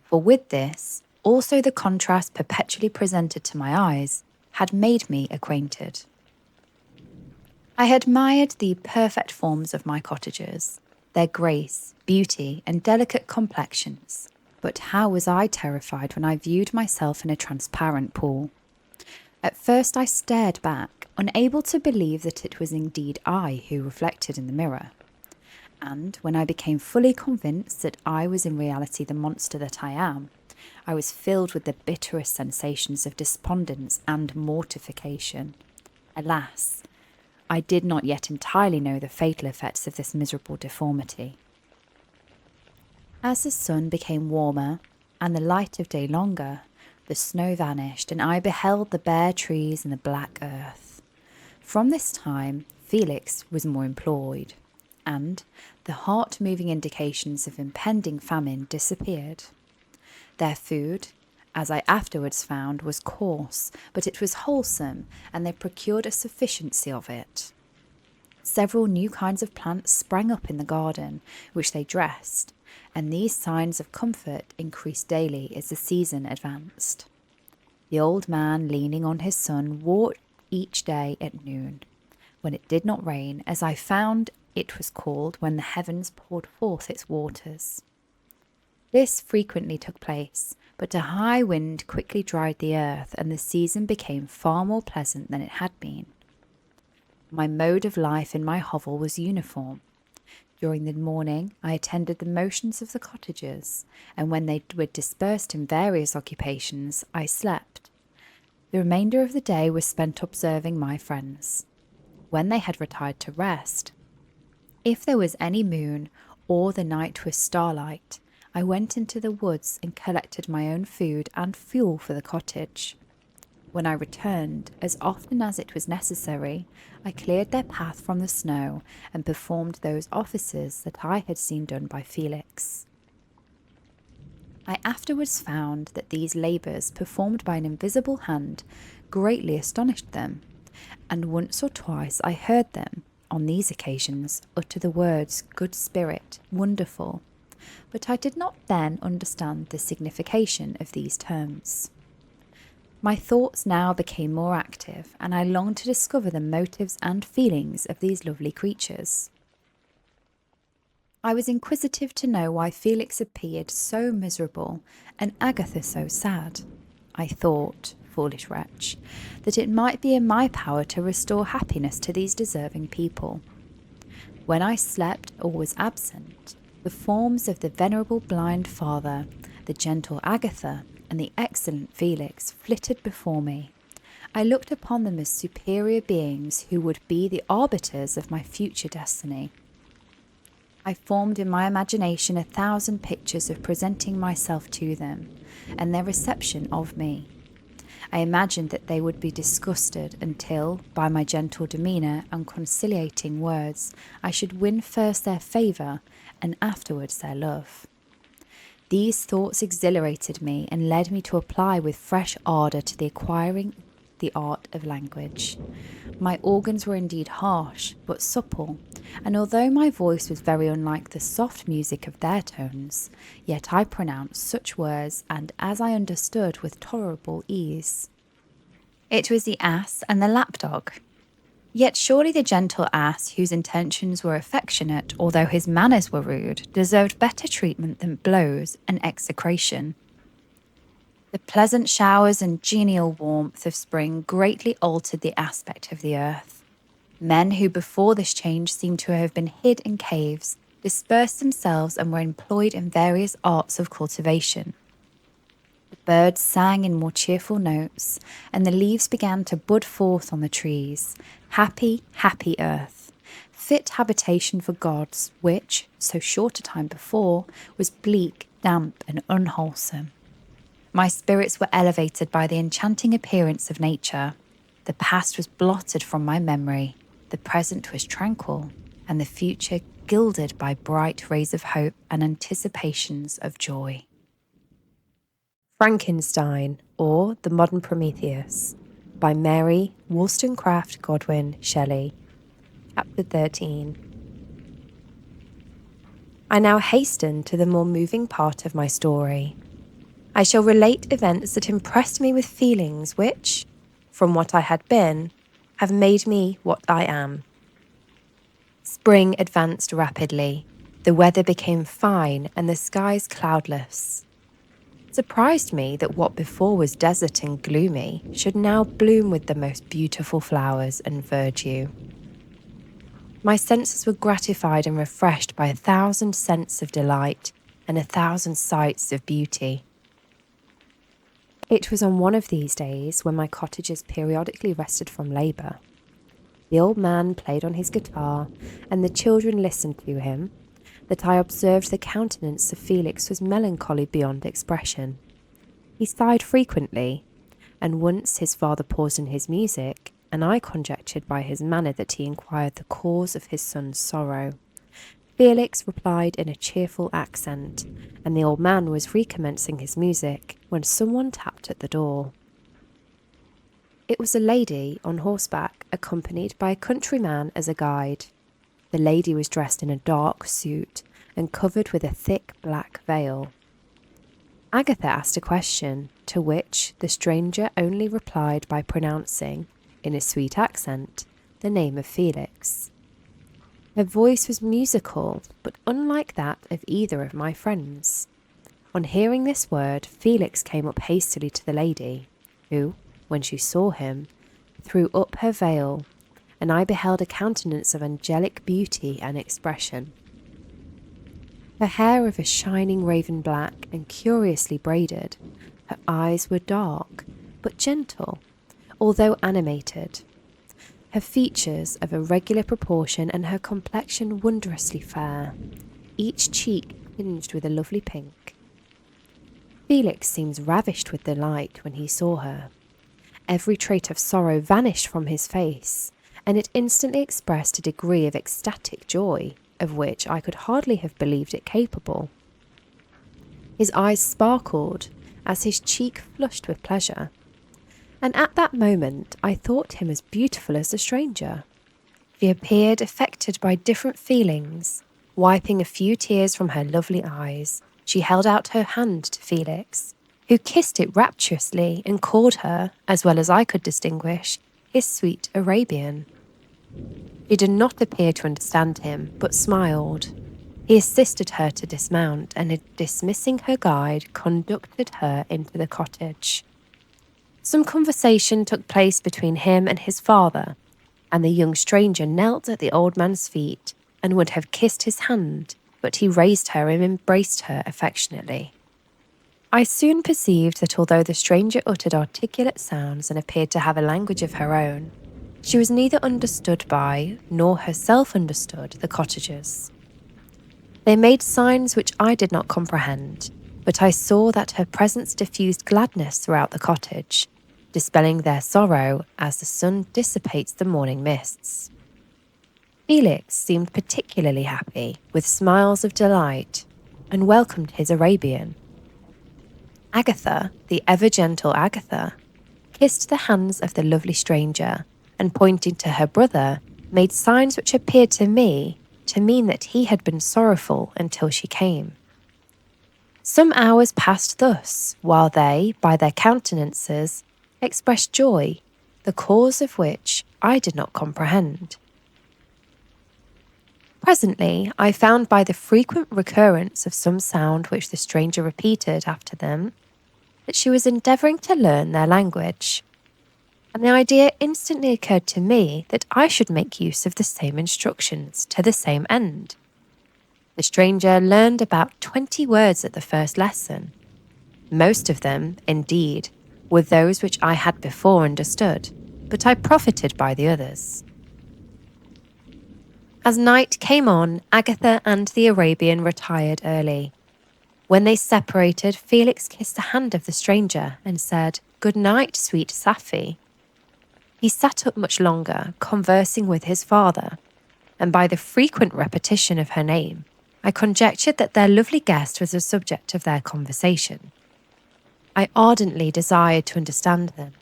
For with this, also the contrast perpetually presented to my eyes had made me acquainted. I admired the perfect forms of my cottagers, their grace, beauty, and delicate complexions, but how was I terrified when I viewed myself in a transparent pool. At first I stared back, unable to believe that it was indeed I who reflected in the mirror. And when I became fully convinced that I was in reality the monster that I am, I was filled with the bitterest sensations of despondence and mortification. Alas, I did not yet entirely know the fatal effects of this miserable deformity. As the sun became warmer and the light of day longer, the snow vanished, and I beheld the bare trees and the black earth. From this time, Felix was more employed, and the heart-moving indications of impending famine disappeared. Their food, as I afterwards found, was coarse, but it was wholesome, and they procured a sufficiency of it. Several new kinds of plants sprang up in the garden, which they dressed, and these signs of comfort increased daily as the season advanced. The old man, leaning on his son, walked each day at noon, when it did not rain, as I found it was called when the heavens poured forth its waters. This frequently took place, but a high wind quickly dried the earth, and the season became far more pleasant than it had been. My mode of life in my hovel was uniform. During the morning, I attended the motions of the cottagers, and when they were dispersed in various occupations, I slept. The remainder of the day was spent observing my friends. When they had retired to rest, if there was any moon or the night was starlight, I went into the woods and collected my own food and fuel for the cottage. When I returned, as often as it was necessary, I cleared their path from the snow and performed those offices that I had seen done by Felix. I afterwards found that these labours, performed by an invisible hand, greatly astonished them, and once or twice I heard them, on these occasions, utter the words "good spirit," "wonderful," but I did not then understand the signification of these terms. My thoughts now became more active, and I longed to discover the motives and feelings of these lovely creatures. I was inquisitive to know why Felix appeared so miserable and Agatha so sad. I thought, foolish wretch, that it might be in my power to restore happiness to these deserving people. When I slept or was absent, the forms of the venerable blind father, the gentle Agatha, and the excellent Felix flitted before me. I looked upon them as superior beings who would be the arbiters of my future destiny. I formed in my imagination 1,000 pictures of presenting myself to them, and their reception of me. I imagined that they would be disgusted until, by my gentle demeanour and conciliating words, I should win first their favour and afterwards their love. These thoughts exhilarated me and led me to apply with fresh ardour to the acquiring the art of language. My organs were indeed harsh, but supple, and although my voice was very unlike the soft music of their tones, yet I pronounced such words, and as I understood, with tolerable ease. It was the ass and the lapdog. Yet surely the gentle ass, whose intentions were affectionate, although his manners were rude, deserved better treatment than blows and execration. The pleasant showers and genial warmth of spring greatly altered the aspect of the earth. Men who before this change seemed to have been hid in caves, dispersed themselves and were employed in various arts of cultivation. The birds sang in more cheerful notes, and the leaves began to bud forth on the trees. Happy, happy earth, fit habitation for gods, which, so short a time before, was bleak, damp, and unwholesome. My spirits were elevated by the enchanting appearance of nature. The past was blotted from my memory, the present was tranquil, and the future gilded by bright rays of hope and anticipations of joy. Frankenstein, or The Modern Prometheus, by Mary Wollstonecraft Godwin Shelley. Chapter 13. I now hasten to the more moving part of my story. I shall relate events that impressed me with feelings which, from what I had been, have made me what I am. Spring advanced rapidly, the weather became fine and the skies cloudless. It surprised me that what before was desert and gloomy should now bloom with the most beautiful flowers and verdure. My senses were gratified and refreshed by 1,000 scents of delight and 1,000 sights of beauty. It was on one of these days, when my cottagers periodically rested from labour. The old man played on his guitar, and the children listened to him, that I observed the countenance of Felix was melancholy beyond expression. He sighed frequently, and once his father paused in his music, and I conjectured by his manner that he inquired the cause of his son's sorrow. Felix replied in a cheerful accent, and the old man was recommencing his music when someone tapped at the door. It was a lady on horseback, accompanied by a countryman as a guide. The lady was dressed in a dark suit and covered with a thick black veil. Agatha asked a question, to which the stranger only replied by pronouncing, in a sweet accent, the name of Felix. Her voice was musical, but unlike that of either of my friends. On hearing this word, Felix came up hastily to the lady, who, when she saw him, threw up her veil, and I beheld a countenance of angelic beauty and expression. Her hair of a shining raven black and curiously braided, her eyes were dark, but gentle, although animated. Her features of a regular proportion and her complexion wondrously fair, each cheek tinged with a lovely pink. Felix seemed ravished with delight when he saw her. Every trait of sorrow vanished from his face, and it instantly expressed a degree of ecstatic joy, of which I could hardly have believed it capable. His eyes sparkled as his cheek flushed with pleasure, and at that moment I thought him as beautiful as the stranger. She appeared affected by different feelings. Wiping a few tears from her lovely eyes, she held out her hand to Felix, who kissed it rapturously and called her, as well as I could distinguish, his sweet Arabian. She did not appear to understand him, but smiled. He assisted her to dismount and, dismissing her guide, conducted her into the cottage. Some conversation took place between him and his father, and the young stranger knelt at the old man's feet and would have kissed his hand, but he raised her and embraced her affectionately. I soon perceived that although the stranger uttered articulate sounds and appeared to have a language of her own, she was neither understood by, nor herself understood, the cottagers. They made signs which I did not comprehend, but I saw that her presence diffused gladness throughout the cottage, dispelling their sorrow as the sun dissipates the morning mists. Felix seemed particularly happy, with smiles of delight, and welcomed his Arabian. Agatha, the ever-gentle Agatha, kissed the hands of the lovely stranger, and pointing to her brother, made signs which appeared to me to mean that he had been sorrowful until she came. Some hours passed thus, while they, by their countenances, expressed joy, the cause of which I did not comprehend. Presently, I found by the frequent recurrence of some sound which the stranger repeated after them, that she was endeavouring to learn their language, and the idea instantly occurred to me that I should make use of the same instructions to the same end. The stranger learned about 20 words at the first lesson. Most of them, indeed, were those which I had before understood, but I profited by the others. As night came on, Agatha and the Arabian retired early. When they separated, Felix kissed the hand of the stranger and said, "Good night, sweet Sapphi." He sat up much longer, conversing with his father, and by the frequent repetition of her name, I conjectured that their lovely guest was the subject of their conversation. I ardently desired to understand them,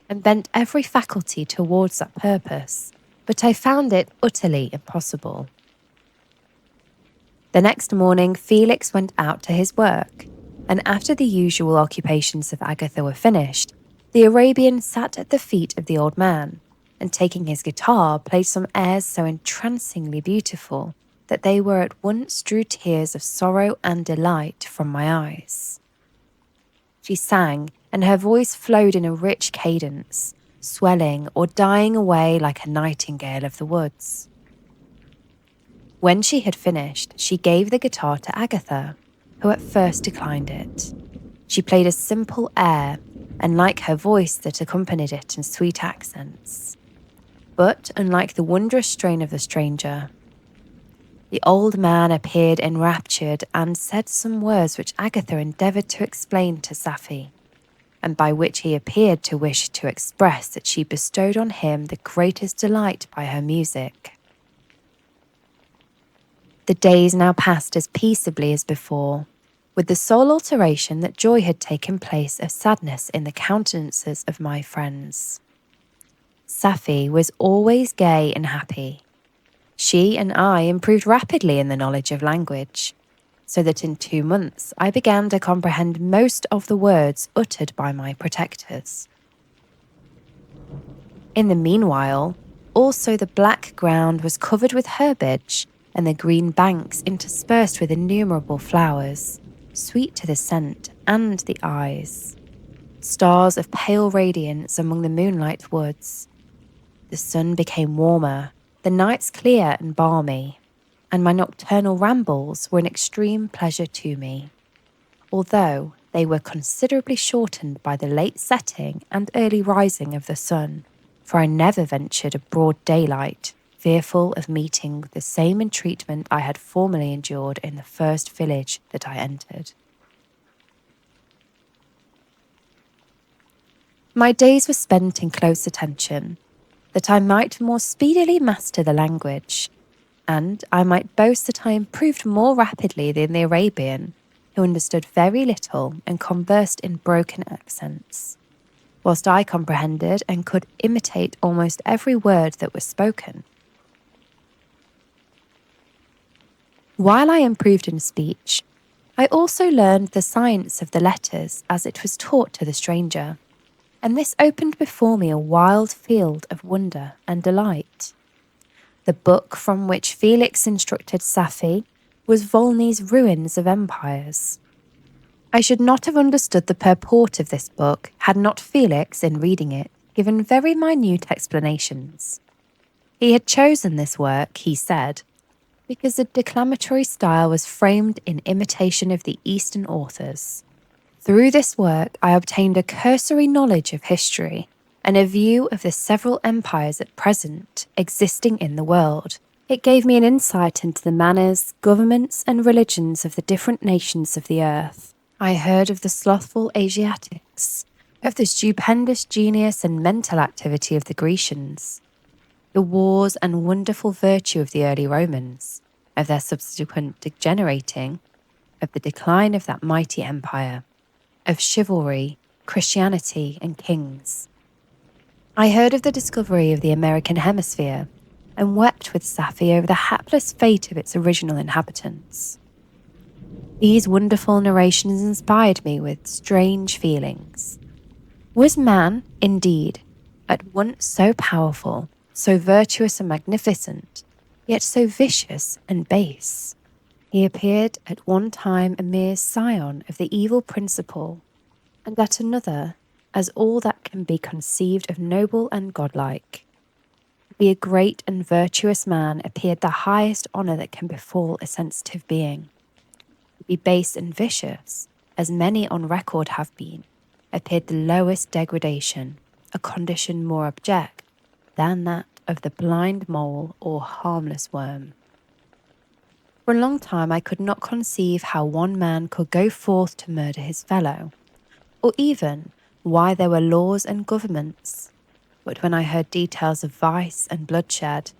and bent every faculty towards that purpose, but I found it utterly impossible. The next morning, Felix went out to his work, and after the usual occupations of Agatha were finished, the Arabian sat at the feet of the old man, and taking his guitar, played some airs so entrancingly beautiful that they were at once drew tears of sorrow and delight from my eyes. She sang, and her voice flowed in a rich cadence, swelling or dying away like a nightingale of the woods. When she had finished, she gave the guitar to Agatha, who at first declined it. She played a simple air, and like her voice that accompanied it in sweet accents. But, unlike the wondrous strain of the stranger, the old man appeared enraptured and said some words which Agatha endeavoured to explain to Sapphi, and by which he appeared to wish to express that she bestowed on him the greatest delight by her music. The days now passed as peaceably as before, with the sole alteration that joy had taken place of sadness in the countenances of my friends. Sapphi was always gay and happy. She and I improved rapidly in the knowledge of language, so that in 2 months I began to comprehend most of the words uttered by my protectors. In the meanwhile, also the black ground was covered with herbage, and the green banks interspersed with innumerable flowers, sweet to the scent and the eyes. Stars of pale radiance among the moonlight woods. The sun became warmer, the nights clear and balmy, and my nocturnal rambles were an extreme pleasure to me, although they were considerably shortened by the late setting and early rising of the sun, for I never ventured a broad daylight, fearful of meeting with the same entreatment I had formerly endured in the first village that I entered. My days were spent in close attention, that I might more speedily master the language, and I might boast that I improved more rapidly than the Arabian, who understood very little and conversed in broken accents, whilst I comprehended and could imitate almost every word that was spoken. While I improved in speech, I also learned the science of the letters as it was taught to the stranger, and this opened before me a wild field of wonder and delight. The book from which Felix instructed Sapphi was Volney's Ruins of Empires. I should not have understood the purport of this book had not Felix, in reading it, given very minute explanations. He had chosen this work, he said, because the declamatory style was framed in imitation of the Eastern authors. Through this work, I obtained a cursory knowledge of history and a view of the several empires at present existing in the world. It gave me an insight into the manners, governments, and religions of the different nations of the earth. I heard of the slothful Asiatics, of the stupendous genius and mental activity of the Grecians, the wars and wonderful virtue of the early Romans, of their subsequent degenerating, of the decline of that mighty empire, of chivalry, Christianity, and kings. I heard of the discovery of the American hemisphere, and wept with Sapphi over the hapless fate of its original inhabitants. These wonderful narrations inspired me with strange feelings. Was man, indeed, at once so powerful, so virtuous and magnificent, yet so vicious and base? He appeared at one time a mere scion of the evil principle, and at another as all that can be conceived of noble and godlike. To be a great and virtuous man appeared the highest honour that can befall a sensitive being. To be base and vicious, as many on record have been, appeared the lowest degradation, a condition more abject than that of the blind mole or harmless worm. For a long time I could not conceive how one man could go forth to murder his fellow, or even why there were laws and governments. But when I heard details of vice and bloodshed,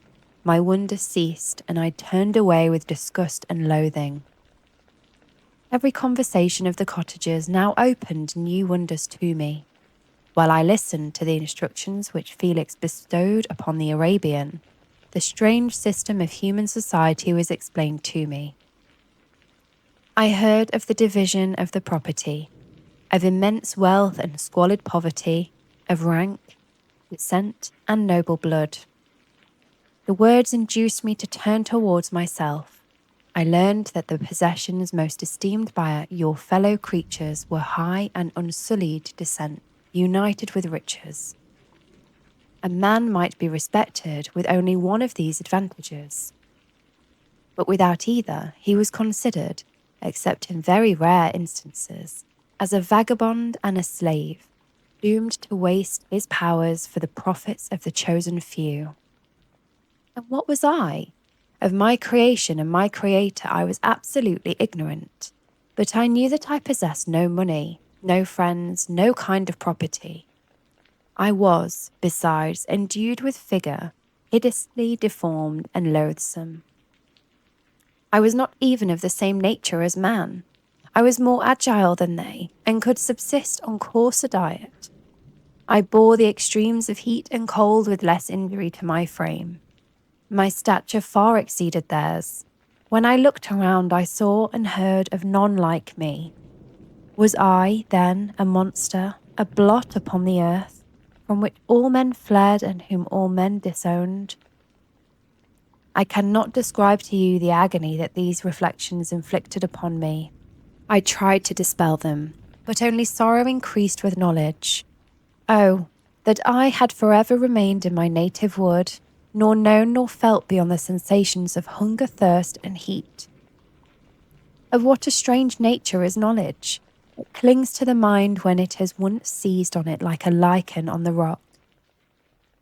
my wonder ceased and I turned away with disgust and loathing. Every conversation of the cottagers now opened new wonders to me, while I listened to the instructions which Felix bestowed upon the Arabian. The strange system of human society was explained to me. I heard of the division of the property, of immense wealth and squalid poverty, of rank, descent, and noble blood. The words induced me to turn towards myself. I learned that the possessions most esteemed by your fellow creatures were high and unsullied descent, united with riches. A man might be respected with only one of these advantages, but without either he was considered, except in very rare instances, as a vagabond and a slave, doomed to waste his powers for the profits of the chosen few. And what was I? Of my creation and my creator I was absolutely ignorant, but I knew that I possessed no money, no friends, no kind of property. I was, besides, endued with figure, hideously deformed and loathsome. I was not even of the same nature as man. I was more agile than they, and could subsist on coarser diet. I bore the extremes of heat and cold with less injury to my frame. My stature far exceeded theirs. When I looked around, I saw and heard of none like me. Was I, then, a monster, a blot upon the earth, from which all men fled and whom all men disowned? I cannot describe to you the agony that these reflections inflicted upon me. I tried to dispel them, but only sorrow increased with knowledge. Oh, that I had forever remained in my native wood, nor known nor felt beyond the sensations of hunger, thirst, and heat. Of what a strange nature is knowledge! It clings to the mind when it has once seized on it like a lichen on the rock.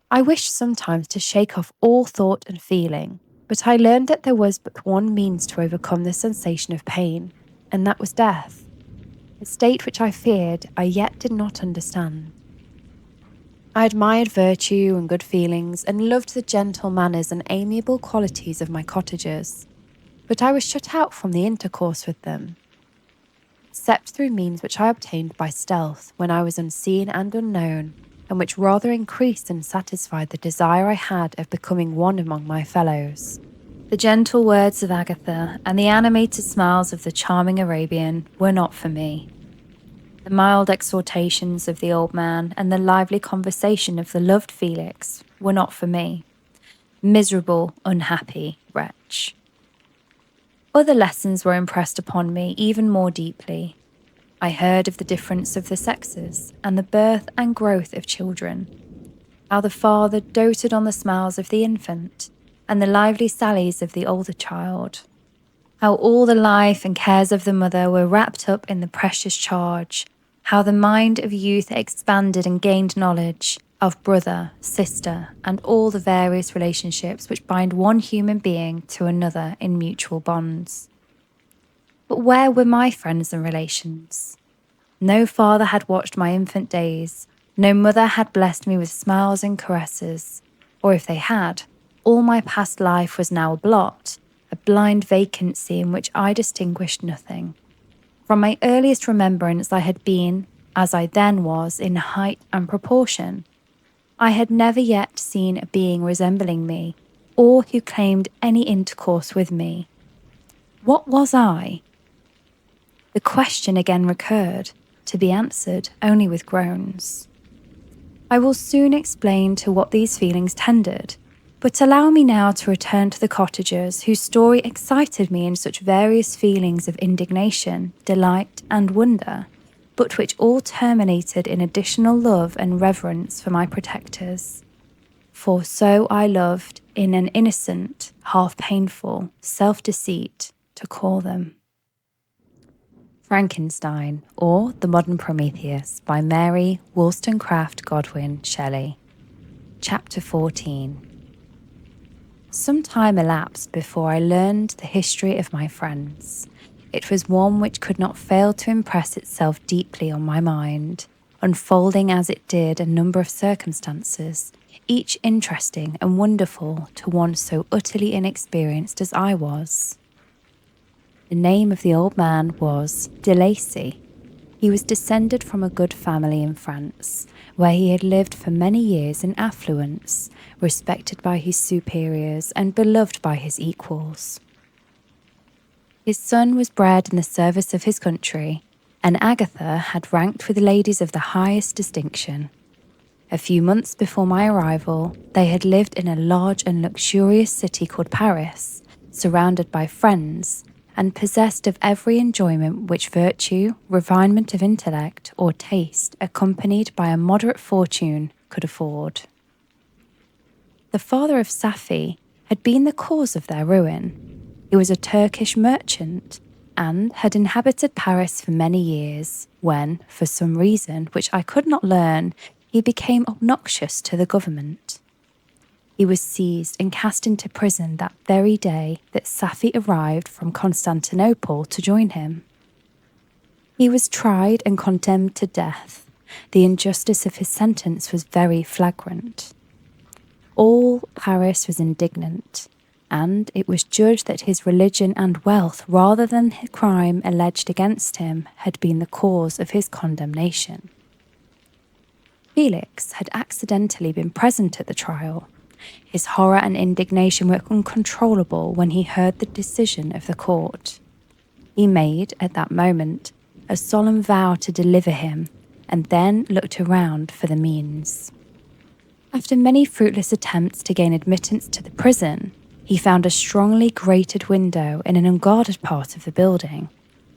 I wished sometimes to shake off all thought and feeling, but I learned that there was but one means to overcome the sensation of pain, and that was death. A state which I feared I yet did not understand. I admired virtue and good feelings, and loved the gentle manners and amiable qualities of my cottagers, but I was shut out from the intercourse with them, except through means which I obtained by stealth when I was unseen and unknown, and which rather increased and satisfied the desire I had of becoming one among my fellows. The gentle words of Agatha and the animated smiles of the charming Arabian were not for me. The mild exhortations of the old man and the lively conversation of the loved Felix were not for me. Miserable, unhappy wretch. Other lessons were impressed upon me even more deeply. I heard of the difference of the sexes and the birth and growth of children, how the father doted on the smiles of the infant and the lively sallies of the older child, how all the life and cares of the mother were wrapped up in the precious charge, how the mind of youth expanded and gained knowledge of brother, sister, and all the various relationships which bind one human being to another in mutual bonds. But where were my friends and relations? No father had watched my infant days, no mother had blessed me with smiles and caresses, or if they had, all my past life was now a blot, a blind vacancy in which I distinguished nothing. From my earliest remembrance I had been, as I then was, in height and proportion. I had never yet seen a being resembling me, or who claimed any intercourse with me. What was I? The question again recurred, to be answered only with groans. I will soon explain to what these feelings tended, but allow me now to return to the cottagers whose story excited me in such various feelings of indignation, delight, and wonder, but which all terminated in additional love and reverence for my protectors. For so I loved, in an innocent, half painful self-deceit, to call them. Frankenstein, or The Modern Prometheus, by Mary Wollstonecraft Godwin Shelley. Chapter 14. Some time elapsed before I learned the history of my friends. It was one which could not fail to impress itself deeply on my mind, unfolding as it did a number of circumstances, each interesting and wonderful to one so utterly inexperienced as I was. The name of the old man was de Lacy. He was descended from a good family in France, where he had lived for many years in affluence, respected by his superiors and beloved by his equals. His son was bred in the service of his country, and Agatha had ranked with ladies of the highest distinction. A few months before my arrival, they had lived in a large and luxurious city called Paris, surrounded by friends, and possessed of every enjoyment which virtue, refinement of intellect, or taste, accompanied by a moderate fortune, could afford. The father of Safie had been the cause of their ruin. He was a Turkish merchant, and had inhabited Paris for many years, when, for some reason which I could not learn, he became obnoxious to the government. He was seized and cast into prison that very day that Safie arrived from Constantinople to join him. He was tried and condemned to death. The injustice of his sentence was very flagrant. All Paris was indignant, and it was judged that his religion and wealth, rather than the crime alleged against him, had been the cause of his condemnation. Felix had accidentally been present at the trial. His horror and indignation were uncontrollable when he heard the decision of the court. He made, at that moment, a solemn vow to deliver him, and then looked around for the means. After many fruitless attempts to gain admittance to the prison, he found a strongly grated window in an unguarded part of the building,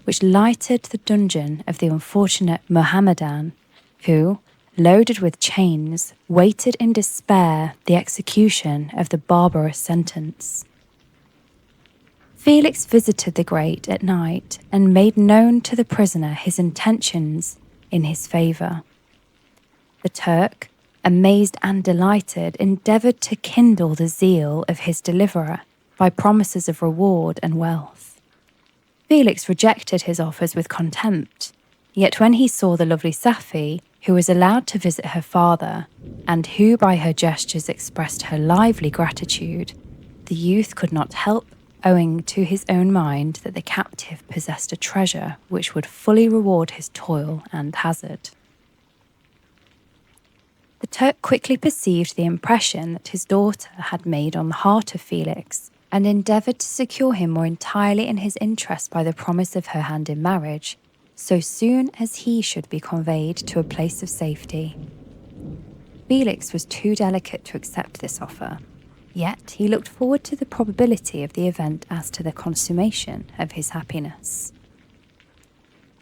which lighted the dungeon of the unfortunate Mohammedan, who, loaded with chains, waited in despair the execution of the barbarous sentence. Felix visited the grate at night and made known to the prisoner his intentions in his favour. The Turk, amazed and delighted, endeavoured to kindle the zeal of his deliverer by promises of reward and wealth. Felix rejected his offers with contempt, yet when he saw the lovely Safie, who was allowed to visit her father, and who by her gestures expressed her lively gratitude, the youth could not help owing to his own mind that the captive possessed a treasure which would fully reward his toil and hazard. The Turk quickly perceived the impression that his daughter had made on the heart of Felix, and endeavoured to secure him more entirely in his interest by the promise of her hand in marriage, so soon as he should be conveyed to a place of safety. Felix was too delicate to accept this offer. Yet he looked forward to the probability of the event as to the consummation of his happiness.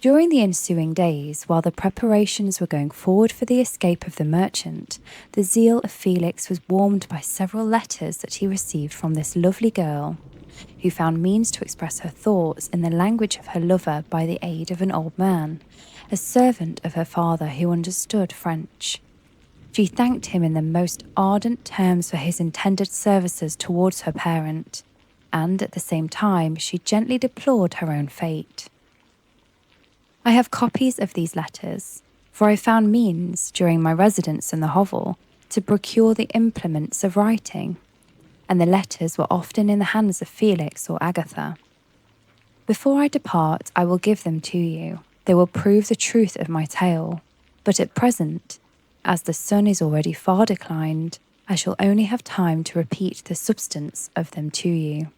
During the ensuing days, while the preparations were going forward for the escape of the merchant, the zeal of Felix was warmed by several letters that he received from this lovely girl, who found means to express her thoughts in the language of her lover by the aid of an old man, a servant of her father who understood French. She thanked him in the most ardent terms for his intended services towards her parent, and at the same time she gently deplored her own fate. I have copies of these letters, for I found means, during my residence in the hovel, to procure the implements of writing, and the letters were often in the hands of Felix or Agatha. Before I depart, I will give them to you. They will prove the truth of my tale, but at present, as the sun is already far declined, I shall only have time to repeat the substance of them to you.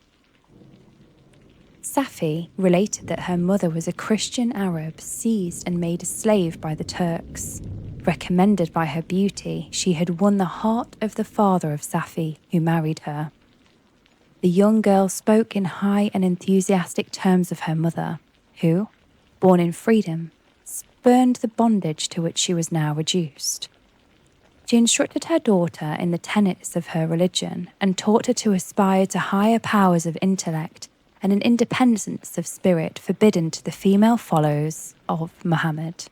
Safi related that her mother was a Christian Arab seized and made a slave by the Turks. Recommended by her beauty, she had won the heart of the father of Safi, who married her. The young girl spoke in high and enthusiastic terms of her mother, who, born in freedom, spurned the bondage to which she was now reduced. She instructed her daughter in the tenets of her religion and taught her to aspire to higher powers of intellect and an independence of spirit forbidden to the female followers of Muhammad.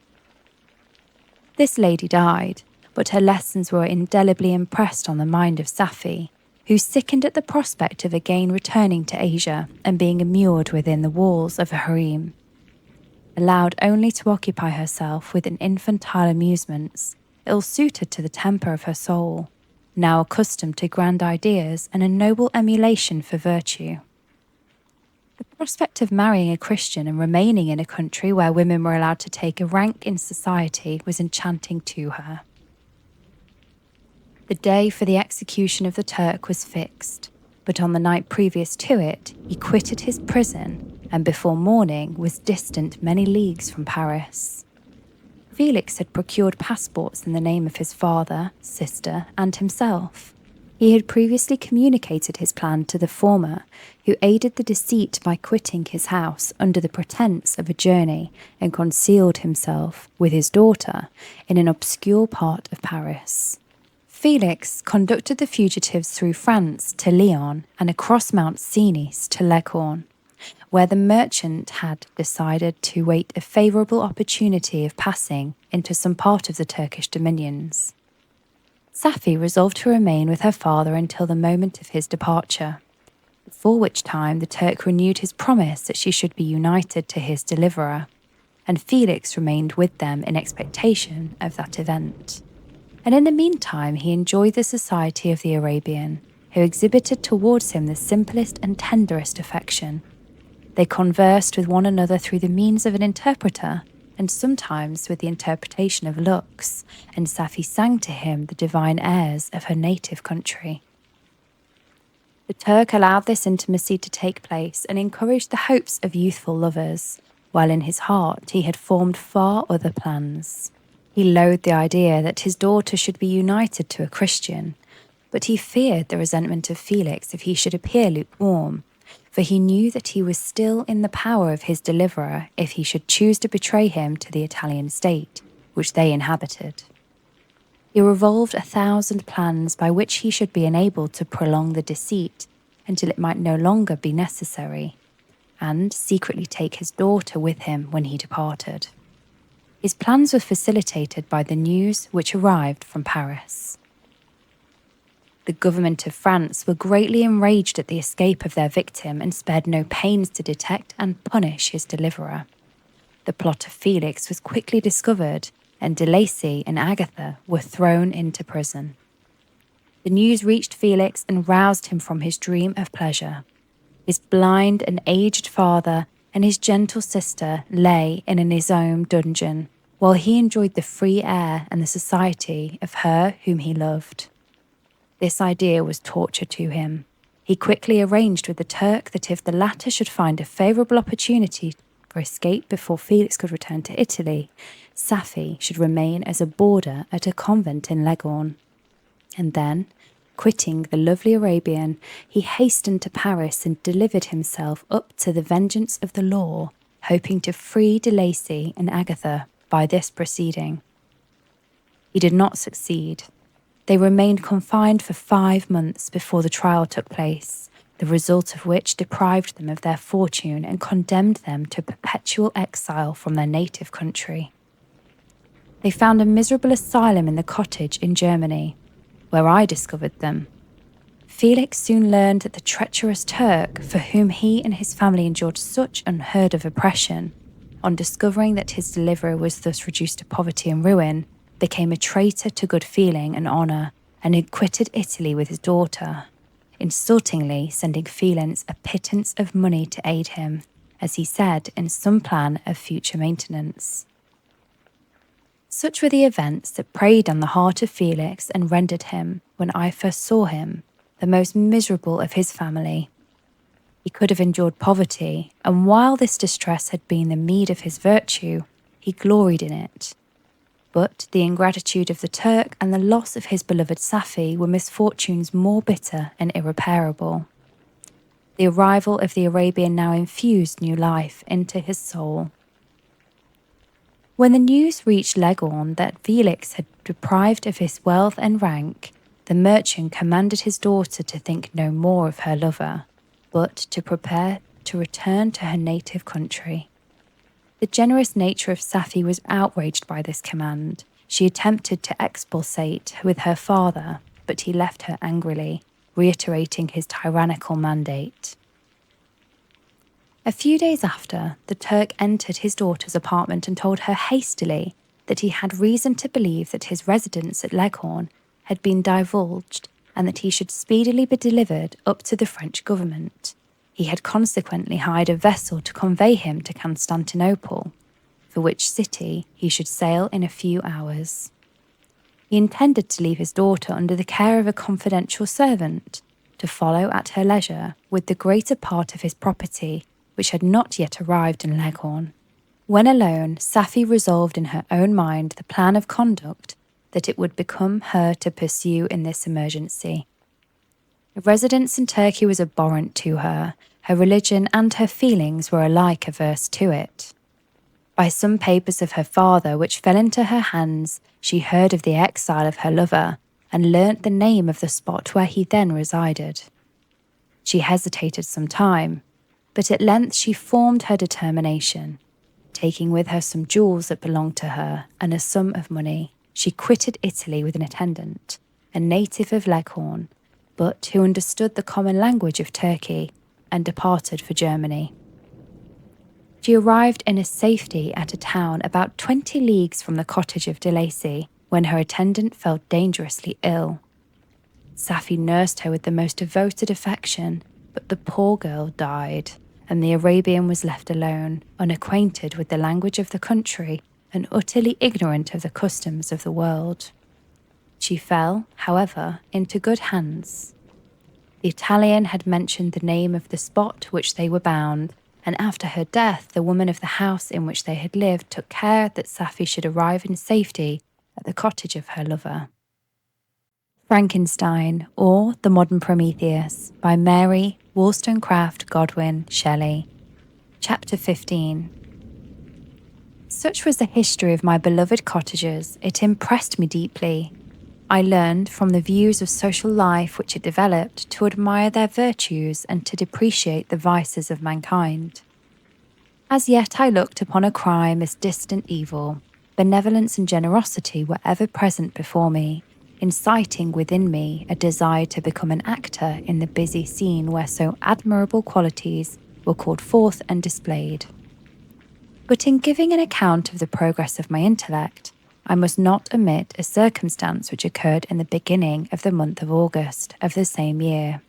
This lady died, but her lessons were indelibly impressed on the mind of Safi, who sickened at the prospect of again returning to Asia and being immured within the walls of a harem. Allowed only to occupy herself with an infantile amusements, ill-suited to the temper of her soul, now accustomed to grand ideas and a noble emulation for virtue. The prospect of marrying a Christian and remaining in a country where women were allowed to take a rank in society was enchanting to her. The day for the execution of the Turk was fixed, but on the night previous to it, he quitted his prison and before morning was distant many leagues from Paris. Felix had procured passports in the name of his father, sister, and himself. He had previously communicated his plan to the former, who aided the deceit by quitting his house under the pretence of a journey and concealed himself, with his daughter, in an obscure part of Paris. Felix conducted the fugitives through France to Lyon and across Mount Cenis to Leghorn, where the merchant had decided to wait a favourable opportunity of passing into some part of the Turkish dominions. Safi resolved to remain with her father until the moment of his departure, before which time the Turk renewed his promise that she should be united to his deliverer, and Felix remained with them in expectation of that event. And in the meantime he enjoyed the society of the Arabian, who exhibited towards him the simplest and tenderest affection. They conversed with one another through the means of an interpreter, and sometimes with the interpretation of looks, and Safi sang to him the divine airs of her native country. The Turk allowed this intimacy to take place and encouraged the hopes of youthful lovers, while in his heart he had formed far other plans. He loathed the idea that his daughter should be united to a Christian, but he feared the resentment of Felix if he should appear lukewarm, for he knew that he was still in the power of his deliverer if he should choose to betray him to the Italian state, which they inhabited. He revolved 1,000 plans by which he should be enabled to prolong the deceit until it might no longer be necessary, and secretly take his daughter with him when he departed. His plans were facilitated by the news which arrived from Paris. The government of France were greatly enraged at the escape of their victim and spared no pains to detect and punish his deliverer. The plot of Felix was quickly discovered, and De Lacy and Agatha were thrown into prison. The news reached Felix and roused him from his dream of pleasure. His blind and aged father and his gentle sister lay in an Isom dungeon, while he enjoyed the free air and the society of her whom he loved. This idea was torture to him. He quickly arranged with the Turk that if the latter should find a favourable opportunity for escape before Felix could return to Italy, Safi should remain as a boarder at a convent in Leghorn. And then, Quitting the lovely Arabian, he hastened to Paris and delivered himself up to the vengeance of the law, hoping to free de Lacy and Agatha by this proceeding. He did not succeed. They remained confined for 5 months before the trial took place, the result of which deprived them of their fortune and condemned them to perpetual exile from their native country. They found a miserable asylum in the cottage in Germany, where I discovered them. Felix soon learned that the treacherous Turk, for whom he and his family endured such unheard of oppression, on discovering that his deliverer was thus reduced to poverty and ruin, became a traitor to good feeling and honour, and had quitted Italy with his daughter, insultingly sending Felix a pittance of money to aid him, as he said, in some plan of future maintenance. Such were the events that preyed on the heart of Felix and rendered him, when I first saw him, the most miserable of his family. He could have endured poverty, and while this distress had been the meed of his virtue, he gloried in it. But the ingratitude of the Turk and the loss of his beloved Safi were misfortunes more bitter and irreparable. The arrival of the Arabian now infused new life into his soul. When the news reached Leghorn that Felix had deprived of his wealth and rank, the merchant commanded his daughter to think no more of her lover, but to prepare to return to her native country. The generous nature of Safi was outraged by this command. She attempted to expulsate with her father, but he left her angrily, reiterating his tyrannical mandate. A few days after, the Turk entered his daughter's apartment and told her hastily that he had reason to believe that his residence at Leghorn had been divulged and that he should speedily be delivered up to the French government. He had consequently hired a vessel to convey him to Constantinople, for which city he should sail in a few hours. He intended to leave his daughter under the care of a confidential servant, to follow at her leisure with the greater part of his property, which had not yet arrived in Leghorn. When alone, Safi resolved in her own mind the plan of conduct that it would become her to pursue in this emergency. A residence in Turkey was abhorrent to her. Her religion and her feelings were alike averse to it. By some papers of her father which fell into her hands, she heard of the exile of her lover and learnt the name of the spot where he then resided. She hesitated some time, but at length she formed her determination. Taking with her some jewels that belonged to her and a sum of money, she quitted Italy with an attendant, a native of Leghorn, but who understood the common language of Turkey, and departed for Germany. She arrived in safety at a town about 20 leagues from the cottage of de Lacy, when her attendant fell dangerously ill. Safi nursed her with the most devoted affection, but the poor girl died, and the Arabian was left alone, unacquainted with the language of the country and utterly ignorant of the customs of the world. She fell, however, into good hands. The Italian had mentioned the name of the spot which they were bound, and after her death the woman of the house in which they had lived took care that Safi should arrive in safety at the cottage of her lover. Frankenstein, or The Modern Prometheus, by Mary Wollstonecraft Godwin Shelley. Chapter 15. Such was the history of my beloved cottagers. It impressed me deeply. I learned, from the views of social life which it developed, to admire their virtues and to depreciate the vices of mankind. As yet I looked upon a crime as distant evil. Benevolence and generosity were ever present before me, inciting within me a desire to become an actor in the busy scene where so admirable qualities were called forth and displayed. But in giving an account of the progress of my intellect, I must not omit a circumstance which occurred in the beginning of the month of August of the same year.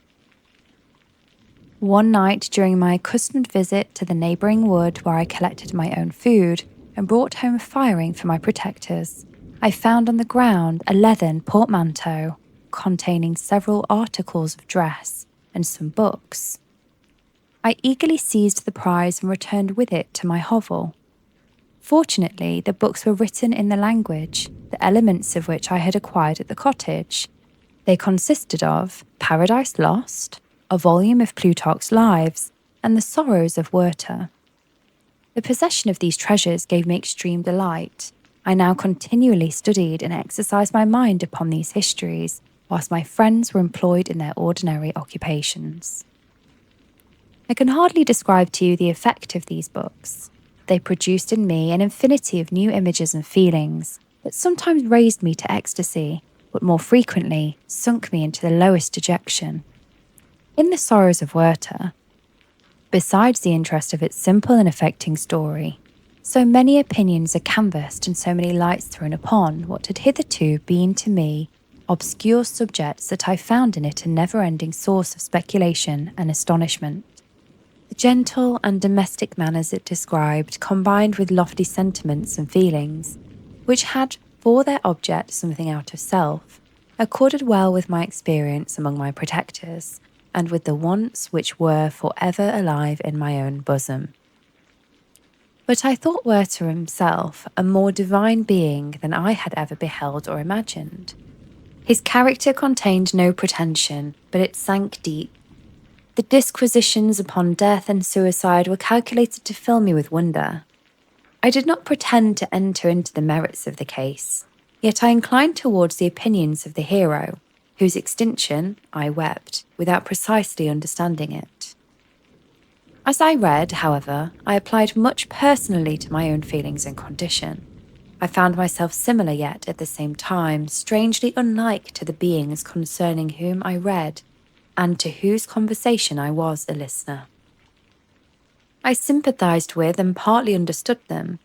One night during my accustomed visit to the neighbouring wood where I collected my own food and brought home firing for my protectors, I found on the ground a leathern portmanteau containing several articles of dress and some books. I eagerly seized the prize and returned with it to my hovel. Fortunately, the books were written in the language, the elements of which I had acquired at the cottage. They consisted of Paradise Lost, a volume of Plutarch's Lives, and The Sorrows of Werther. The possession of these treasures gave me extreme delight. I now continually studied and exercised my mind upon these histories, whilst my friends were employed in their ordinary occupations. I can hardly describe to you the effect of these books. They produced in me an infinity of new images and feelings that sometimes raised me to ecstasy, but more frequently sunk me into the lowest dejection. In The Sorrows of Werther, besides the interest of its simple and affecting story, so many opinions are canvassed and so many lights thrown upon what had hitherto been to me obscure subjects that I found in it a never-ending source of speculation and astonishment. The gentle and domestic manners it described, combined with lofty sentiments and feelings, which had for their object something out of self, accorded well with my experience among my protectors, and with the wants which were for ever alive in my own bosom. But I thought Werther himself a more divine being than I had ever beheld or imagined. His character contained no pretension, but it sank deep. The disquisitions upon death and suicide were calculated to fill me with wonder. I did not pretend to enter into the merits of the case, yet I inclined towards the opinions of the hero, whose extinction I wept, without precisely understanding it. As I read, however, I applied much personally to my own feelings and condition. I found myself similar yet, at the same time, strangely unlike to the beings concerning whom I read, and to whose conversation I was a listener. I sympathised with and partly understood them,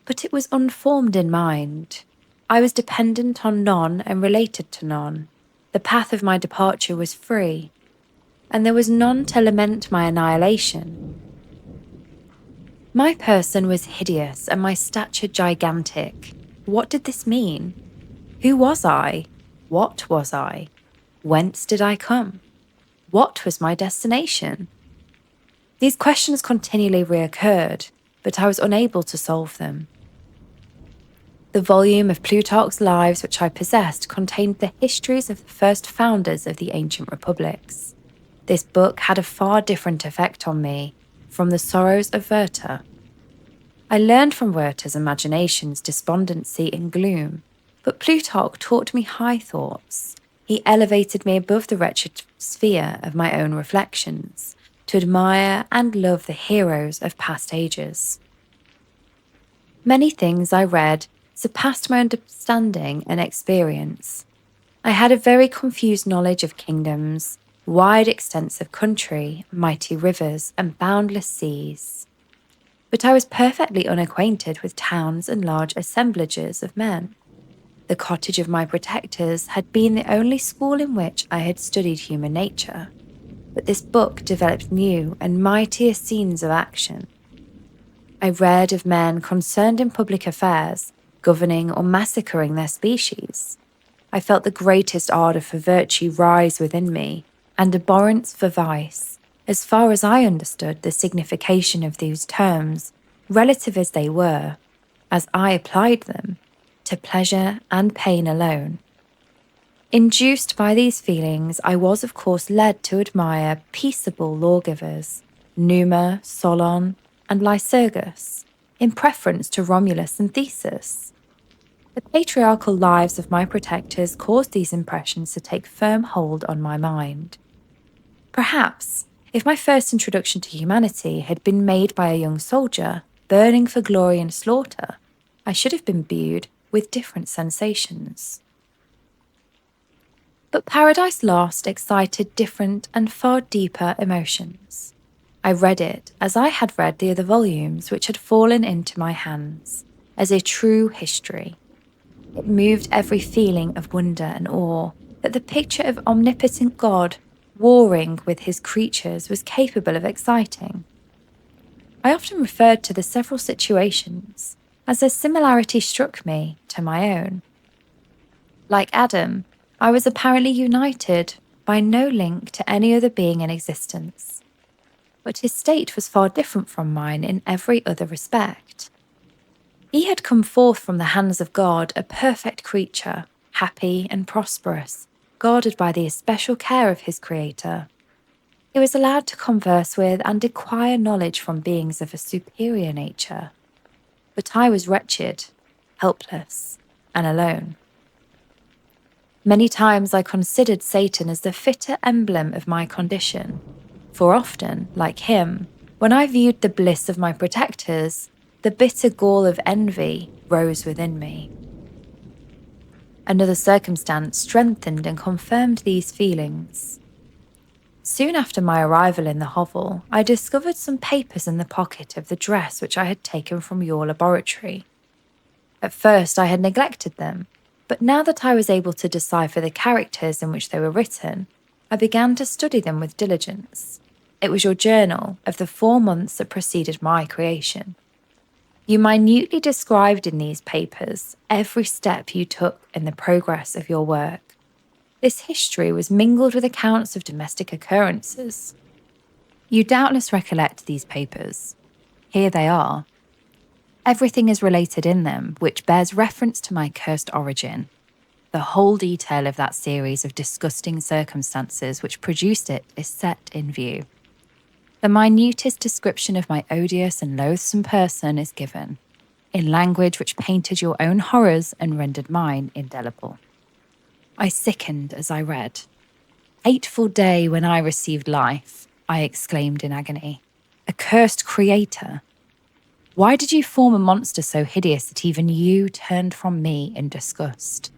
but it was unformed in mind. I was dependent on none and related to none. The path of my departure was free, and there was none to lament my annihilation. My person was hideous and my stature gigantic. What did this mean? Who was I? What was I? Whence did I come? What was my destination? These questions continually reoccurred, but I was unable to solve them. The volume of Plutarch's Lives which I possessed contained the histories of the first founders of the ancient republics. This book had a far different effect on me from The Sorrows of Werther. I learned from Werther's imaginations despondency and gloom, but Plutarch taught me high thoughts. He elevated me above the wretched sphere of my own reflections, to admire and love the heroes of past ages. Many things I read surpassed my understanding and experience. I had a very confused knowledge of kingdoms, wide extents of country, mighty rivers, and boundless seas. But I was perfectly unacquainted with towns and large assemblages of men. The cottage of my protectors had been the only school in which I had studied human nature, but this book developed new and mightier scenes of action. I read of men concerned in public affairs, governing or massacring their species. I felt the greatest ardour for virtue rise within me, and abhorrence for vice, as far as I understood the signification of these terms, relative as they were, as I applied them, to pleasure and pain alone. Induced by these feelings, I was of course led to admire peaceable lawgivers, Numa, Solon, and Lycurgus, in preference to Romulus and Theseus. The patriarchal lives of my protectors caused these impressions to take firm hold on my mind. Perhaps, if my first introduction to humanity had been made by a young soldier, burning for glory and slaughter, I should have been imbued with different sensations. But Paradise Lost excited different and far deeper emotions. I read it as I had read the other volumes which had fallen into my hands, as a true history. It moved every feeling of wonder and awe that the picture of omnipotent God warring with his creatures was capable of exciting. I often referred to the several situations, as their similarity struck me to my own. Like Adam, I was apparently united by no link to any other being in existence, but his state was far different from mine in every other respect. He had come forth from the hands of God a perfect creature, happy and prosperous, guarded by the especial care of his creator. He was allowed to converse with and acquire knowledge from beings of a superior nature. But I was wretched, helpless, and alone. Many times I considered Satan as the fitter emblem of my condition, for often, like him, when I viewed the bliss of my protectors, the bitter gall of envy rose within me. Another circumstance strengthened and confirmed these feelings. Soon after my arrival in the hovel, I discovered some papers in the pocket of the dress which I had taken from your laboratory. At first I had neglected them, but now that I was able to decipher the characters in which they were written, I began to study them with diligence. It was your journal of the 4 months that preceded my creation. You minutely described in these papers every step you took in the progress of your work. This history was mingled with accounts of domestic occurrences. You doubtless recollect these papers. Here they are. Everything is related in them which bears reference to my cursed origin. The whole detail of that series of disgusting circumstances which produced it is set in view. The minutest description of my odious and loathsome person is given, in language which painted your own horrors and rendered mine indelible. I sickened as I read. "Hateful day when I received life," I exclaimed in agony. "Accursed creator! Why did you form a monster so hideous that even you turned from me in disgust?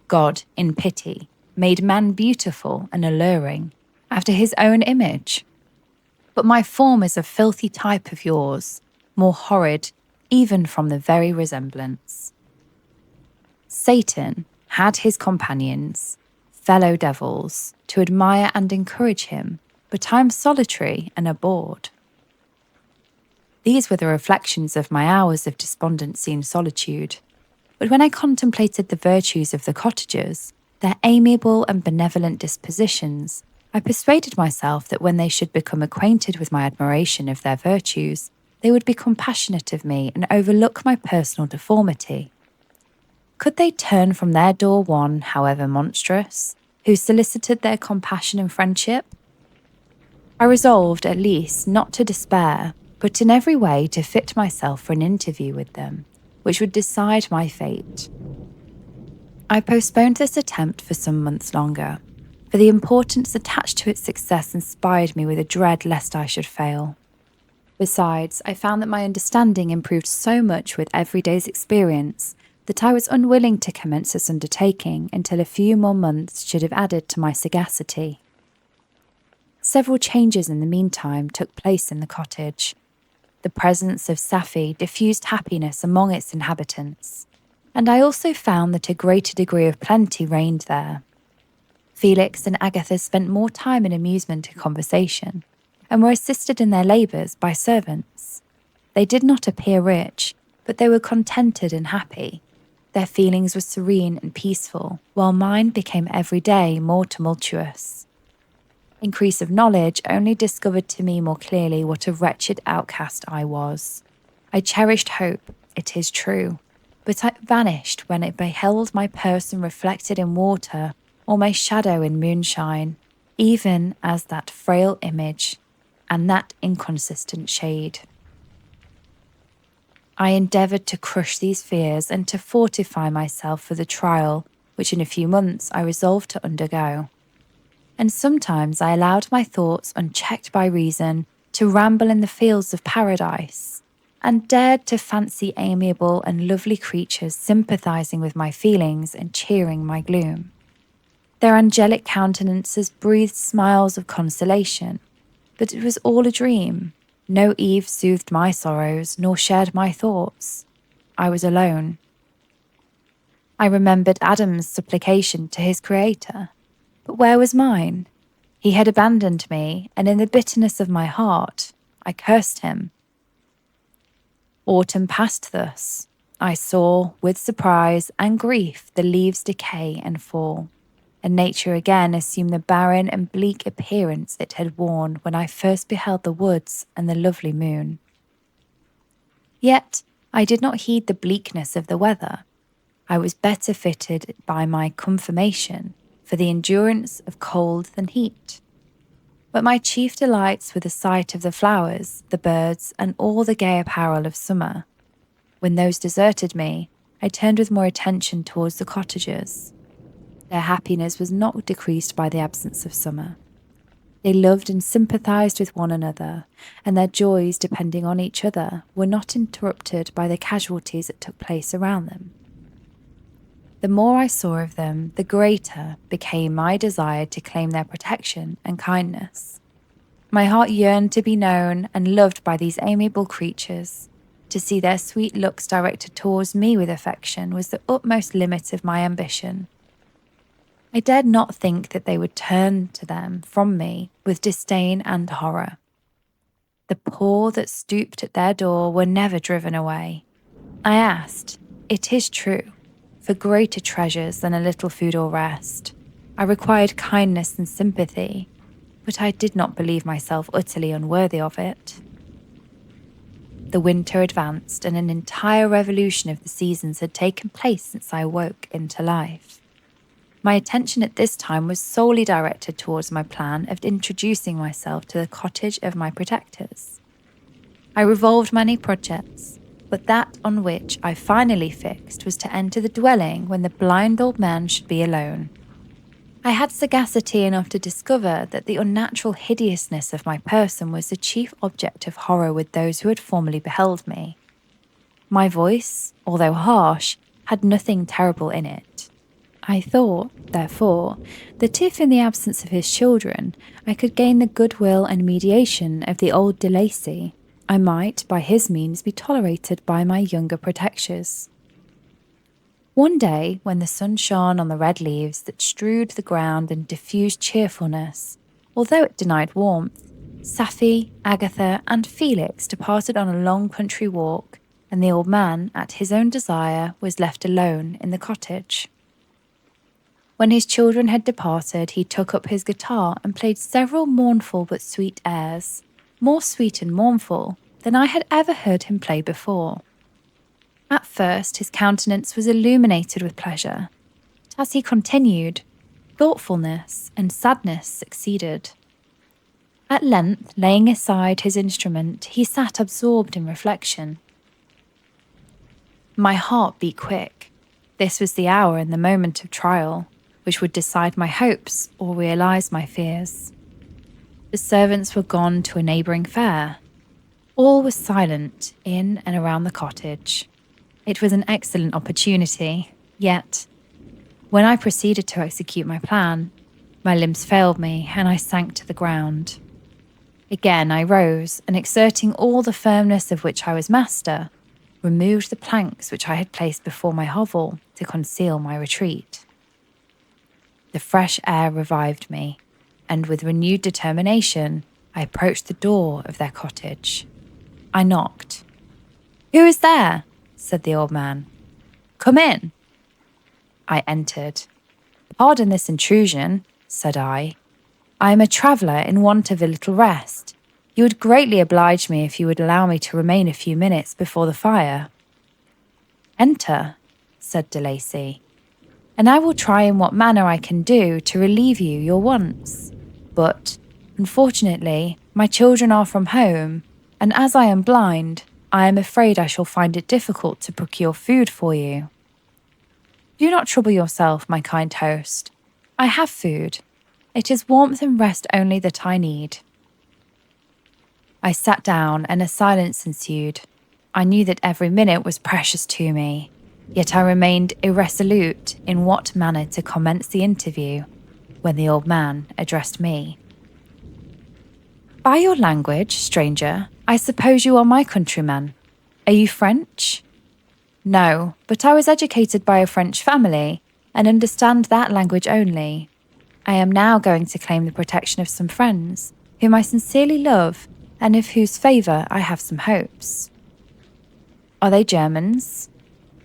God, in pity, made man beautiful and alluring, after his own image. But my form is a filthy type of yours, more horrid even from the very resemblance." Satan had his companions, fellow devils, to admire and encourage him, but I am solitary and abhorred. These were the reflections of my hours of despondency and solitude, but when I contemplated the virtues of the cottagers, their amiable and benevolent dispositions, I persuaded myself that when they should become acquainted with my admiration of their virtues, they would be compassionate of me and overlook my personal deformity. Could they turn from their door one, however monstrous, who solicited their compassion and friendship? I resolved, at least, not to despair, but in every way to fit myself for an interview with them, which would decide my fate. I postponed this attempt for some months longer, for the importance attached to its success inspired me with a dread lest I should fail. Besides, I found that my understanding improved so much with every day's experience that I was unwilling to commence this undertaking until a few more months should have added to my sagacity. Several changes in the meantime took place in the cottage. The presence of Safie diffused happiness among its inhabitants, and I also found that a greater degree of plenty reigned there. Felix and Agatha spent more time in amusement and conversation, and were assisted in their labours by servants. They did not appear rich, but they were contented and happy. Their feelings were serene and peaceful, while mine became every day more tumultuous. Increase of knowledge only discovered to me more clearly what a wretched outcast I was. I cherished hope, it is true, but it vanished when it beheld my person reflected in water or my shadow in moonshine, even as that frail image and that inconsistent shade. I endeavoured to crush these fears and to fortify myself for the trial which in a few months I resolved to undergo. And sometimes I allowed my thoughts, unchecked by reason, to ramble in the fields of paradise, and dared to fancy amiable and lovely creatures sympathising with my feelings and cheering my gloom. Their angelic countenances breathed smiles of consolation, but it was all a dream. No Eve soothed my sorrows, nor shared my thoughts. I was alone. I remembered Adam's supplication to his Creator, but where was mine? He had abandoned me, and in the bitterness of my heart, I cursed him. Autumn passed thus. I saw, with surprise and grief, the leaves decay and fall, and nature again assumed the barren and bleak appearance it had worn when I first beheld the woods and the lovely moon. Yet I did not heed the bleakness of the weather. I was better fitted by my confirmation for for the endurance of cold than heat. But my chief delights were the sight of the flowers, the birds, and all the gay apparel of summer. When those deserted me, I turned with more attention towards the cottagers. Their happiness was not decreased by the absence of summer. They loved and sympathised with one another, and their joys, depending on each other, were not interrupted by the casualties that took place around them. The more I saw of them, the greater became my desire to claim their protection and kindness. My heart yearned to be known and loved by these amiable creatures. To see their sweet looks directed towards me with affection was the utmost limit of my ambition. I dared not think that they would turn to them from me with disdain and horror. The poor that stooped at their door were never driven away. I asked, it is true, for greater treasures than a little food or rest. I required kindness and sympathy, but I did not believe myself utterly unworthy of it. The winter advanced, and an entire revolution of the seasons had taken place since I awoke into life. My attention at this time was solely directed towards my plan of introducing myself to the cottage of my protectors. I revolved many projects, but that on which I finally fixed was to enter the dwelling when the blind old man should be alone. I had sagacity enough to discover that the unnatural hideousness of my person was the chief object of horror with those who had formerly beheld me. My voice, although harsh, had nothing terrible in it. I thought, therefore, that if in the absence of his children I could gain the goodwill and mediation of the old de Lacy, I might by his means be tolerated by my younger protectors. One day, when the sun shone on the red leaves that strewed the ground and diffused cheerfulness, although it denied warmth, Safie, Agatha, and Felix departed on a long country walk, and the old man, at his own desire, was left alone in the cottage. When his children had departed, he took up his guitar and played several mournful but sweet airs, more sweet and mournful than I had ever heard him play before. At first his countenance was illuminated with pleasure, but as he continued, thoughtfulness and sadness succeeded. At length, laying aside his instrument, he sat absorbed in reflection. My heart beat quick. This was the hour and the moment of trial, which would decide my hopes or realise my fears. The servants were gone to a neighbouring fair. All was silent in and around the cottage. It was an excellent opportunity, yet, when I proceeded to execute my plan, my limbs failed me and I sank to the ground. Again I rose, and exerting all the firmness of which I was master, removed the planks which I had placed before my hovel to conceal my retreat. The fresh air revived me, and with renewed determination, I approached the door of their cottage. I knocked. "Who is there?" said the old man. "Come in." I entered. "Pardon this intrusion," said I. "I am a traveller in want of a little rest. You would greatly oblige me if you would allow me to remain a few minutes before the fire." "Enter," said de Lacy, "and I will try in what manner I can do to relieve you your wants. But, unfortunately, my children are from home, and as I am blind, I am afraid I shall find it difficult to procure food for you." "Do not trouble yourself, my kind host. I have food. It is warmth and rest only that I need." I sat down, and a silence ensued. I knew that every minute was precious to me, yet I remained irresolute in what manner to commence the interview, when the old man addressed me. "By your language, stranger, I suppose you are my countryman. Are you French?" "No, but I was educated by a French family, and understand that language only. I am now going to claim the protection of some friends, whom I sincerely love, and of whose favour I have some hopes." "Are they Germans?"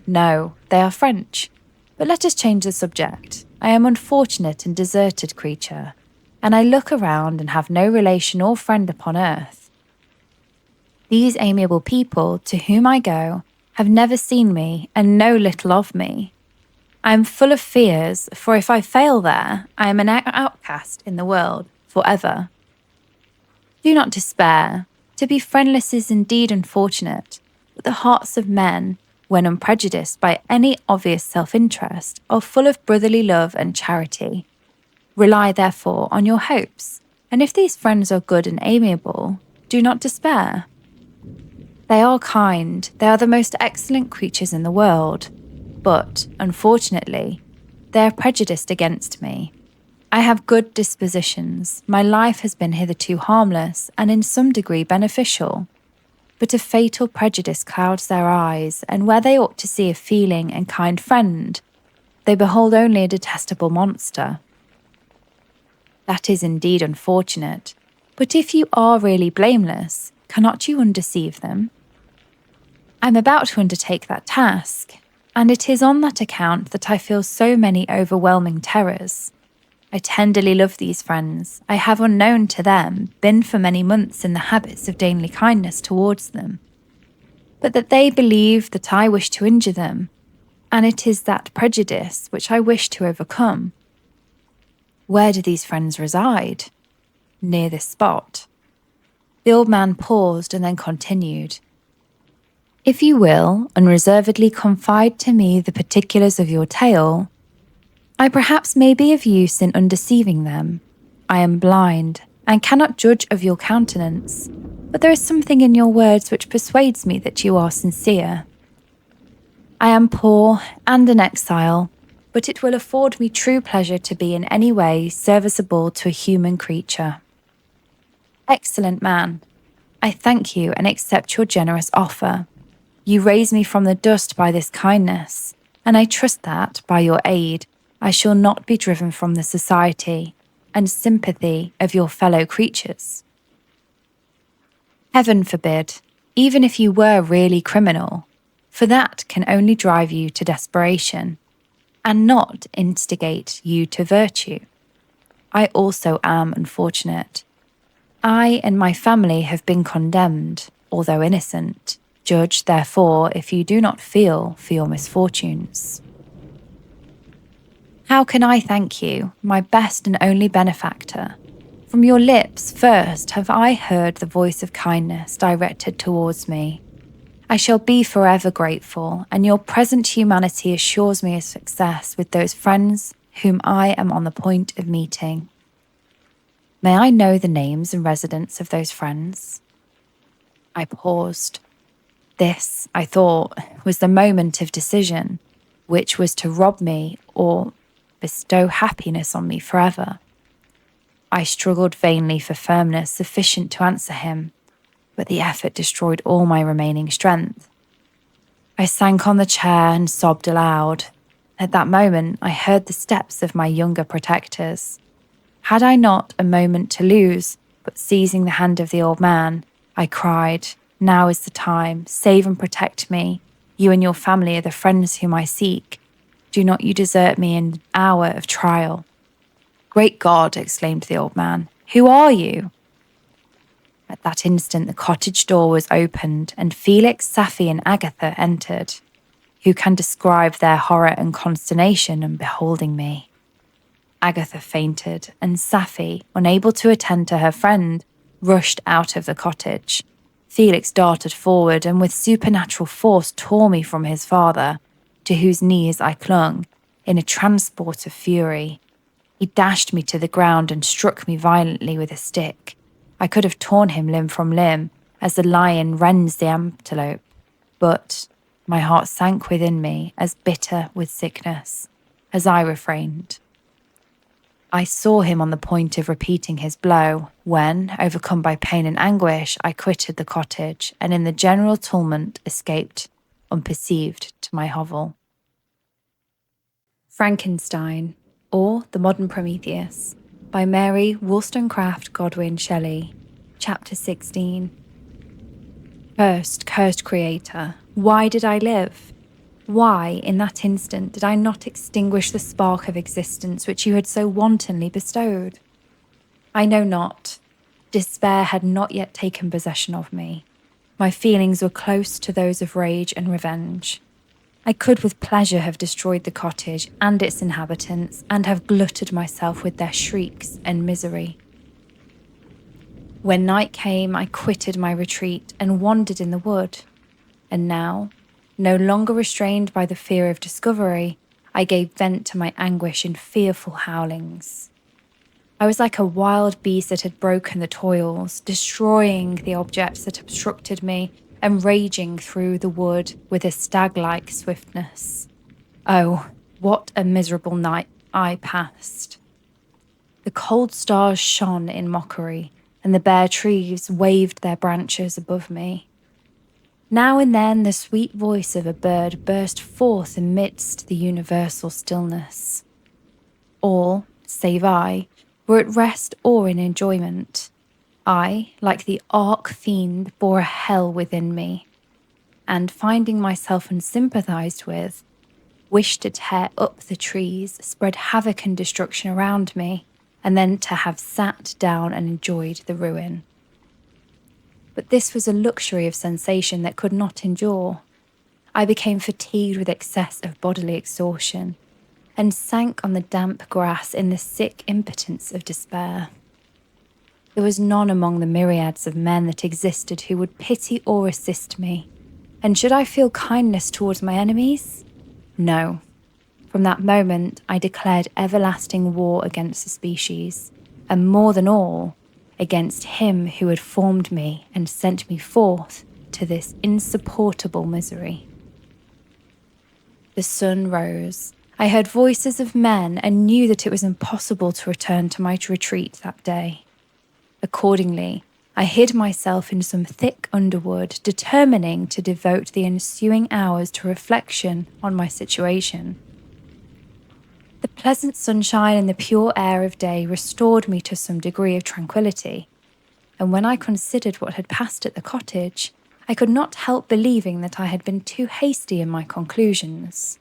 "No, they are French. But let us change the subject. I am an unfortunate and deserted creature, and I look around and have no relation or friend upon earth. These amiable people to whom I go have never seen me and know little of me. I am full of fears, for if I fail there, I am an outcast in the world forever. Do not despair. To be friendless is indeed unfortunate, but the hearts of men, when unprejudiced by any obvious self-interest, are full of brotherly love and charity. Rely, therefore, on your hopes, and if these friends are good and amiable, do not despair. They are kind, they are the most excellent creatures in the world, but, unfortunately, they are prejudiced against me. I have good dispositions, my life has been hitherto harmless and in some degree beneficial. But a fatal prejudice clouds their eyes, and where they ought to see a feeling and kind friend, they behold only a detestable monster. That is indeed unfortunate, but if you are really blameless, cannot you undeceive them? I am about to undertake that task, and it is on that account that I feel so many overwhelming terrors. I tenderly love these friends. I have, unknown to them, been for many months in the habits of daily kindness towards them. But that they believe that I wish to injure them, and it is that prejudice which I wish to overcome. Where do these friends reside? Near this spot. The old man paused and then continued. If you will unreservedly confide to me the particulars of your tale, I perhaps may be of use in undeceiving them. I am blind, and cannot judge of your countenance, but there is something in your words which persuades me that you are sincere. I am poor and an exile, but it will afford me true pleasure to be in any way serviceable to a human creature. Excellent man, I thank you and accept your generous offer. You raise me from the dust by this kindness, and I trust that, by your aid, I shall not be driven from the society and sympathy of your fellow creatures. Heaven forbid, even if you were really criminal, for that can only drive you to desperation, and not instigate you to virtue. I also am unfortunate. I and my family have been condemned, although innocent. Judge, therefore, if you do not feel for your misfortunes. How can I thank you, my best and only benefactor? From your lips first have I heard the voice of kindness directed towards me. I shall be forever grateful, and your present humanity assures me of success with those friends whom I am on the point of meeting. May I know the names and residence of those friends? I paused. This, I thought, was the moment of decision, which was to rob me or bestow happiness on me forever. I struggled vainly for firmness sufficient to answer him, but the effort destroyed all my remaining strength. I sank on the chair and sobbed aloud. At that moment, I heard the steps of my younger protectors. Had I not a moment to lose, but seizing the hand of the old man, I cried, "Now is the time, save and protect me. You and your family are the friends whom I seek. Do not you desert me in an hour of trial." "Great God!" exclaimed the old man. "Who are you?" At that instant the cottage door was opened, and Felix, Safie, and Agatha entered. Who can describe their horror and consternation on beholding me? Agatha fainted, and Safie, unable to attend to her friend, rushed out of the cottage. Felix darted forward and with supernatural force tore me from his father, to whose knees I clung, in a transport of fury. He dashed me to the ground and struck me violently with a stick. I could have torn him limb from limb, as the lion rends the antelope, but my heart sank within me, as bitter with sickness, as I refrained. I saw him on the point of repeating his blow, when, overcome by pain and anguish, I quitted the cottage, and in the general tumult escaped unperceived to my hovel. Frankenstein, or The Modern Prometheus, by Mary Wollstonecraft Godwin Shelley, Chapter 16. Cursed Creator, why did I live? Why, in that instant, did I not extinguish the spark of existence which you had so wantonly bestowed? I know not. Despair had not yet taken possession of me. My feelings were close to those of rage and revenge. I could with pleasure have destroyed the cottage and its inhabitants and have glutted myself with their shrieks and misery. When night came, I quitted my retreat and wandered in the wood. And now, no longer restrained by the fear of discovery, I gave vent to my anguish in fearful howlings. I was like a wild beast that had broken the toils, destroying the objects that obstructed me and raging through the wood with a stag-like swiftness. Oh, what a miserable night I passed. The cold stars shone in mockery, and the bare trees waved their branches above me. Now and then the sweet voice of a bird burst forth amidst the universal stillness. All, save I, were at rest or in enjoyment. I, like the arch-fiend, bore a hell within me, and finding myself unsympathized with, wished to tear up the trees, spread havoc and destruction around me, and then to have sat down and enjoyed the ruin. But this was a luxury of sensation that could not endure. I became fatigued with excess of bodily exhaustion, and sank on the damp grass in the sick impotence of despair. There was none among the myriads of men that existed who would pity or assist me, and should I feel kindness towards my enemies? No. From that moment, I declared everlasting war against the species, and more than all, against him who had formed me and sent me forth to this insupportable misery. The sun rose. I heard voices of men and knew that it was impossible to return to my retreat that day. Accordingly, I hid myself in some thick underwood, determining to devote the ensuing hours to reflection on my situation. The pleasant sunshine and the pure air of day restored me to some degree of tranquillity, and when I considered what had passed at the cottage, I could not help believing that I had been too hasty in my conclusions.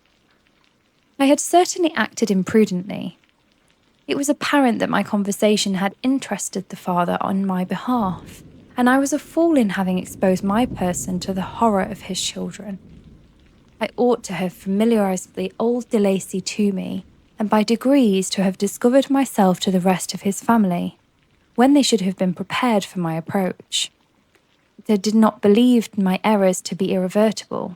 I had certainly acted imprudently. It was apparent that my conversation had interested the father on my behalf, and I was a fool in having exposed my person to the horror of his children. I ought to have familiarised the old De Lacy to me, and by degrees to have discovered myself to the rest of his family, when they should have been prepared for my approach. They did not believe my errors to be irreversible,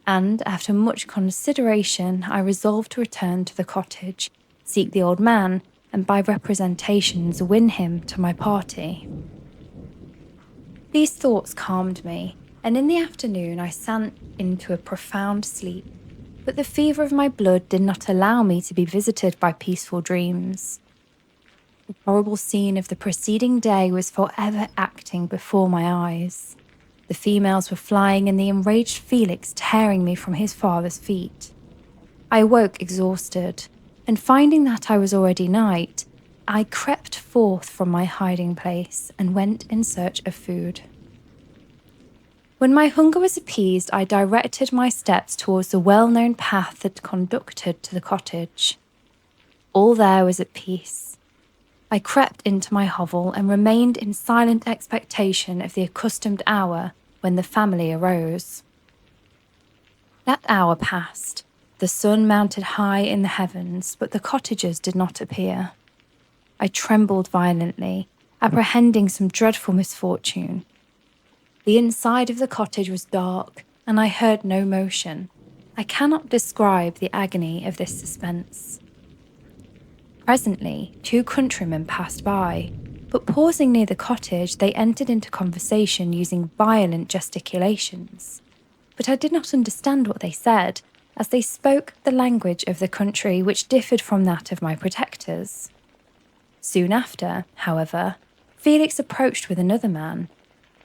and after much consideration I resolved to return to the cottage, seek the old man, and by representations win him to my party. These thoughts calmed me, and in the afternoon I sank into a profound sleep, but the fever of my blood did not allow me to be visited by peaceful dreams. The horrible scene of the preceding day was forever acting before my eyes. The females were flying and the enraged Felix tearing me from his father's feet. I awoke exhausted, and finding that I was already night, I crept forth from my hiding place and went in search of food. When my hunger was appeased, I directed my steps towards the well-known path that conducted to the cottage. All there was at peace. I crept into my hovel and remained in silent expectation of the accustomed hour when the family arose. That hour passed. The sun mounted high in the heavens, but the cottagers did not appear. I trembled violently, apprehending some dreadful misfortune. The inside of the cottage was dark, and I heard no motion. I cannot describe the agony of this suspense. Presently, 2 countrymen passed by, but pausing near the cottage, they entered into conversation using violent gesticulations. But I did not understand what they said, as they spoke the language of the country which differed from that of my protectors. Soon after, however, Felix approached with another man.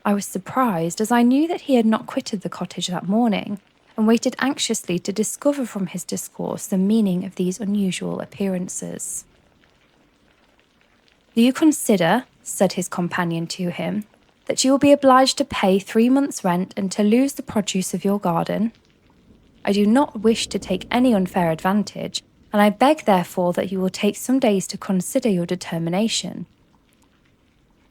I was surprised, as I knew that he had not quitted the cottage that morning, and waited anxiously to discover from his discourse the meaning of these unusual appearances. "Do you consider," said his companion to him, "that you will be obliged to pay 3 months' rent and to lose the produce of your garden? I do not wish to take any unfair advantage, and I beg therefore that you will take some days to consider your determination."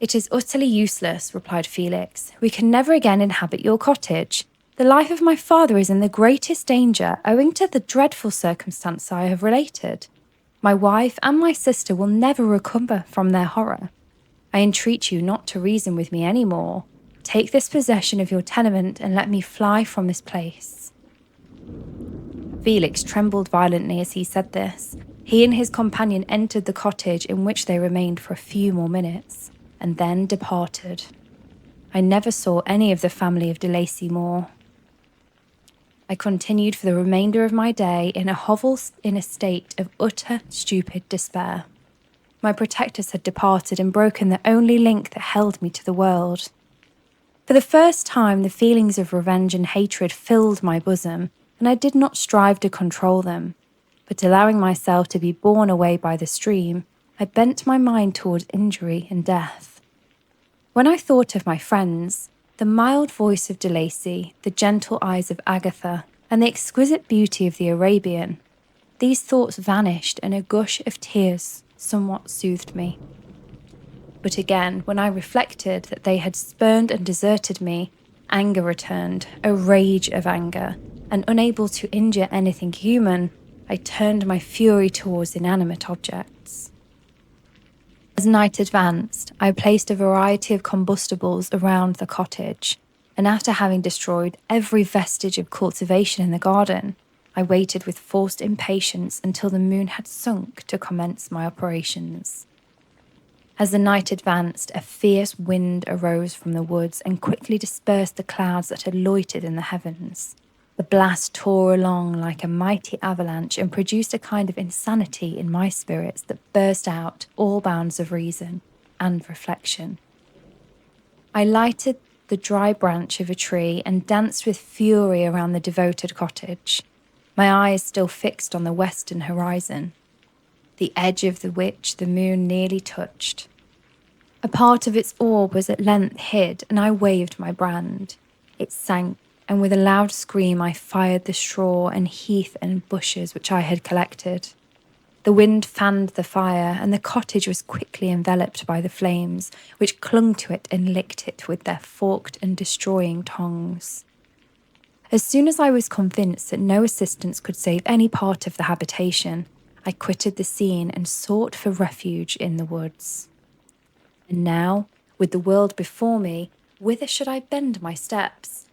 "It is utterly useless," replied Felix. "We can never again inhabit your cottage. The life of my father is in the greatest danger owing to the dreadful circumstance I have related. My wife and my sister will never recover from their horror. I entreat you not to reason with me any more. Take this possession of your tenement and let me fly from this place." Felix trembled violently as he said this. He and his companion entered the cottage, in which they remained for a few more minutes, and then departed. I never saw any of the family of de Lacy more. I continued for the remainder of my day in a hovel in a state of utter, stupid despair. My protectors had departed and broken the only link that held me to the world. For the first time, the feelings of revenge and hatred filled my bosom, and I did not strive to control them, but allowing myself to be borne away by the stream, I bent my mind towards injury and death. When I thought of my friends, the mild voice of de Lacy, the gentle eyes of Agatha, and the exquisite beauty of the Arabian, these thoughts vanished and a gush of tears somewhat soothed me. But again, when I reflected that they had spurned and deserted me, anger returned, a rage of anger, and unable to injure anything human, I turned my fury towards inanimate objects. As night advanced, I placed a variety of combustibles around the cottage, and after having destroyed every vestige of cultivation in the garden, I waited with forced impatience until the moon had sunk to commence my operations. As the night advanced, a fierce wind arose from the woods and quickly dispersed the clouds that had loitered in the heavens. The blast tore along like a mighty avalanche and produced a kind of insanity in my spirits that burst out all bounds of reason and reflection. I lighted the dry branch of a tree and danced with fury around the devoted cottage, my eyes still fixed on the western horizon, the edge of which the moon nearly touched. A part of its orb was at length hid, and I waved my brand. It sank, and with a loud scream I fired the straw and heath and bushes which I had collected. The wind fanned the fire, and the cottage was quickly enveloped by the flames, which clung to it and licked it with their forked and destroying tongues. As soon as I was convinced that no assistance could save any part of the habitation, I quitted the scene and sought for refuge in the woods. And now, with the world before me, whither should I bend my steps?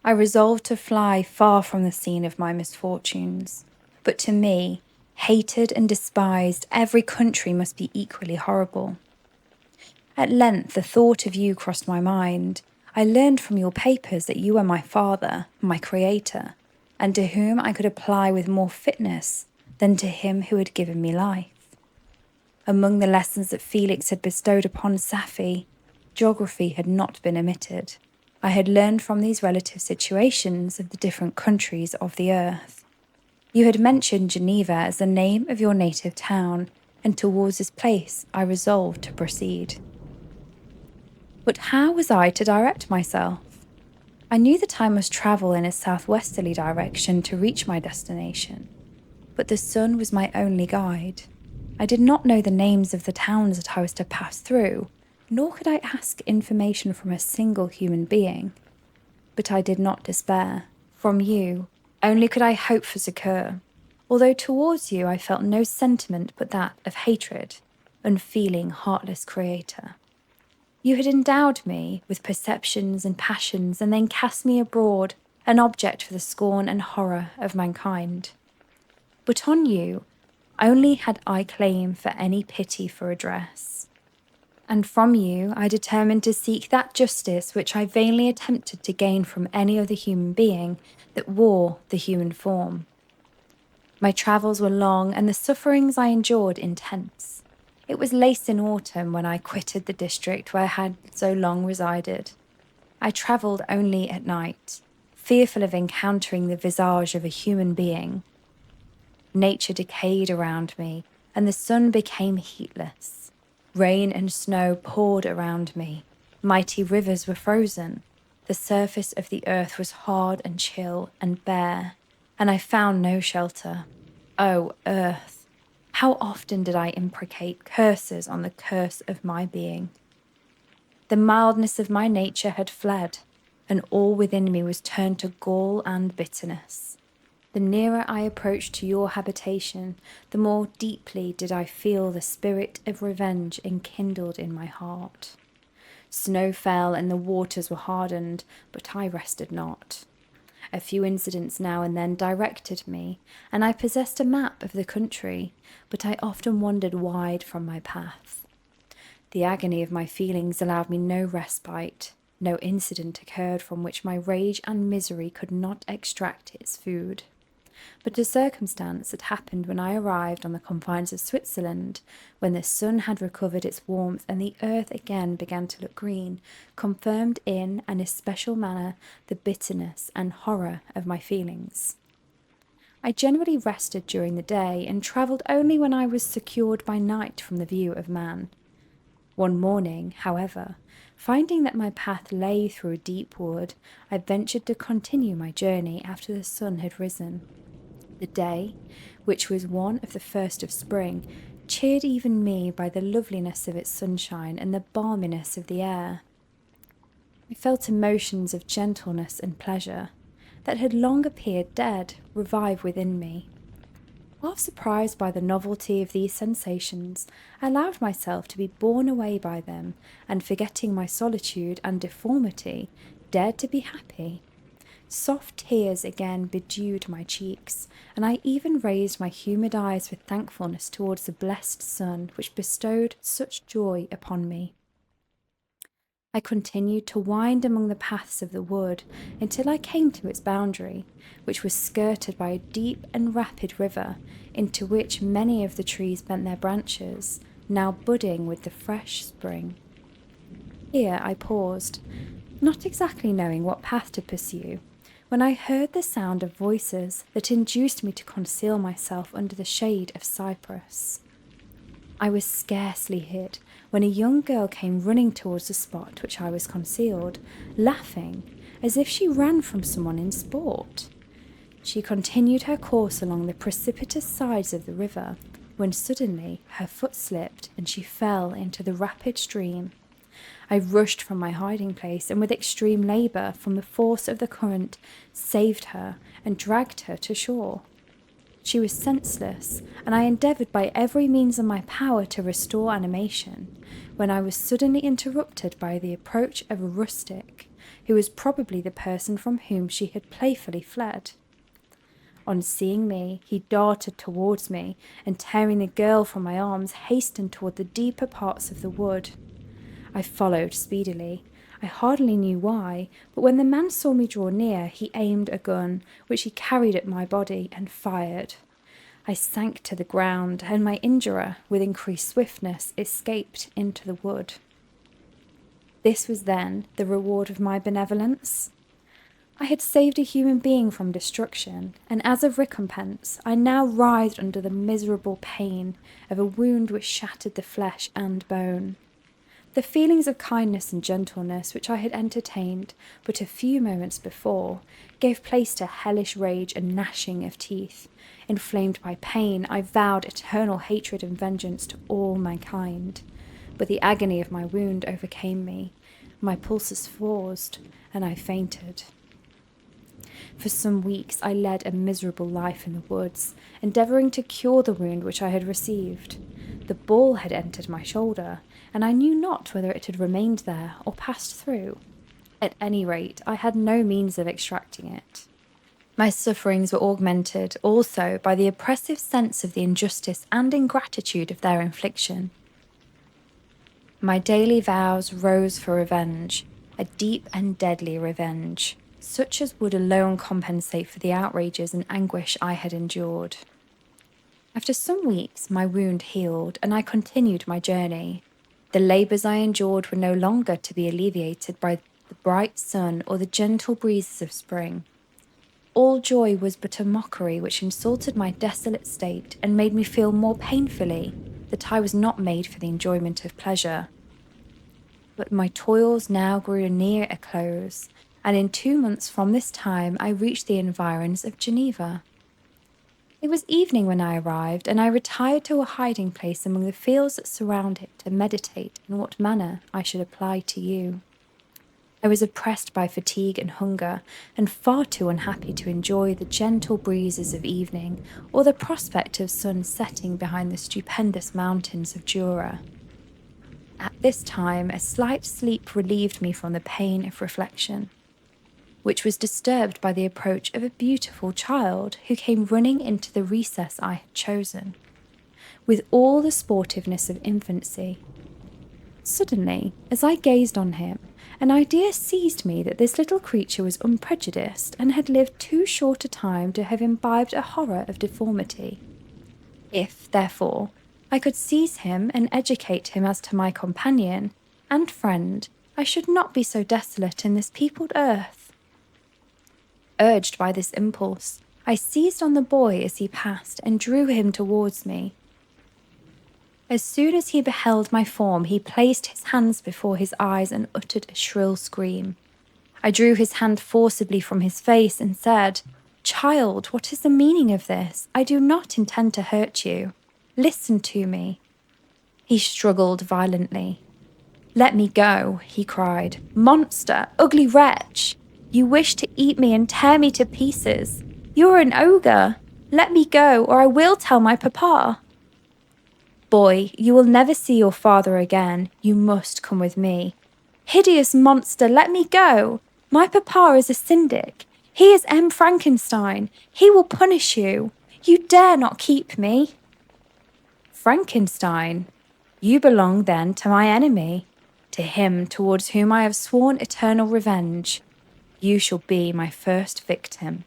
I resolved to fly far from the scene of my misfortunes. But to me, hated and despised, every country must be equally horrible. At length the thought of you crossed my mind. I learned from your papers that you were my father, my creator, and to whom I could apply with more fitness than to him who had given me life. Among the lessons that Felix had bestowed upon Safie, geography had not been omitted. I had learned from these relative situations of the different countries of the earth. You had mentioned Geneva as the name of your native town, and towards this place I resolved to proceed. But how was I to direct myself? I knew that I must travel in a southwesterly direction to reach my destination, but the sun was my only guide. I did not know the names of the towns that I was to pass through, nor could I ask information from a single human being. But I did not despair. From you only could I hope for succour, although towards you I felt no sentiment but that of hatred, unfeeling, heartless creator. You had endowed me with perceptions and passions, and then cast me abroad, an object for the scorn and horror of mankind. But on you only had I claim for any pity for redress. And from you I determined to seek that justice which I vainly attempted to gain from any other human being that wore the human form. My travels were long, and the sufferings I endured intense. It was late in autumn when I quitted the district where I had so long resided. I travelled only at night, fearful of encountering the visage of a human being. Nature decayed around me, and the sun became heatless. Rain and snow poured around me. Mighty rivers were frozen. The surface of the earth was hard and chill and bare, and I found no shelter. O earth! How often did I imprecate curses on the curse of my being? The mildness of my nature had fled. and all within me was turned to gall and bitterness. The nearer I approached to your habitation, the more deeply did I feel the spirit of revenge enkindled in my heart. Snow fell and the waters were hardened, but I rested not. A few incidents now and then directed me, and I possessed a map of the country, but I often wandered wide from my path. The agony of my feelings allowed me no respite. No incident occurred from which my rage and misery could not extract its food. But a circumstance that happened when I arrived on the confines of Switzerland, when the sun had recovered its warmth and the earth again began to look green, confirmed in an especial manner the bitterness and horror of my feelings. I generally rested during the day and travelled only when I was secured by night from the view of man. One morning, however, finding that my path lay through a deep wood, I ventured to continue my journey after the sun had risen. The day, which was one of the first of spring, cheered even me by the loveliness of its sunshine and the balminess of the air. I felt emotions of gentleness and pleasure, that had long appeared dead, revive within me. Half surprised by the novelty of these sensations, I allowed myself to be borne away by them, and forgetting my solitude and deformity, dared to be happy. Soft tears again bedewed my cheeks, and I even raised my humid eyes with thankfulness towards the blessed sun which bestowed such joy upon me. I continued to wind among the paths of the wood until I came to its boundary, which was skirted by a deep and rapid river, into which many of the trees bent their branches, now budding with the fresh spring. Here I paused, not exactly knowing what path to pursue, when I heard the sound of voices that induced me to conceal myself under the shade of cypress. I was scarcely hid when a young girl came running towards the spot which I was concealed, laughing as if she ran from someone in sport. She continued her course along the precipitous sides of the river, when suddenly her foot slipped and she fell into the rapid stream. I rushed from my hiding place and with extreme labour from the force of the current saved her and dragged her to shore. She was senseless, and I endeavoured by every means in my power to restore animation, when I was suddenly interrupted by the approach of a rustic, who was probably the person from whom she had playfully fled. On seeing me, he darted towards me, and tearing the girl from my arms, hastened toward the deeper parts of the wood. I followed speedily. I hardly knew why, but when the man saw me draw near, he aimed a gun, which he carried at my body, and fired. I sank to the ground, and my injurer, with increased swiftness, escaped into the wood. This was then the reward of my benevolence. I had saved a human being from destruction, and as a recompense, I now writhed under the miserable pain of a wound which shattered the flesh and bone. The feelings of kindness and gentleness which I had entertained but a few moments before gave place to hellish rage and gnashing of teeth. Inflamed by pain, I vowed eternal hatred and vengeance to all mankind. But the agony of my wound overcame me. My pulses paused, and I fainted. For some weeks I led a miserable life in the woods, endeavouring to cure the wound which I had received. The ball had entered my shoulder, and I knew not whether it had remained there or passed through. At any rate, I had no means of extracting it. My sufferings were augmented also by the oppressive sense of the injustice and ingratitude of their infliction. My daily vows rose for revenge, a deep and deadly revenge, such as would alone compensate for the outrages and anguish I had endured. After some weeks, my wound healed, and I continued my journey. The labours I endured were no longer to be alleviated by the bright sun or the gentle breezes of spring. All joy was but a mockery which insulted my desolate state and made me feel more painfully that I was not made for the enjoyment of pleasure. But my toils now grew near a close, and in 2 months from this time I reached the environs of Geneva. It was evening when I arrived, and I retired to a hiding place among the fields that surround it to meditate in what manner I should apply to you. I was oppressed by fatigue and hunger, and far too unhappy to enjoy the gentle breezes of evening or the prospect of sun setting behind the stupendous mountains of Jura. At this time, a slight sleep relieved me from the pain of reflection, which was disturbed by the approach of a beautiful child who came running into the recess I had chosen, with all the sportiveness of infancy. Suddenly, as I gazed on him, an idea seized me that this little creature was unprejudiced and had lived too short a time to have imbibed a horror of deformity. If, therefore, I could seize him and educate him as to my companion and friend, I should not be so desolate in this peopled earth. Urged by this impulse, I seized on the boy as he passed and drew him towards me. As soon as he beheld my form, he placed his hands before his eyes and uttered a shrill scream. I drew his hand forcibly from his face and said, "Child, what is the meaning of this? I do not intend to hurt you. Listen to me." He struggled violently. "Let me go," he cried. "Monster! Ugly wretch! You wish to eat me and tear me to pieces. You are an ogre. Let me go, or I will tell my papa." "Boy, you will never see your father again. You must come with me." "Hideous monster, let me go. My papa is a syndic. He is M. Frankenstein. He will punish you. You dare not keep me." "Frankenstein? You belong then to my enemy, to him towards whom I have sworn eternal revenge. You shall be my first victim."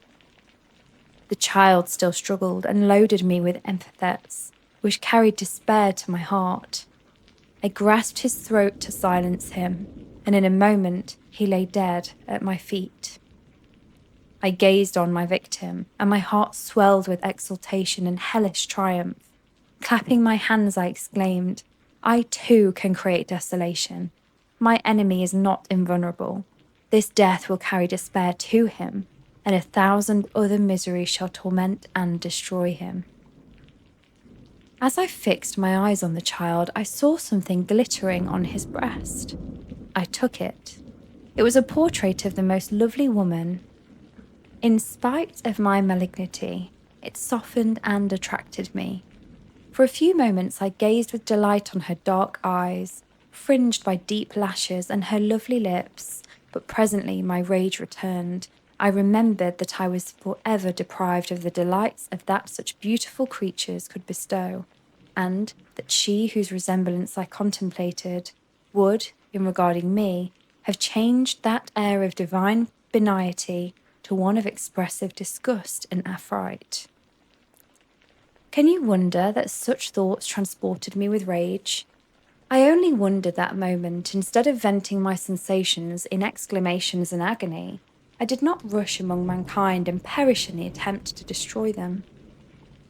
The child still struggled and loaded me with epithets, which carried despair to my heart. I grasped his throat to silence him, and in a moment he lay dead at my feet. I gazed on my victim, and my heart swelled with exultation and hellish triumph. Clapping my hands, I exclaimed, "I too can create desolation. My enemy is not invulnerable. This death will carry despair to him, and 1,000 other miseries shall torment and destroy him." As I fixed my eyes on the child, I saw something glittering on his breast. I took it. It was a portrait of the most lovely woman. In spite of my malignity, it softened and attracted me. For a few moments I gazed with delight on her dark eyes, fringed by deep lashes, and her lovely lips, but presently my rage returned. I remembered that I was forever deprived of the delights of that such beautiful creatures could bestow, and that she whose resemblance I contemplated would, in regarding me, have changed that air of divine benignity to one of expressive disgust and affright. Can you wonder that such thoughts transported me with rage? I only wondered that moment, instead of venting my sensations in exclamations and agony, I did not rush among mankind and perish in the attempt to destroy them.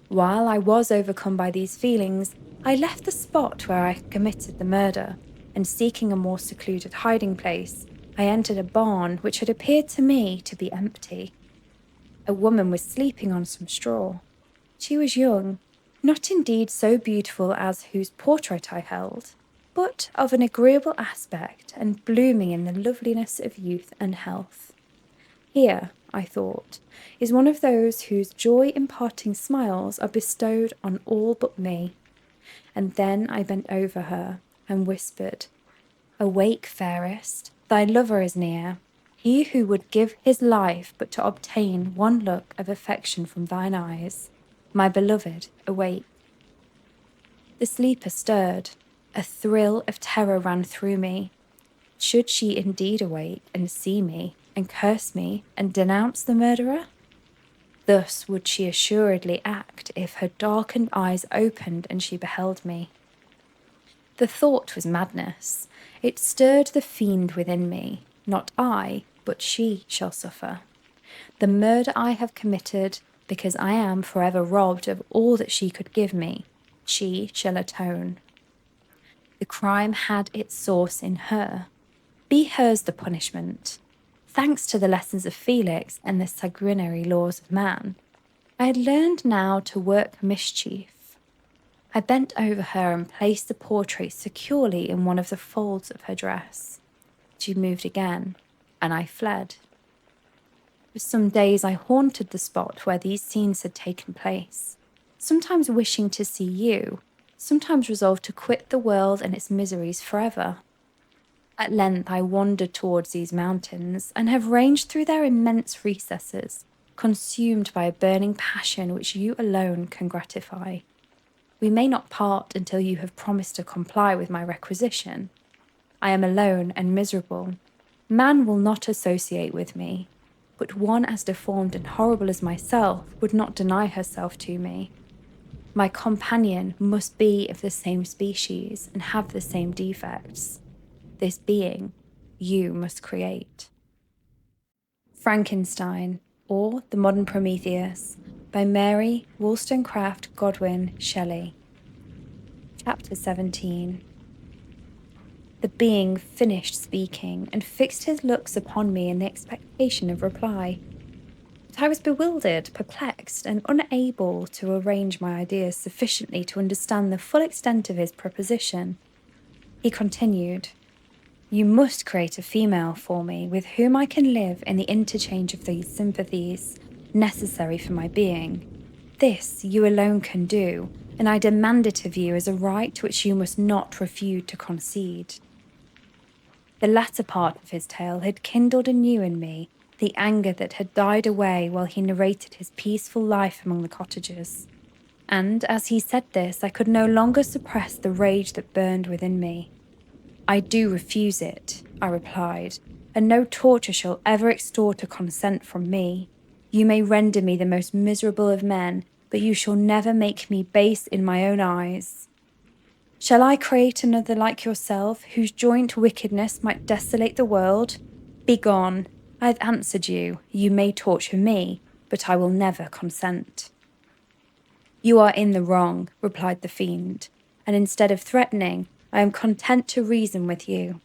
While I was overcome by these feelings, I left the spot where I had committed the murder, and seeking a more secluded hiding place, I entered a barn which had appeared to me to be empty. A woman was sleeping on some straw. She was young, not indeed so beautiful as whose portrait I held, but of an agreeable aspect and blooming in the loveliness of youth and health. Here, I thought, is one of those whose joy-imparting smiles are bestowed on all but me. And then I bent over her and whispered, "Awake, fairest, thy lover is near. He who would give his life but to obtain one look of affection from thine eyes. My beloved, awake." The sleeper stirred. A thrill of terror ran through me. Should she indeed awake and see me, and curse me, and denounce the murderer? Thus would she assuredly act if her darkened eyes opened and she beheld me. The thought was madness. It stirred the fiend within me. Not I, but she shall suffer. The murder I have committed, because I am forever robbed of all that she could give me, she shall atone. The crime had its source in her. Be hers the punishment. Thanks to the lessons of Felix and the sanguinary laws of man, I had learned now to work mischief. I bent over her and placed the portrait securely in one of the folds of her dress. She moved again. and I fled. For some days I haunted the spot where these scenes had taken place, sometimes wishing to see you, sometimes resolved to quit the world and its miseries forever. At length I wandered towards these mountains, and have ranged through their immense recesses, consumed by a burning passion which you alone can gratify. We may not part until you have promised to comply with my requisition. I am alone and miserable. Man will not associate with me, but one as deformed and horrible as myself would not deny herself to me. My companion must be of the same species and have the same defects. This being you must create. Frankenstein, or The Modern Prometheus, by Mary Wollstonecraft Godwin Shelley. Chapter 17. The being finished speaking and fixed his looks upon me in the expectation of reply. But I was bewildered, perplexed, and unable to arrange my ideas sufficiently to understand the full extent of his proposition. He continued, "You must create a female for me with whom I can live in the interchange of these sympathies necessary for my being. This you alone can do, and I demand it of you as a right which you must not refuse to concede." The latter part of his tale had kindled anew in me the anger that had died away while he narrated his peaceful life among the cottagers. And as he said this, I could no longer suppress the rage that burned within me. "I do refuse it," I replied, "and no torture shall ever extort a consent from me. You may render me the most miserable of men, but you shall never make me base in my own eyes. Shall I create another like yourself, whose joint wickedness might desolate the world? Begone! I have answered you. You may torture me, but I will never consent." "You are in the wrong," replied the fiend, "and instead of threatening, I am content to reason with you.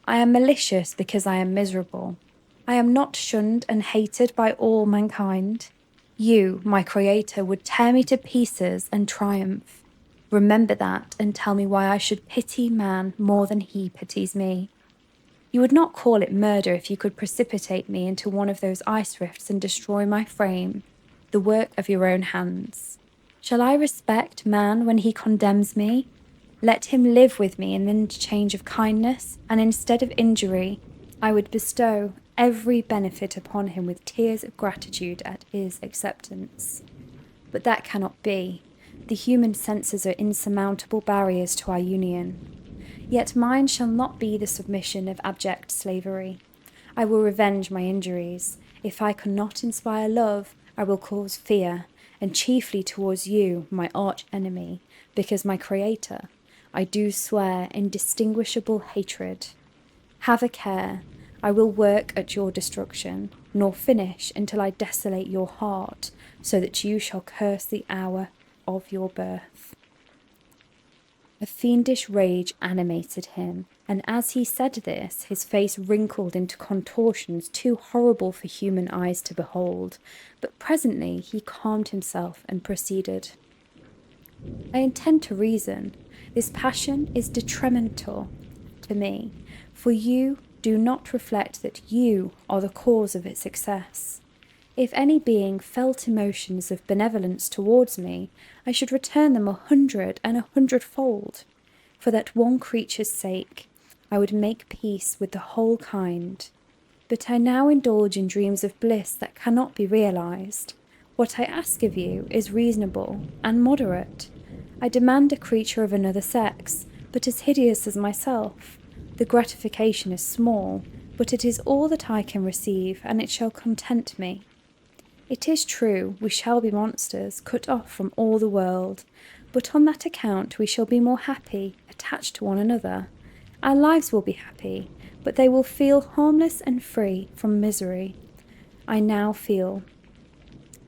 I am malicious because I am miserable. I am not shunned and hated by all mankind. You, my creator, would tear me to pieces and triumph. Remember that, and tell me why I should pity man more than he pities me. You would not call it murder if you could precipitate me into one of those ice rifts and destroy my frame, the work of your own hands. Shall I respect man when he condemns me? Let him live with me in the interchange of kindness, and instead of injury, I would bestow every benefit upon him with tears of gratitude at his acceptance. But that cannot be. The human senses are insurmountable barriers to our union. Yet mine shall not be the submission of abject slavery. I will revenge my injuries. If I cannot inspire love, I will cause fear, and chiefly towards you, my arch enemy, because my creator, I do swear indistinguishable hatred. Have a care. I will work at your destruction, nor finish until I desolate your heart, so that you shall curse the hour of your birth." A fiendish rage animated him, and as he said this, his face wrinkled into contortions too horrible for human eyes to behold. But presently he calmed himself and proceeded. "I intend to reason. This passion is detrimental to me, for you do not reflect that you are the cause of its excess. If any being felt emotions of benevolence towards me, I should return them 100 and 100-fold. For that one creature's sake, I would make peace with the whole kind. But I now indulge in dreams of bliss that cannot be realized. What I ask of you is reasonable and moderate. I demand a creature of another sex, but as hideous as myself. The gratification is small, but it is all that I can receive, and it shall content me. It is true, we shall be monsters, cut off from all the world, but on that account we shall be more happy, attached to one another. Our lives will be happy, but they will feel harmless and free from misery. I now feel.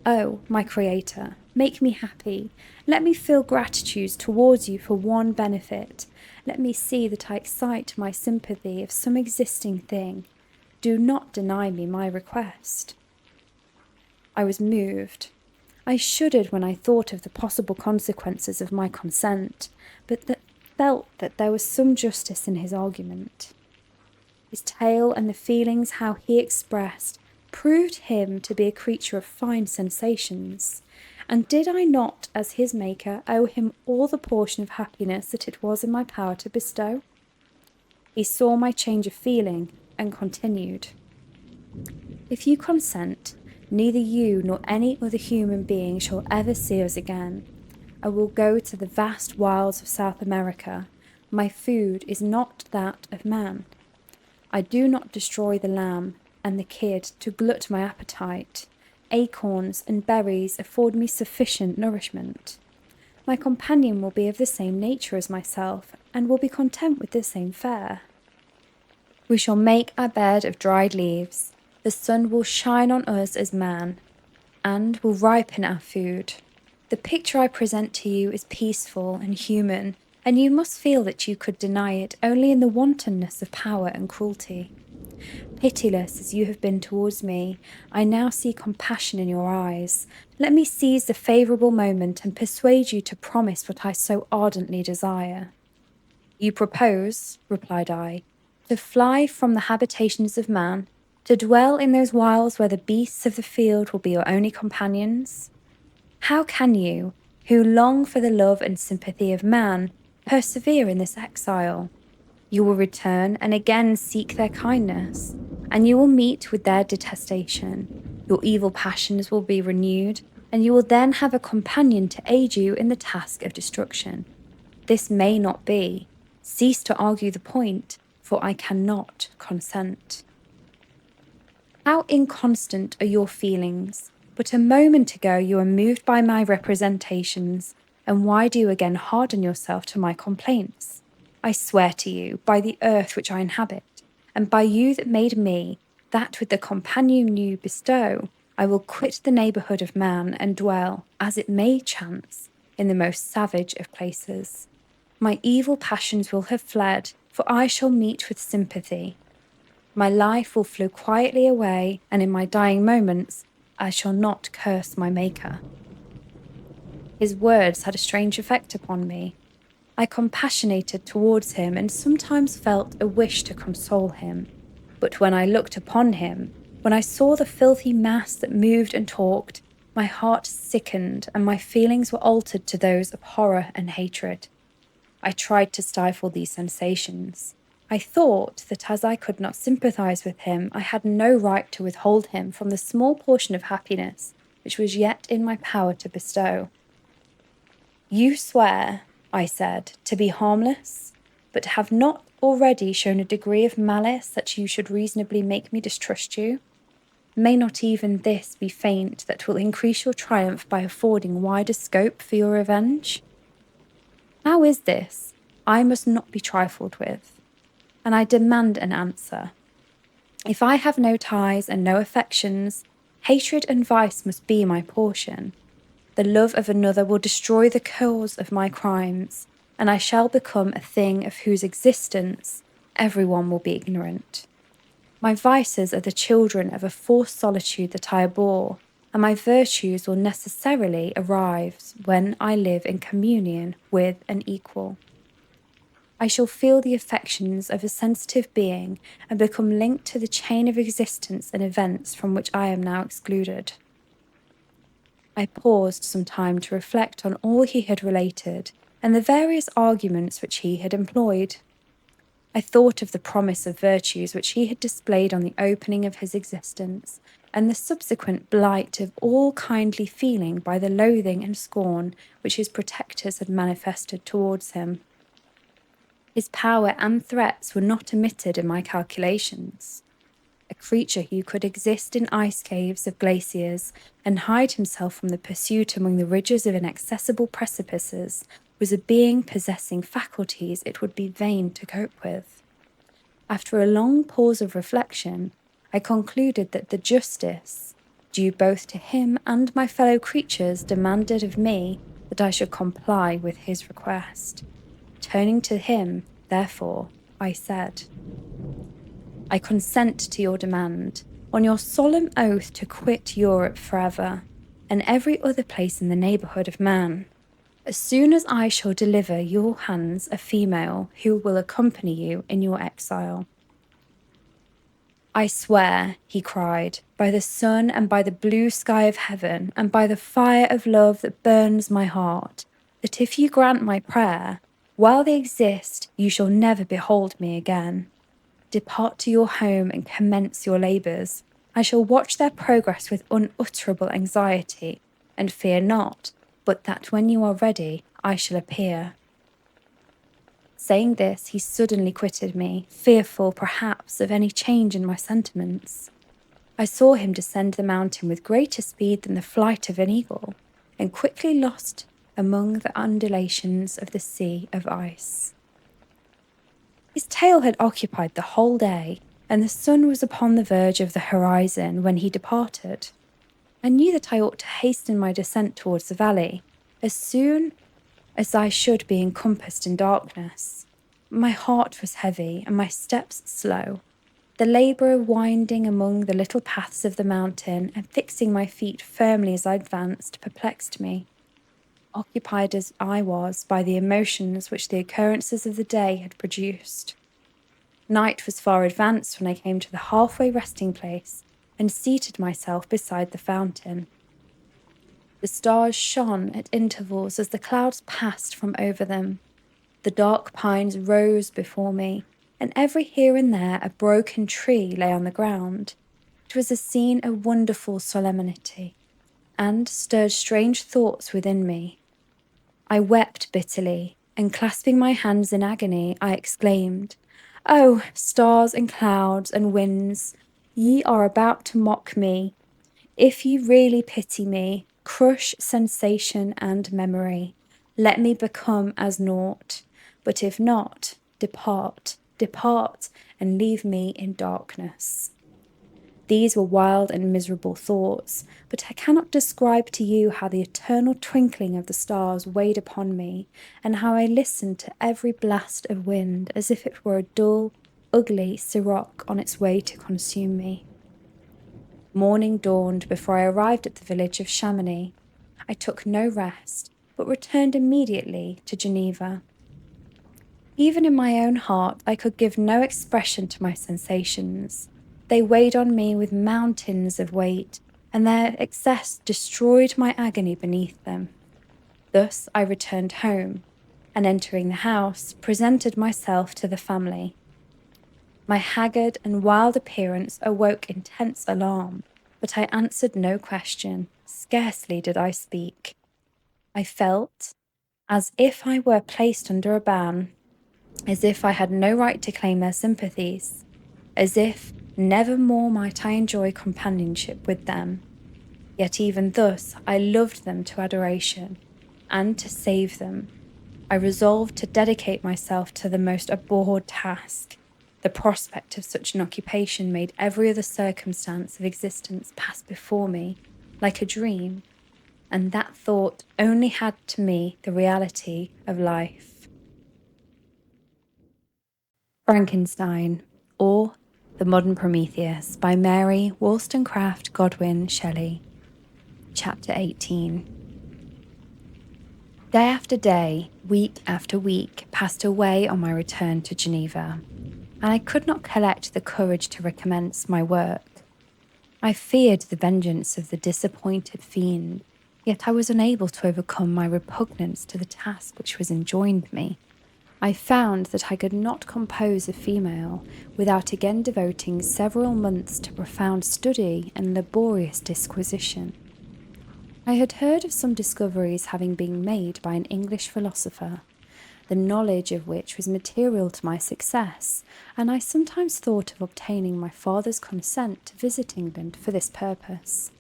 Oh, my Creator, make me happy. Let me feel gratitude towards you for one benefit. Let me see that I excite my sympathy of some existing thing. Do not deny me my request." I was moved. I shuddered when I thought of the possible consequences of my consent, but felt that there was some justice in his argument. His tale and the feelings how he expressed proved him to be a creature of fine sensations. And did I not, as his maker, owe him all the portion of happiness that it was in my power to bestow? He saw my change of feeling and continued, "If you consent, neither you nor any other human being shall ever see us again. I will go to the vast wilds of South America. My food is not that of man. I do not destroy the lamb and the kid to glut my appetite. Acorns and berries afford me sufficient nourishment. My companion will be of the same nature as myself, and will be content with the same fare. We shall make our bed of dried leaves. The sun will shine on us as man, and will ripen our food. The picture I present to you is peaceful and human, and you must feel that you could deny it only in the wantonness of power and cruelty. Pitiless as you have been towards me, I now see compassion in your eyes. Let me seize the favourable moment and persuade you to promise what I so ardently desire." "You propose," replied I, "to fly from the habitations of man, to dwell in those wilds where the beasts of the field will be your only companions? How can you, who long for the love and sympathy of man, persevere in this exile? You will return and again seek their kindness, and you will meet with their detestation. Your evil passions will be renewed, and you will then have a companion to aid you in the task of destruction. This may not be. Cease to argue the point, for I cannot consent." How inconstant are your feelings! But a moment ago you were moved by my representations, and why do you again harden yourself to my complaints? I swear to you, by the earth which I inhabit, and by you that made me, that with the companion you bestow, I will quit the neighbourhood of man and dwell, as it may chance, in the most savage of places. My evil passions will have fled, for I shall meet with sympathy. My life will flow quietly away, and in my dying moments I shall not curse my Maker." His words had a strange effect upon me. I compassionated towards him and sometimes felt a wish to console him. But when I looked upon him, when I saw the filthy mass that moved and talked, my heart sickened and my feelings were altered to those of horror and hatred. I tried to stifle these sensations. I thought that as I could not sympathize with him, I had no right to withhold him from the small portion of happiness which was yet in my power to bestow. "You swear," I said, "to be harmless, but have not already shown a degree of malice that you should reasonably make me distrust you? May not even this be feint that will increase your triumph by affording wider scope for your revenge? How is this? I must not be trifled with, and I demand an answer. If I have no ties and no affections, hatred and vice must be my portion. The love of another will destroy the cause of my crimes, and I shall become a thing of whose existence everyone will be ignorant. My vices are the children of a forced solitude that I abhor, and my virtues will necessarily arise when I live in communion with an equal. I shall feel the affections of a sensitive being and become linked to the chain of existence and events from which I am now excluded." I paused some time to reflect on all he had related and the various arguments which he had employed. I thought of the promise of virtues which he had displayed on the opening of his existence, and the subsequent blight of all kindly feeling by the loathing and scorn which his protectors had manifested towards him. His power and threats were not omitted in my calculations. A creature who could exist in ice caves of glaciers and hide himself from the pursuit among the ridges of inaccessible precipices was a being possessing faculties it would be vain to cope with. After a long pause of reflection, I concluded that the justice, due both to him and my fellow creatures, demanded of me that I should comply with his request. Turning to him, therefore, I said, "I consent to your demand, on your solemn oath to quit Europe forever, and every other place in the neighbourhood of man, as soon as I shall deliver your hands a female who will accompany you in your exile." "I swear," he cried, "by the sun and by the blue sky of heaven and by the fire of love that burns my heart, that if you grant my prayer, while they exist, you shall never behold me again. Depart to your home and commence your labours. I shall watch their progress with unutterable anxiety, and fear not, but that when you are ready, I shall appear." Saying this, he suddenly quitted me, fearful, perhaps, of any change in my sentiments. I saw him descend the mountain with greater speed than the flight of an eagle, and quickly lost among the undulations of the sea of ice. His tale had occupied the whole day, and the sun was upon the verge of the horizon when he departed. I knew that I ought to hasten my descent towards the valley, as soon as I should be encompassed in darkness. My heart was heavy, and my steps slow. The labour of winding among the little paths of the mountain and fixing my feet firmly as I advanced perplexed me, occupied as I was by the emotions which the occurrences of the day had produced. Night was far advanced when I came to the halfway resting place and seated myself beside the fountain. The stars shone at intervals as the clouds passed from over them. The dark pines rose before me, and every here and there a broken tree lay on the ground. It was a scene of wonderful solemnity, and stirred strange thoughts within me. I wept bitterly, and clasping my hands in agony, I exclaimed, "Oh, stars and clouds and winds, ye are about to mock me. If ye really pity me, crush sensation and memory. Let me become as naught. But if not, depart, depart, and leave me in darkness." These were wild and miserable thoughts, but I cannot describe to you how the eternal twinkling of the stars weighed upon me, and how I listened to every blast of wind as if it were a dull, ugly siroc on its way to consume me. Morning dawned before I arrived at the village of Chamonix. I took no rest, but returned immediately to Geneva. Even in my own heart, I could give no expression to my sensations. They weighed on me with mountains of weight, and their excess destroyed my agony beneath them. Thus I returned home, and entering the house, presented myself to the family. My haggard and wild appearance awoke intense alarm, but I answered no question. Scarcely did I speak. I felt as if I were placed under a ban, as if I had no right to claim their sympathies, as if never more might I enjoy companionship with them. Yet even thus I loved them to adoration, and to save them, I resolved to dedicate myself to the most abhorred task. The prospect of such an occupation made every other circumstance of existence pass before me like a dream, and that thought only had to me the reality of life. Frankenstein, or The Modern Prometheus, by Mary Wollstonecraft Godwin Shelley. Chapter 18. Day after day, week after week, passed away on my return to Geneva, and I could not collect the courage to recommence my work. I feared the vengeance of the disappointed fiend, yet I was unable to overcome my repugnance to the task which was enjoined me. I found that I could not compose a female without again devoting several months to profound study and laborious disquisition. I had heard of some discoveries having been made by an English philosopher, the knowledge of which was material to my success, and I sometimes thought of obtaining my father's consent to visit England for this purpose.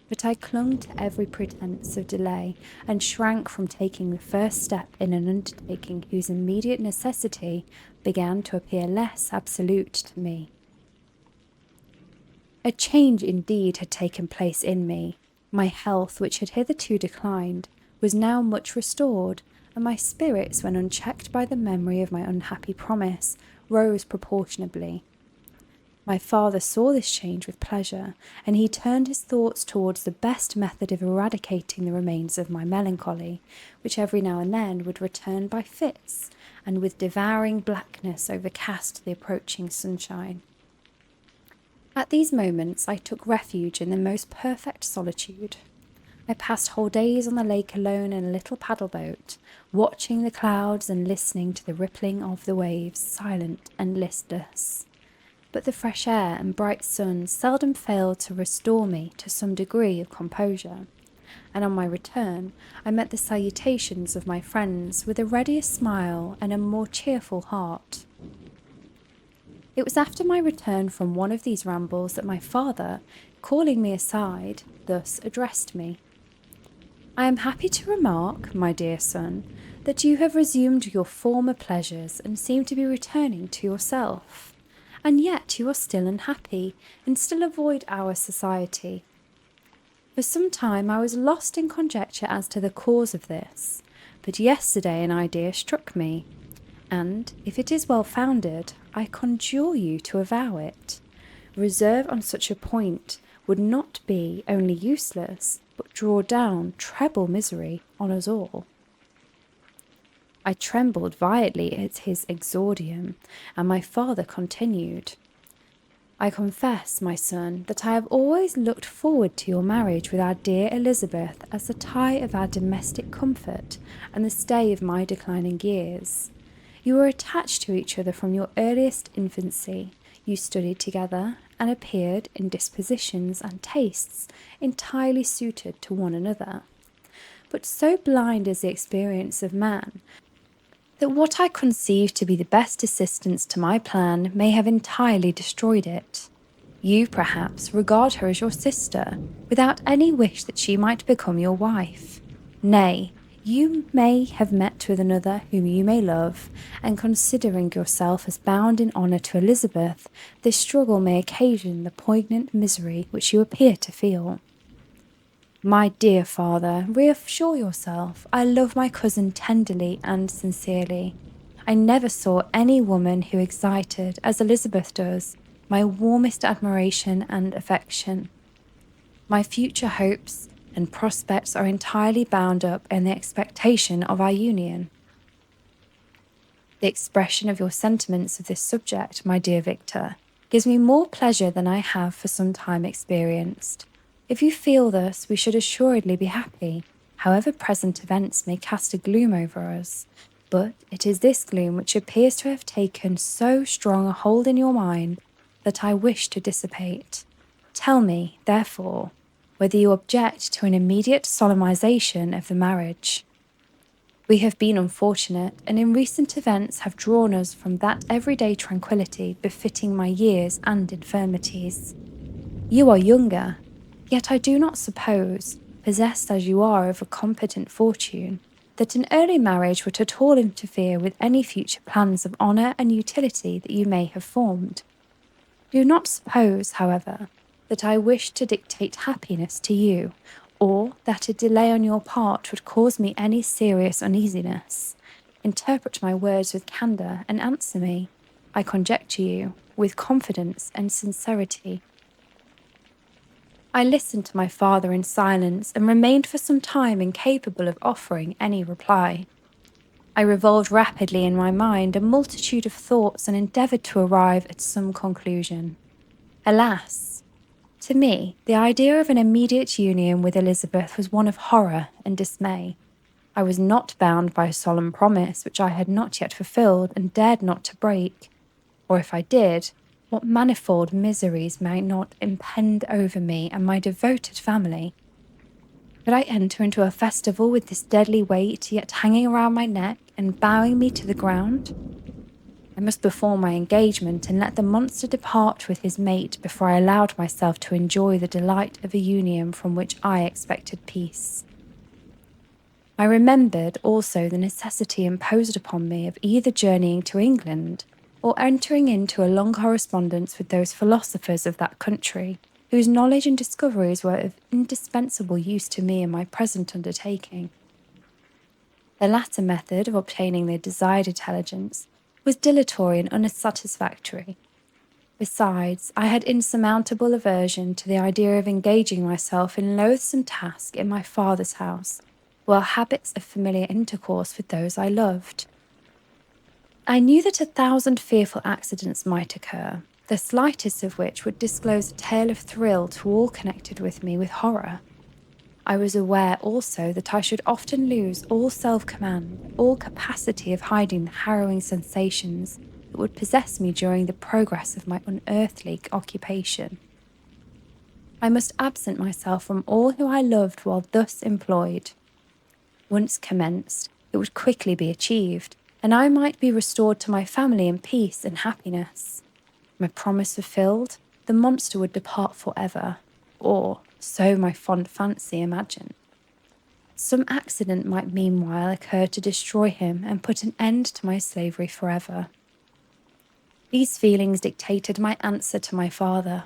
But I clung to every pretence of delay, and shrank from taking the first step in an undertaking whose immediate necessity began to appear less absolute to me. A change indeed had taken place in me. My health, which had hitherto declined, was now much restored, and my spirits, when unchecked by the memory of my unhappy promise, rose proportionably. My father saw this change with pleasure, and he turned his thoughts towards the best method of eradicating the remains of my melancholy, which every now and then would return by fits, and with devouring blackness overcast the approaching sunshine. At these moments, I took refuge in the most perfect solitude. I passed whole days on the lake alone in a little paddle boat, watching the clouds and listening to the rippling of the waves, silent and listless. But the fresh air and bright sun seldom failed to restore me to some degree of composure, and on my return I met the salutations of my friends with a readier smile and a more cheerful heart. It was after my return from one of these rambles that my father, calling me aside, thus addressed me. "I am happy to remark, my dear son, that you have resumed your former pleasures and seem to be returning to yourself. And yet you are still unhappy, and still avoid our society. For some time I was lost in conjecture as to the cause of this, but yesterday an idea struck me, and, if it is well founded, I conjure you to avow it. Reserve on such a point would not be only useless, but draw down treble misery on us all." I trembled violently at his exordium, and my father continued, "I confess, my son, that I have always looked forward to your marriage with our dear Elizabeth as the tie of our domestic comfort and the stay of my declining years. You were attached to each other from your earliest infancy. You studied together and appeared in dispositions and tastes entirely suited to one another. But so blind is the experience of man that what I conceived to be the best assistance to my plan may have entirely destroyed it. You, perhaps, regard her as your sister, without any wish that she might become your wife. Nay, you may have met with another whom you may love, and considering yourself as bound in honour to Elizabeth, this struggle may occasion the poignant misery which you appear to feel. My dear father, reassure yourself. I love my cousin tenderly and sincerely. I never saw any woman who excited, as Elizabeth does, my warmest admiration and affection. My future hopes and prospects are entirely bound up in the expectation of our union. The expression of your sentiments of this subject, my dear Victor, gives me more pleasure than I have for some time experienced. If you feel thus, we should assuredly be happy, however present events may cast a gloom over us. But it is this gloom which appears to have taken so strong a hold in your mind that I wish to dissipate. Tell me, therefore, whether you object to an immediate solemnization of the marriage. We have been unfortunate, and in recent events have drawn us from that everyday tranquillity befitting my years and infirmities. You are younger, yet I do not suppose, possessed as you are of a competent fortune, that an early marriage would at all interfere with any future plans of honour and utility that you may have formed. Do not suppose, however, that I wish to dictate happiness to you, or that a delay on your part would cause me any serious uneasiness. Interpret my words with candour and answer me, I conjecture you, with confidence and sincerity." I listened to my father in silence and remained for some time incapable of offering any reply. I revolved rapidly in my mind a multitude of thoughts and endeavoured to arrive at some conclusion. Alas! To me, the idea of an immediate union with Elizabeth was one of horror and dismay. I was not bound by a solemn promise which I had not yet fulfilled and dared not to break. Or if I did, what manifold miseries might not impend over me and my devoted family? Could I enter into a festival with this deadly weight yet hanging around my neck and bowing me to the ground? I must perform my engagement and let the monster depart with his mate before I allowed myself to enjoy the delight of a union from which I expected peace. I remembered also the necessity imposed upon me of either journeying to England or entering into a long correspondence with those philosophers of that country, whose knowledge and discoveries were of indispensable use to me in my present undertaking. The latter method of obtaining the desired intelligence was dilatory and unsatisfactory. Besides, I had insurmountable aversion to the idea of engaging myself in loathsome task in my father's house, while habits of familiar intercourse with those I loved. I knew that 1,000 fearful accidents might occur, the slightest of which would disclose a tale of thrill to all connected with me with horror. I was aware also that I should often lose all self-command, all capacity of hiding the harrowing sensations that would possess me during the progress of my unearthly occupation. I must absent myself from all who I loved while thus employed. Once commenced, it would quickly be achieved, and I might be restored to my family in peace and happiness. My promise fulfilled, the monster would depart forever, or so my fond fancy imagined. Some accident might meanwhile occur to destroy him and put an end to my slavery forever. These feelings dictated my answer to my father.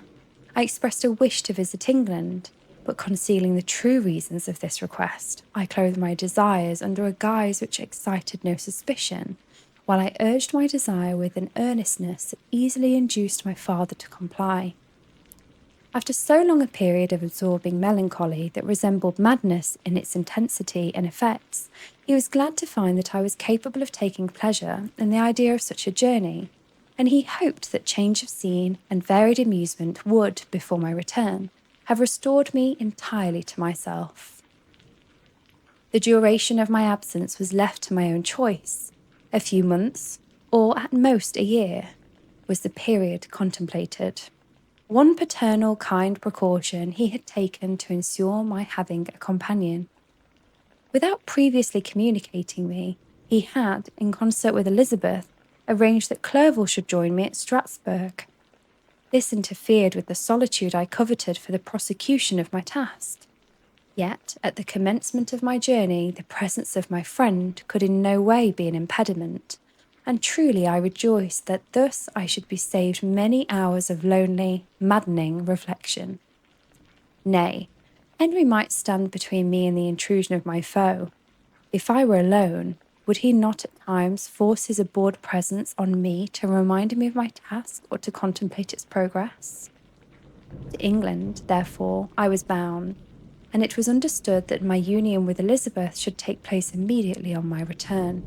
I expressed a wish to visit England, but concealing the true reasons of this request, I clothed my desires under a guise which excited no suspicion, while I urged my desire with an earnestness that easily induced my father to comply. After so long a period of absorbing melancholy that resembled madness in its intensity and effects, he was glad to find that I was capable of taking pleasure in the idea of such a journey, and he hoped that change of scene and varied amusement would, before my return, have restored me entirely to myself. The duration of my absence was left to my own choice. A few months, or at most a year, was the period contemplated. One paternal kind precaution he had taken to ensure my having a companion. Without previously communicating me, he had, in concert with Elizabeth, arranged that Clerval should join me at Strasbourg. This interfered with the solitude I coveted for the prosecution of my task. Yet, at the commencement of my journey, the presence of my friend could in no way be an impediment, and truly I rejoiced that thus I should be saved many hours of lonely, maddening reflection. Nay, Henry might stand between me and the intrusion of my foe. If I were alone, would he not at times force his abhorred presence on me to remind me of my task or to contemplate its progress? To England, therefore, I was bound, and it was understood that my union with Elizabeth should take place immediately on my return.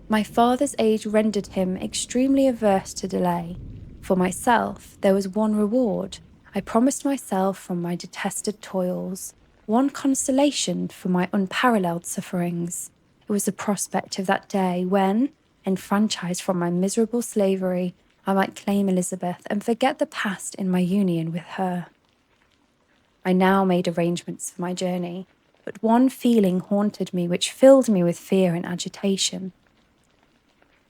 My father's age rendered him extremely averse to delay. For myself, there was one reward. I promised myself from my detested toils, one consolation for my unparalleled sufferings. It was the prospect of that day when, enfranchised from my miserable slavery, I might claim Elizabeth and forget the past in my union with her. I now made arrangements for my journey, but one feeling haunted me which filled me with fear and agitation.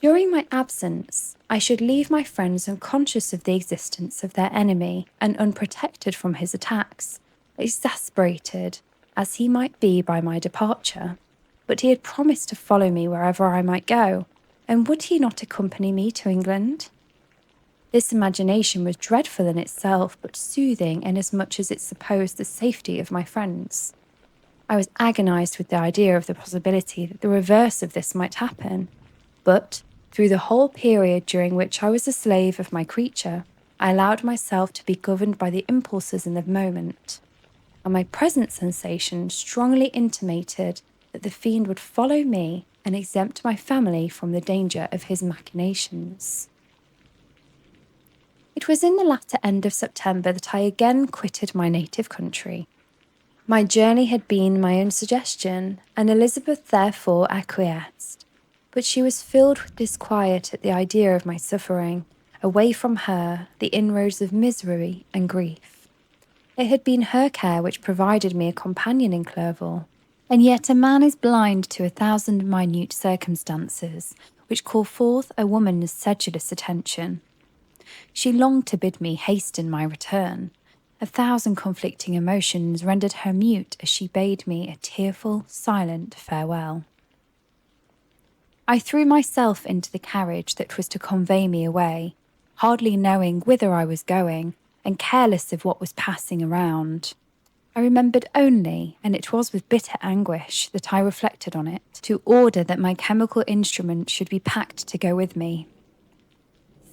During my absence, I should leave my friends unconscious of the existence of their enemy and unprotected from his attacks, exasperated as he might be by my departure. But he had promised to follow me wherever I might go, and would he not accompany me to England? This imagination was dreadful in itself, but soothing inasmuch as it supposed the safety of my friends. I was agonized with the idea of the possibility that the reverse of this might happen, but through the whole period during which I was the slave of my creature, I allowed myself to be governed by the impulses in the moment, and my present sensation strongly intimated that the fiend would follow me and exempt my family from the danger of his machinations. It was in the latter end of September that I again quitted my native country. My journey had been my own suggestion, and Elizabeth therefore acquiesced. But she was filled with disquiet at the idea of my suffering, away from her, the inroads of misery and grief. It had been her care which provided me a companion in Clerval, and yet a man is blind to 1,000 minute circumstances which call forth a woman's sedulous attention. She longed to bid me hasten my return. 1,000 conflicting emotions rendered her mute as she bade me a tearful, silent farewell. I threw myself into the carriage that was to convey me away, hardly knowing whither I was going, and careless of what was passing around. I remembered only, and it was with bitter anguish that I reflected on it, to order that my chemical instrument should be packed to go with me.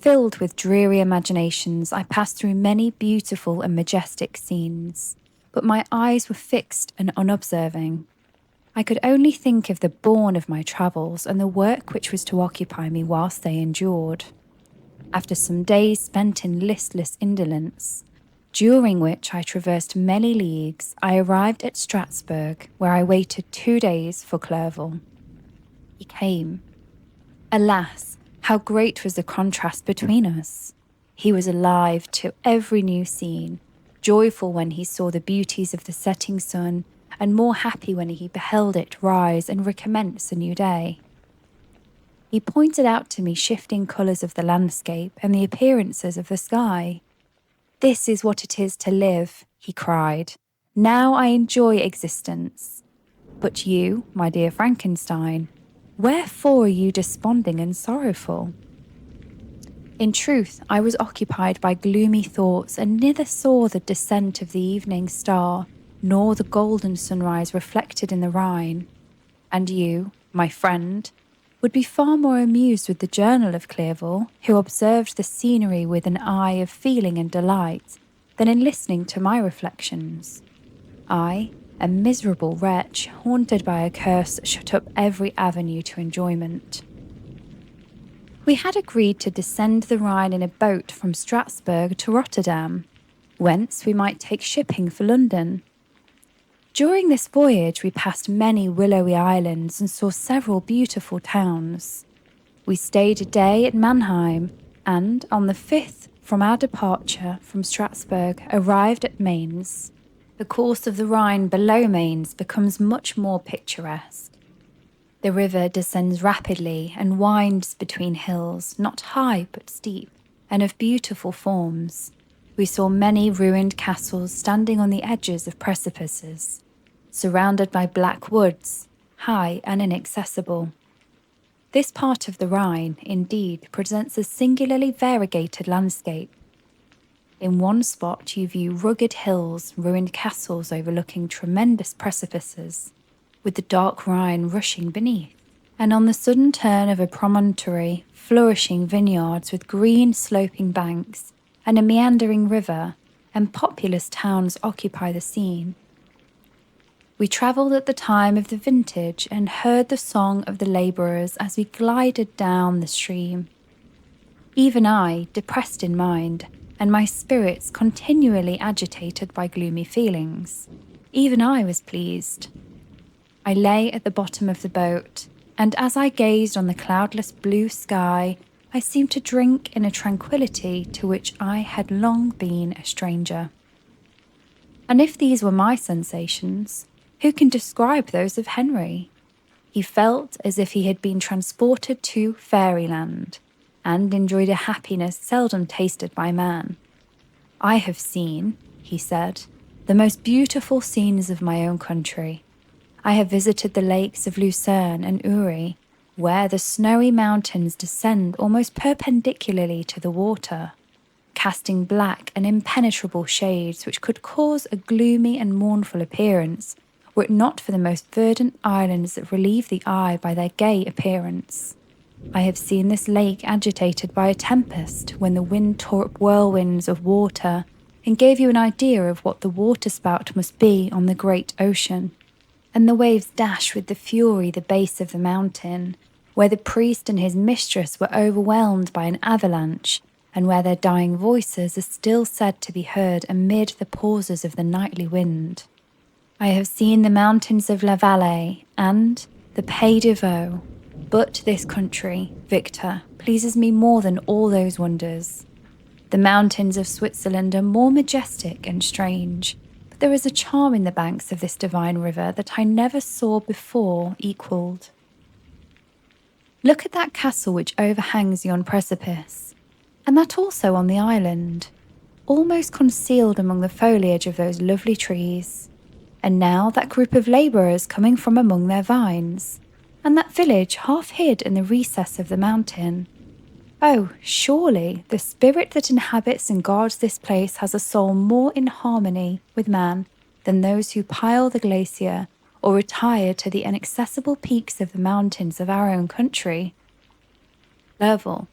Filled with dreary imaginations, I passed through many beautiful and majestic scenes, but my eyes were fixed and unobserving. I could only think of the bourne of my travels and the work which was to occupy me whilst they endured. after some days spent in listless indolence, during which I traversed many leagues, I arrived at Strasbourg, where I waited 2 days for Clerval. He came. Alas, how great was the contrast between us! He was alive to every new scene, joyful when he saw the beauties of the setting sun, and more happy when he beheld it rise and recommence a new day. He pointed out to me shifting colours of the landscape and the appearances of the sky. "This is what it is to live," he cried. "Now I enjoy existence. But you, my dear Frankenstein, wherefore are you desponding and sorrowful?" In truth, I was occupied by gloomy thoughts and neither saw the descent of the evening star nor the golden sunrise reflected in the Rhine. And you, my friend, would be far more amused with the journal of Clerval, who observed the scenery with an eye of feeling and delight, than in listening to my reflections. I, a miserable wretch, haunted by a curse that shut up every avenue to enjoyment. We had agreed to descend the Rhine in a boat from Strasbourg to Rotterdam, whence we might take shipping for London. During this voyage we passed many willowy islands and saw several beautiful towns. We stayed a day at Mannheim and, on the 5th from our departure from Strasbourg, arrived at Mainz. The course of the Rhine below Mainz becomes much more picturesque. The river descends rapidly and winds between hills, not high but steep, and of beautiful forms. We saw many ruined castles standing on the edges of precipices, surrounded by black woods, high and inaccessible. This part of the Rhine, indeed, presents a singularly variegated landscape. In one spot you view rugged hills, ruined castles overlooking tremendous precipices, with the dark Rhine rushing beneath, and on the sudden turn of a promontory, flourishing vineyards with green sloping banks, and a meandering river, and populous towns occupy the scene. We travelled at the time of the vintage and heard the song of the labourers as we glided down the stream. Even I, depressed in mind, and my spirits continually agitated by gloomy feelings, even I was pleased. I lay at the bottom of the boat, and as I gazed on the cloudless blue sky, I seemed to drink in a tranquillity to which I had long been a stranger. And if these were my sensations, who can describe those of Henry? He felt as if he had been transported to fairyland, and enjoyed a happiness seldom tasted by man. "I have seen," he said, "the most beautiful scenes of my own country. I have visited the lakes of Lucerne and Uri, where the snowy mountains descend almost perpendicularly to the water, casting black and impenetrable shades which could cause a gloomy and mournful appearance were it not for the most verdant islands that relieve the eye by their gay appearance. I have seen this lake agitated by a tempest, when the wind tore up whirlwinds of water and gave you an idea of what the waterspout must be on the great ocean. And the waves dash with the fury the base of the mountain, where the priest and his mistress were overwhelmed by an avalanche, and where their dying voices are still said to be heard amid the pauses of the nightly wind. I have seen the mountains of La Valais and the Pays de Vaud, but this country, Victor, pleases me more than all those wonders. The mountains of Switzerland are more majestic and strange, but there is a charm in the banks of this divine river that I never saw before equalled. Look at that castle which overhangs yon precipice, and that also on the island, almost concealed among the foliage of those lovely trees. And now that group of labourers coming from among their vines, and that village half hid in the recess of the mountain. Oh, surely the spirit that inhabits and guards this place has a soul more in harmony with man than those who pile the glacier or retire to the inaccessible peaks of the mountains of our own country. Clerval,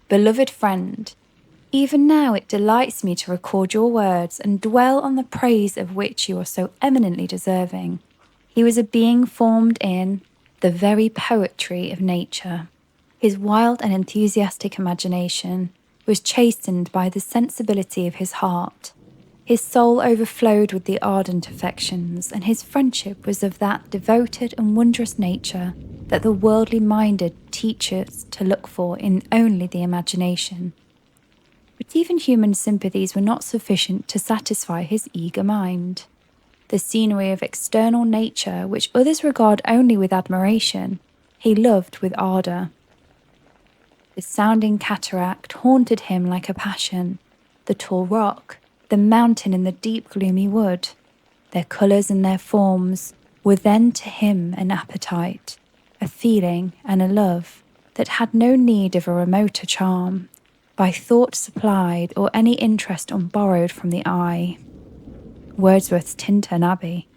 beloved friend, even now it delights me to record your words and dwell on the praise of which you are so eminently deserving. He was a being formed in the very poetry of nature. His wild and enthusiastic imagination, was chastened by the sensibility of his heart. His soul overflowed with the ardent affections, and his friendship was of that devoted and wondrous nature that the worldly-minded teach us to look for in only the imagination. But even human sympathies were not sufficient to satisfy his eager mind. The scenery of external nature, which others regard only with admiration, he loved with ardour. The sounding cataract haunted him like a passion, the tall rock, the mountain and the deep gloomy wood. Their colours and their forms were then to him an appetite, a feeling and a love that had no need of a remoter charm, by thought supplied or any interest unborrowed from the eye. Wordsworth's Tintern Abbey.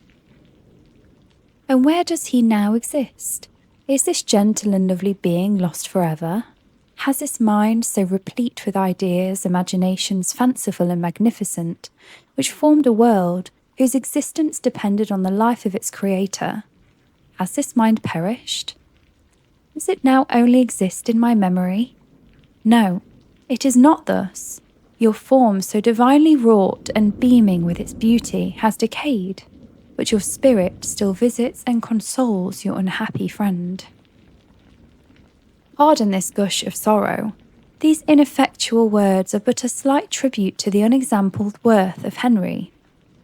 And where does he now exist? Is this gentle and lovely being lost forever? Has this mind so replete with ideas, imaginations fanciful and magnificent, which formed a world whose existence depended on the life of its creator, has this mind perished? Does it now only exist in my memory? No, it is not thus. Your form, so divinely wrought and beaming with its beauty, has decayed, but your spirit still visits and consoles your unhappy friend. Pardon this gush of sorrow. These ineffectual words are but a slight tribute to the unexampled worth of Henry,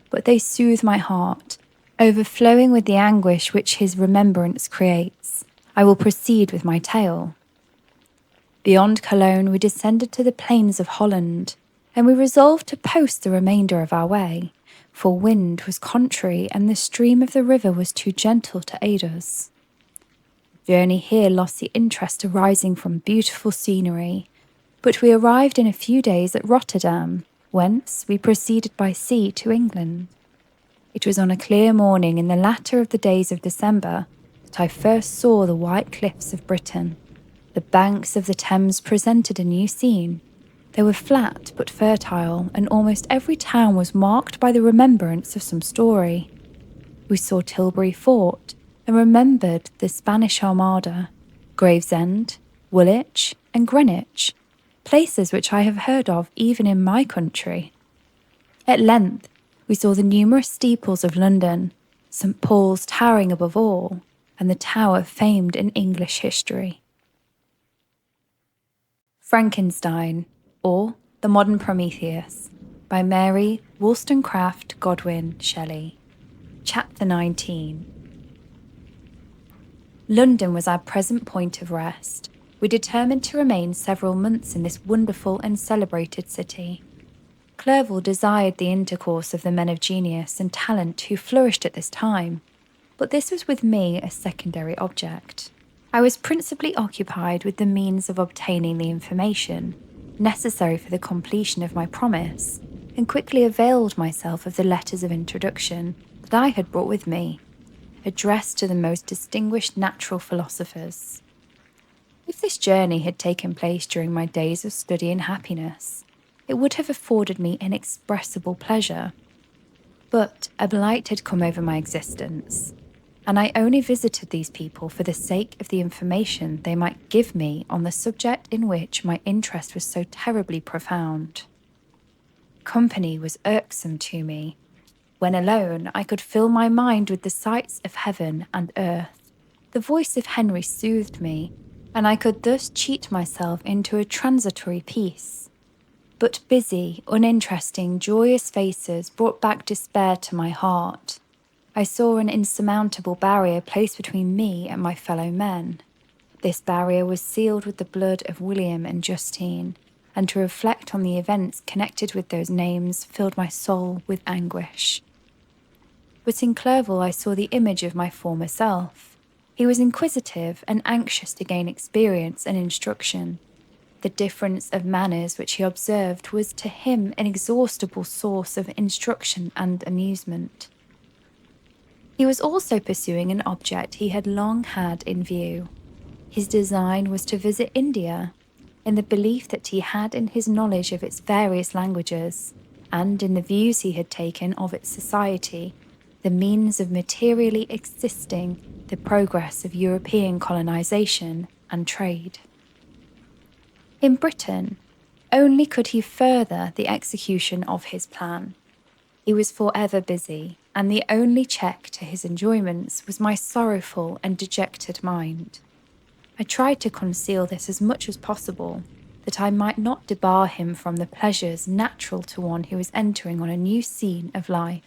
but they soothe my heart, overflowing with the anguish which his remembrance creates. I will proceed with my tale. Beyond Cologne, we descended to the plains of Holland, and we resolved to post the remainder of our way, for wind was contrary and the stream of the river was too gentle to aid us. The journey here lost the interest arising from beautiful scenery, but we arrived in a few days at Rotterdam, whence we proceeded by sea to England. It was on a clear morning in the latter of the days of December that I first saw the white cliffs of Britain. The banks of the Thames presented a new scene. They were flat but fertile, and almost every town was marked by the remembrance of some story. We saw Tilbury Fort, and remembered the Spanish Armada, Gravesend, Woolwich, and Greenwich, places which I have heard of even in my country. At length, we saw the numerous steeples of London, St. Paul's towering above all, and the tower famed in English history. Frankenstein, or The Modern Prometheus, by Mary Wollstonecraft Godwin Shelley. Chapter 19. London was our present point of rest. We determined to remain several months in this wonderful and celebrated city. Clerval desired the intercourse of the men of genius and talent who flourished at this time, but this was with me a secondary object. I was principally occupied with the means of obtaining the information necessary for the completion of my promise, and quickly availed myself of the letters of introduction that I had brought with me, addressed to the most distinguished natural philosophers. If this journey had taken place during my days of study and happiness, it would have afforded me inexpressible pleasure. But a blight had come over my existence, and I only visited these people for the sake of the information they might give me on the subject in which my interest was so terribly profound. Company was irksome to me. When alone, I could fill my mind with the sights of heaven and earth. The voice of Henry soothed me, and I could thus cheat myself into a transitory peace. But busy, uninteresting, joyous faces brought back despair to my heart. I saw an insurmountable barrier placed between me and my fellow men. This barrier was sealed with the blood of William and Justine, and to reflect on the events connected with those names filled my soul with anguish. But in Clerval I saw the image of my former self. He was inquisitive and anxious to gain experience and instruction. The difference of manners which he observed was to him an inexhaustible source of instruction and amusement. He was also pursuing an object he had long had in view. His design was to visit India, in the belief that he had in his knowledge of its various languages, and in the views he had taken of its society, the means of materially assisting the progress of European colonization and trade. In Britain, only could he further the execution of his plan. He was forever busy, and the only check to his enjoyments was my sorrowful and dejected mind. I tried to conceal this as much as possible, that I might not debar him from the pleasures natural to one who is entering on a new scene of life,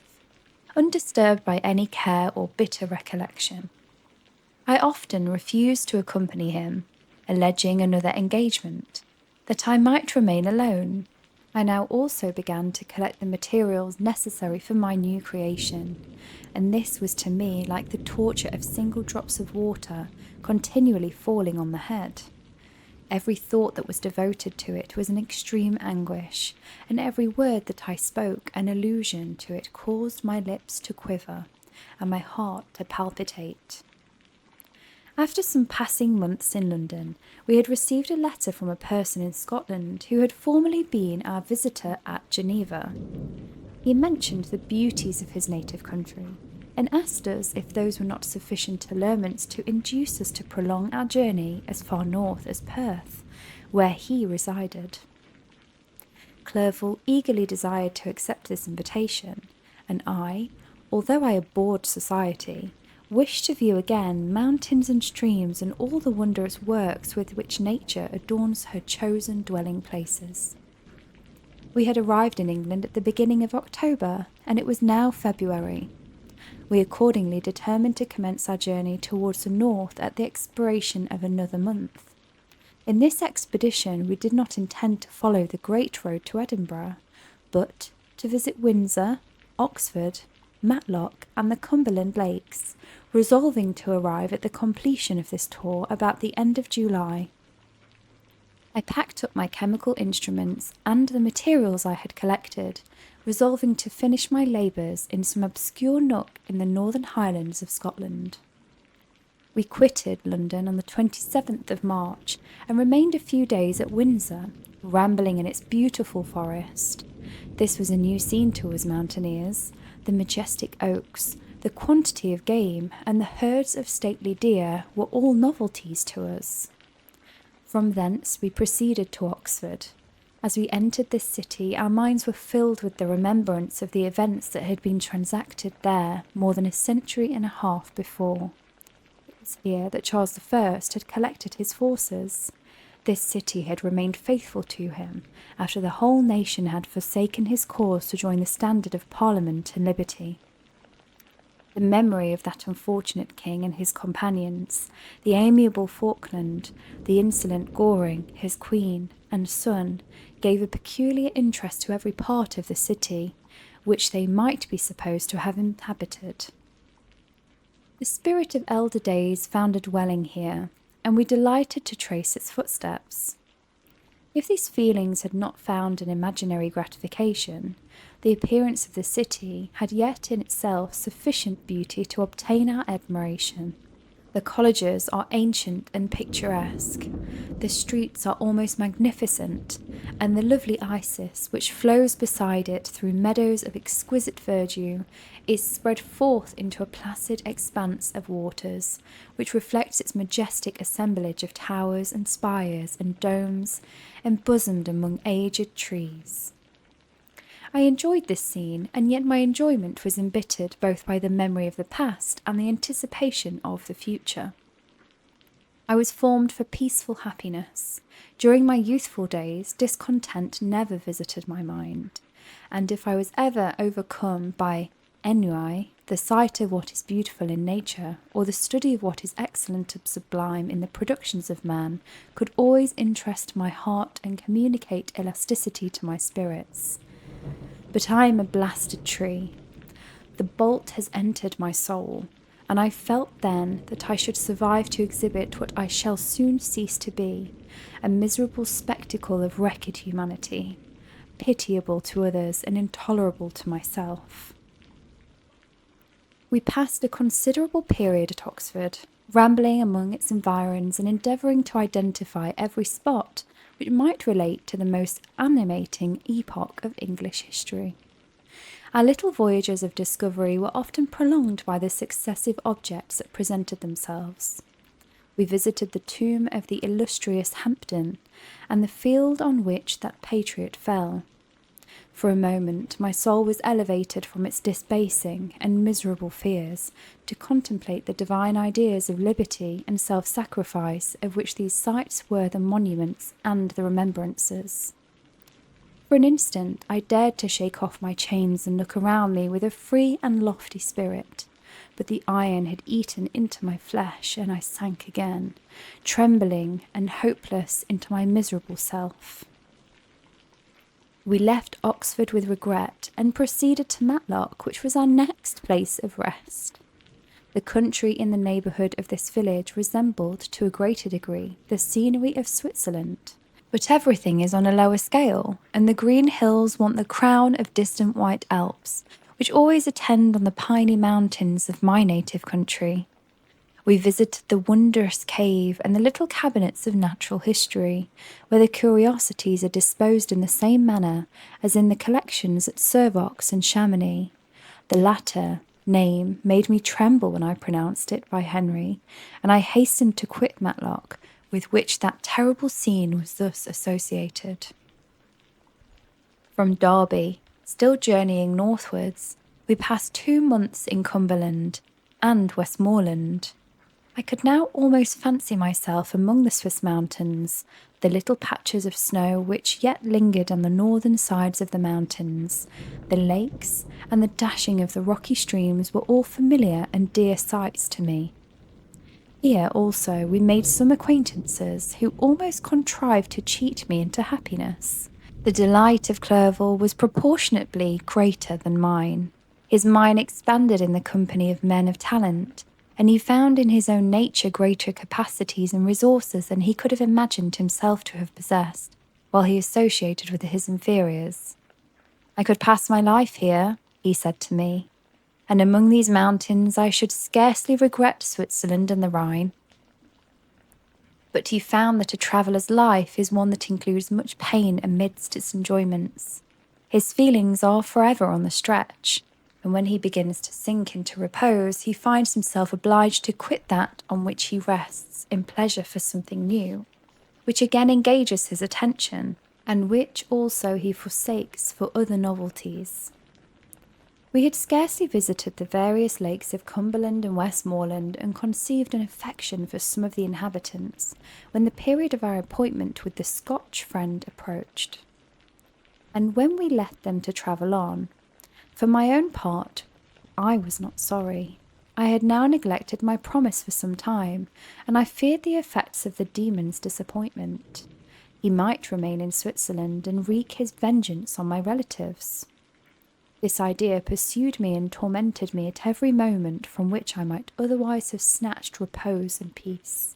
undisturbed by any care or bitter recollection. I often refused to accompany him, alleging another engagement, that I might remain alone. I now also began to collect the materials necessary for my new creation, and this was to me like the torture of single drops of water continually falling on the head. Every thought that was devoted to it was an extreme anguish, and every word that I spoke an allusion to it caused my lips to quiver and my heart to palpitate. After some passing months in London, we had received a letter from a person in Scotland who had formerly been our visitor at Geneva. He mentioned the beauties of his native country, and asked us if those were not sufficient allurements to induce us to prolong our journey as far north as Perth, where he resided. Clerval eagerly desired to accept this invitation, and I, although I abhorred society, wished to view again mountains and streams and all the wondrous works with which nature adorns her chosen dwelling places. We had arrived in England at the beginning of October, and it was now February. We accordingly determined to commence our journey towards the north at the expiration of another month. In this expedition we did not intend to follow the great road to Edinburgh, but to visit Windsor, Oxford, Matlock, and the Cumberland Lakes, resolving to arrive at the completion of this tour about the end of July. I packed up my chemical instruments and the materials I had collected, resolving to finish my labours in some obscure nook in the northern highlands of Scotland. We quitted London on the 27th of March and remained a few days at Windsor, rambling in its beautiful forest. This was a new scene to us mountaineers. The majestic oaks, the quantity of game, and the herds of stately deer were all novelties to us. From thence we proceeded to Oxford. As we entered this city, our minds were filled with the remembrance of the events that had been transacted there more than a century and a half before. It was here that Charles I had collected his forces. This city had remained faithful to him, after the whole nation had forsaken his cause to join the standard of Parliament and liberty. The memory of that unfortunate king and his companions, the amiable Falkland, the insolent Goring, his queen and son, gave a peculiar interest to every part of the city, which they might be supposed to have inhabited. The spirit of elder days found a dwelling here, and we delighted to trace its footsteps. If these feelings had not found an imaginary gratification, the appearance of the city had yet in itself sufficient beauty to obtain our admiration. The colleges are ancient and picturesque, the streets are almost magnificent, and the lovely Isis, which flows beside it through meadows of exquisite verdure, is spread forth into a placid expanse of waters, which reflects its majestic assemblage of towers and spires and domes, embosomed among aged trees. I enjoyed this scene, and yet my enjoyment was embittered both by the memory of the past and the anticipation of the future. I was formed for peaceful happiness. During my youthful days, discontent never visited my mind, and if I was ever overcome by ennui, the sight of what is beautiful in nature, or the study of what is excellent and sublime in the productions of man, could always interest my heart and communicate elasticity to my spirits. But I am a blasted tree. The bolt has entered my soul, and I felt then that I should survive to exhibit what I shall soon cease to be, a miserable spectacle of wrecked humanity, pitiable to others and intolerable to myself. We passed a considerable period at Oxford, rambling among its environs and endeavouring to identify every spot which might relate to the most animating epoch of English history. Our little voyages of discovery were often prolonged by the successive objects that presented themselves. We visited the tomb of the illustrious Hampden and the field on which that patriot fell. For a moment my soul was elevated from its debasing and miserable fears to contemplate the divine ideas of liberty and self-sacrifice of which these sites were the monuments and the remembrances. For an instant I dared to shake off my chains and look around me with a free and lofty spirit, but the iron had eaten into my flesh and I sank again, trembling and hopeless, into my miserable self. We left Oxford with regret and proceeded to Matlock, which was our next place of rest. The country in the neighbourhood of this village resembled to a greater degree the scenery of Switzerland. But everything is on a lower scale, and the green hills want the crown of distant white Alps, which always attend on the piney mountains of my native country. We visited the wondrous cave and the little cabinets of natural history, where the curiosities are disposed in the same manner as in the collections at Servox and Chamonix. The latter name made me tremble when I pronounced it by Henry, and I hastened to quit Matlock, with which that terrible scene was thus associated. From Derby, still journeying northwards, we passed 2 months in Cumberland and Westmoreland. I could now almost fancy myself among the Swiss mountains. The little patches of snow which yet lingered on the northern sides of the mountains, the lakes, and the dashing of the rocky streams were all familiar and dear sights to me. Here also we made some acquaintances who almost contrived to cheat me into happiness. The delight of Clerval was proportionately greater than mine. His mind expanded in the company of men of talent, and he found in his own nature greater capacities and resources than he could have imagined himself to have possessed, while he associated with his inferiors. I could pass my life here, he said to me, and among these mountains I should scarcely regret Switzerland and the Rhine. But he found that a traveller's life is one that includes much pain amidst its enjoyments. His feelings are forever on the stretch, and when he begins to sink into repose, he finds himself obliged to quit that on which he rests in pleasure for something new, which again engages his attention, and which also he forsakes for other novelties. We had scarcely visited the various lakes of Cumberland and Westmoreland and conceived an affection for some of the inhabitants, when the period of our appointment with the Scotch friend approached. And when we left them to travel on, for my own part, I was not sorry. I had now neglected my promise for some time, and I feared the effects of the demon's disappointment. He might remain in Switzerland and wreak his vengeance on my relatives. This idea pursued me and tormented me at every moment from which I might otherwise have snatched repose and peace.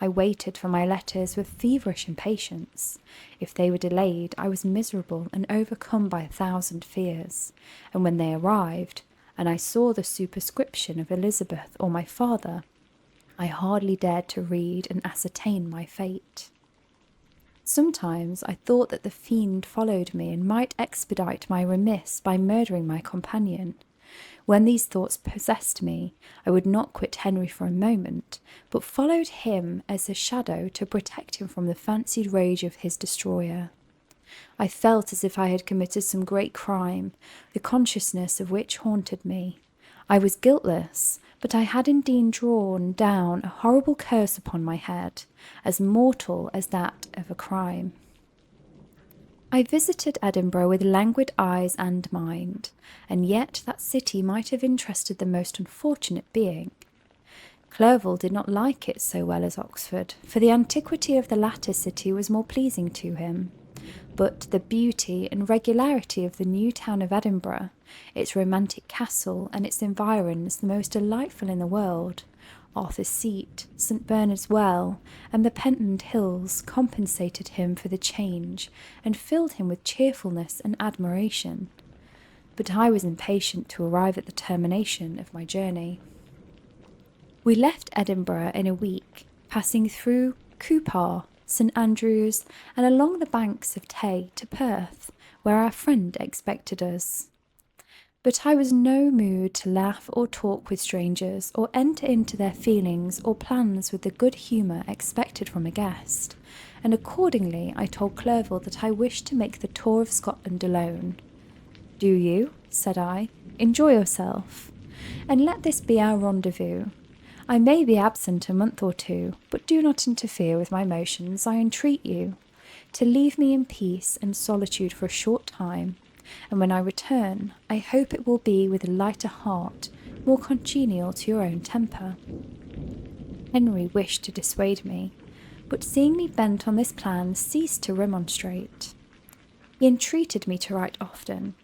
I waited for my letters with feverish impatience. If they were delayed, I was miserable and overcome by 1,000 fears, and when they arrived, and I saw the superscription of Elizabeth or my father, I hardly dared to read and ascertain my fate. Sometimes I thought that the fiend followed me and might expedite my remiss by murdering my companion. When these thoughts possessed me, I would not quit Henry for a moment, but followed him as a shadow to protect him from the fancied rage of his destroyer. I felt as if I had committed some great crime, the consciousness of which haunted me. I was guiltless, but I had indeed drawn down a horrible curse upon my head, as mortal as that of a crime. I visited Edinburgh with languid eyes and mind, and yet that city might have interested the most unfortunate being. Clerval did not like it so well as Oxford, for the antiquity of the latter city was more pleasing to him. But the beauty and regularity of the new town of Edinburgh, its romantic castle and its environs the most delightful in the world, Arthur's Seat, St. Bernard's Well, and the Pentland Hills compensated him for the change and filled him with cheerfulness and admiration. But I was impatient to arrive at the termination of my journey. We left Edinburgh in a week, passing through Cupar, St. Andrews, and along the banks of Tay to Perth, where our friend expected us. But I was no mood to laugh or talk with strangers or enter into their feelings or plans with the good humour expected from a guest, and accordingly I told Clerval that I wished to make the tour of Scotland alone. "Do you?" said I. "Enjoy yourself, and let this be our rendezvous. I may be absent a month or two, but do not interfere with my motions, I entreat you, to leave me in peace and solitude for a short time, and when I return, I hope it will be with a lighter heart, more congenial to your own temper." Henry wished to dissuade me, but seeing me bent on this plan, ceased to remonstrate. He entreated me to write often.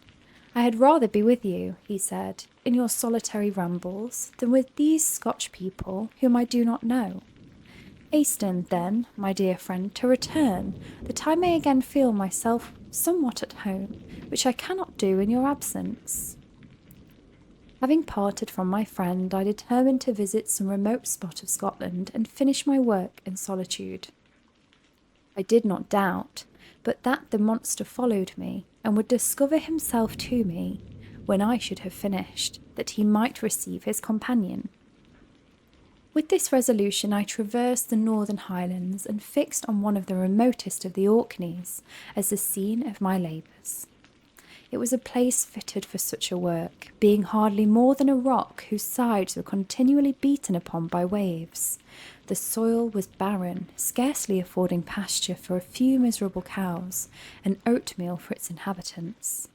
"I had rather be with you," he said, "in your solitary rambles, than with these Scotch people whom I do not know. Hasten, then, my dear friend, to return, that I may again feel myself somewhat at home, which I cannot do in your absence." Having parted from my friend, I determined to visit some remote spot of Scotland and finish my work in solitude. I did not doubt but that the monster followed me, and would discover himself to me, when I should have finished, that he might receive his companion. With this resolution I traversed the northern Highlands, and fixed on one of the remotest of the Orkneys as the scene of my labours. It was a place fitted for such a work, being hardly more than a rock whose sides were continually beaten upon by waves. The soil was barren, scarcely affording pasture for a few miserable cows, and oatmeal for its inhabitants,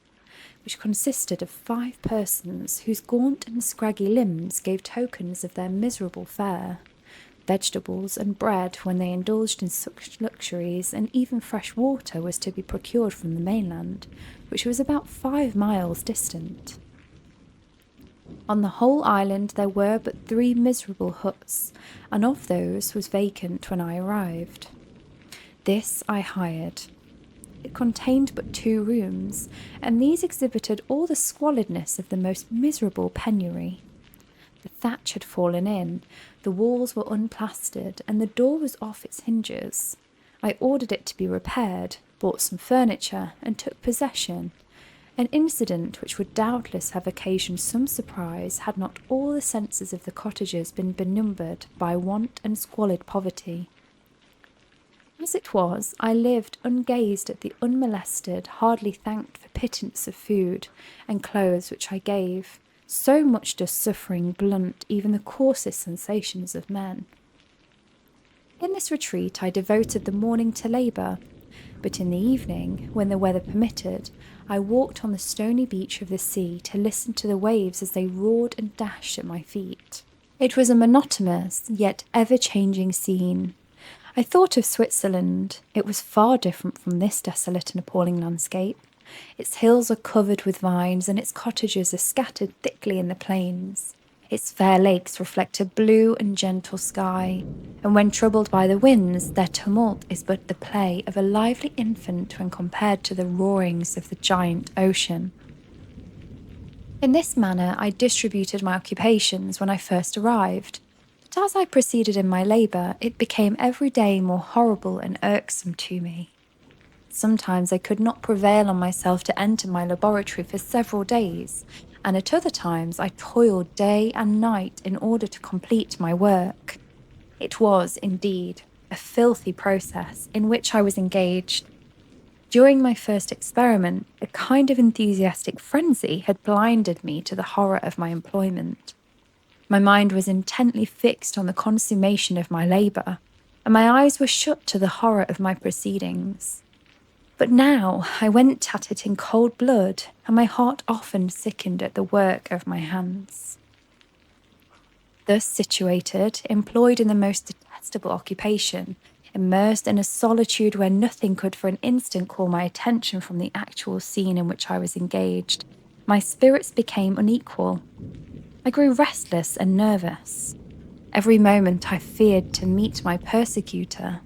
which consisted of 5 persons, whose gaunt and scraggy limbs gave tokens of their miserable fare. Vegetables and bread, when they indulged in such luxuries, and even fresh water was to be procured from the mainland, which was about 5 miles distant. On the whole island there were but 3 miserable huts, and of those was vacant when I arrived. This I hired. It contained but 2 rooms, and these exhibited all the squalidness of the most miserable penury. The thatch had fallen in, the walls were unplastered, and the door was off its hinges. I ordered it to be repaired, bought some furniture, and took possession, an incident which would doubtless have occasioned some surprise had not all the senses of the cottagers been benumbed by want and squalid poverty. As it was, I lived ungazed at the unmolested, hardly thanked for pittance of food and clothes which I gave. So much does suffering blunt even the coarsest sensations of men. In this retreat I devoted the morning to labour, but in the evening, when the weather permitted, I walked on the stony beach of the sea to listen to the waves as they roared and dashed at my feet. It was a monotonous, yet ever-changing scene. I thought of Switzerland. It was far different from this desolate and appalling landscape. Its hills are covered with vines, and its cottages are scattered thickly in the plains. Its fair lakes reflect a blue and gentle sky, and when troubled by the winds, their tumult is but the play of a lively infant when compared to the roarings of the giant ocean. In this manner I distributed my occupations when I first arrived, but as I proceeded in my labour, it became every day more horrible and irksome to me. Sometimes I could not prevail on myself to enter my laboratory for several days, and at other times I toiled day and night in order to complete my work. It was, indeed, a filthy process in which I was engaged. During my first experiment, a kind of enthusiastic frenzy had blinded me to the horror of my employment. My mind was intently fixed on the consummation of my labour, and my eyes were shut to the horror of my proceedings. But now I went at it in cold blood, and my heart often sickened at the work of my hands. Thus situated, employed in the most detestable occupation, immersed in a solitude where nothing could for an instant call my attention from the actual scene in which I was engaged, my spirits became unequal. I grew restless and nervous. Every moment I feared to meet my persecutor.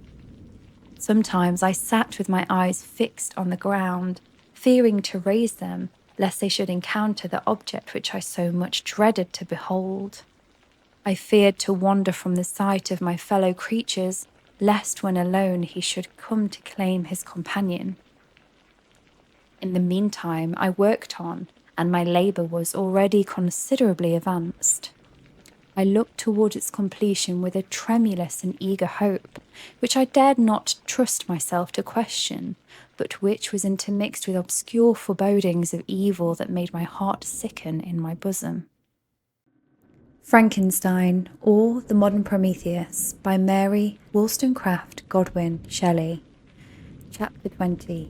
Sometimes I sat with my eyes fixed on the ground, fearing to raise them, lest they should encounter the object which I so much dreaded to behold. I feared to wander from the sight of my fellow creatures, lest when alone he should come to claim his companion. In the meantime I worked on, and my labour was already considerably advanced. I looked towards its completion with a tremulous and eager hope, which I dared not trust myself to question, but which was intermixed with obscure forebodings of evil that made my heart sicken in my bosom. Frankenstein, or The Modern Prometheus, by Mary Wollstonecraft Godwin Shelley. Chapter 20.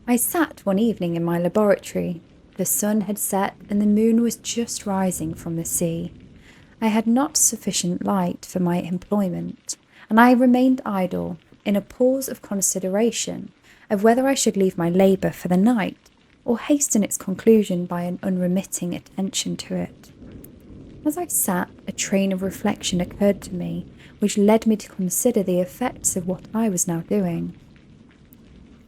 I sat one evening in my laboratory. The sun had set and the moon was just rising from the sea. I had not sufficient light for my employment, and I remained idle, in a pause of consideration of whether I should leave my labour for the night, or hasten its conclusion by an unremitting attention to it. As I sat, a train of reflection occurred to me, which led me to consider the effects of what I was now doing.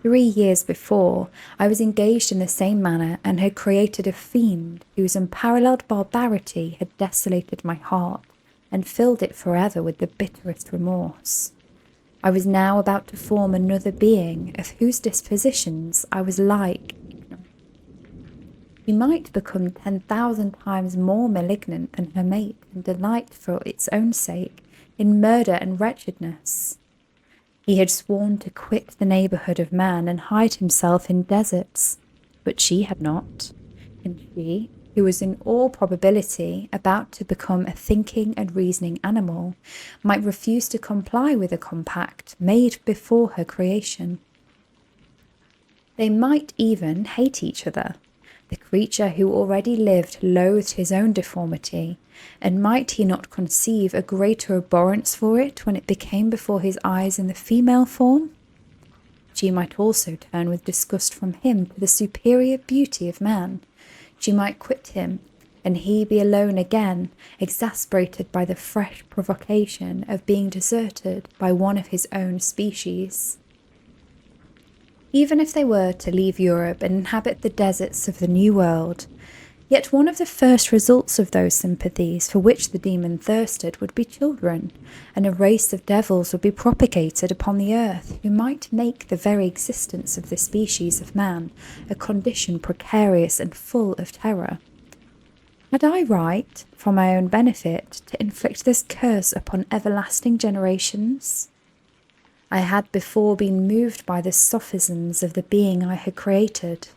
3 years before, I was engaged in the same manner and had created a fiend whose unparalleled barbarity had desolated my heart and filled it forever with the bitterest remorse. I was now about to form another being of whose dispositions I was like. She might become 10,000 times more malignant than her mate and delight for its own sake in murder and wretchedness. He had sworn to quit the neighbourhood of man and hide himself in deserts, but she had not, and she, who was in all probability about to become a thinking and reasoning animal, might refuse to comply with a compact made before her creation. They might even hate each other. The creature who already lived loathed his own deformity, and might he not conceive a greater abhorrence for it when it became before his eyes in the female form? She might also turn with disgust from him to the superior beauty of man. She might quit him, and he be alone again, exasperated by the fresh provocation of being deserted by one of his own species. Even if they were to leave Europe and inhabit the deserts of the New World, yet one of the first results of those sympathies for which the demon thirsted would be children, and a race of devils would be propagated upon the earth who might make the very existence of the species of man a condition precarious and full of terror. Had I right, for my own benefit, to inflict this curse upon everlasting generations? I had before been moved by the sophisms of the being I had created.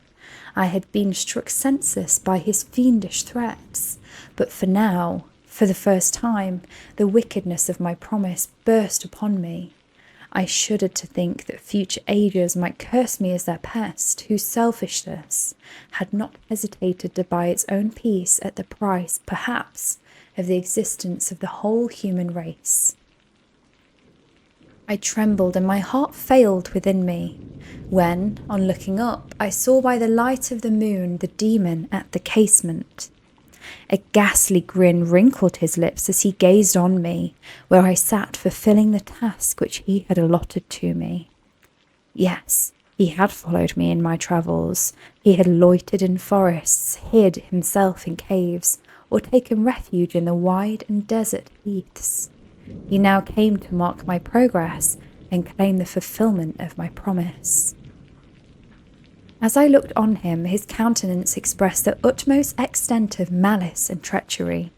I had been struck senseless by his fiendish threats, but for now, for the first time, the wickedness of my promise burst upon me. I shuddered to think that future ages might curse me as their pest, whose selfishness had not hesitated to buy its own peace at the price, perhaps, of the existence of the whole human race. I trembled and my heart failed within me, when, on looking up, I saw by the light of the moon the demon at the casement. A ghastly grin wrinkled his lips as he gazed on me, where I sat fulfilling the task which he had allotted to me. Yes, he had followed me in my travels. He had loitered in forests, hid himself in caves, or taken refuge in the wide and desert heaths. He now came to mark my progress and claim the fulfilment of my promise. As I looked on him, his countenance expressed the utmost extent of malice and treachery.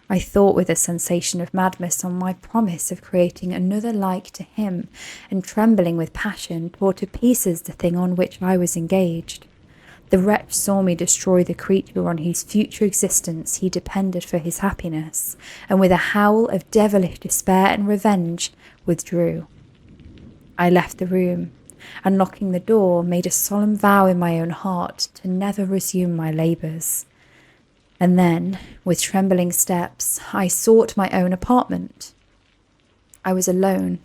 I thought with a sensation of madness on my promise of creating another like to him, and trembling with passion, tore to pieces the thing on which I was engaged. The wretch saw me destroy the creature on whose future existence he depended for his happiness, and with a howl of devilish despair and revenge, withdrew. I left the room, and locking the door, made a solemn vow in my own heart to never resume my labours. And then, with trembling steps, I sought my own apartment. I was alone.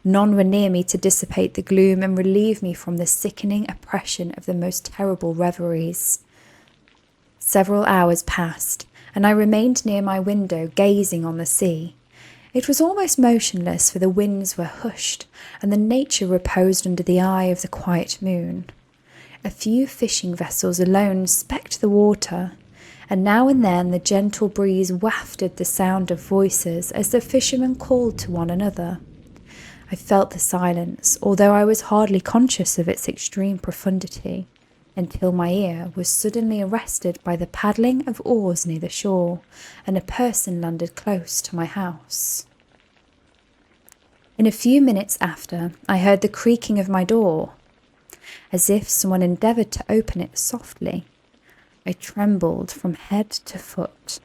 None were near me to dissipate the gloom and relieve me from the sickening oppression of the most terrible reveries. Several hours passed, and I remained near my window gazing on the sea. It was almost motionless, for the winds were hushed, and the nature reposed under the eye of the quiet moon. A few fishing vessels alone specked the water, and now and then the gentle breeze wafted the sound of voices as the fishermen called to one another. I felt the silence, although I was hardly conscious of its extreme profundity, until my ear was suddenly arrested by the paddling of oars near the shore, and a person landed close to my house. In a few minutes after, I heard the creaking of my door, as if someone endeavoured to open it softly. I trembled from head to foot.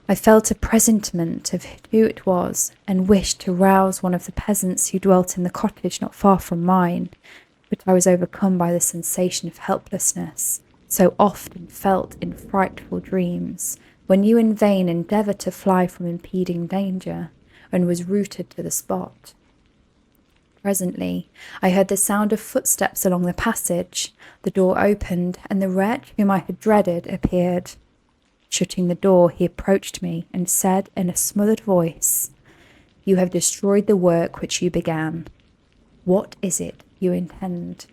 I felt a presentiment of who it was, and wished to rouse one of the peasants who dwelt in the cottage not far from mine, but I was overcome by the sensation of helplessness, so often felt in frightful dreams, when you in vain endeavour to fly from impeding danger, and was rooted to the spot. Presently, I heard the sound of footsteps along the passage. The door opened, and the wretch whom I had dreaded appeared. Shutting the door, he approached me and said in a smothered voice, "You have destroyed the work which you began. What is it you intend?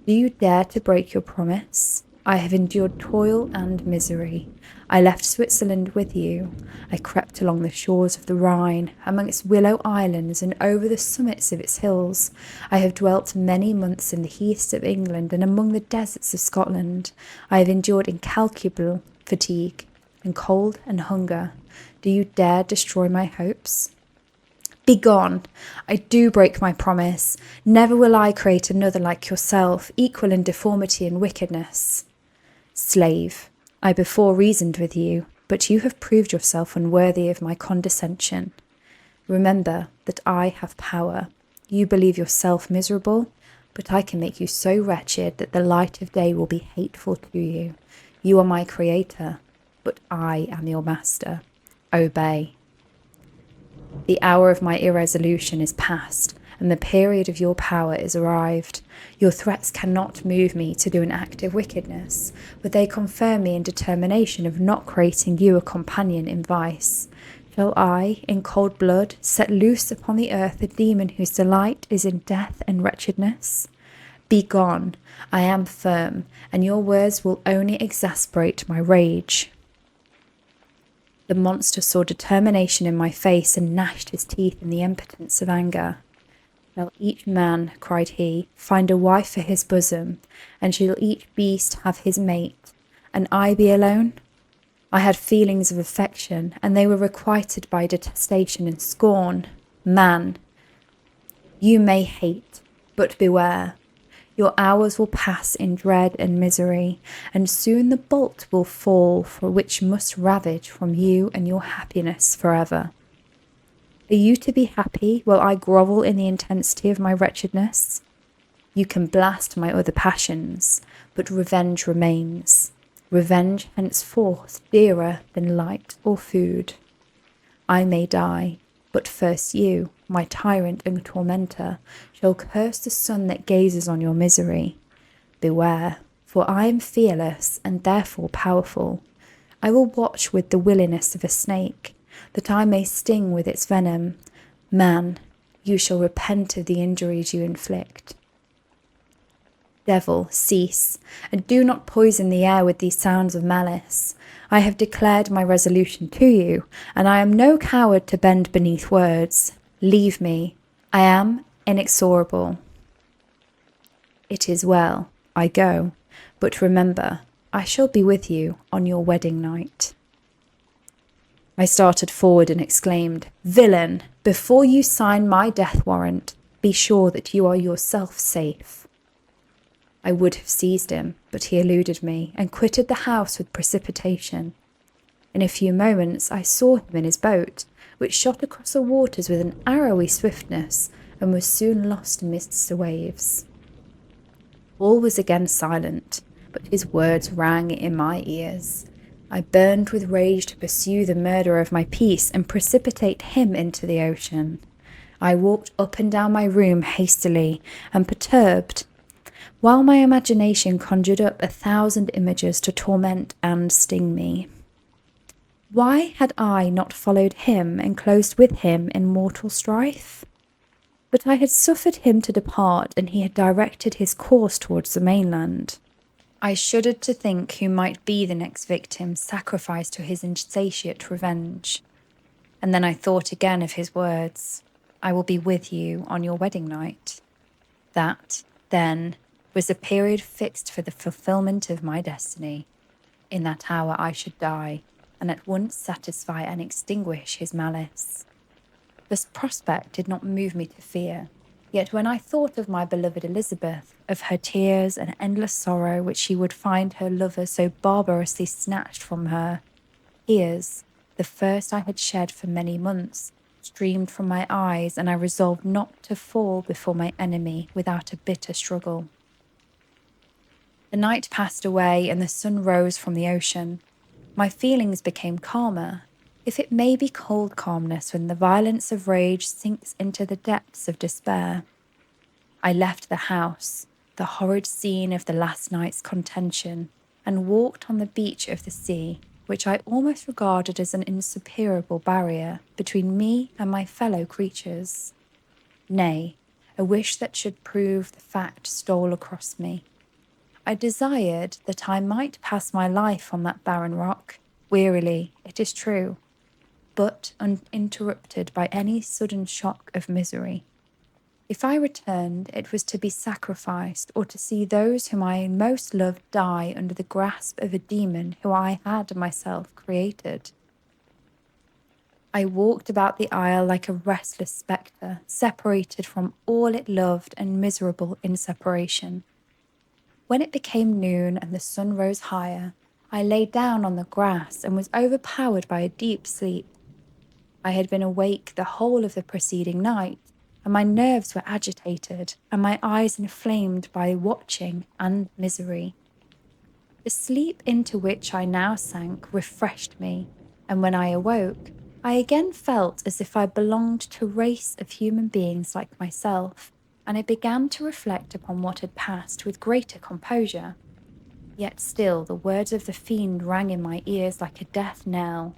Do you dare to break your promise? I have endured toil and misery. I left Switzerland with you. I crept along the shores of the Rhine, among its willow islands and over the summits of its hills. I have dwelt many months in the heaths of England and among the deserts of Scotland. I have endured incalculable fatigue and cold and hunger. Do you dare destroy my hopes? Begone! I do break my promise. Never will I create another like yourself, equal in deformity and wickedness. Slave, I before reasoned with you, but you have proved yourself unworthy of my condescension. Remember that I have power. You believe yourself miserable, but I can make you so wretched that the light of day will be hateful to you. You are my creator, but I am your master. Obey. The hour of my irresolution is past, and the period of your power is arrived. Your threats cannot move me to do an act of wickedness, but they confirm me in determination of not creating you a companion in vice. Shall I, in cold blood, set loose upon the earth a demon whose delight is in death and wretchedness? Begone! I am firm, and your words will only exasperate my rage. The monster saw determination in my face and gnashed his teeth in the impotence of anger. Shall each man, cried he, find a wife for his bosom, and shall each beast have his mate, and I be alone? I had feelings of affection, and they were requited by detestation and scorn. Man, you may hate, but beware. Your hours will pass in dread and misery, and soon the bolt will fall for which must ravage from you and your happiness forever. Are you to be happy while I grovel in the intensity of my wretchedness? You can blast my other passions, but revenge remains. Revenge henceforth dearer than light or food. I may die, but first you, my tyrant and tormentor, shall curse the sun that gazes on your misery. Beware, for I am fearless and therefore powerful. I will watch with the willingness of a snake, that I may sting with its venom. Man, you shall repent of the injuries you inflict. Devil, cease, and do not poison the air with these sounds of malice. I have declared my resolution to you, and I am no coward to bend beneath words. Leave me. I am inexorable. It is well, I go, but remember, I shall be with you on your wedding night. I started forward and exclaimed, Villain, before you sign my death warrant, be sure that you are yourself safe. I would have seized him, but he eluded me and quitted the house with precipitation. In a few moments I saw him in his boat, which shot across the waters with an arrowy swiftness and was soon lost amidst the waves. All was again silent, but his words rang in my ears. I burned with rage to pursue the murderer of my peace and precipitate him into the ocean. I walked up and down my room hastily and perturbed, while my imagination conjured up 1,000 images to torment and sting me. Why had I not followed him and closed with him in mortal strife? But I had suffered him to depart, and he had directed his course towards the mainland. I shuddered to think who might be the next victim sacrificed to his insatiate revenge. And then I thought again of his words, I will be with you on your wedding night. That, then, was the period fixed for the fulfillment of my destiny. In that hour I should die, and at once satisfy and extinguish his malice. This prospect did not move me to fear, yet when I thought of my beloved Elizabeth, of her tears and endless sorrow which she would find her lover so barbarously snatched from her, tears, the first I had shed for many months, streamed from my eyes, and I resolved not to fall before my enemy without a bitter struggle. The night passed away, and the sun rose from the ocean. My feelings became calmer, if it may be called calmness when the violence of rage sinks into the depths of despair. I left the house, the horrid scene of the last night's contention, and walked on the beach of the sea, which I almost regarded as an insuperable barrier between me and my fellow creatures. Nay, a wish that should prove the fact stole across me. I desired that I might pass my life on that barren rock, wearily, it is true, but uninterrupted by any sudden shock of misery. If I returned, it was to be sacrificed, or to see those whom I most loved die under the grasp of a demon who I had myself created. I walked about the isle like a restless spectre, separated from all it loved and miserable in separation. When it became noon and the sun rose higher, I lay down on the grass and was overpowered by a deep sleep. I had been awake the whole of the preceding night, and my nerves were agitated, and my eyes inflamed by watching and misery. The sleep into which I now sank refreshed me, and when I awoke, I again felt as if I belonged to a race of human beings like myself, and I began to reflect upon what had passed with greater composure. Yet still the words of the fiend rang in my ears like a death knell.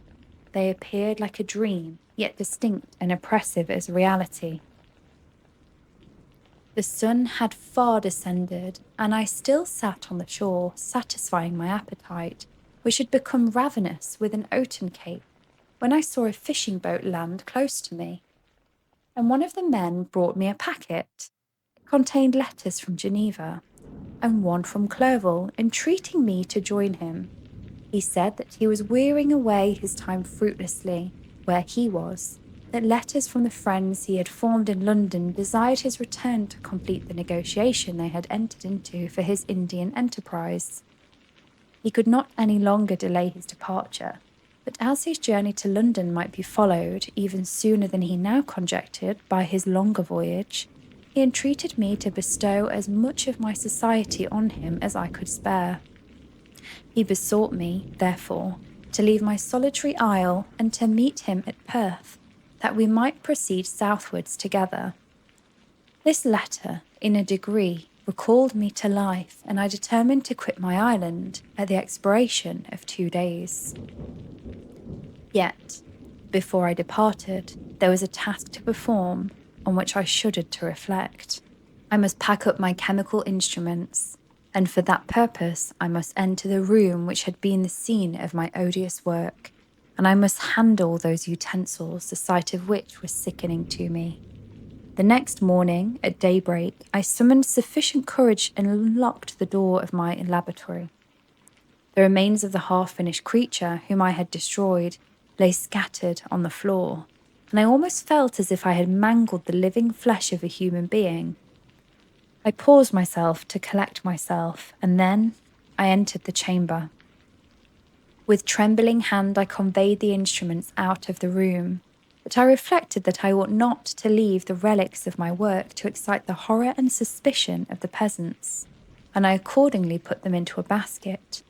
They appeared like a dream, yet distinct and oppressive as reality. The sun had far descended, and I still sat on the shore, satisfying my appetite, which had become ravenous with an oaten cake, when I saw a fishing boat land close to me, and one of the men brought me a packet. It contained letters from Geneva, and one from Clerval, entreating me to join him. He said that he was wearing away his time fruitlessly where he was, that letters from the friends he had formed in London desired his return to complete the negotiation they had entered into for his Indian enterprise. He could not any longer delay his departure, but as his journey to London might be followed, even sooner than he now conjectured, by his longer voyage, he entreated me to bestow as much of my society on him as I could spare. He besought me, therefore, to leave my solitary isle and to meet him at Perth, that we might proceed southwards together. This letter, in a degree, recalled me to life, and I determined to quit my island at the expiration of 2 days. Yet, before I departed, there was a task to perform on which I shuddered to reflect. I must pack up my chemical instruments, and for that purpose I must enter the room which had been the scene of my odious work, and I must handle those utensils, the sight of which was sickening to me. The next morning, at daybreak, I summoned sufficient courage and unlocked the door of my laboratory. The remains of the half-finished creature whom I had destroyed lay scattered on the floor, and I almost felt as if I had mangled the living flesh of a human being. I paused myself to collect myself, and then I entered the chamber. With trembling hand I conveyed the instruments out of the room, but I reflected that I ought not to leave the relics of my work to excite the horror and suspicion of the peasants, and I accordingly put them into a basket,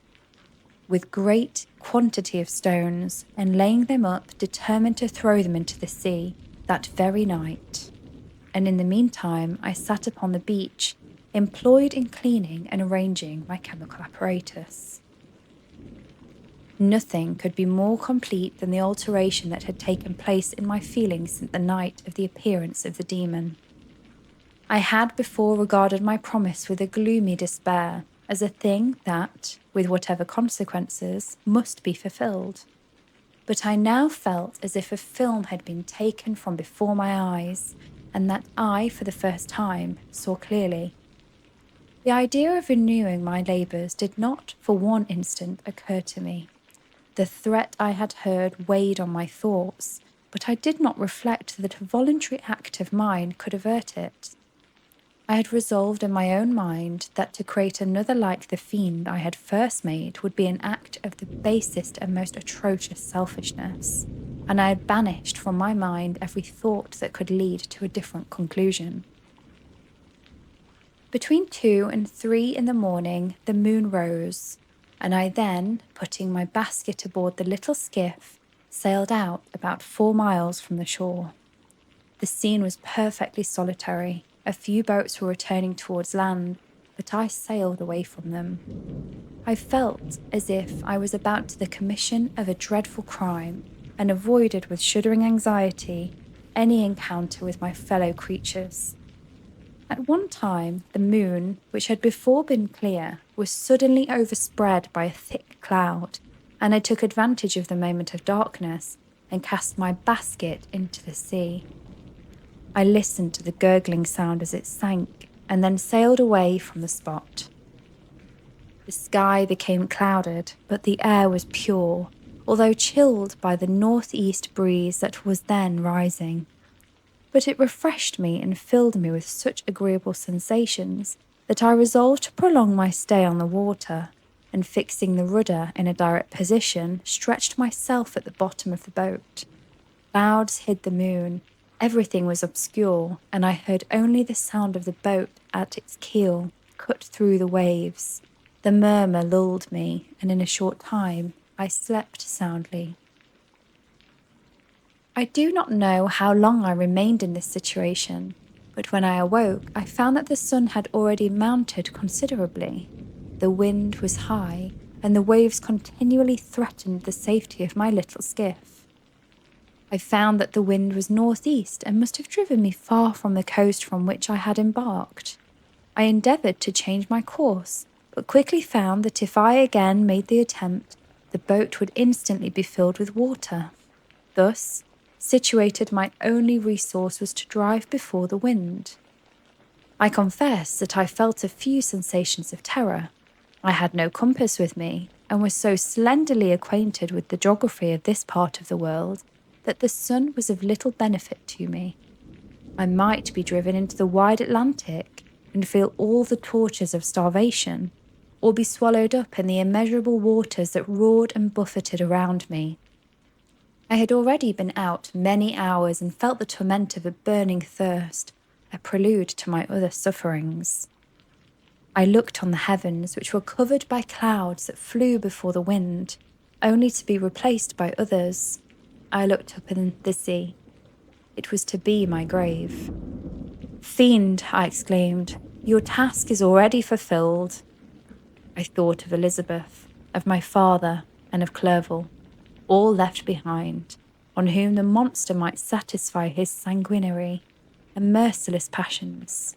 with great quantity of stones, and laying them up, determined to throw them into the sea that very night. And in the meantime I sat upon the beach, employed in cleaning and arranging my chemical apparatus. Nothing could be more complete than the alteration that had taken place in my feelings since the night of the appearance of the demon. I had before regarded my promise with a gloomy despair, as a thing that, with whatever consequences, must be fulfilled. But I now felt as if a film had been taken from before my eyes, and that I, for the first time, saw clearly. The idea of renewing my labours did not for one instant occur to me. The threat I had heard weighed on my thoughts, but I did not reflect that a voluntary act of mine could avert it. I had resolved in my own mind that to create another like the fiend I had first made would be an act of the basest and most atrocious selfishness, and I had banished from my mind every thought that could lead to a different conclusion. Between 2 and 3 in the morning, the moon rose, and I then, putting my basket aboard the little skiff, sailed out about 4 miles from the shore. The scene was perfectly solitary. A few boats were returning towards land, but I sailed away from them. I felt as if I was about to the commission of a dreadful crime, and avoided with shuddering anxiety any encounter with my fellow creatures. At one time, the moon, which had before been clear, was suddenly overspread by a thick cloud, and I took advantage of the moment of darkness and cast my basket into the sea. I listened to the gurgling sound as it sank, and then sailed away from the spot. The sky became clouded, but the air was pure, although chilled by the northeast breeze that was then rising. But it refreshed me and filled me with such agreeable sensations that I resolved to prolong my stay on the water, and fixing the rudder in a direct position, stretched myself at the bottom of the boat. Clouds hid the moon. Everything was obscure, and I heard only the sound of the boat at its keel cut through the waves. The murmur lulled me, and in a short time I slept soundly. I do not know how long I remained in this situation, but when I awoke, I found that the sun had already mounted considerably. The wind was high, and the waves continually threatened the safety of my little skiff. I found that the wind was northeast and must have driven me far from the coast from which I had embarked. I endeavoured to change my course, but quickly found that if I again made the attempt, the boat would instantly be filled with water. Thus, situated, my only resource was to drive before the wind. I confess that I felt a few sensations of terror. I had no compass with me, and was so slenderly acquainted with the geography of this part of the world that the sun was of little benefit to me. I might be driven into the wide Atlantic and feel all the tortures of starvation, or be swallowed up in the immeasurable waters that roared and buffeted around me. I had already been out many hours and felt the torment of a burning thirst, a prelude to my other sufferings. I looked on the heavens, which were covered by clouds that flew before the wind, only to be replaced by others. I looked up in the sea. It was to be my grave. "Fiend," I exclaimed, "your task is already fulfilled." I thought of Elizabeth, of my father, and of Clerval, all left behind, on whom the monster might satisfy his sanguinary and merciless passions.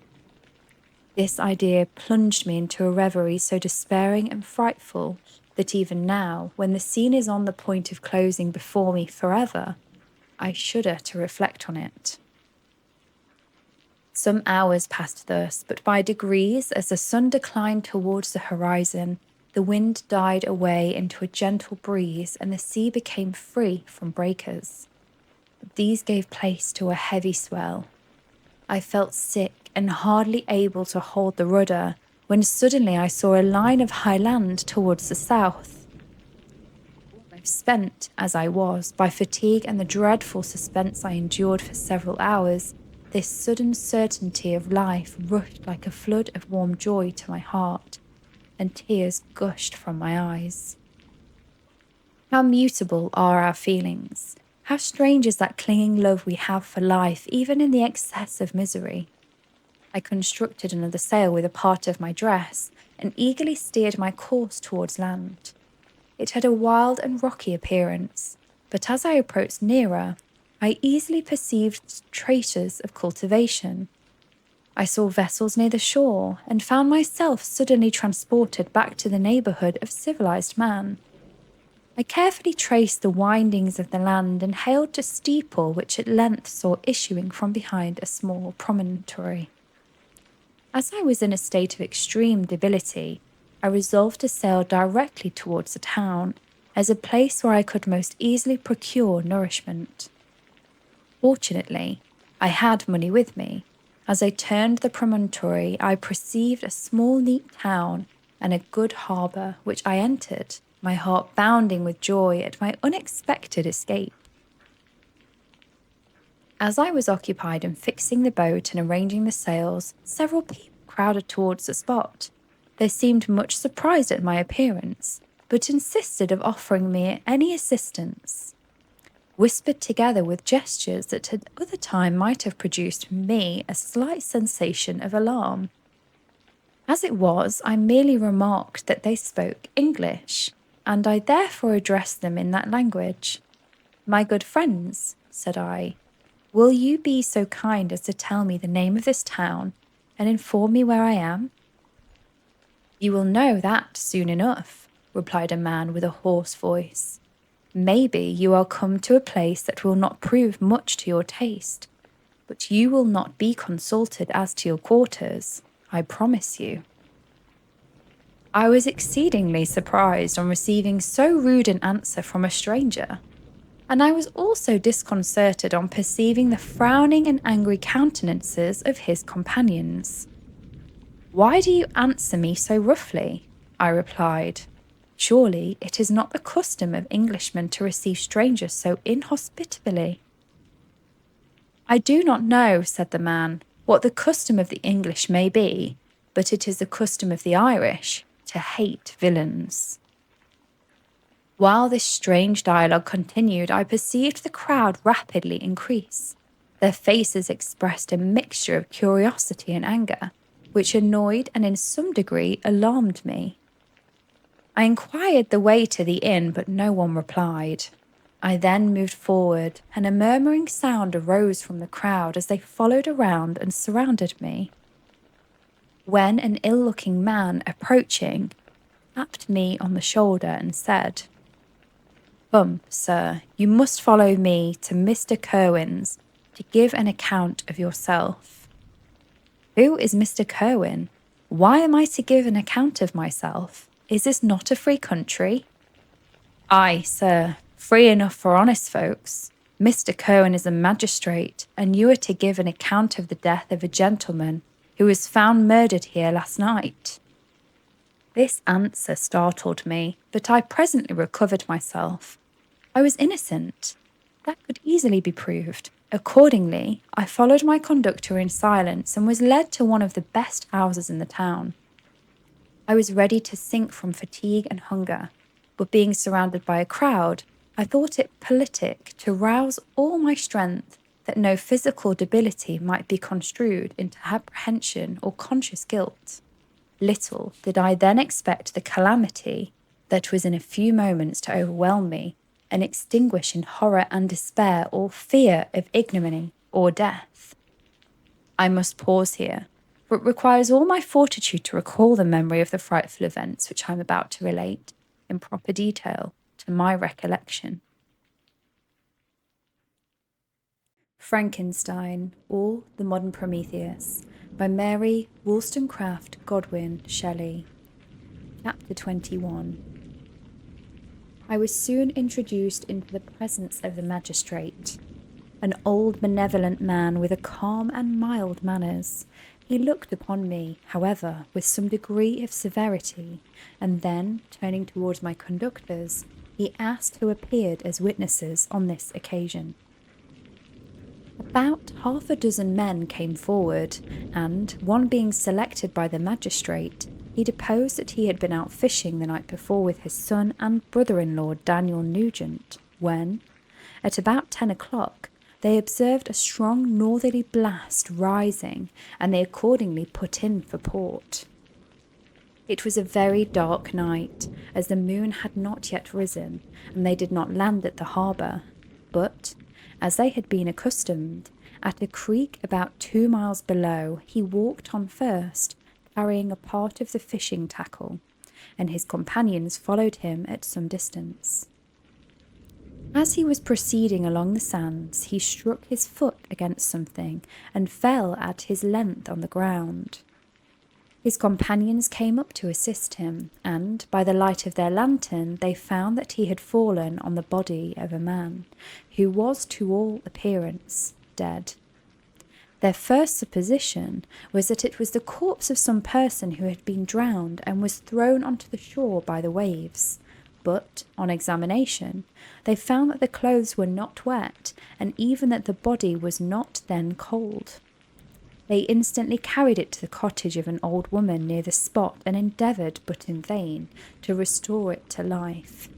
This idea plunged me into a reverie so despairing and frightful that even now, when the scene is on the point of closing before me forever, I shudder to reflect on it. Some hours passed thus, but by degrees, as the sun declined towards the horizon, the wind died away into a gentle breeze, and the sea became free from breakers. But these gave place to a heavy swell. I felt sick and hardly able to hold the rudder, when suddenly I saw a line of high land towards the south. Spent as I was by fatigue and the dreadful suspense I endured for several hours, this sudden certainty of life rushed like a flood of warm joy to my heart, and tears gushed from my eyes. How mutable are our feelings! How strange is that clinging love we have for life, even in the excess of misery! I constructed another sail with a part of my dress, and eagerly steered my course towards land. It had a wild and rocky appearance, but as I approached nearer, I easily perceived traces of cultivation. I saw vessels near the shore, and found myself suddenly transported back to the neighbourhood of civilized man. I carefully traced the windings of the land and hailed a steeple which at length saw issuing from behind a small promontory. As I was in a state of extreme debility, I resolved to sail directly towards the town as a place where I could most easily procure nourishment. Fortunately, I had money with me. As I turned the promontory, I perceived a small, neat town and a good harbour, which I entered, my heart bounding with joy at my unexpected escape. As I was occupied in fixing the boat and arranging the sails, several people crowded towards the spot. They seemed much surprised at my appearance, but insisted of offering me any assistance. Whispered together with gestures that at other time might have produced in me a slight sensation of alarm. As it was, I merely remarked that they spoke English, and I therefore addressed them in that language. "My good friends," said I, "will you be so kind as to tell me the name of this town and inform me where I am?" "You will know that soon enough," replied a man with a hoarse voice. "Maybe you are come to a place that will not prove much to your taste, but you will not be consulted as to your quarters, I promise you." I was exceedingly surprised on receiving so rude an answer from a stranger, and I was also disconcerted on perceiving the frowning and angry countenances of his companions. "Why do you answer me so roughly?" I replied. "Surely it is not the custom of Englishmen to receive strangers so inhospitably." "I do not know," said the man, "what the custom of the English may be, but it is the custom of the Irish to hate villains." While this strange dialogue continued, I perceived the crowd rapidly increase. Their faces expressed a mixture of curiosity and anger, which annoyed and in some degree alarmed me. I inquired the way to the inn, but no one replied. I then moved forward, and a murmuring sound arose from the crowd as they followed around and surrounded me. When an ill-looking man approaching tapped me on the shoulder and said, "Come, sir, you must follow me to Mr. Curwen's to give an account of yourself." "Who is Mr. Curwen? Why am I to give an account of myself? Is this not a free country?" "Aye, sir, free enough for honest folks. Mr. Curwen is a magistrate, and you are to give an account of the death of a gentleman who was found murdered here last night." This answer startled me, but I presently recovered myself. I was innocent. That could easily be proved. Accordingly, I followed my conductor in silence and was led to one of the best houses in the town. I was ready to sink from fatigue and hunger, but being surrounded by a crowd, I thought it politic to rouse all my strength that no physical debility might be construed into apprehension or conscious guilt. Little did I then expect the calamity that was in a few moments to overwhelm me and extinguish in horror and despair all fear of ignominy or death. I must pause here, for it requires all my fortitude to recall the memory of the frightful events which I am about to relate in proper detail to my recollection. Frankenstein, or the Modern Prometheus, by Mary Wollstonecraft Godwin Shelley. Chapter 21. I was soon introduced into the presence of the magistrate, an old benevolent man with a calm and mild manners. He looked upon me, however, with some degree of severity, and then, turning towards my conductors, he asked who appeared as witnesses on this occasion. About half a dozen men came forward, and, one being selected by the magistrate, he deposed that he had been out fishing the night before with his son and brother-in-law Daniel Nugent, when, at about 10 o'clock, they observed a strong northerly blast rising, and they accordingly put in for port. It was a very dark night, as the moon had not yet risen, and they did not land at the harbour, but, as they had been accustomed, at a creek about 2 miles below, he walked on first, carrying a part of the fishing tackle, and his companions followed him at some distance. As he was proceeding along the sands, he struck his foot against something and fell at his length on the ground. His companions came up to assist him, and, by the light of their lantern, they found that he had fallen on the body of a man, who was, to all appearance, dead. Their first supposition was that it was the corpse of some person who had been drowned and was thrown onto the shore by the waves. But, on examination, they found that the clothes were not wet, and even that the body was not then cold. They instantly carried it to the cottage of an old woman near the spot and endeavoured, but in vain, to restore it to life.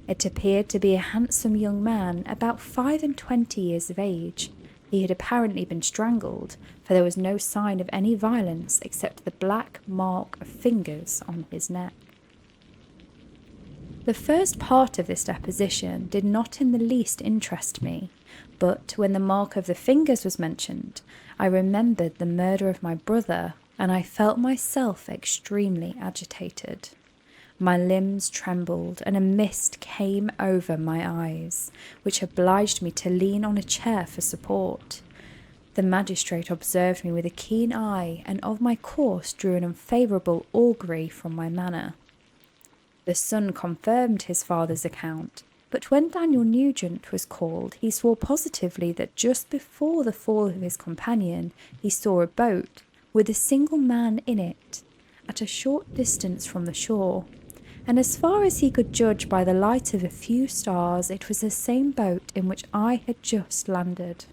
It appeared to be a handsome young man, about 25 years of age. He had apparently been strangled, for there was no sign of any violence except the black mark of fingers on his neck. The first part of this deposition did not in the least interest me, but when the mark of the fingers was mentioned, I remembered the murder of my brother, and I felt myself extremely agitated. My limbs trembled, and a mist came over my eyes, which obliged me to lean on a chair for support. The magistrate observed me with a keen eye, and of my course drew an unfavourable augury from my manner. The son confirmed his father's account, but when Daniel Nugent was called, he swore positively that just before the fall of his companion, he saw a boat, with a single man in it, at a short distance from the shore, and as far as he could judge by the light of a few stars, it was the same boat in which I had just landed.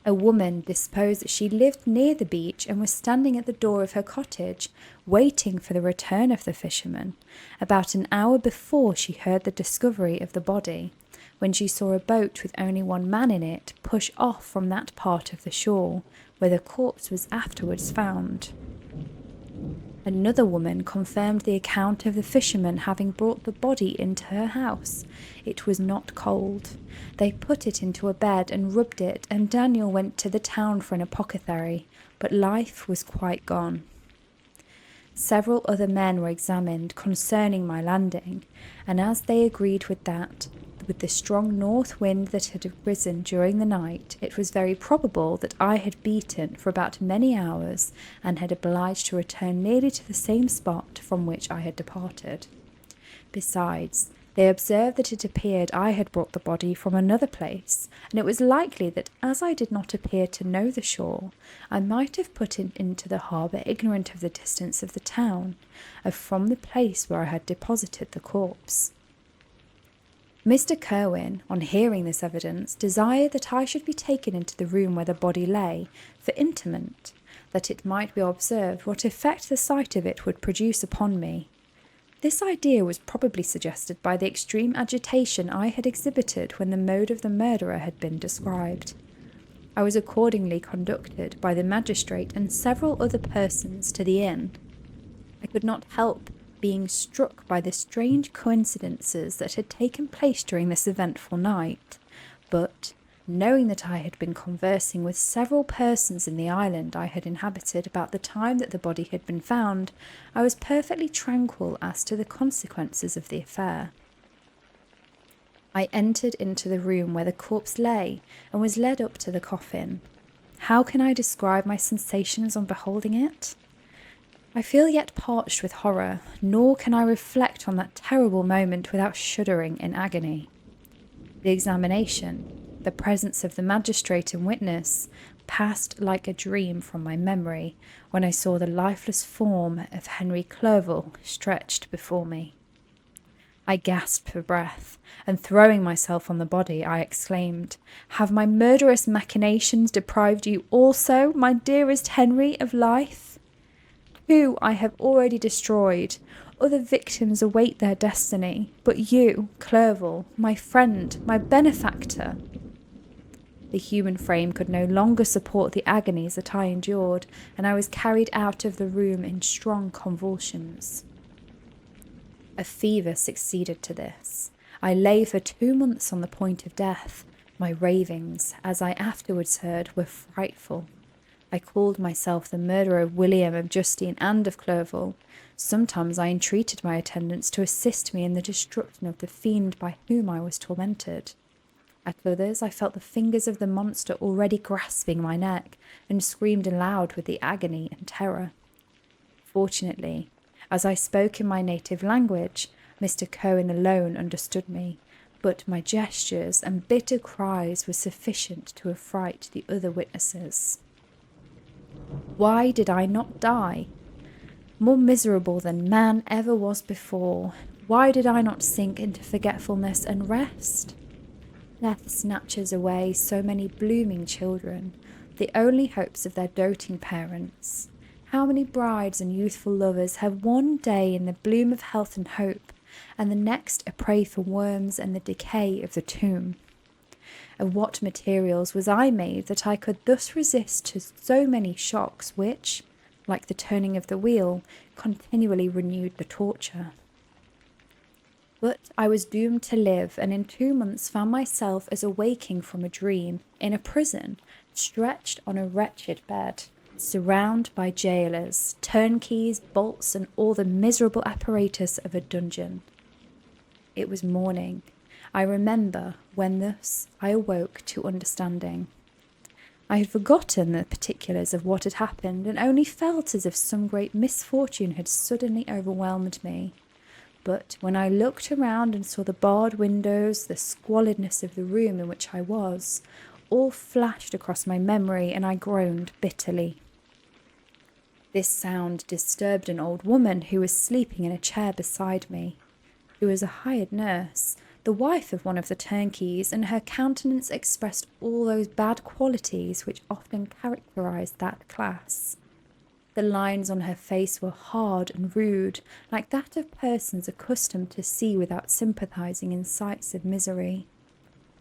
A woman disposed that she lived near the beach and was standing at the door of her cottage, waiting for the return of the fisherman, about an hour before she heard the discovery of the body, when she saw a boat with only one man in it push off from that part of the shore, where the corpse was afterwards found. Another woman confirmed the account of the fisherman having brought the body into her house. It was not cold. They put it into a bed and rubbed it, and Daniel went to the town for an apothecary, but life was quite gone. Several other men were examined concerning my landing, and as they agreed with the strong north wind that had arisen during the night, it was very probable that I had beaten for about many hours and had obliged to return nearly to the same spot from which I had departed. Besides, they observed that it appeared I had brought the body from another place, and it was likely that as I did not appear to know the shore, I might have put it into the harbour ignorant of the distance of the town, from the place where I had deposited the corpse. Mr. Kirwin, on hearing this evidence, desired that I should be taken into the room where the body lay, for interment, that it might be observed what effect the sight of it would produce upon me. This idea was probably suggested by the extreme agitation I had exhibited when the mode of the murderer had been described. I was accordingly conducted by the magistrate and several other persons to the inn. I could not help being struck by the strange coincidences that had taken place during this eventful night, but, knowing that I had been conversing with several persons in the island I had inhabited about the time that the body had been found, I was perfectly tranquil as to the consequences of the affair. I entered into the room where the corpse lay and was led up to the coffin. How can I describe my sensations on beholding it? I feel yet parched with horror, nor can I reflect on that terrible moment without shuddering in agony. The examination, the presence of the magistrate and witness, passed like a dream from my memory when I saw the lifeless form of Henry Clerval stretched before me. I gasped for breath, and throwing myself on the body, I exclaimed, "Have my murderous machinations deprived you also, my dearest Henry, of life? 2 I have already destroyed. Other victims await their destiny. But you, Clerval, my friend, my benefactor." The human frame could no longer support the agonies that I endured, and I was carried out of the room in strong convulsions. A fever succeeded to this. I lay for 2 months on the point of death. My ravings, as I afterwards heard, were frightful. I called myself the murderer of William, of Justine, and of Clerval. Sometimes I entreated my attendants to assist me in the destruction of the fiend by whom I was tormented. At others I felt the fingers of the monster already grasping my neck, and screamed aloud with the agony and terror. Fortunately, as I spoke in my native language, Mr. Cohen alone understood me, but my gestures and bitter cries were sufficient to affright the other witnesses. Why did I not die? More miserable than man ever was before, why did I not sink into forgetfulness and rest? Death snatches away so many blooming children, the only hopes of their doting parents. How many brides and youthful lovers have one day in the bloom of health and hope, and the next a prey for worms and the decay of the tomb? Of what materials was I made that I could thus resist to so many shocks which, like the turning of the wheel, continually renewed the torture? But I was doomed to live, and in 2 months found myself as awaking from a dream, in a prison, stretched on a wretched bed, surrounded by jailers, turnkeys, bolts, and all the miserable apparatus of a dungeon. It was morning. I remember when thus I awoke to understanding. I had forgotten the particulars of what had happened, and only felt as if some great misfortune had suddenly overwhelmed me. But when I looked around and saw the barred windows, the squalidness of the room in which I was, all flashed across my memory, and I groaned bitterly. This sound disturbed an old woman who was sleeping in a chair beside me. She was a hired nurse, the wife of one of the turnkeys, and her countenance expressed all those bad qualities which often characterized that class. The lines on her face were hard and rude, like that of persons accustomed to see without sympathizing in sights of misery.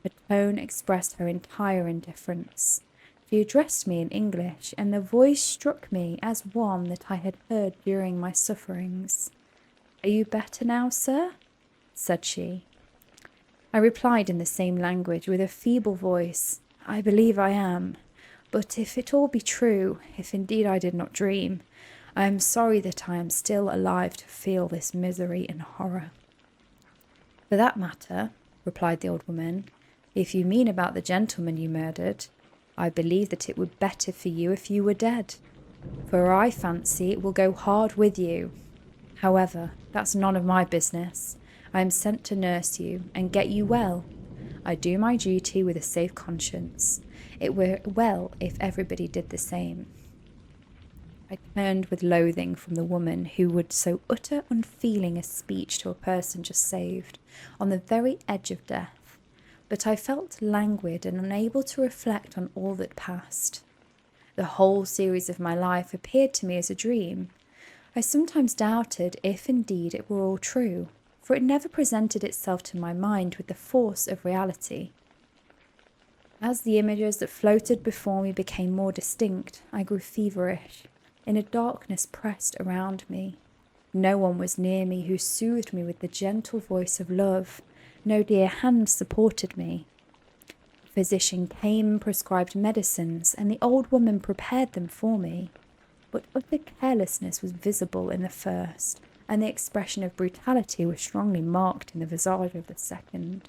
Her tone expressed her entire indifference. She addressed me in English, and the voice struck me as one that I had heard during my sufferings. "Are you better now, sir?" said she. I replied in the same language with a feeble voice, "I believe I am. But if it all be true, if indeed I did not dream, I am sorry that I am still alive to feel this misery and horror." "For that matter," replied the old woman, "if you mean about the gentleman you murdered, I believe that it would better for you if you were dead, for I fancy it will go hard with you. However, that's none of my business. I am sent to nurse you and get you well. I do my duty with a safe conscience. It were well if everybody did the same." I turned with loathing from the woman who would so utter unfeeling a speech to a person just saved, on the very edge of death, but I felt languid and unable to reflect on all that passed. The whole series of my life appeared to me as a dream. I sometimes doubted if indeed it were all true, for it never presented itself to my mind with the force of reality. As the images that floated before me became more distinct, I grew feverish, and a darkness pressed around me. No one was near me who soothed me with the gentle voice of love. No dear hand supported me. The physician came and prescribed medicines, and the old woman prepared them for me. But utter carelessness was visible in the first, and the expression of brutality was strongly marked in the visage of the second.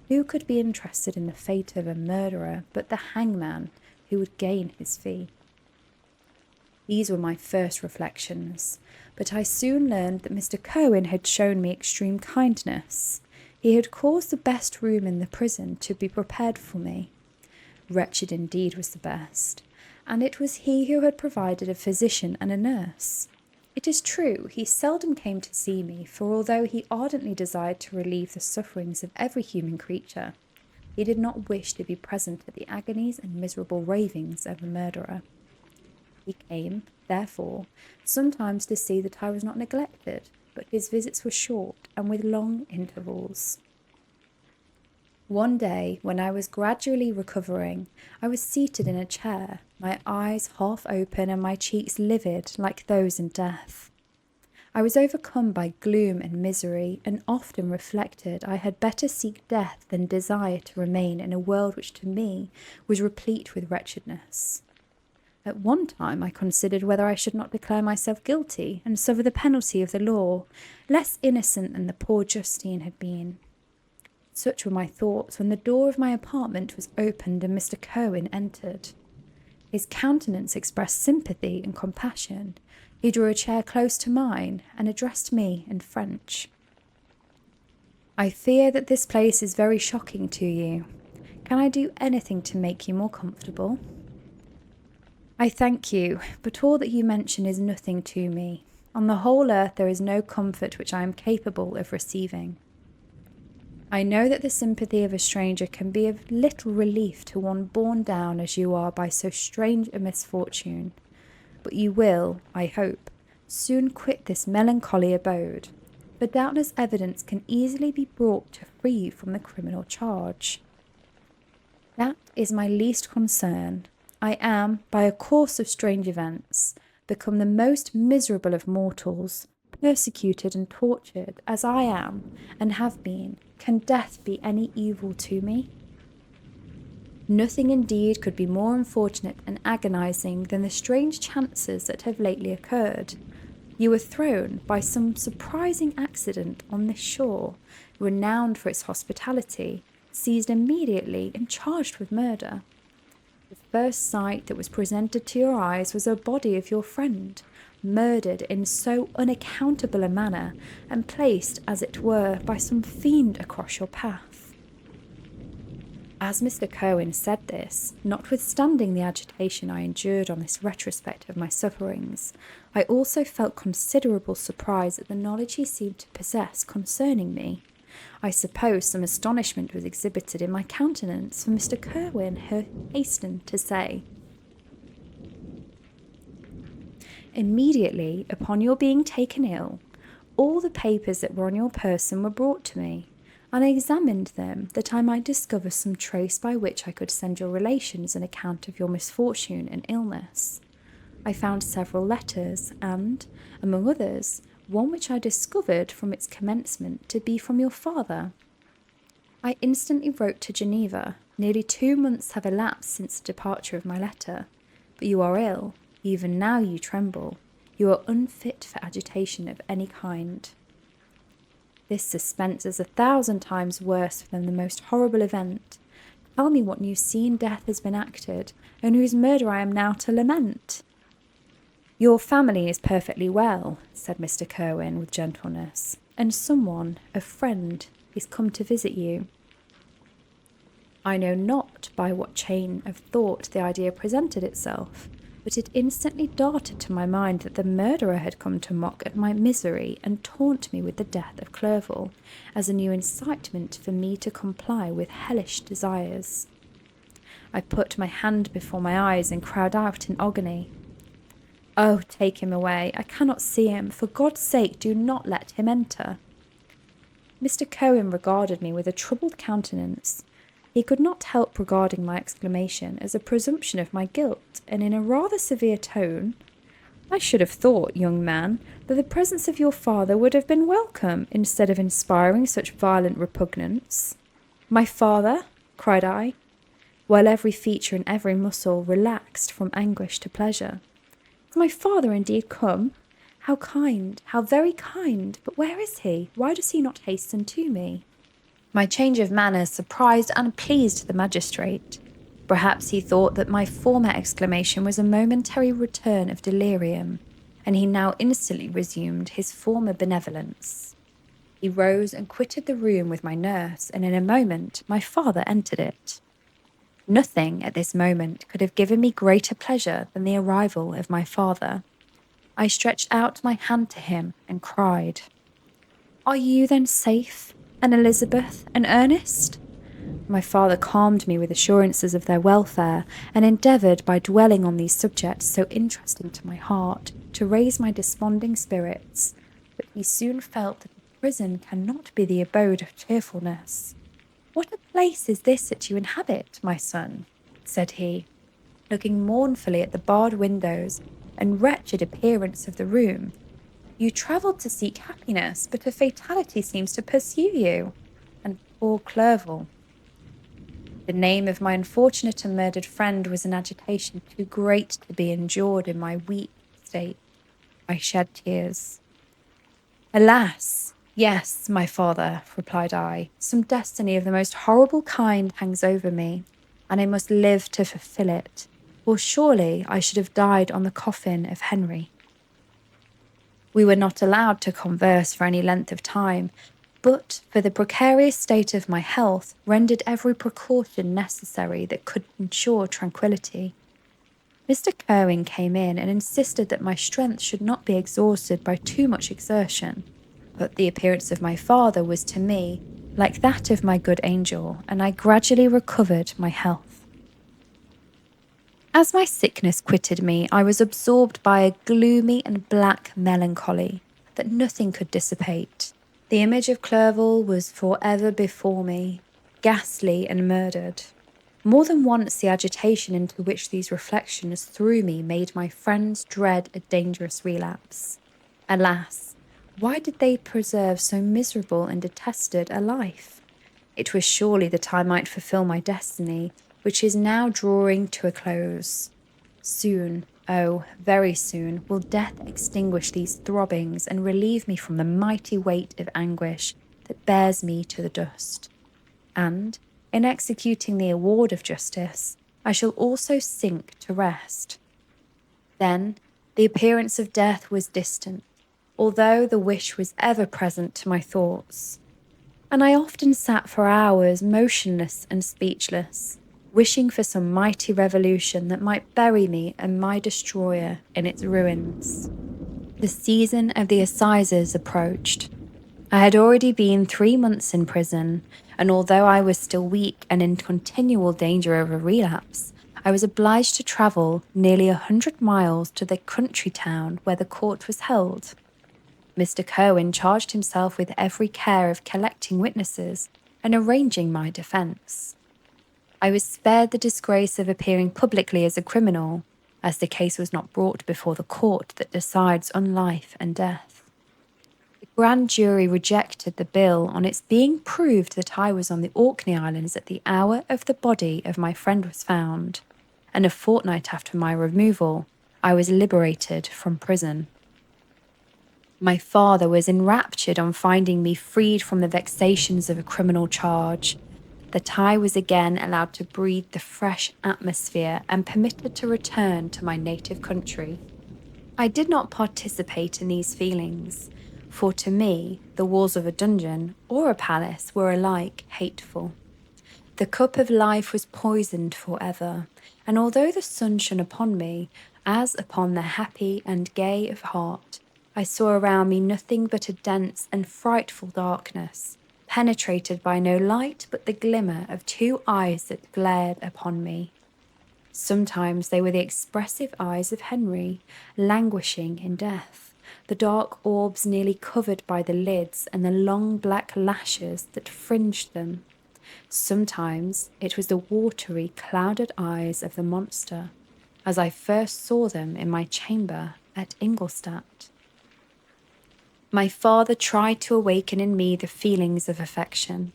Who could be interested in the fate of a murderer but the hangman who would gain his fee? These were my first reflections, but I soon learned that Mr. Cohen had shown me extreme kindness. He had caused the best room in the prison to be prepared for me. Wretched indeed was the best, and it was he who had provided a physician and a nurse. It is true, he seldom came to see me, for although he ardently desired to relieve the sufferings of every human creature, he did not wish to be present at the agonies and miserable ravings of a murderer. He came, therefore, sometimes to see that I was not neglected, but his visits were short and with long intervals. One day, when I was gradually recovering, I was seated in a chair, my eyes half open and my cheeks livid like those in death. I was overcome by gloom and misery, and often reflected I had better seek death than desire to remain in a world which to me was replete with wretchedness. At one time I considered whether I should not declare myself guilty and suffer the penalty of the law, less innocent than the poor Justine had been. Such were my thoughts when the door of my apartment was opened and Mr. Cohen entered. His countenance expressed sympathy and compassion. He drew a chair close to mine and addressed me in French. "I fear that this place is very shocking to you. Can I do anything to make you more comfortable?" "I thank you, but all that you mention is nothing to me. On the whole earth there is no comfort which I am capable of receiving. I know that the sympathy of a stranger can be of little relief to one borne down as you are by so strange a misfortune, but you will, I hope, soon quit this melancholy abode, for doubtless evidence can easily be brought to free you from the criminal charge. That is my least concern. I am, by a course of strange events, become the most miserable of mortals. Persecuted and tortured as I am and have been, can death be any evil to me? Nothing indeed could be more unfortunate and agonizing than the strange chances that have lately occurred. You were thrown by some surprising accident on this shore, renowned for its hospitality, seized immediately and charged with murder. The first sight that was presented to your eyes was a body of your friend, murdered in so unaccountable a manner, and placed, as it were, by some fiend across your path." As Mr. Curwen said this, notwithstanding the agitation I endured on this retrospect of my sufferings, I also felt considerable surprise at the knowledge he seemed to possess concerning me. I suppose some astonishment was exhibited in my countenance, for Mr. Curwen hastened to say, "Immediately upon your being taken ill, all the papers that were on your person were brought to me, and I examined them that I might discover some trace by which I could send your relations an account of your misfortune and illness. I found several letters, and, among others, one which I discovered from its commencement to be from your father. I instantly wrote to Geneva. Nearly 2 months have elapsed since the departure of my letter, but you are ill. Even now you tremble. You are unfit for agitation of any kind. This suspense is 1,000 times worse than the most horrible event. Tell me what new scene death has been acted, and whose murder I am now to lament." "Your family is perfectly well," said Mr. Curwen with gentleness, "and someone, a friend, is come to visit you." I know not by what chain of thought the idea presented itself, but it instantly darted to my mind that the murderer had come to mock at my misery and taunt me with the death of Clerval, as a new incitement for me to comply with hellish desires. I put my hand before my eyes and cried out in agony, "Oh, take him away! I cannot see him! For God's sake, do not let him enter!" Mr. Curwen regarded me with a troubled countenance. He could not help regarding my exclamation as a presumption of my guilt, and in a rather severe tone, "I should have thought, young man, that the presence of your father would have been welcome, instead of inspiring such violent repugnance." "My father?" cried I, while every feature and every muscle relaxed from anguish to pleasure. "Is my father indeed come? How kind, how very kind! But where is he? Why does he not hasten to me?" My change of manner surprised and pleased the magistrate. Perhaps he thought that my former exclamation was a momentary return of delirium, and he now instantly resumed his former benevolence. He rose and quitted the room with my nurse, and in a moment my father entered it. Nothing at this moment could have given me greater pleasure than the arrival of my father. I stretched out my hand to him and cried, "Are you then safe? And Elizabeth and Ernest?" My father calmed me with assurances of their welfare, and endeavoured, by dwelling on these subjects so interesting to my heart, to raise my desponding spirits, but he soon felt that the prison cannot be the abode of cheerfulness. "What a place is this that you inhabit, my son?" said he, looking mournfully at the barred windows and wretched appearance of the room. "You travelled to seek happiness, but a fatality seems to pursue you. And poor Clerval." The name of my unfortunate and murdered friend was an agitation too great to be endured in my weak state. I shed tears. "Alas! Yes, my father," replied I, "some destiny of the most horrible kind hangs over me, and I must live to fulfill it. or surely I should have died on the coffin of Henry. We were not allowed to converse for any length of time, but for the precarious state of my health rendered every precaution necessary that could ensure tranquillity. Mr. Curwen came in and insisted that my strength should not be exhausted by too much exertion, but the appearance of my father was to me like that of my good angel, and I gradually recovered my health. As my sickness quitted me, I was absorbed by a gloomy and black melancholy that nothing could dissipate. The image of Clerval was forever before me, ghastly and murdered. More than once the agitation into which these reflections threw me made my friends dread a dangerous relapse. Alas, why did they preserve so miserable and detested a life? It was surely that I might fulfil my destiny, which is now drawing to a close. Soon, oh, very soon, will death extinguish these throbbings and relieve me from the mighty weight of anguish that bears me to the dust. And, in executing the award of justice, I shall also sink to rest. Then, the appearance of death was distant, although the wish was ever present to my thoughts. And I often sat for hours motionless and speechless, wishing for some mighty revolution that might bury me and my destroyer in its ruins. The season of the assizes approached. I had already been 3 months in prison, and although I was still weak and in continual danger of a relapse, I was obliged to travel nearly 100 miles to the country town where the court was held. Mr. Curwen charged himself with every care of collecting witnesses and arranging my defence. I was spared the disgrace of appearing publicly as a criminal, as the case was not brought before the court that decides on life and death. The grand jury rejected the bill on its being proved that I was on the Orkney Islands at the hour of the body of my friend was found, and a fortnight after my removal, I was liberated from prison. My father was enraptured on finding me freed from the vexations of a criminal charge, that I was again allowed to breathe the fresh atmosphere and permitted to return to my native country. I did not participate in these feelings, for to me the walls of a dungeon or a palace were alike hateful. The cup of life was poisoned forever, and although the sun shone upon me, as upon the happy and gay of heart, I saw around me nothing but a dense and frightful darkness, penetrated by no light but the glimmer of 2 eyes that glared upon me. Sometimes they were the expressive eyes of Henry, languishing in death, the dark orbs nearly covered by the lids and the long black lashes that fringed them. Sometimes it was the watery, clouded eyes of the monster, as I first saw them in my chamber at Ingolstadt. My father tried to awaken in me the feelings of affection.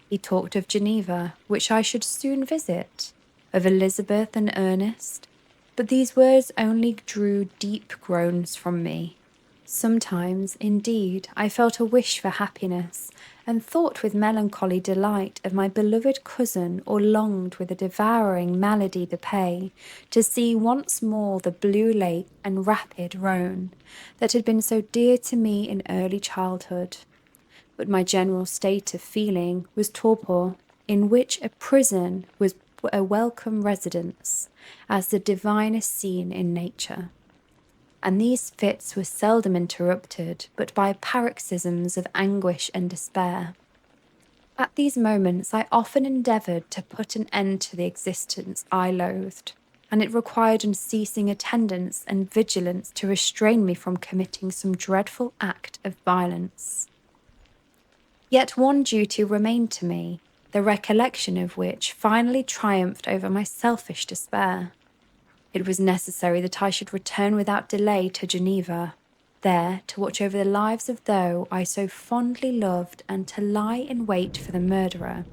He talked of Geneva, which I should soon visit, of Elizabeth and Ernest, but these words only drew deep groans from me. Sometimes, indeed, I felt a wish for happiness, and thought with melancholy delight of my beloved cousin, or longed with a devouring malady de paix to see once more the blue lake and rapid Rhone that had been so dear to me in early childhood. But my general state of feeling was torpor, in which a prison was a welcome residence, as the divinest scene in nature. And these fits were seldom interrupted but by paroxysms of anguish and despair. At these moments I often endeavoured to put an end to the existence I loathed, and it required unceasing attendance and vigilance to restrain me from committing some dreadful act of violence. Yet one duty remained to me, the recollection of which finally triumphed over my selfish despair. It was necessary that I should return without delay to Geneva, there to watch over the lives of those I so fondly loved, and to lie in wait for the murderer,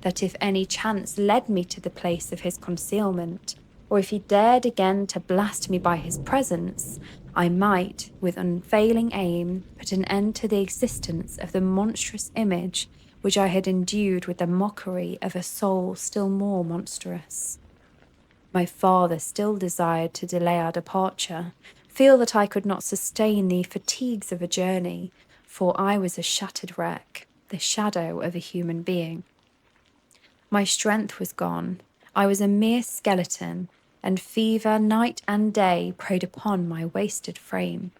that if any chance led me to the place of his concealment, or if he dared again to blast me by his presence, I might, with unfailing aim, put an end to the existence of the monstrous image which I had endued with the mockery of a soul still more monstrous. My father still desired to delay our departure, feel that I could not sustain the fatigues of a journey, for I was a shattered wreck, the shadow of a human being. My strength was gone, I was a mere skeleton, and fever night and day preyed upon my wasted frame.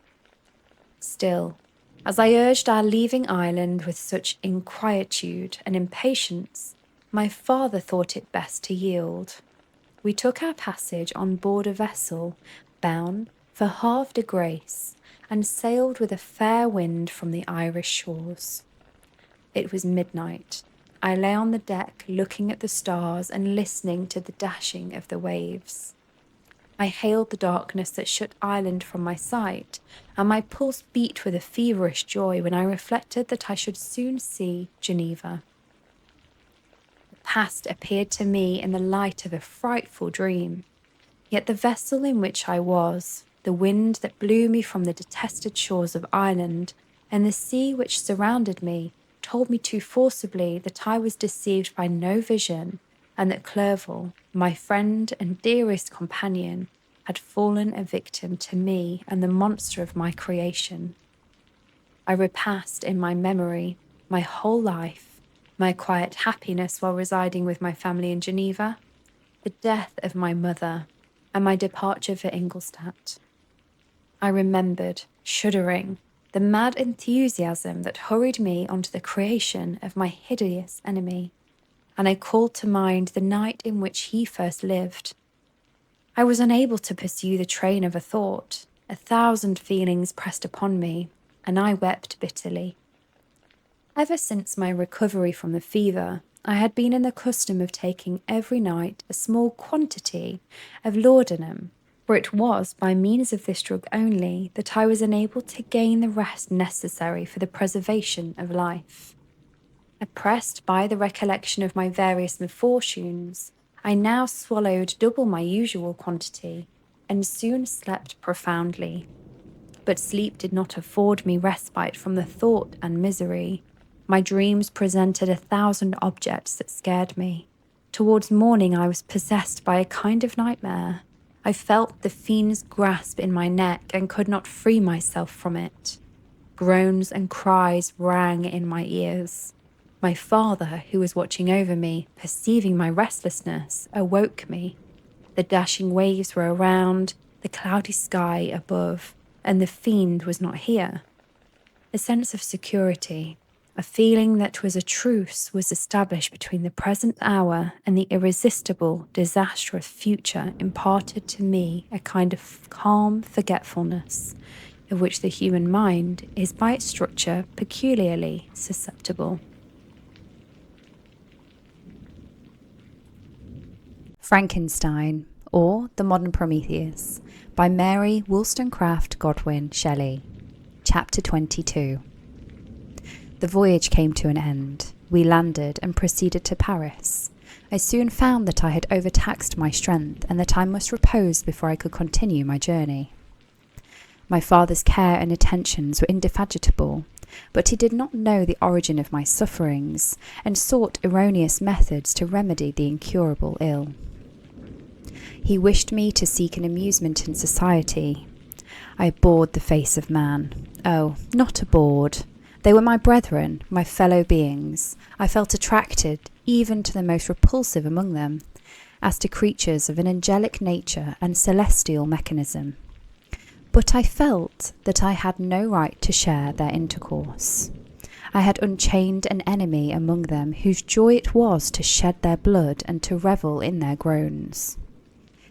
Still, as I urged our leaving Ireland with such inquietude and impatience, my father thought it best to yield. We took our passage on board a vessel bound for Havre de Grace and sailed with a fair wind from the Irish shores. It was midnight. I lay on the deck looking at the stars and listening to the dashing of the waves. I hailed the darkness that shut Ireland from my sight, and my pulse beat with a feverish joy when I reflected that I should soon see Geneva. The past appeared to me in the light of a frightful dream, yet the vessel in which I was, the wind that blew me from the detested shores of Ireland, and the sea which surrounded me, told me too forcibly that I was deceived by no vision, and that Clerval, my friend and dearest companion, had fallen a victim to me and the monster of my creation. I repassed in my memory my whole life, my quiet happiness while residing with my family in Geneva, the death of my mother, and my departure for Ingolstadt. I remembered, shuddering, the mad enthusiasm that hurried me onto the creation of my hideous enemy, and I called to mind the night in which he first lived. I was unable to pursue the train of a thought. 1,000 feelings pressed upon me, and I wept bitterly. Ever since my recovery from the fever, I had been in the custom of taking every night a small quantity of laudanum, for it was by means of this drug only that I was enabled to gain the rest necessary for the preservation of life. Oppressed by the recollection of my various misfortunes, I now swallowed double my usual quantity, and soon slept profoundly. But sleep did not afford me respite from the thought and misery. My dreams presented 1,000 objects that scared me. Towards morning I was possessed by a kind of nightmare. I felt the fiend's grasp in my neck and could not free myself from it. Groans and cries rang in my ears. My father, who was watching over me, perceiving my restlessness, awoke me. The dashing waves were around, the cloudy sky above, and the fiend was not here. A sense of security, a feeling that was a truce, was established between the present hour and the irresistible, disastrous future imparted to me a kind of calm forgetfulness, of which the human mind is by its structure peculiarly susceptible. Frankenstein, or The Modern Prometheus, by Mary Wollstonecraft Godwin Shelley. Chapter 22. The voyage came to an end. We landed and proceeded to Paris. I soon found that I had overtaxed my strength and that I must repose before I could continue my journey. My father's care and attentions were indefatigable, but he did not know the origin of my sufferings and sought erroneous methods to remedy the incurable ill. He wished me to seek an amusement in society. I abhorred the face of man. Oh, not abhorred. They were my brethren, my fellow beings. I felt attracted even to the most repulsive among them, as to creatures of an angelic nature and celestial mechanism. But I felt that I had no right to share their intercourse. I had unchained an enemy among them whose joy it was to shed their blood and to revel in their groans.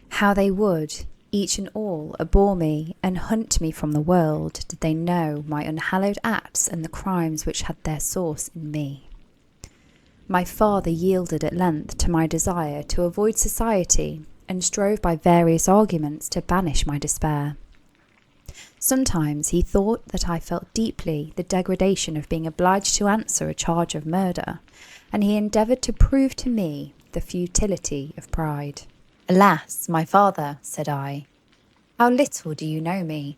How they would, each and all, abhor me and hunt me from the world, did they know my unhallowed acts and the crimes which had their source in me. My father yielded at length to my desire to avoid society, and strove by various arguments to banish my despair. Sometimes he thought that I felt deeply the degradation of being obliged to answer a charge of murder, and he endeavoured to prove to me the futility of pride. "Alas, my father," said I, "how little do you know me.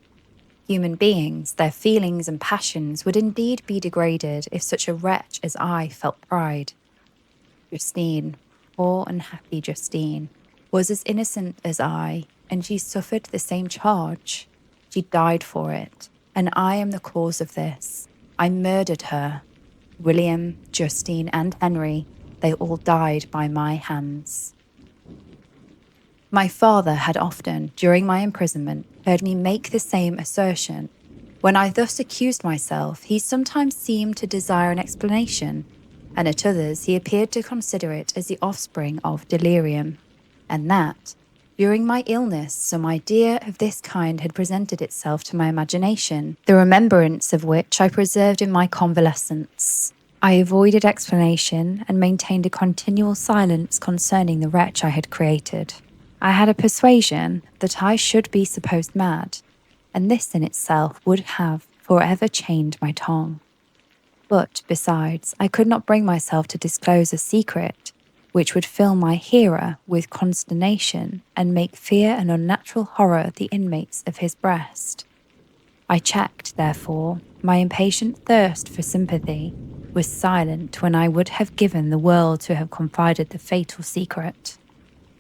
Human beings, their feelings and passions would indeed be degraded if such a wretch as I felt pride." Justine, poor unhappy Justine, was as innocent as I, and she suffered the same charge. She died for it, and I am the cause of this. I murdered her. William, Justine, and Henry, they all died by my hands. My father had often, during my imprisonment, heard me make the same assertion. When I thus accused myself, he sometimes seemed to desire an explanation, and at others he appeared to consider it as the offspring of delirium, and that, during my illness, some idea of this kind had presented itself to my imagination, the remembrance of which I preserved in my convalescence. I avoided explanation and maintained a continual silence concerning the wretch I had created. I had a persuasion that I should be supposed mad, and this in itself would have forever chained my tongue. But, besides, I could not bring myself to disclose a secret which would fill my hearer with consternation and make fear and unnatural horror the inmates of his breast. I checked, therefore, my impatient thirst for sympathy, was silent when I would have given the world to have confided the fatal secret.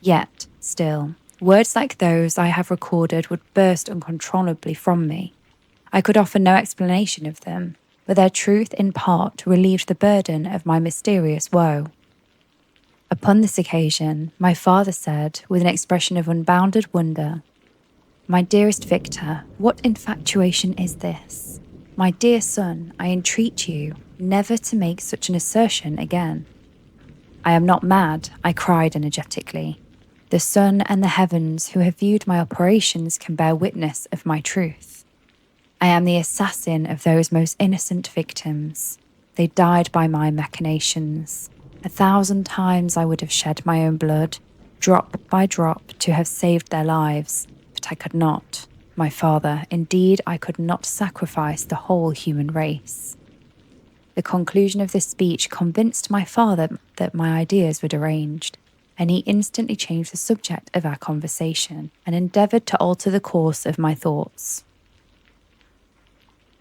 Yet, still, words like those I have recorded would burst uncontrollably from me. I could offer no explanation of them, but their truth in part relieved the burden of my mysterious woe. Upon this occasion, my father said, with an expression of unbounded wonder, "My dearest Victor, what infatuation is this? My dear son, I entreat you never to make such an assertion again." "I am not mad," I cried energetically. "The sun and the heavens who have viewed my operations can bear witness of my truth. I am the assassin of those most innocent victims. They died by my machinations. 1,000 times I would have shed my own blood, drop by drop, to have saved their lives, but I could not. My father, indeed, I could not sacrifice the whole human race." The conclusion of this speech convinced my father that my ideas were deranged, and he instantly changed the subject of our conversation and endeavoured to alter the course of my thoughts.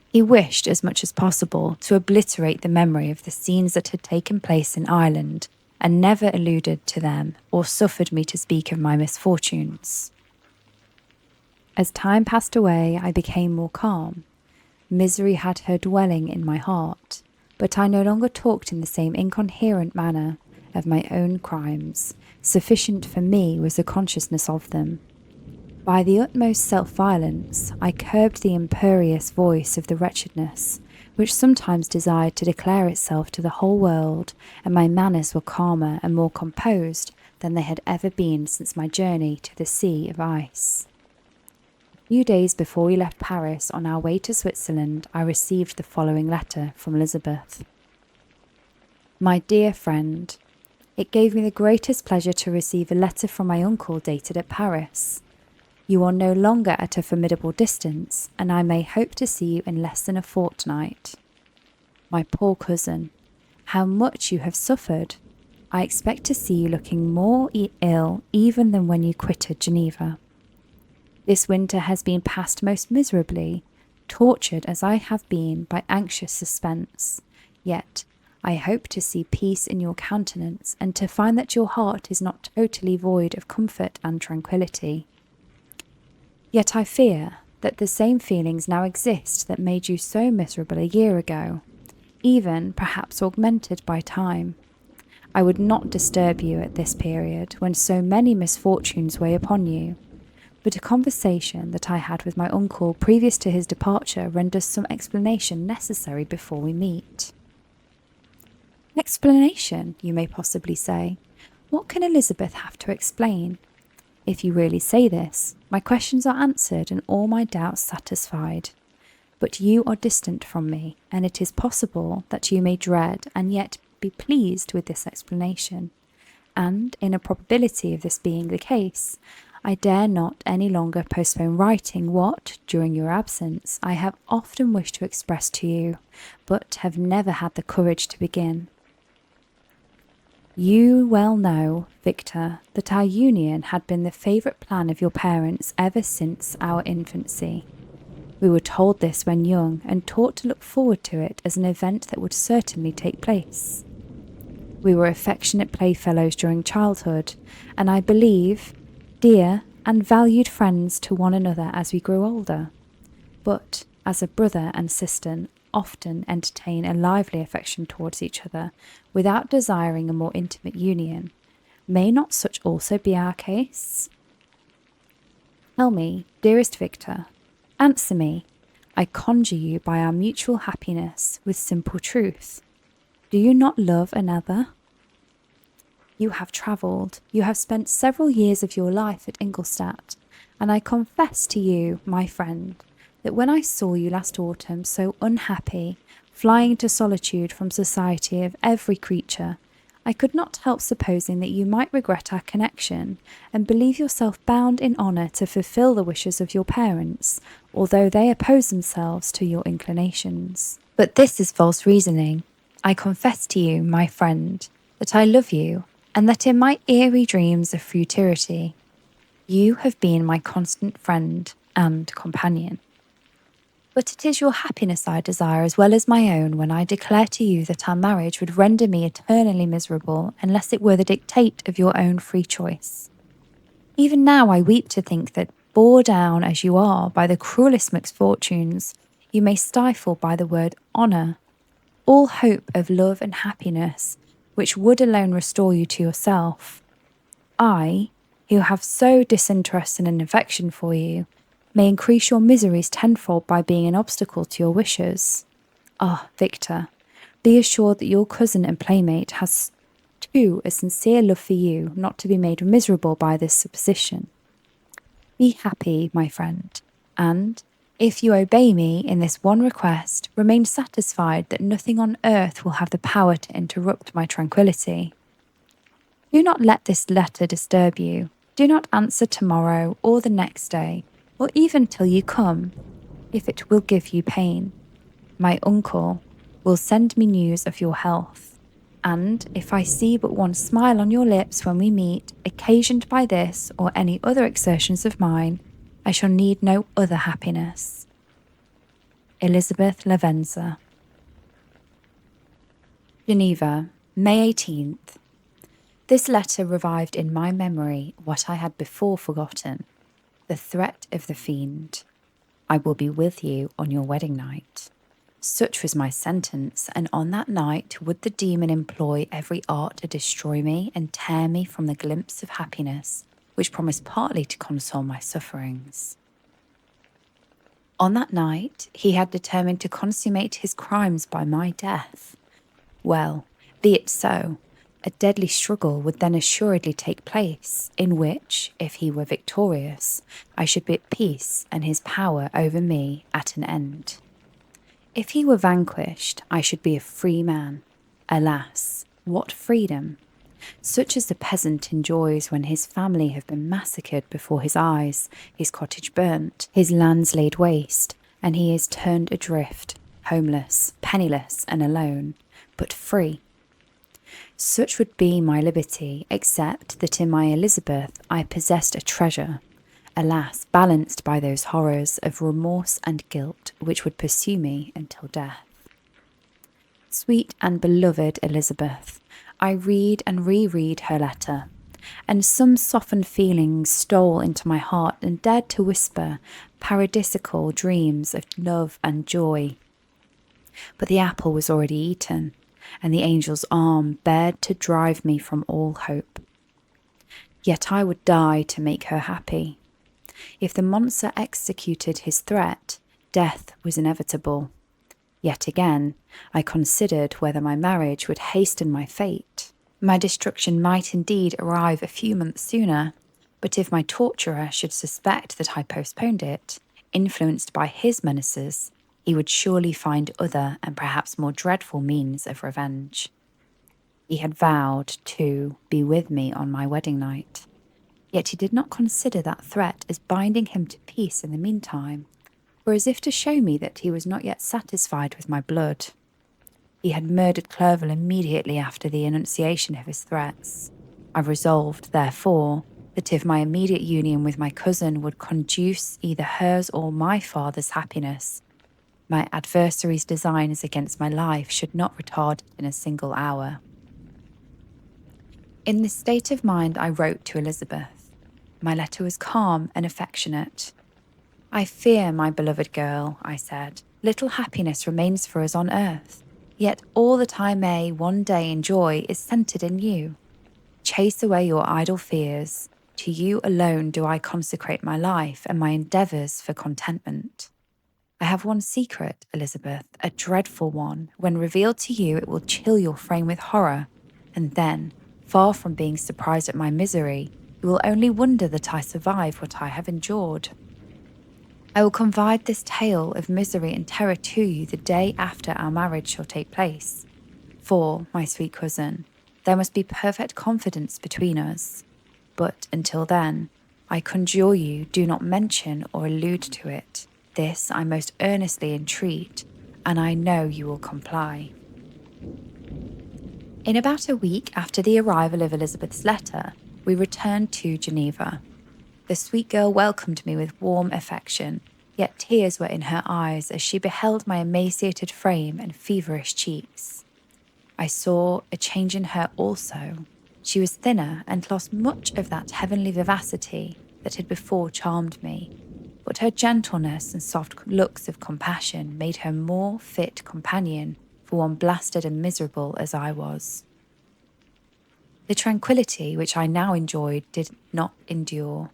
He wished as much as possible to obliterate the memory of the scenes that had taken place in Ireland, and never alluded to them or suffered me to speak of my misfortunes. As time passed away, I became more calm. Misery had her dwelling in my heart, but I no longer talked in the same incoherent manner of my own crimes. Sufficient for me was the consciousness of them. By the utmost self-violence, I curbed the imperious voice of the wretchedness, which sometimes desired to declare itself to the whole world, and my manners were calmer and more composed than they had ever been since my journey to the sea of ice. A few days before we left Paris on our way to Switzerland, I received the following letter from Elizabeth. "My dear friend, it gave me the greatest pleasure to receive a letter from my uncle dated at Paris. You are no longer at a formidable distance, and I may hope to see you in less than a fortnight. My poor cousin, how much you have suffered! I expect to see you looking more ill even than when you quitted Geneva. This winter has been passed most miserably, tortured as I have been by anxious suspense, yet I hope to see peace in your countenance and to find that your heart is not totally void of comfort and tranquillity. Yet I fear that the same feelings now exist that made you so miserable a year ago, even perhaps augmented by time. I would not disturb you at this period when so many misfortunes weigh upon you, but a conversation that I had with my uncle previous to his departure renders some explanation necessary before we meet." Explanation, you may possibly say. What can Elizabeth have to explain? If you really say this, my questions are answered and all my doubts satisfied. But you are distant from me, and it is possible that you may dread and yet be pleased with this explanation. And, in a probability of this being the case, I dare not any longer postpone writing what, during your absence, I have often wished to express to you, but have never had the courage to begin. You well know, Victor, that our union had been the favourite plan of your parents ever since our infancy. We were told this when young and taught to look forward to it as an event that would certainly take place. We were affectionate playfellows during childhood, and I believe, dear and valued friends to one another as we grow older, but as a brother and sister often entertain a lively affection towards each other without desiring a more intimate union, may not such also be our case? Tell me, dearest Victor, answer me, I conjure you by our mutual happiness with simple truth. Do you not love another? You have travelled, you have spent several years of your life at Ingolstadt, and I confess to you, my friend, that when I saw you last autumn so unhappy, flying to solitude from society of every creature, I could not help supposing that you might regret our connection, and believe yourself bound in honour to fulfil the wishes of your parents, although they oppose themselves to your inclinations. But this is false reasoning. I confess to you, my friend, that I love you, and that in my eerie dreams of futurity, you have been my constant friend and companion. But it is your happiness I desire as well as my own when I declare to you that our marriage would render me eternally miserable unless it were the dictate of your own free choice. Even now I weep to think that, bore down as you are by the cruelest misfortunes, you may stifle by the word honour all hope of love and happiness which would alone restore you to yourself. I, who have so disinterested an affection for you, may increase your miseries tenfold by being an obstacle to your wishes. Ah, Victor, be assured that your cousin and playmate has too a sincere love for you not to be made miserable by this supposition. Be happy, my friend, and, if you obey me in this one request, remain satisfied that nothing on earth will have the power to interrupt my tranquillity. Do not let this letter disturb you. Do not answer tomorrow or the next day, or even till you come, if it will give you pain. My uncle will send me news of your health, and if I see but one smile on your lips when we meet, occasioned by this or any other exertions of mine, I shall need no other happiness. Elizabeth Lavenza. Geneva, May 18th. This letter revived in my memory what I had before forgotten. The threat of the fiend. I will be with you on your wedding night. Such was my sentence, and on that night would the demon employ every art to destroy me and tear me from the glimpse of happiness, which promised partly to console my sufferings. On that night he had determined to consummate his crimes by my death. Well, be it so. A deadly struggle would then assuredly take place, in which, if he were victorious, I should be at peace and his power over me at an end. If he were vanquished, I should be a free man. Alas, what freedom! Such as the peasant enjoys when his family have been massacred before his eyes, his cottage burnt, his lands laid waste, and he is turned adrift, homeless, penniless, and alone, but free. Such would be my liberty, except that in my Elizabeth I possessed a treasure, alas, balanced by those horrors of remorse and guilt which would pursue me until death. Sweet and beloved Elizabeth, I read and reread her letter, and some softened feelings stole into my heart and dared to whisper paradisical dreams of love and joy. But the apple was already eaten, and the angel's arm bared to drive me from all hope. Yet I would die to make her happy. If the monster executed his threat, death was inevitable. Yet again, I considered whether my marriage would hasten my fate. My destruction might indeed arrive a few months sooner, but if my torturer should suspect that I postponed it, influenced by his menaces, he would surely find other and perhaps more dreadful means of revenge. He had vowed to be with me on my wedding night, yet he did not consider that threat as binding him to peace in the meantime, or as if to show me that he was not yet satisfied with my blood. He had murdered Clerval immediately after the enunciation of his threats. I resolved, therefore, that if my immediate union with my cousin would conduce either hers or my father's happiness, my adversary's designs against my life should not retard it in a single hour. In this state of mind I wrote to Elizabeth. My letter was calm and affectionate. "I fear, my beloved girl," I said, "little happiness remains for us on earth. Yet all that I may one day enjoy is centered in you. Chase away your idle fears. To you alone do I consecrate my life and my endeavours for contentment. I have one secret, Elizabeth, a dreadful one. When revealed to you, it will chill your frame with horror. And then, far from being surprised at my misery, you will only wonder that I survive what I have endured. I will confide this tale of misery and terror to you the day after our marriage shall take place. For, my sweet cousin, there must be perfect confidence between us. But until then, I conjure you, do not mention or allude to it. This I most earnestly entreat, and I know you will comply." In about a week after the arrival of Elizabeth's letter, we returned to Geneva. The sweet girl welcomed me with warm affection, yet tears were in her eyes as she beheld my emaciated frame and feverish cheeks. I saw a change in her also. She was thinner and lost much of that heavenly vivacity that had before charmed me, but her gentleness and soft looks of compassion made her more fit companion for one blasted and miserable as I was. The tranquillity which I now enjoyed did not endure.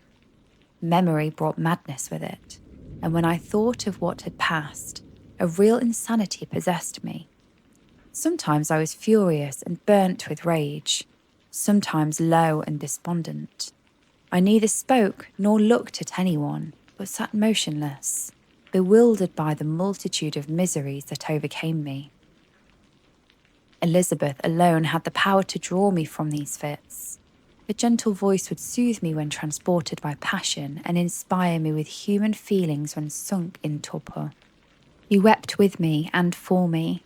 Memory brought madness with it, and when I thought of what had passed, a real insanity possessed me. Sometimes I was furious and burnt with rage, sometimes low and despondent. I neither spoke nor looked at anyone, but sat motionless, bewildered by the multitude of miseries that overcame me. Elizabeth alone had the power to draw me from these fits. Her gentle voice would soothe me when transported by passion and inspire me with human feelings when sunk in torpor. She wept with me and for me.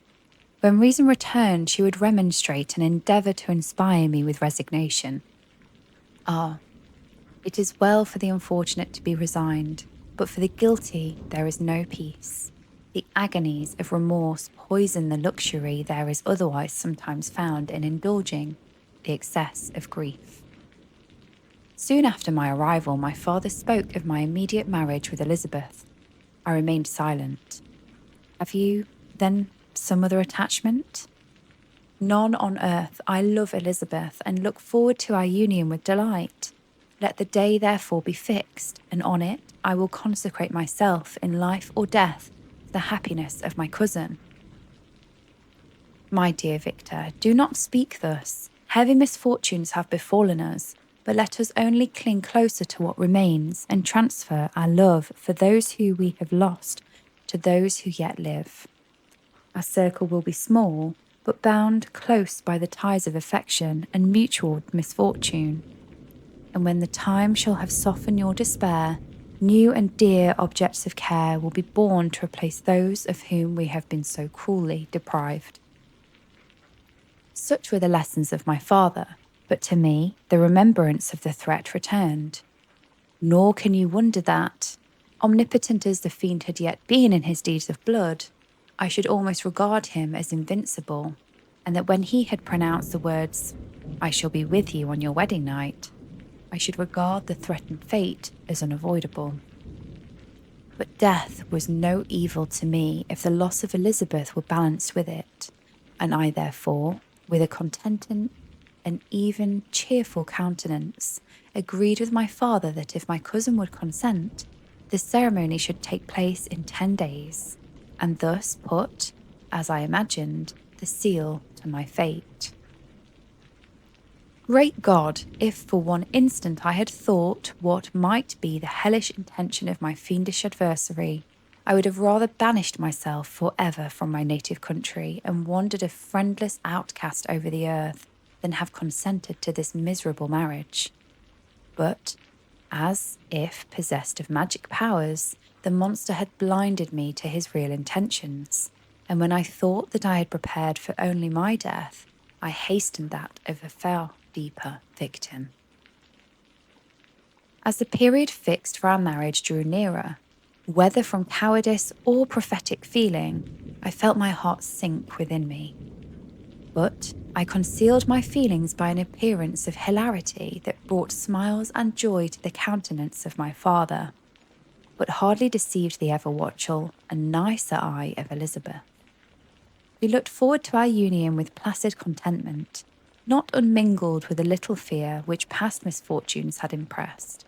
When reason returned, she would remonstrate and endeavour to inspire me with resignation. Ah, it is well for the unfortunate to be resigned, but for the guilty there is no peace. The agonies of remorse poison the luxury there is otherwise sometimes found in indulging the excess of grief. Soon after my arrival, my father spoke of my immediate marriage with Elizabeth. I remained silent. "Have you, then, some other attachment?" "None on earth. I love Elizabeth and look forward to our union with delight. Let the day therefore be fixed, and on it I will consecrate myself in life or death to the happiness of my cousin." "My dear Victor, do not speak thus. Heavy misfortunes have befallen us, but let us only cling closer to what remains and transfer our love for those who we have lost to those who yet live. Our circle will be small, but bound close by the ties of affection and mutual misfortune. And when the time shall have softened your despair, new and dear objects of care will be born to replace those of whom we have been so cruelly deprived." Such were the lessons of my father, but to me the remembrance of the threat returned. Nor can you wonder that, omnipotent as the fiend had yet been in his deeds of blood, I should almost regard him as invincible, and that when he had pronounced the words, "I shall be with you on your wedding night," I should regard the threatened fate as unavoidable. But death was no evil to me if the loss of Elizabeth were balanced with it, and I therefore, with a contented and even cheerful countenance, agreed with my father that if my cousin would consent, the ceremony should take place in 10 days, and thus put, as I imagined, the seal to my fate. Great God, if for one instant I had thought what might be the hellish intention of my fiendish adversary, I would have rather banished myself for ever from my native country and wandered a friendless outcast over the earth than have consented to this miserable marriage. But, as if possessed of magic powers, the monster had blinded me to his real intentions, and when I thought that I had prepared for only my death, I hastened that of a far deeper victim. As the period fixed for our marriage drew nearer, whether from cowardice or prophetic feeling, I felt my heart sink within me. But I concealed my feelings by an appearance of hilarity that brought smiles and joy to the countenance of my father, but hardly deceived the ever-watchful and nicer eye of Elizabeth. We looked forward to our union with placid contentment, not unmingled with a little fear which past misfortunes had impressed,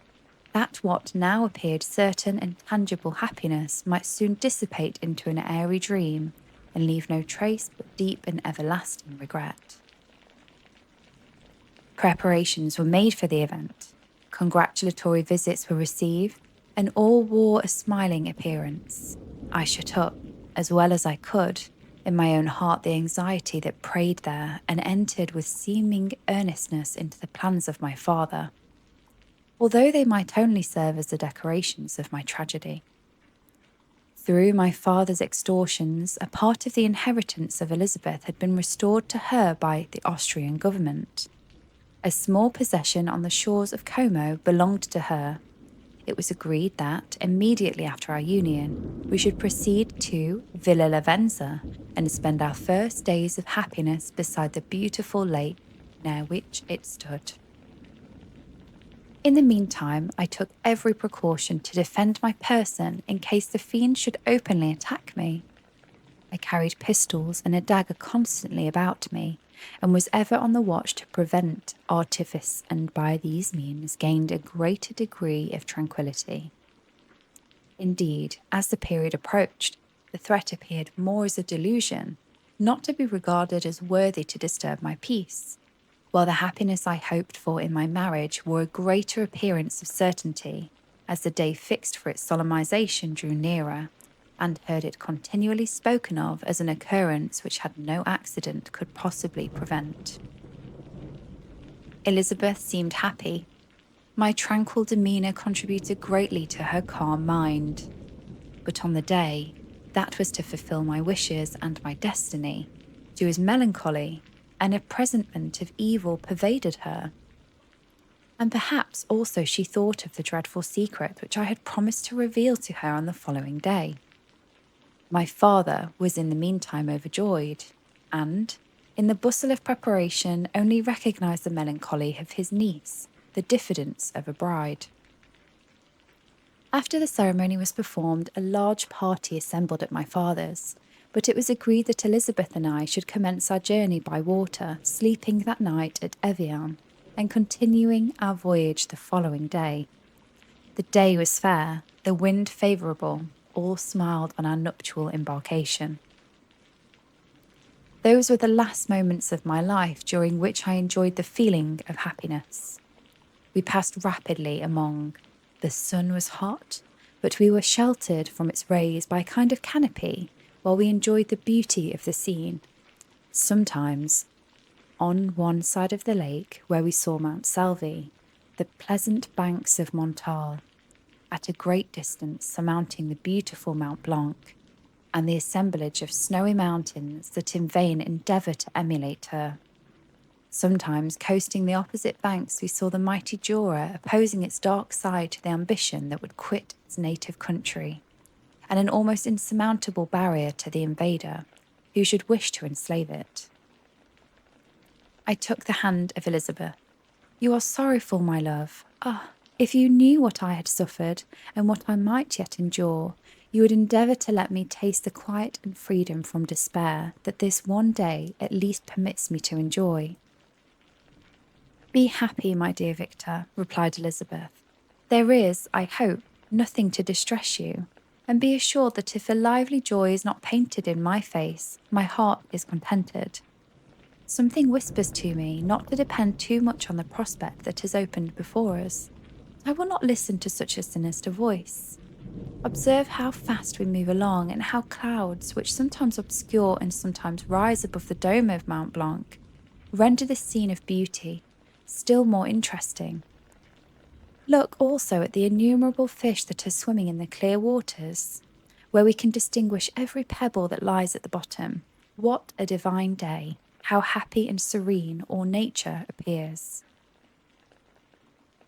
that what now appeared certain and tangible happiness might soon dissipate into an airy dream and leave no trace but deep and everlasting regret. Preparations were made for the event, congratulatory visits were received, and all wore a smiling appearance. I shut up, as well as I could, in my own heart the anxiety that preyed there, and entered with seeming earnestness into the plans of my father, although they might only serve as the decorations of my tragedy. Through my father's extortions, a part of the inheritance of Elizabeth had been restored to her by the Austrian government. A small possession on the shores of Como belonged to her. It was agreed that, immediately after our union, we should proceed to Villa Lavenza and spend our first days of happiness beside the beautiful lake near which it stood. In the meantime, I took every precaution to defend my person in case the fiend should openly attack me. I carried pistols and a dagger constantly about me, and was ever on the watch to prevent artifice, and by these means gained a greater degree of tranquillity. Indeed, as the period approached, the threat appeared more as a delusion, not to be regarded as worthy to disturb my peace, while the happiness I hoped for in my marriage wore a greater appearance of certainty, as the day fixed for its solemnization drew nearer, and heard it continually spoken of as an occurrence which had no accident could possibly prevent. Elizabeth seemed happy. My tranquil demeanour contributed greatly to her calm mind. But on the day that was to fulfil my wishes and my destiny, she was melancholy, and a presentiment of evil pervaded her. And perhaps also she thought of the dreadful secret which I had promised to reveal to her on the following day. My father was in the meantime overjoyed, and, in the bustle of preparation, only recognised the melancholy of his niece, the diffidence of a bride. After the ceremony was performed, a large party assembled at my father's, but it was agreed that Elizabeth and I should commence our journey by water, sleeping that night at Evian, and continuing our voyage the following day. The day was fair, the wind favourable, all smiled on our nuptial embarkation. Those were the last moments of my life during which I enjoyed the feeling of happiness. We passed rapidly among. The sun was hot, but we were sheltered from its rays by a kind of canopy while we enjoyed the beauty of the scene. Sometimes, on one side of the lake where we saw Mount Selby, the pleasant banks of Montal, at a great distance surmounting the beautiful Mount Blanc, and the assemblage of snowy mountains that in vain endeavour to emulate her. Sometimes, coasting the opposite banks, we saw the mighty Jura opposing its dark side to the ambition that would quit its native country, and an almost insurmountable barrier to the invader, who should wish to enslave it. I took the hand of Elizabeth. "You are sorrowful, my love. Ah, if you knew what I had suffered, and what I might yet endure, you would endeavour to let me taste the quiet and freedom from despair that this one day at least permits me to enjoy." "Be happy, my dear Victor," replied Elizabeth. "There is, I hope, nothing to distress you, and be assured that if a lively joy is not painted in my face, my heart is contented. Something whispers to me not to depend too much on the prospect that has opened before us. I will not listen to such a sinister voice. Observe how fast we move along, and how clouds, which sometimes obscure and sometimes rise above the dome of Mont Blanc, render this scene of beauty still more interesting. Look also at the innumerable fish that are swimming in the clear waters, where we can distinguish every pebble that lies at the bottom. What a divine day! How happy and serene all nature appears."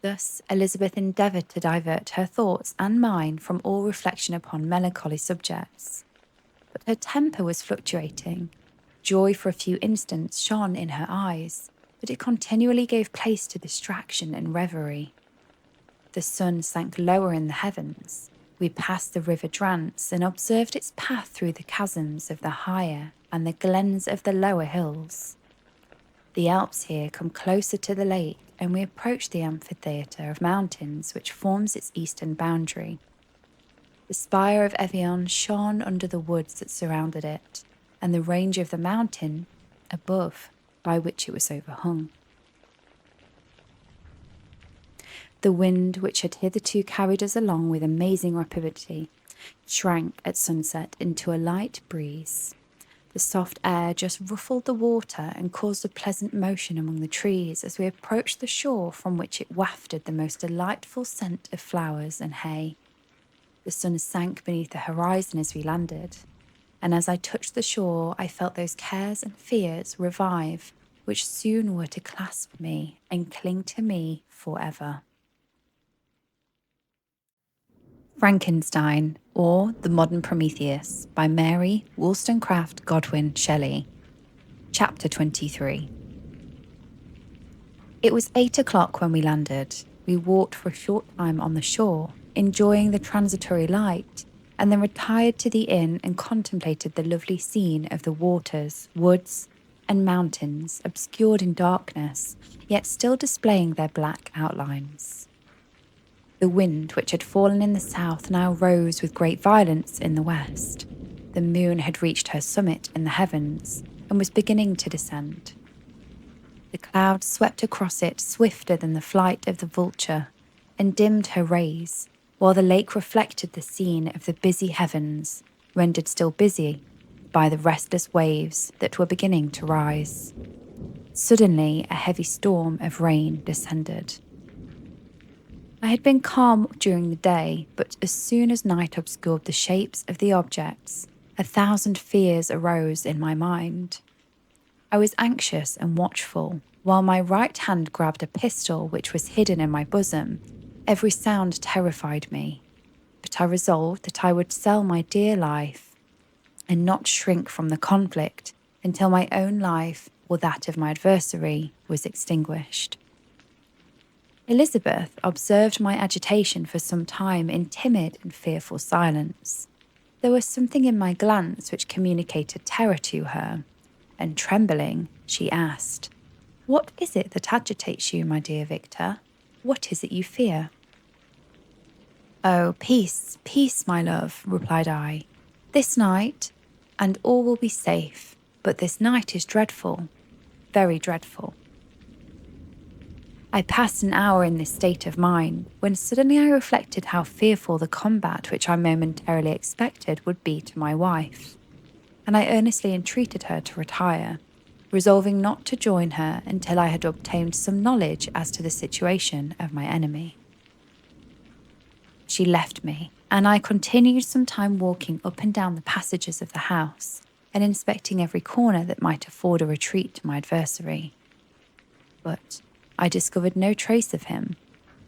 Thus Elizabeth endeavoured to divert her thoughts and mine from all reflection upon melancholy subjects. But her temper was fluctuating, Joy for a few instants shone in her eyes, but it continually gave place to distraction and reverie. The sun sank lower in the heavens. We passed the river Drance and observed its path through the chasms of the higher and the glens of the lower hills. The Alps here come closer to the lake, and we approached the amphitheatre of mountains which forms its eastern boundary. The spire of Evian shone under the woods that surrounded it, and the range of the mountain above by which it was overhung. The wind, which had hitherto carried us along with amazing rapidity, shrank at sunset into a light breeze. The soft air just ruffled the water and caused a pleasant motion among the trees as we approached the shore, from which it wafted the most delightful scent of flowers and hay. The sun sank beneath the horizon as we landed, and as I touched the shore, I felt those cares and fears revive, which soon were to clasp me and cling to me forever. Frankenstein, or The Modern Prometheus, by Mary Wollstonecraft Godwin Shelley. Chapter 23. It was 8 o'clock when we landed. We walked for a short time on the shore, enjoying the transitory light, and then retired to the inn and contemplated the lovely scene of the waters, woods, and mountains, obscured in darkness, yet still displaying their black outlines. The wind, which had fallen in the south, now rose with great violence in the west. The moon had reached her summit in the heavens and was beginning to descend. The clouds swept across it swifter than the flight of the vulture and dimmed her rays, while the lake reflected the scene of the busy heavens, rendered still busy by the restless waves that were beginning to rise. Suddenly, a heavy storm of rain descended. I had been calm during the day, but as soon as night obscured the shapes of the objects, 1,000 fears arose in my mind. I was anxious and watchful, while my right hand grabbed a pistol which was hidden in my bosom. Every sound terrified me, but I resolved that I would sell my dear life and not shrink from the conflict until my own life or that of my adversary was extinguished. Elizabeth observed my agitation for some time in timid and fearful silence. There was something in my glance which communicated terror to her, and trembling, she asked, "What is it that agitates you, my dear Victor? What is it you fear?" "Oh, peace, peace, my love," replied I. "This night, and all will be safe, but this night is dreadful, very dreadful." I passed an hour in this state of mind, when suddenly I reflected how fearful the combat which I momentarily expected would be to my wife, and I earnestly entreated her to retire, resolving not to join her until I had obtained some knowledge as to the situation of my enemy. She left me, and I continued some time walking up and down the passages of the house, and inspecting every corner that might afford a retreat to my adversary. But I discovered no trace of him,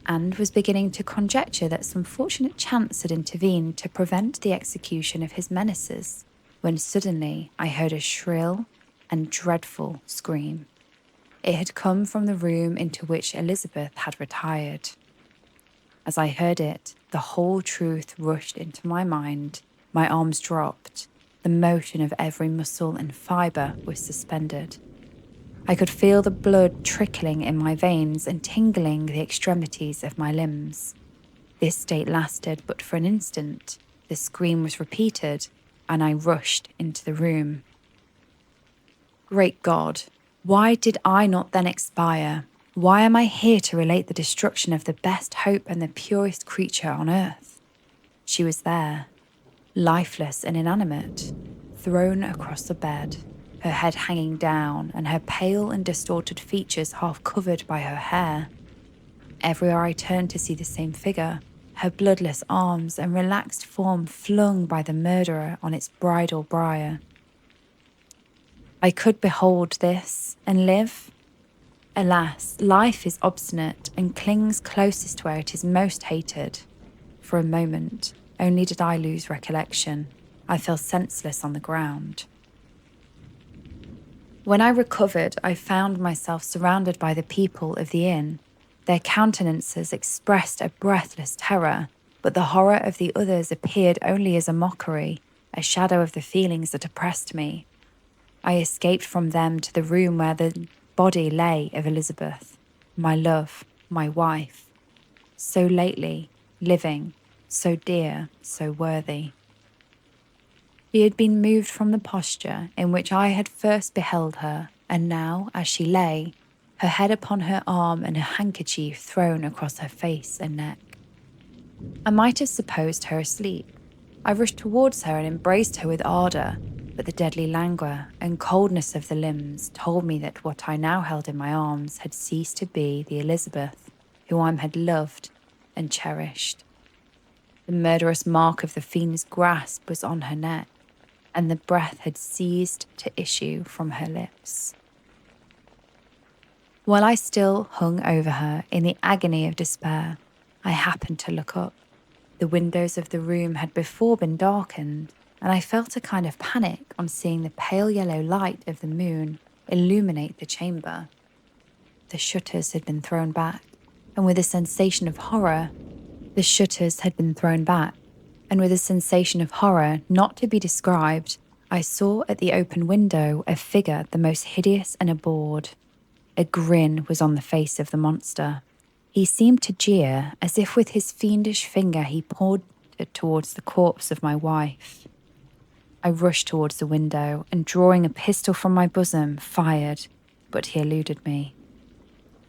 and was beginning to conjecture that some fortunate chance had intervened to prevent the execution of his menaces, when suddenly I heard a shrill and dreadful scream. It had come from the room into which Elizabeth had retired. As I heard it, the whole truth rushed into my mind. My arms dropped. The motion of every muscle and fibre was suspended. I could feel the blood trickling in my veins and tingling the extremities of my limbs. This state lasted but for an instant. The scream was repeated, and I rushed into the room. Great God, why did I not then expire? Why am I here to relate the destruction of the best hope and the purest creature on earth? She was there, lifeless and inanimate, thrown across the bed, her head hanging down and her pale and distorted features half covered by her hair. Everywhere I turned to see the same figure, her bloodless arms and relaxed form flung by the murderer on its bridal bier. I could behold this and live. Alas, life is obstinate and clings closest where it is most hated. For a moment, only did I lose recollection. I fell senseless on the ground. When I recovered, I found myself surrounded by the people of the inn. Their countenances expressed a breathless terror, but the horror of the others appeared only as a mockery, a shadow of the feelings that oppressed me. I escaped from them to the room where the body lay of Elizabeth, my love, my wife, so lately living, so dear, so worthy. She had been moved from the posture in which I had first beheld her, and now, as she lay, her head upon her arm and her handkerchief thrown across her face and neck. I might have supposed her asleep. I rushed towards her and embraced her with ardour, but the deadly languor and coldness of the limbs told me that what I now held in my arms had ceased to be the Elizabeth whom I had loved and cherished. The murderous mark of the fiend's grasp was on her neck, and the breath had ceased to issue from her lips. While I still hung over her in the agony of despair, I happened to look up. The windows of the room had before been darkened, and I felt a kind of panic on seeing the pale yellow light of the moon illuminate the chamber. The shutters had been thrown back, and with a sensation of horror not to be described, I saw at the open window a figure the most hideous and abhorred. A grin was on the face of the monster. He seemed to jeer, as if with his fiendish finger he pointed towards the corpse of my wife. I rushed towards the window and, drawing a pistol from my bosom, fired, but he eluded me,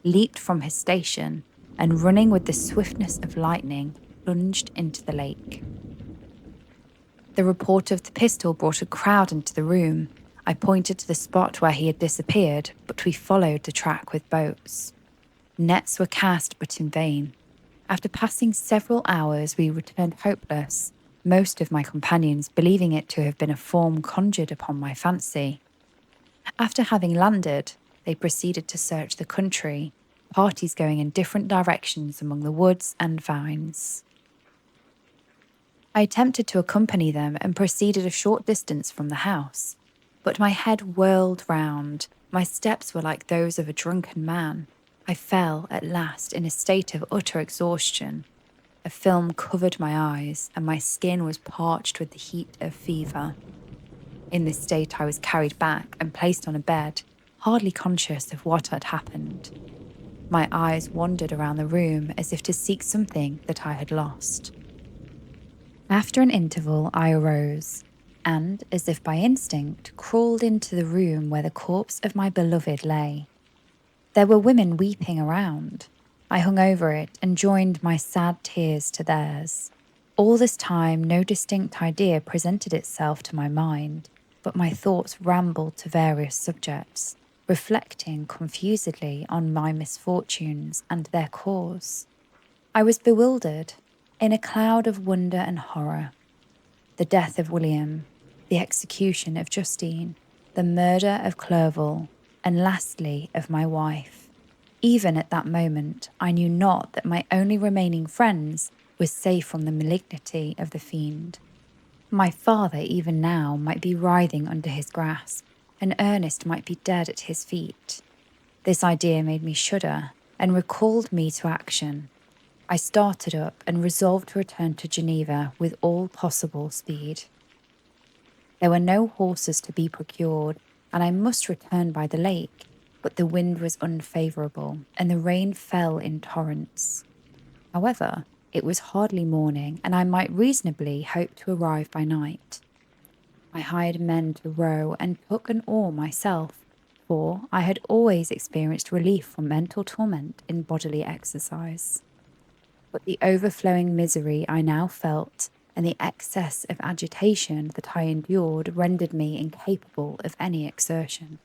leaped from his station, and running with the swiftness of lightning, plunged into the lake. The report of the pistol brought a crowd into the room. I pointed to the spot where he had disappeared, but we followed the track with boats. Nets were cast, but in vain. After passing several hours, we returned hopeless, most of my companions believing it to have been a form conjured upon my fancy. After having landed, they proceeded to search the country, parties going in different directions among the woods and vines. I attempted to accompany them and proceeded a short distance from the house, but my head whirled round. My steps were like those of a drunken man. I fell at last in a state of utter exhaustion. A film covered my eyes, and my skin was parched with the heat of fever. In this state I was carried back and placed on a bed, hardly conscious of what had happened. My eyes wandered around the room as if to seek something that I had lost. After an interval, I arose, and, as if by instinct, crawled into the room where the corpse of my beloved lay. There were women weeping around. I hung over it and joined my sad tears to theirs. All this time, no distinct idea presented itself to my mind, but my thoughts rambled to various subjects, reflecting confusedly on my misfortunes and their cause. I was bewildered, in a cloud of wonder and horror. The death of William, the execution of Justine, the murder of Clerval, and lastly of my wife. Even at that moment, I knew not that my only remaining friends was safe from the malignity of the fiend. My father even now might be writhing under his grasp, and Ernest might be dead at his feet. This idea made me shudder and recalled me to action. I started up and resolved to return to Geneva with all possible speed. There were no horses to be procured, and I must return by the lake, but the wind was unfavourable, and the rain fell in torrents. However, it was hardly morning, and I might reasonably hope to arrive by night. I hired men to row and took an oar myself, for I had always experienced relief from mental torment in bodily exercise. But the overflowing misery I now felt and the excess of agitation that I endured rendered me incapable of any exertion.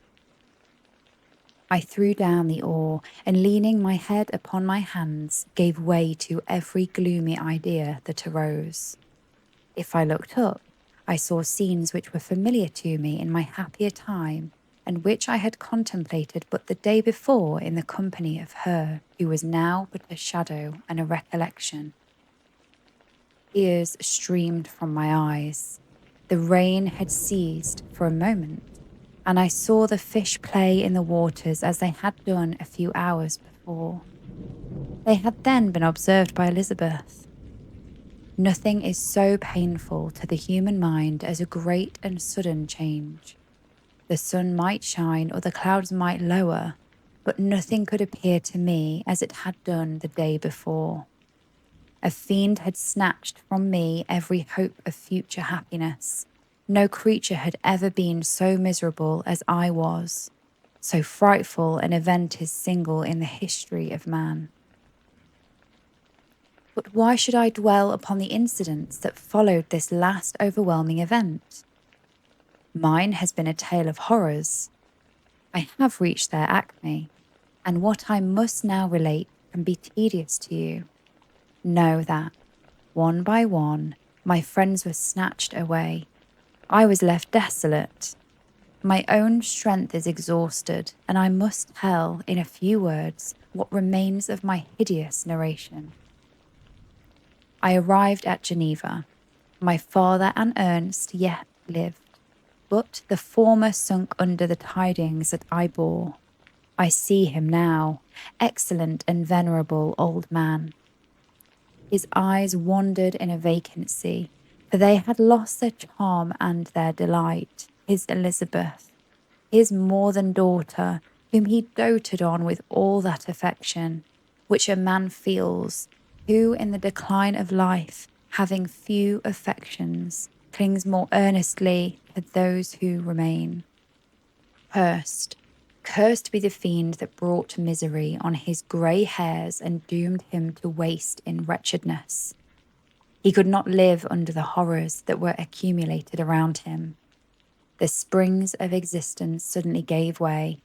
I threw down the oar and, leaning my head upon my hands, gave way to every gloomy idea that arose. If I looked up, I saw scenes which were familiar to me in my happier time, and which I had contemplated but the day before in the company of her who was now but a shadow and a recollection. Tears streamed from my eyes. The rain had ceased for a moment, and I saw the fish play in the waters as they had done a few hours before. They had then been observed by Elizabeth. Nothing is so painful to the human mind as a great and sudden change. The sun might shine or the clouds might lower, but nothing could appear to me as it had done the day before. A fiend had snatched from me every hope of future happiness. No creature had ever been so miserable as I was. So frightful an event is single in the history of man. But why should I dwell upon the incidents that followed this last overwhelming event? Mine has been a tale of horrors. I have reached their acme, and what I must now relate can be tedious to you. Know that, one by one, my friends were snatched away. I was left desolate. My own strength is exhausted, and I must tell, in a few words, what remains of my hideous narration. I arrived at Geneva. My father and Ernst yet lived, but the former sunk under the tidings that I bore. I see him now, excellent and venerable old man. His eyes wandered in a vacancy, for they had lost their charm and their delight. His Elizabeth, his more than daughter, whom he doted on with all that affection which a man feels, who in the decline of life, having few affections, clings more earnestly to those who remain. Cursed be the fiend that brought misery on his grey hairs and doomed him to waste in wretchedness. He could not live under the horrors that were accumulated around him. The springs of existence suddenly gave way.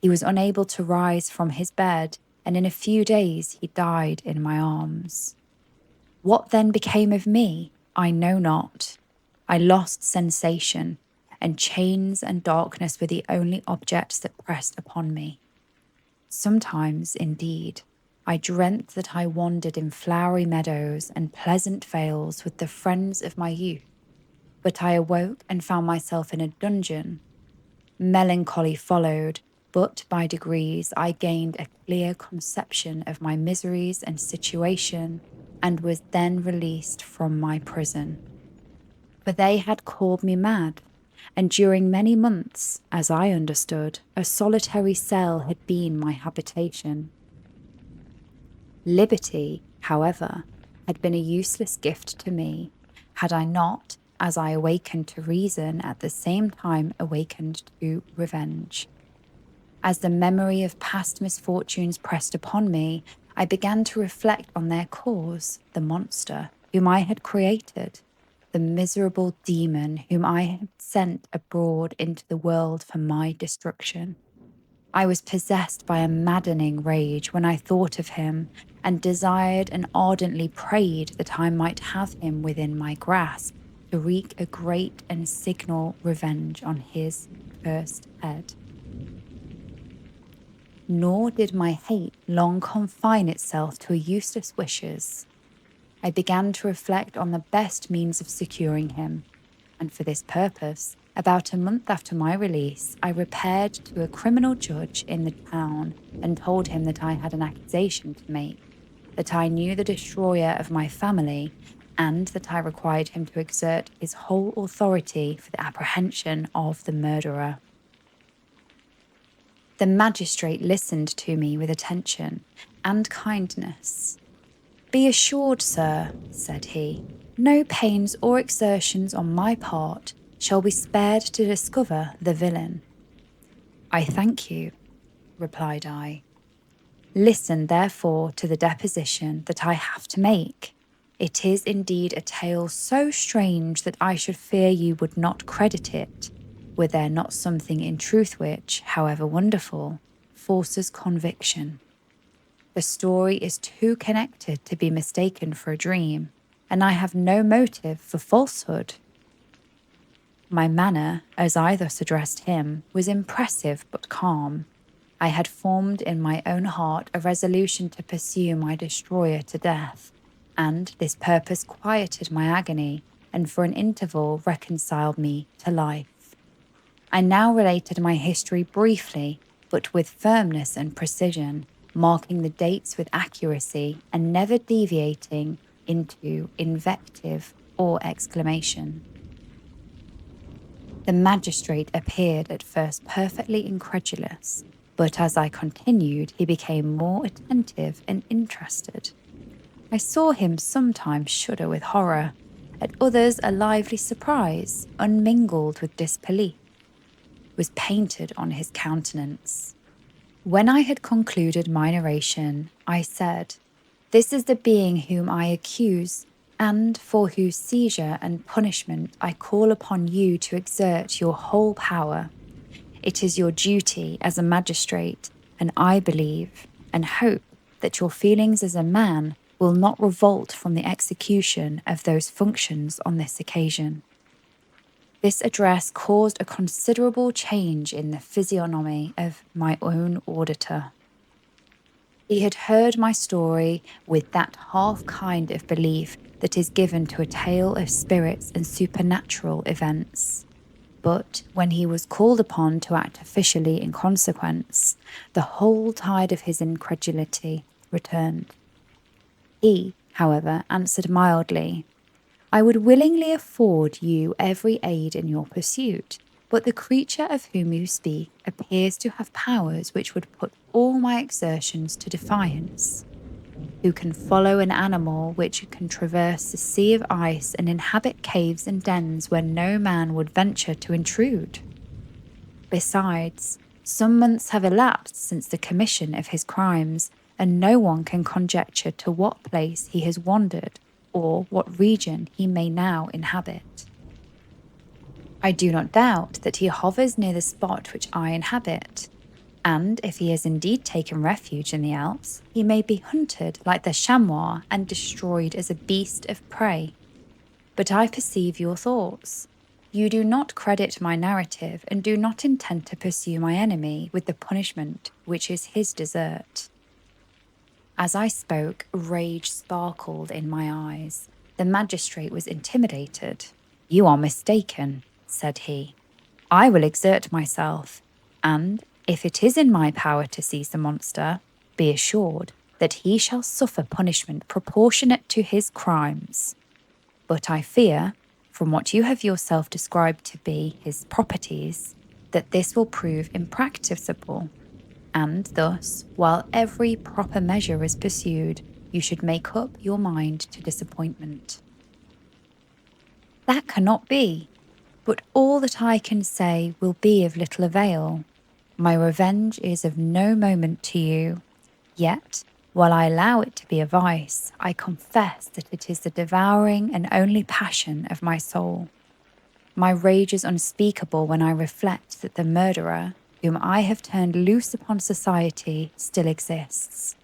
He was unable to rise from his bed, and in a few days he died in my arms. What then became of me? I know not. I lost sensation, and chains and darkness were the only objects that pressed upon me. Sometimes, indeed, I dreamt that I wandered in flowery meadows and pleasant vales with the friends of my youth, but I awoke and found myself in a dungeon. Melancholy followed, but by degrees I gained a clear conception of my miseries and situation, and was then released from my prison. For they had called me mad, and during many months, as I understood, a solitary cell had been my habitation. Liberty, however, had been a useless gift to me, had I not, as I awakened to reason, at the same time awakened to revenge. As the memory of past misfortunes pressed upon me, I began to reflect on their cause, the monster whom I had created, the miserable demon whom I had sent abroad into the world for my destruction. I was possessed by a maddening rage when I thought of him, and desired and ardently prayed that I might have him within my grasp to wreak a great and signal revenge on his cursed head. Nor did my hate long confine itself to useless wishes. I began to reflect on the best means of securing him, and for this purpose, about a month after my release, I repaired to a criminal judge in the town and told him that I had an accusation to make, that I knew the destroyer of my family, and that I required him to exert his whole authority for the apprehension of the murderer. The magistrate listened to me with attention and kindness. "Be assured, sir," said he, "no pains or exertions on my part shall be spared to discover the villain." "I thank you," replied I. "Listen, therefore, to the deposition that I have to make. It is indeed a tale so strange that I should fear you would not credit it, were there not something in truth which, however wonderful, forces conviction. The story is too connected to be mistaken for a dream, and I have no motive for falsehood." My manner, as I thus addressed him, was impressive but calm. I had formed in my own heart a resolution to pursue my destroyer to death, and this purpose quieted my agony, and for an interval reconciled me to life. I now related my history briefly, but with firmness and precision, marking the dates with accuracy and never deviating into invective or exclamation. The magistrate appeared at first perfectly incredulous, but as I continued, he became more attentive and interested. I saw him sometimes shudder with horror, at others a lively surprise, unmingled with disbelief, was painted on his countenance. When I had concluded my narration, I said, "This is the being whom I accuse, and for whose seizure and punishment I call upon you to exert your whole power. It is your duty as a magistrate, and I believe and hope that your feelings as a man will not revolt from the execution of those functions on this occasion." This address caused a considerable change in the physiognomy of my own auditor. He had heard my story with that half kind of belief that is given to a tale of spirits and supernatural events. But when he was called upon to act officially in consequence, the whole tide of his incredulity returned. He, however, answered mildly, "I would willingly afford you every aid in your pursuit, but the creature of whom you speak appears to have powers which would put all my exertions to defiance. Who can follow an animal which can traverse the sea of ice and inhabit caves and dens where no man would venture to intrude? Besides, some months have elapsed since the commission of his crimes, and no one can conjecture to what place he has wandered or what region he may now inhabit. I do not doubt that he hovers near the spot which I inhabit, and if he has indeed taken refuge in the Alps, he may be hunted like the chamois and destroyed as a beast of prey. But I perceive your thoughts. You do not credit my narrative and do not intend to pursue my enemy with the punishment which is his desert." As I spoke, rage sparkled in my eyes. The magistrate was intimidated. "You are mistaken," said he. "I will exert myself, and if it is in my power to seize the monster, be assured that he shall suffer punishment proportionate to his crimes. But I fear, from what you have yourself described to be his properties, that this will prove impracticable, and thus, while every proper measure is pursued, you should make up your mind to disappointment." "That cannot be, but all that I can say will be of little avail. My revenge is of no moment to you, yet, while I allow it to be a vice, I confess that it is the devouring and only passion of my soul. My rage is unspeakable when I reflect that the murderer, whom I have turned loose upon society, still exists.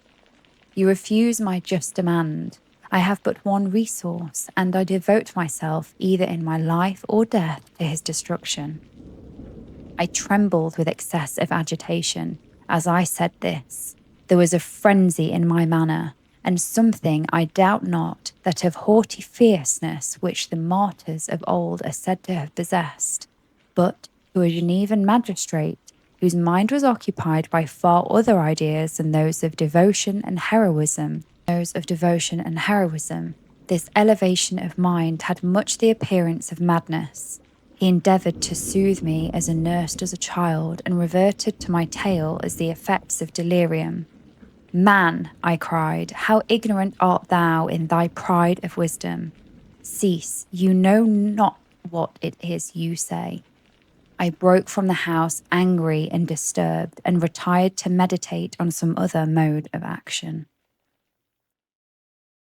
You refuse my just demand. I have but one resource, and I devote myself either in my life or death to his destruction." I trembled with excess of agitation as I said this. There was a frenzy in my manner, and something, I doubt not, that of haughty fierceness which the martyrs of old are said to have possessed. But to a Genevan magistrate, whose mind was occupied by far other ideas than those of devotion and heroism, this elevation of mind had much the appearance of madness. He endeavoured to soothe me as a nurse does a child, and reverted to my tale as the effects of delirium. "Man," I cried, "how ignorant art thou in thy pride of wisdom! Cease, you know not what it is you say." I broke from the house angry and disturbed, and retired to meditate on some other mode of action.